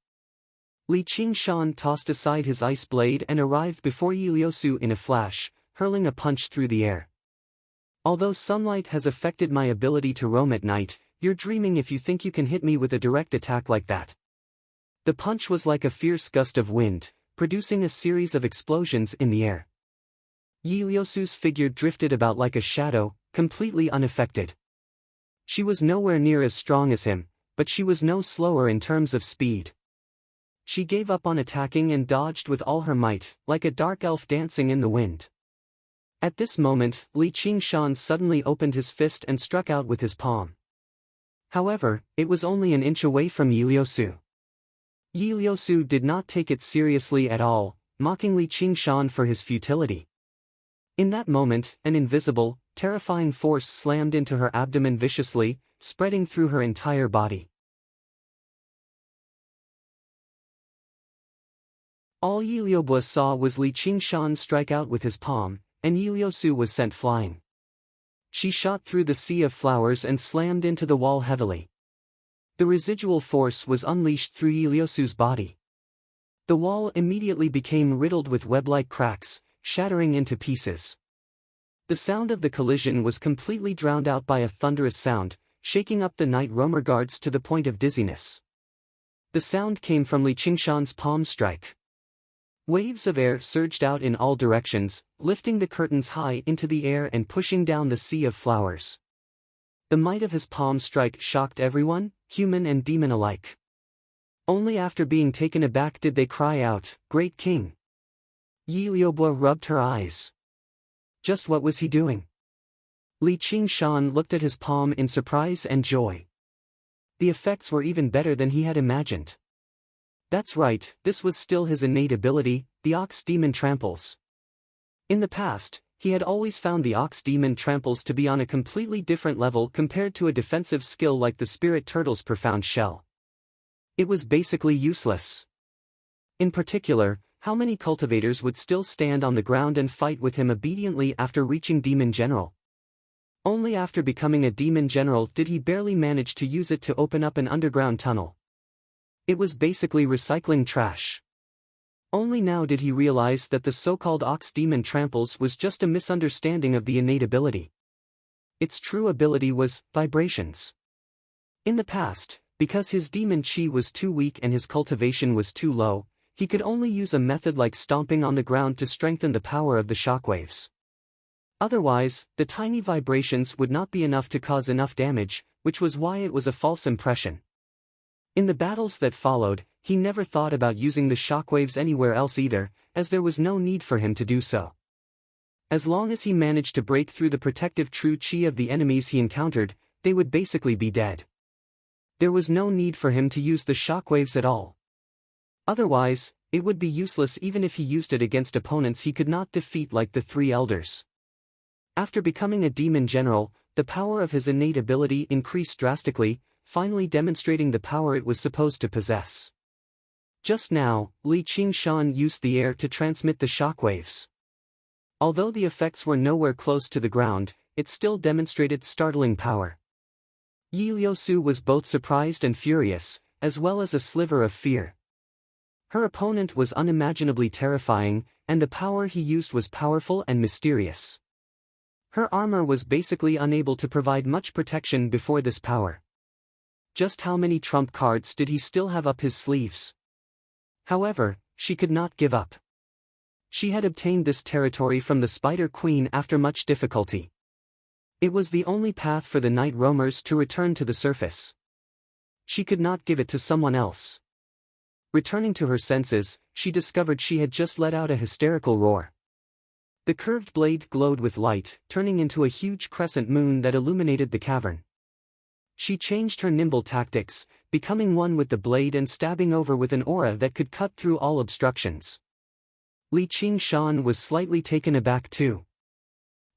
A: Li Qingshan tossed aside his ice blade and arrived before Yi Liusu in a flash, hurling a punch through the air. Although sunlight has affected my ability to roam at night, you're dreaming if you think you can hit me with a direct attack like that. The punch was like a fierce gust of wind, producing a series of explosions in the air. Yi Liusu's figure drifted about like a shadow, completely unaffected. She was nowhere near as strong as him, but she was no slower in terms of speed. She gave up on attacking and dodged with all her might, like a dark elf dancing in the wind. At this moment, Li Qingshan suddenly opened his fist and struck out with his palm. However, it was only an inch away from Yi Liusu. Yi Liusu did not take it seriously at all, mocking Li Qingshan for his futility. In that moment, an invisible, terrifying force slammed into her abdomen viciously, spreading through her entire body. All Yi Liubo saw was Li Qingshan strike out with his palm, and Yi Liusu was sent flying. She shot through the sea of flowers and slammed into the wall heavily. The residual force was unleashed through Yi Liusu's body. The wall immediately became riddled with web-like cracks, shattering into pieces. The sound of the collision was completely drowned out by a thunderous sound, shaking up the night roamer guards to the point of dizziness. The sound came from Li Qingshan's palm strike. Waves of air surged out in all directions, lifting the curtains high into the air and pushing down the sea of flowers. The might of his palm strike shocked everyone, human and demon alike. Only after being taken aback did they cry out, "Great King!" Yi Liubo rubbed her eyes. Just what was he doing? Li Qingshan looked at his palm in surprise and joy. The effects were even better than he had imagined. That's right, this was still his innate ability, the Ox Demon Tramples. In the past, he had always found the Ox Demon Tramples to be on a completely different level compared to a defensive skill like the Spirit Turtle's Profound Shell. It was basically useless. In particular, how many cultivators would still stand on the ground and fight with him obediently after reaching Demon General? Only after becoming a Demon General did he barely manage to use it to open up an underground tunnel. It was basically recycling trash. Only now did he realize that the so-called Ox Demon Tramples was just a misunderstanding of the innate ability. Its true ability was vibrations. In the past, Because his demon chi was too weak and his cultivation was too low, he could only use a method like stomping on the ground to strengthen the power of the shockwaves. Otherwise, the tiny vibrations would not be enough to cause enough damage, which was why it was a false impression. In the battles that followed, he never thought about using the shockwaves anywhere else either, as there was no need for him to do so. As long as he managed to break through the protective true chi of the enemies he encountered, they would basically be dead. There was no need for him to use the shockwaves at all. Otherwise, it would be useless even if he used it against opponents he could not defeat like the three elders. After becoming a demon general, the power of his innate ability increased drastically, finally demonstrating the power it was supposed to possess. Just now, Li Qingshan used the air to transmit the shockwaves. Although the effects were nowhere close to the ground, it still demonstrated startling power. Yi Liusu was both surprised and furious, as well as a sliver of fear. Her opponent was unimaginably terrifying, and the power he used was powerful and mysterious. Her armor was basically unable to provide much protection before this power. Just how many trump cards did he still have up his sleeves? However, she could not give up. She had obtained this territory from the Spider Queen after much difficulty. It was the only path for the night roamers to return to the surface. She could not give it to someone else. Returning to her senses, she discovered she had just let out a hysterical roar. The curved blade glowed with light, turning into a huge crescent moon that illuminated the cavern. She changed her nimble tactics, becoming one with the blade and stabbing over with an aura that could cut through all obstructions. Li Qingshan was slightly taken aback too.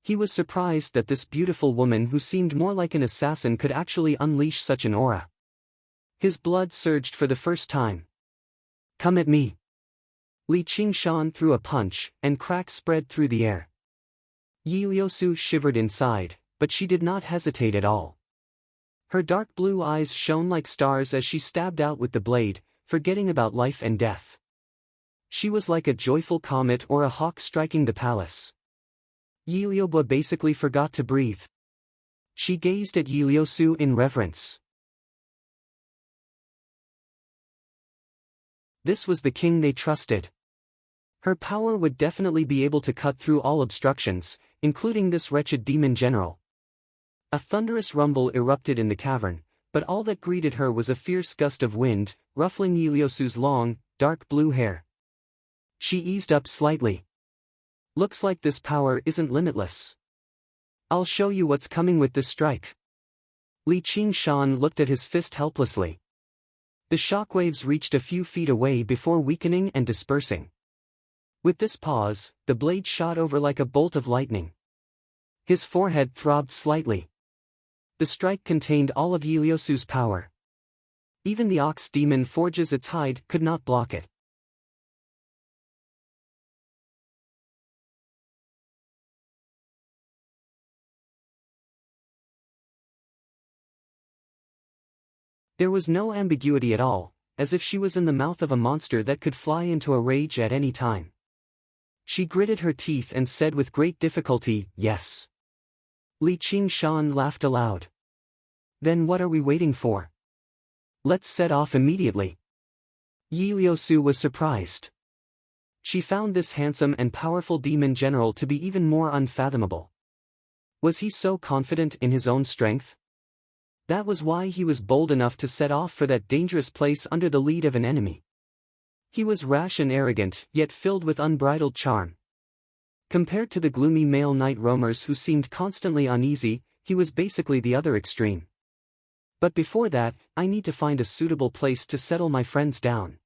A: He was surprised that this beautiful woman who seemed more like an assassin could actually unleash such an aura. His blood surged for the first time. "Come at me." Li Qingshan threw a punch, and cracks spread through the air. Yi Liusu shivered inside, but she did not hesitate at all. Her dark blue eyes shone like stars as she stabbed out with the blade, forgetting about life and death. She was like a joyful comet or a hawk striking the palace. Yi Liuba basically forgot to breathe. She gazed at Yi Liusu in reverence. This was the king they trusted. Her power would definitely be able to cut through all obstructions, including this wretched demon general. A thunderous rumble erupted in the cavern, but all that greeted her was a fierce gust of wind, ruffling Yi Liusu's long, dark blue hair. She eased up slightly. "Looks like this power isn't limitless. I'll show you what's coming with this strike." Li Qingshan looked at his fist helplessly. The shockwaves reached a few feet away before weakening and dispersing. With this pause, the blade shot over like a bolt of lightning. His forehead throbbed slightly. The strike contained all of Yi Liusu's power. Even the ox demon forges its hide could not block it. There was no ambiguity at all, as if she was in the mouth of a monster that could fly into a rage at any time. She gritted her teeth and said with great difficulty, "Yes." Li Qingshan laughed aloud. "Then what are we waiting for? Let's set off immediately." Yi Liusu was surprised. She found this handsome and powerful demon general to be even more unfathomable. Was he so confident in his own strength? That was why he was bold enough to set off for that dangerous place under the lead of an enemy. He was rash and arrogant, yet filled with unbridled charm. Compared to the gloomy male night roamers who seemed constantly uneasy, he was basically the other extreme. But before that, I need to find a suitable place to settle my friends down.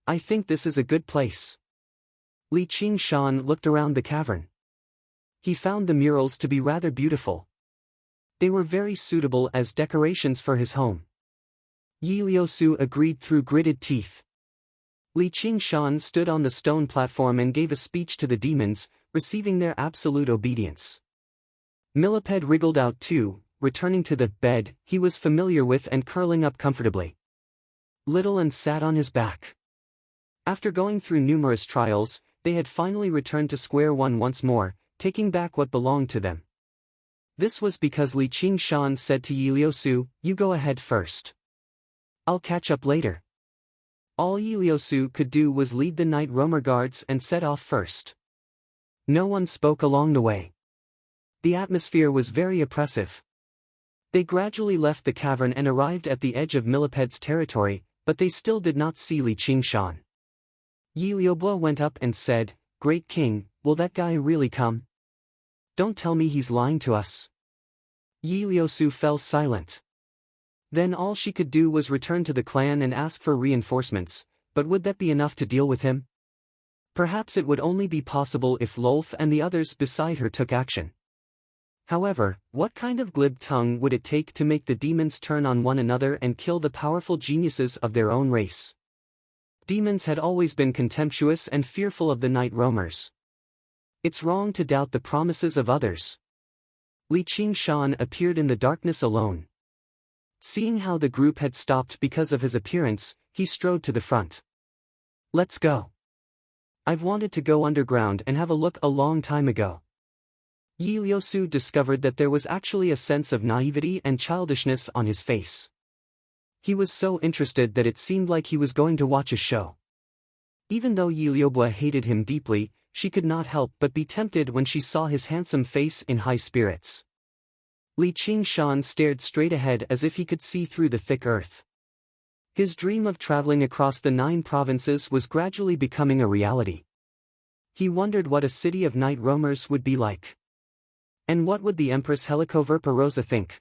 A: I think this is a good place. Li Qingshan looked around the cavern. He found the murals to be rather beautiful. They were very suitable as decorations for his home. Yi Liusu agreed through gritted teeth. Li Qingshan stood on the stone platform and gave a speech to the demons, receiving their absolute obedience. Millipede wriggled out too, returning to the bed he was familiar with and curling up comfortably. Little and sat on his back. After going through numerous trials, they had finally returned to square one once more, taking back what belonged to them. This was because Li Qingshan said to Yi Liusu, "You go ahead first. I'll catch up later. All Ieyasu could do was lead the night roamer guards and set off first. No one spoke along the way. The atmosphere was very oppressive. They gradually left the cavern and arrived at the edge of Milliped's territory, but they still did not see Li Qingshan. Yi Liubo went up and said, "Great King, will that guy really come? Don't tell me he's lying to us." Yi Liusu fell silent. Then all she could do was return to the clan and ask for reinforcements, but would that be enough to deal with him? Perhaps it would only be possible if Lolth and the others beside her took action. However, what kind of glib tongue would it take to make the demons turn on one another and kill the powerful geniuses of their own race? Demons had always been contemptuous and fearful of the night roamers. It's wrong to doubt the promises of others. Li Qingshan appeared in the darkness alone. Seeing how the group had stopped because of his appearance, he strode to the front. "Let's go. I've wanted to go underground and have a look a long time ago." Yi Liusu discovered that there was actually a sense of naivety and childishness on his face. He was so interested that it seemed like he was going to watch a show. Even though Yi Liubo hated him deeply, she could not help but be tempted when she saw his handsome face in high spirits. Li Qingshan stared straight ahead as if he could see through the thick earth. His dream of traveling across the 9 provinces was gradually becoming a reality. He wondered what a city of night roamers would be like. And what would the Empress Helicoverpa Rosa think?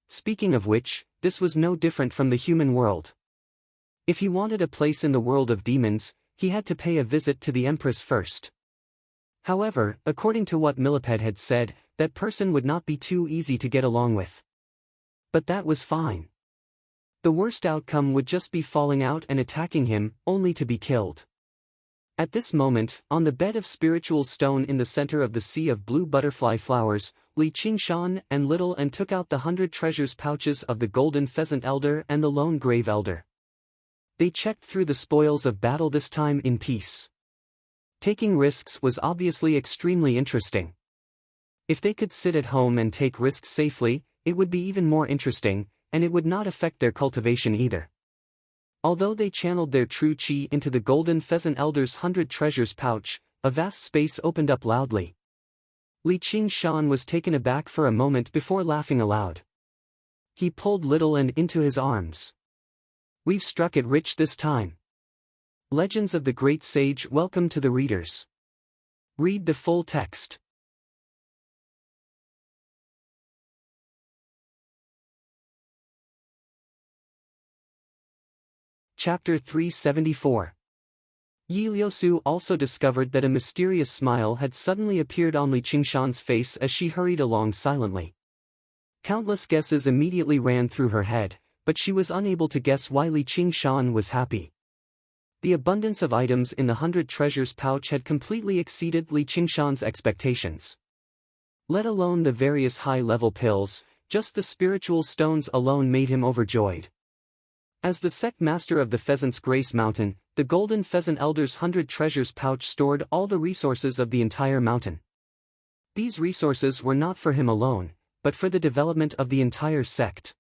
A: Speaking of which, this was no different from the human world. If he wanted a place in the world of demons, he had to pay a visit to the Empress first. However, according to what Millipede had said, that person would not be too easy to get along with. But that was fine. The worst outcome would just be falling out and attacking him, only to be killed. At this moment, on the bed of spiritual stone in the center of the sea of blue butterfly flowers, Li Qingshan and Little and took out the 100 treasures pouches of the golden pheasant elder and the lone grave elder. They checked through the spoils of battle this time in peace. Taking risks was obviously extremely interesting. If they could sit at home and take risks safely, it would be even more interesting, and it would not affect their cultivation either. Although they channeled their true chi into the golden pheasant elder's 100 treasures pouch, a vast space opened up loudly. Li Qingshan was taken aback for a moment before laughing aloud. He pulled Little and into his arms. "We've struck it rich this time. Legends of the Great Sage welcome to the readers. Read the full text." Chapter 374. Yi Liusu also discovered that a mysterious smile had suddenly appeared on Li Qingshan's face as she hurried along silently. Countless guesses immediately ran through her head, but she was unable to guess why Li Qingshan was happy. The abundance of items in the 100 treasures pouch had completely exceeded Li Qingshan's expectations. Let alone the various high-level pills, just the spiritual stones alone made him overjoyed. As the sect master of the Pheasant's Grace Mountain, the golden pheasant elder's 100 treasures pouch stored all the resources of the entire mountain. These resources were not for him alone, but for the development of the entire sect.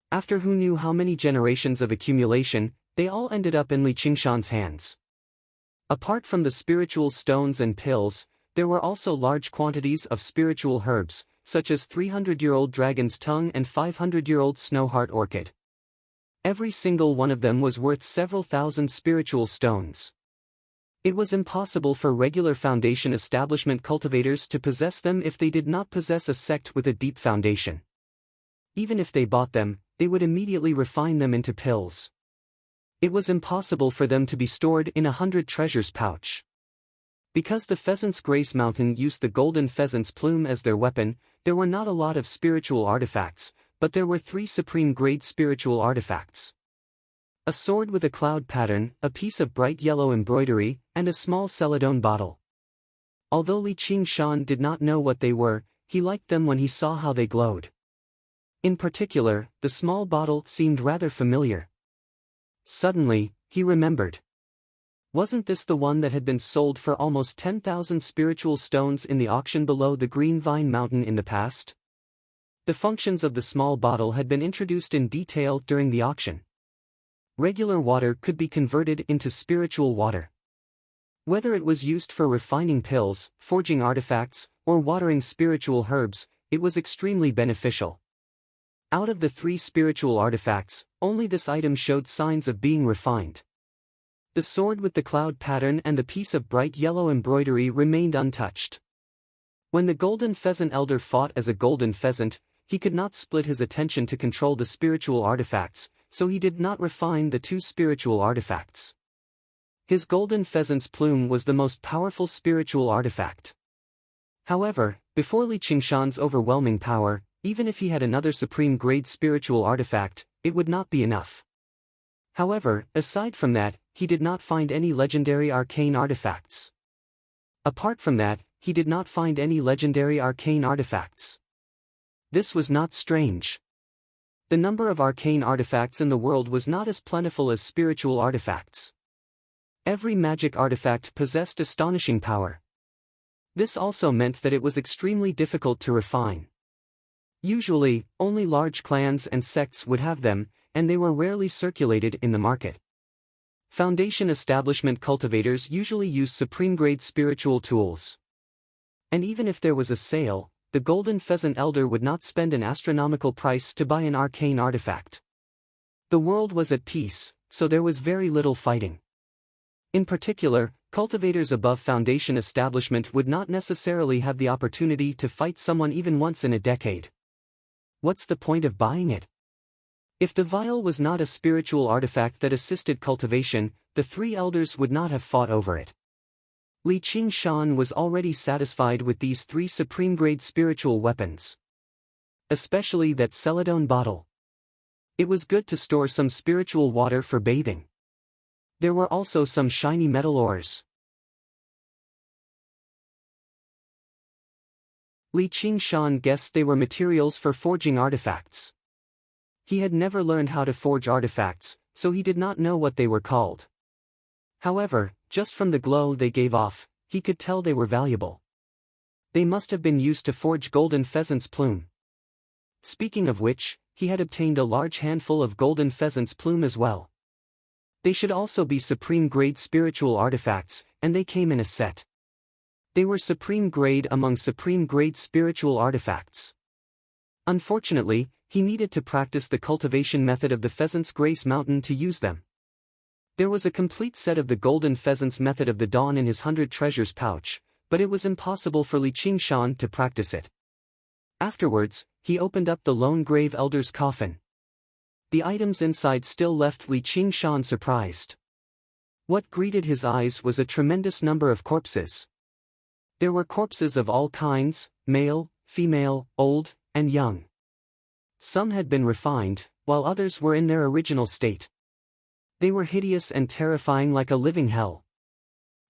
A: After who knew how many generations of accumulation, they all ended up in Li Qingshan's hands. Apart from the spiritual stones and pills, there were also large quantities of spiritual herbs, such as 300-year-old dragon's tongue and 500-year-old snowheart orchid. Every single one of them was worth several thousand spiritual stones. It was impossible for regular foundation establishment cultivators to possess them if they did not possess a sect with a deep foundation. Even if they bought them, they would immediately refine them into pills. It was impossible for them to be stored in a 100 treasures pouch. Because the Pheasant's Grace Mountain used the golden pheasant's plume as their weapon, there were not a lot of spiritual artifacts, but there were 3 supreme-grade spiritual artifacts. A sword with a cloud pattern, a piece of bright yellow embroidery, and a small celadone bottle. Although Li Qingshan did not know what they were, he liked them when he saw how they glowed. In particular, the small bottle seemed rather familiar. Suddenly, he remembered. Wasn't this the one that had been sold for almost 10,000 spiritual stones in the auction below the Green Vine Mountain in the past? The functions of the small bottle had been introduced in detail during the auction. Regular water could be converted into spiritual water. Whether it was used for refining pills, forging artifacts, or watering spiritual herbs, it was extremely beneficial. Out of the 3 spiritual artifacts, only this item showed signs of being refined. The sword with the cloud pattern and the piece of bright yellow embroidery remained untouched. When the golden pheasant elder fought as a golden pheasant, he could not split his attention to control the spiritual artifacts, so he did not refine the 2 spiritual artifacts. His golden pheasant's plume was the most powerful spiritual artifact. However, before Li Qingshan's overwhelming power, even if he had another supreme-grade spiritual artifact, it would not be enough. However, aside from that, he did not find any legendary arcane artifacts. Apart from that, he did not find any legendary arcane artifacts. This was not strange. The number of arcane artifacts in the world was not as plentiful as spiritual artifacts. Every magic artifact possessed astonishing power. This also meant that it was extremely difficult to refine. Usually, only large clans and sects would have them, and they were rarely circulated in the market. Foundation establishment cultivators usually used supreme-grade spiritual tools. And even if there was a sale, the golden pheasant elder would not spend an astronomical price to buy an arcane artifact. The world was at peace, so there was very little fighting. In particular, cultivators above foundation establishment would not necessarily have the opportunity to fight someone even once in a decade. What's the point of buying it? If the vial was not a spiritual artifact that assisted cultivation, the 3 elders would not have fought over it. Li Qingshan was already satisfied with these 3 supreme-grade spiritual weapons. Especially that celadone bottle. It was good to store some spiritual water for bathing. There were also some shiny metal ores. Li Qingshan guessed they were materials for forging artifacts. He had never learned how to forge artifacts, so he did not know what they were called. However, just from the glow they gave off, he could tell they were valuable. They must have been used to forge golden pheasant's plume. Speaking of which, he had obtained a large handful of golden pheasant's plume as well. They should also be supreme-grade spiritual artifacts, and they came in a set. They were supreme-grade among supreme-grade spiritual artifacts. Unfortunately, he needed to practice the cultivation method of the Pheasant's Grace Mountain to use them. There was a complete set of the Golden Pheasant's method of the dawn in his 100 treasures pouch, but it was impossible for Li Qingshan to practice it. Afterwards, he opened up the Lone Grave Elder's coffin. The items inside still left Li Qingshan surprised. What greeted his eyes was a tremendous number of corpses. There were corpses of all kinds, male, female, old, and young. Some had been refined, while others were in their original state. They were hideous and terrifying like a living hell.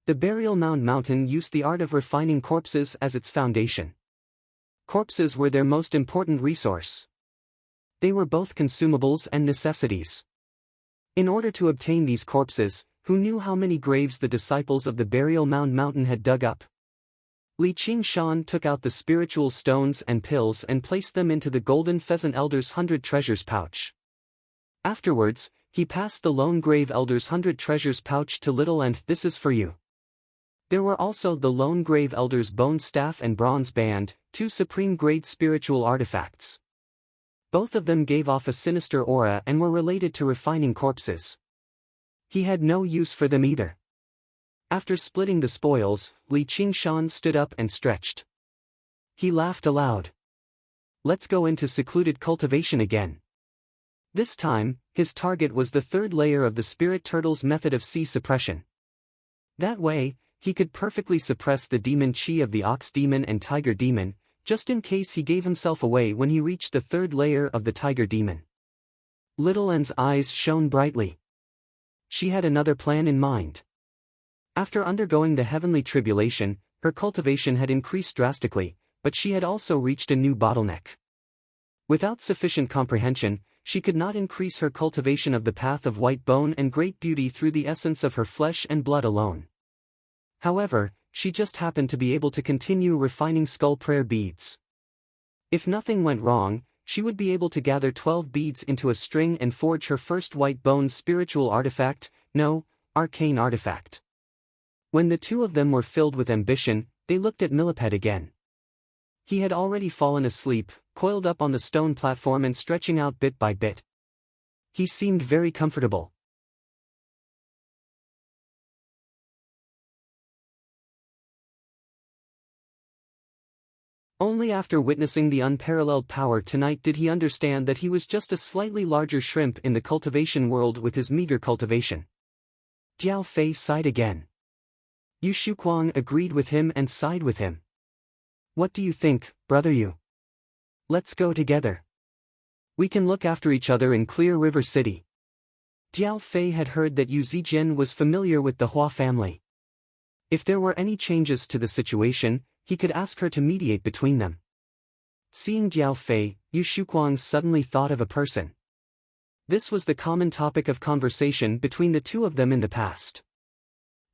A: The burial mound mountain used the art of refining corpses as its foundation. Corpses were their most important resource. They were both consumables and necessities. In order to obtain these corpses, who knew how many graves the disciples of the burial mound mountain had dug up? Li Qingshan took out the spiritual stones and pills and placed them into the Golden Pheasant Elder's 100 treasures pouch. Afterwards, he passed the Lone Grave Elder's 100 treasures pouch to Little and "This is for you." There were also the Lone Grave Elder's bone staff and bronze band, 2 supreme-grade spiritual artifacts. Both of them gave off a sinister aura and were related to refining corpses. He had no use for them either. After splitting the spoils, Li Qingshan stood up and stretched. He laughed aloud. Let's go into secluded cultivation again. This time, his target was the 3rd layer of the Spirit Turtle's method of sea suppression. That way, he could perfectly suppress the demon chi of the Ox Demon and Tiger Demon, just in case he gave himself away when he reached the 3rd layer of the Tiger Demon. Little N's eyes shone brightly. She had another plan in mind. After undergoing the heavenly tribulation, her cultivation had increased drastically, but she had also reached a new bottleneck. Without sufficient comprehension, she could not increase her cultivation of the path of white bone and great beauty through the essence of her flesh and blood alone. However, she just happened to be able to continue refining skull prayer beads. If nothing went wrong, she would be able to gather 12 beads into a string and forge her first white bone spiritual artifact, no, arcane artifact. When the two of them were filled with ambition, they looked at Millipede again. He had already fallen asleep, coiled up on the stone platform and stretching out bit by bit. He seemed very comfortable. Only after witnessing the unparalleled power tonight did he understand that he was just a slightly larger shrimp in the cultivation world with his meager cultivation. Jiao Fei sighed again. Yu Shuquang agreed with him and sighed with him. What do you think, brother Yu? Let's go together. We can look after each other in Clear River City. Jiao Fei had heard that Yu Zijian was familiar with the Hua family. If there were any changes to the situation, he could ask her to mediate between them. Seeing Jiao Fei, Yu Shuquang suddenly thought of a person. This was the common topic of conversation between the two of them in the past.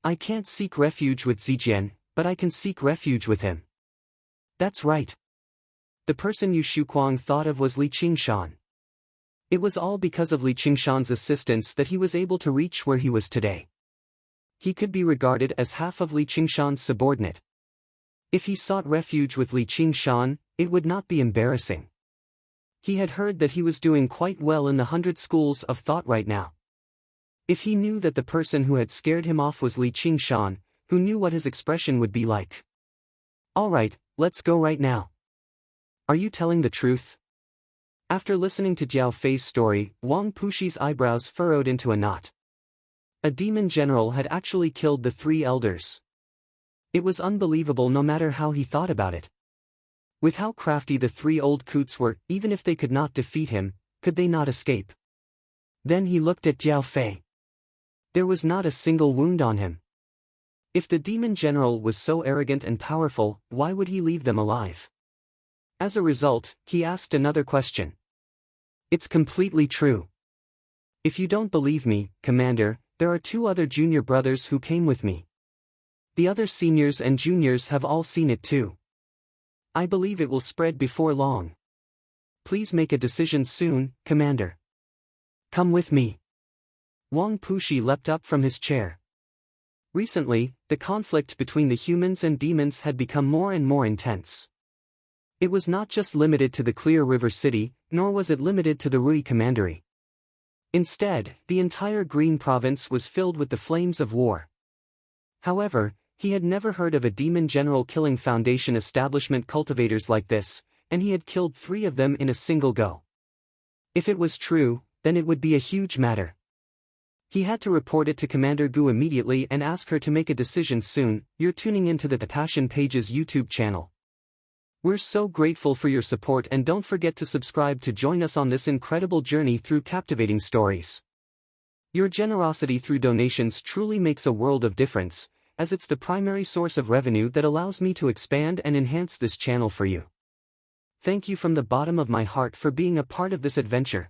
A: I can't seek refuge with Zijian, but I can seek refuge with him. That's right. The person Yu Shuquang thought of was Li Qingshan. It was all because of Li Qingshan's assistance that he was able to reach where he was today. He could be regarded as half of Li Qingshan's subordinate. If he sought refuge with Li Qingshan, it would not be embarrassing. He had heard that he was doing quite well in the 100 schools of thought right now. If he knew that the person who had scared him off was Li Qingshan, who knew what his expression would be like? Alright, let's go right now. Are you telling the truth? After listening to Jiao Fei's story, Wang Puxi's eyebrows furrowed into a knot. A demon general had actually killed the 3 elders. It was unbelievable no matter how he thought about it. With how crafty the 3 old coots were, even if they could not defeat him, could they not escape? Then he looked at Jiao Fei. There was not a single wound on him. If the demon general was so arrogant and powerful, why would he leave them alive? As a result, he asked another question. It's completely true. If you don't believe me, Commander, there are 2 other junior brothers who came with me. The other seniors and juniors have all seen it too. I believe it will spread before long. Please make a decision soon, Commander. Come with me. Wang Puxi leapt up from his chair. Recently, the conflict between the humans and demons had become more and more intense. It was not just limited to the Clear River City, nor was it limited to the Rui Commandery. Instead, the entire Green Province was filled with the flames of war. However, he had never heard of a demon general killing Foundation establishment cultivators like this, and he had killed 3 of them in a single go. If it was true, then it would be a huge matter. He had to report it to Commander Gu immediately and ask her to make a decision soon. You're tuning into the Passion Pages YouTube channel. We're so grateful for your support, and don't forget to subscribe to join us on this incredible journey through captivating stories. Your generosity through donations truly makes a world of difference, as it's the primary source of revenue that allows me to expand and enhance this channel for you. Thank you from the bottom of my heart for being a part of this adventure.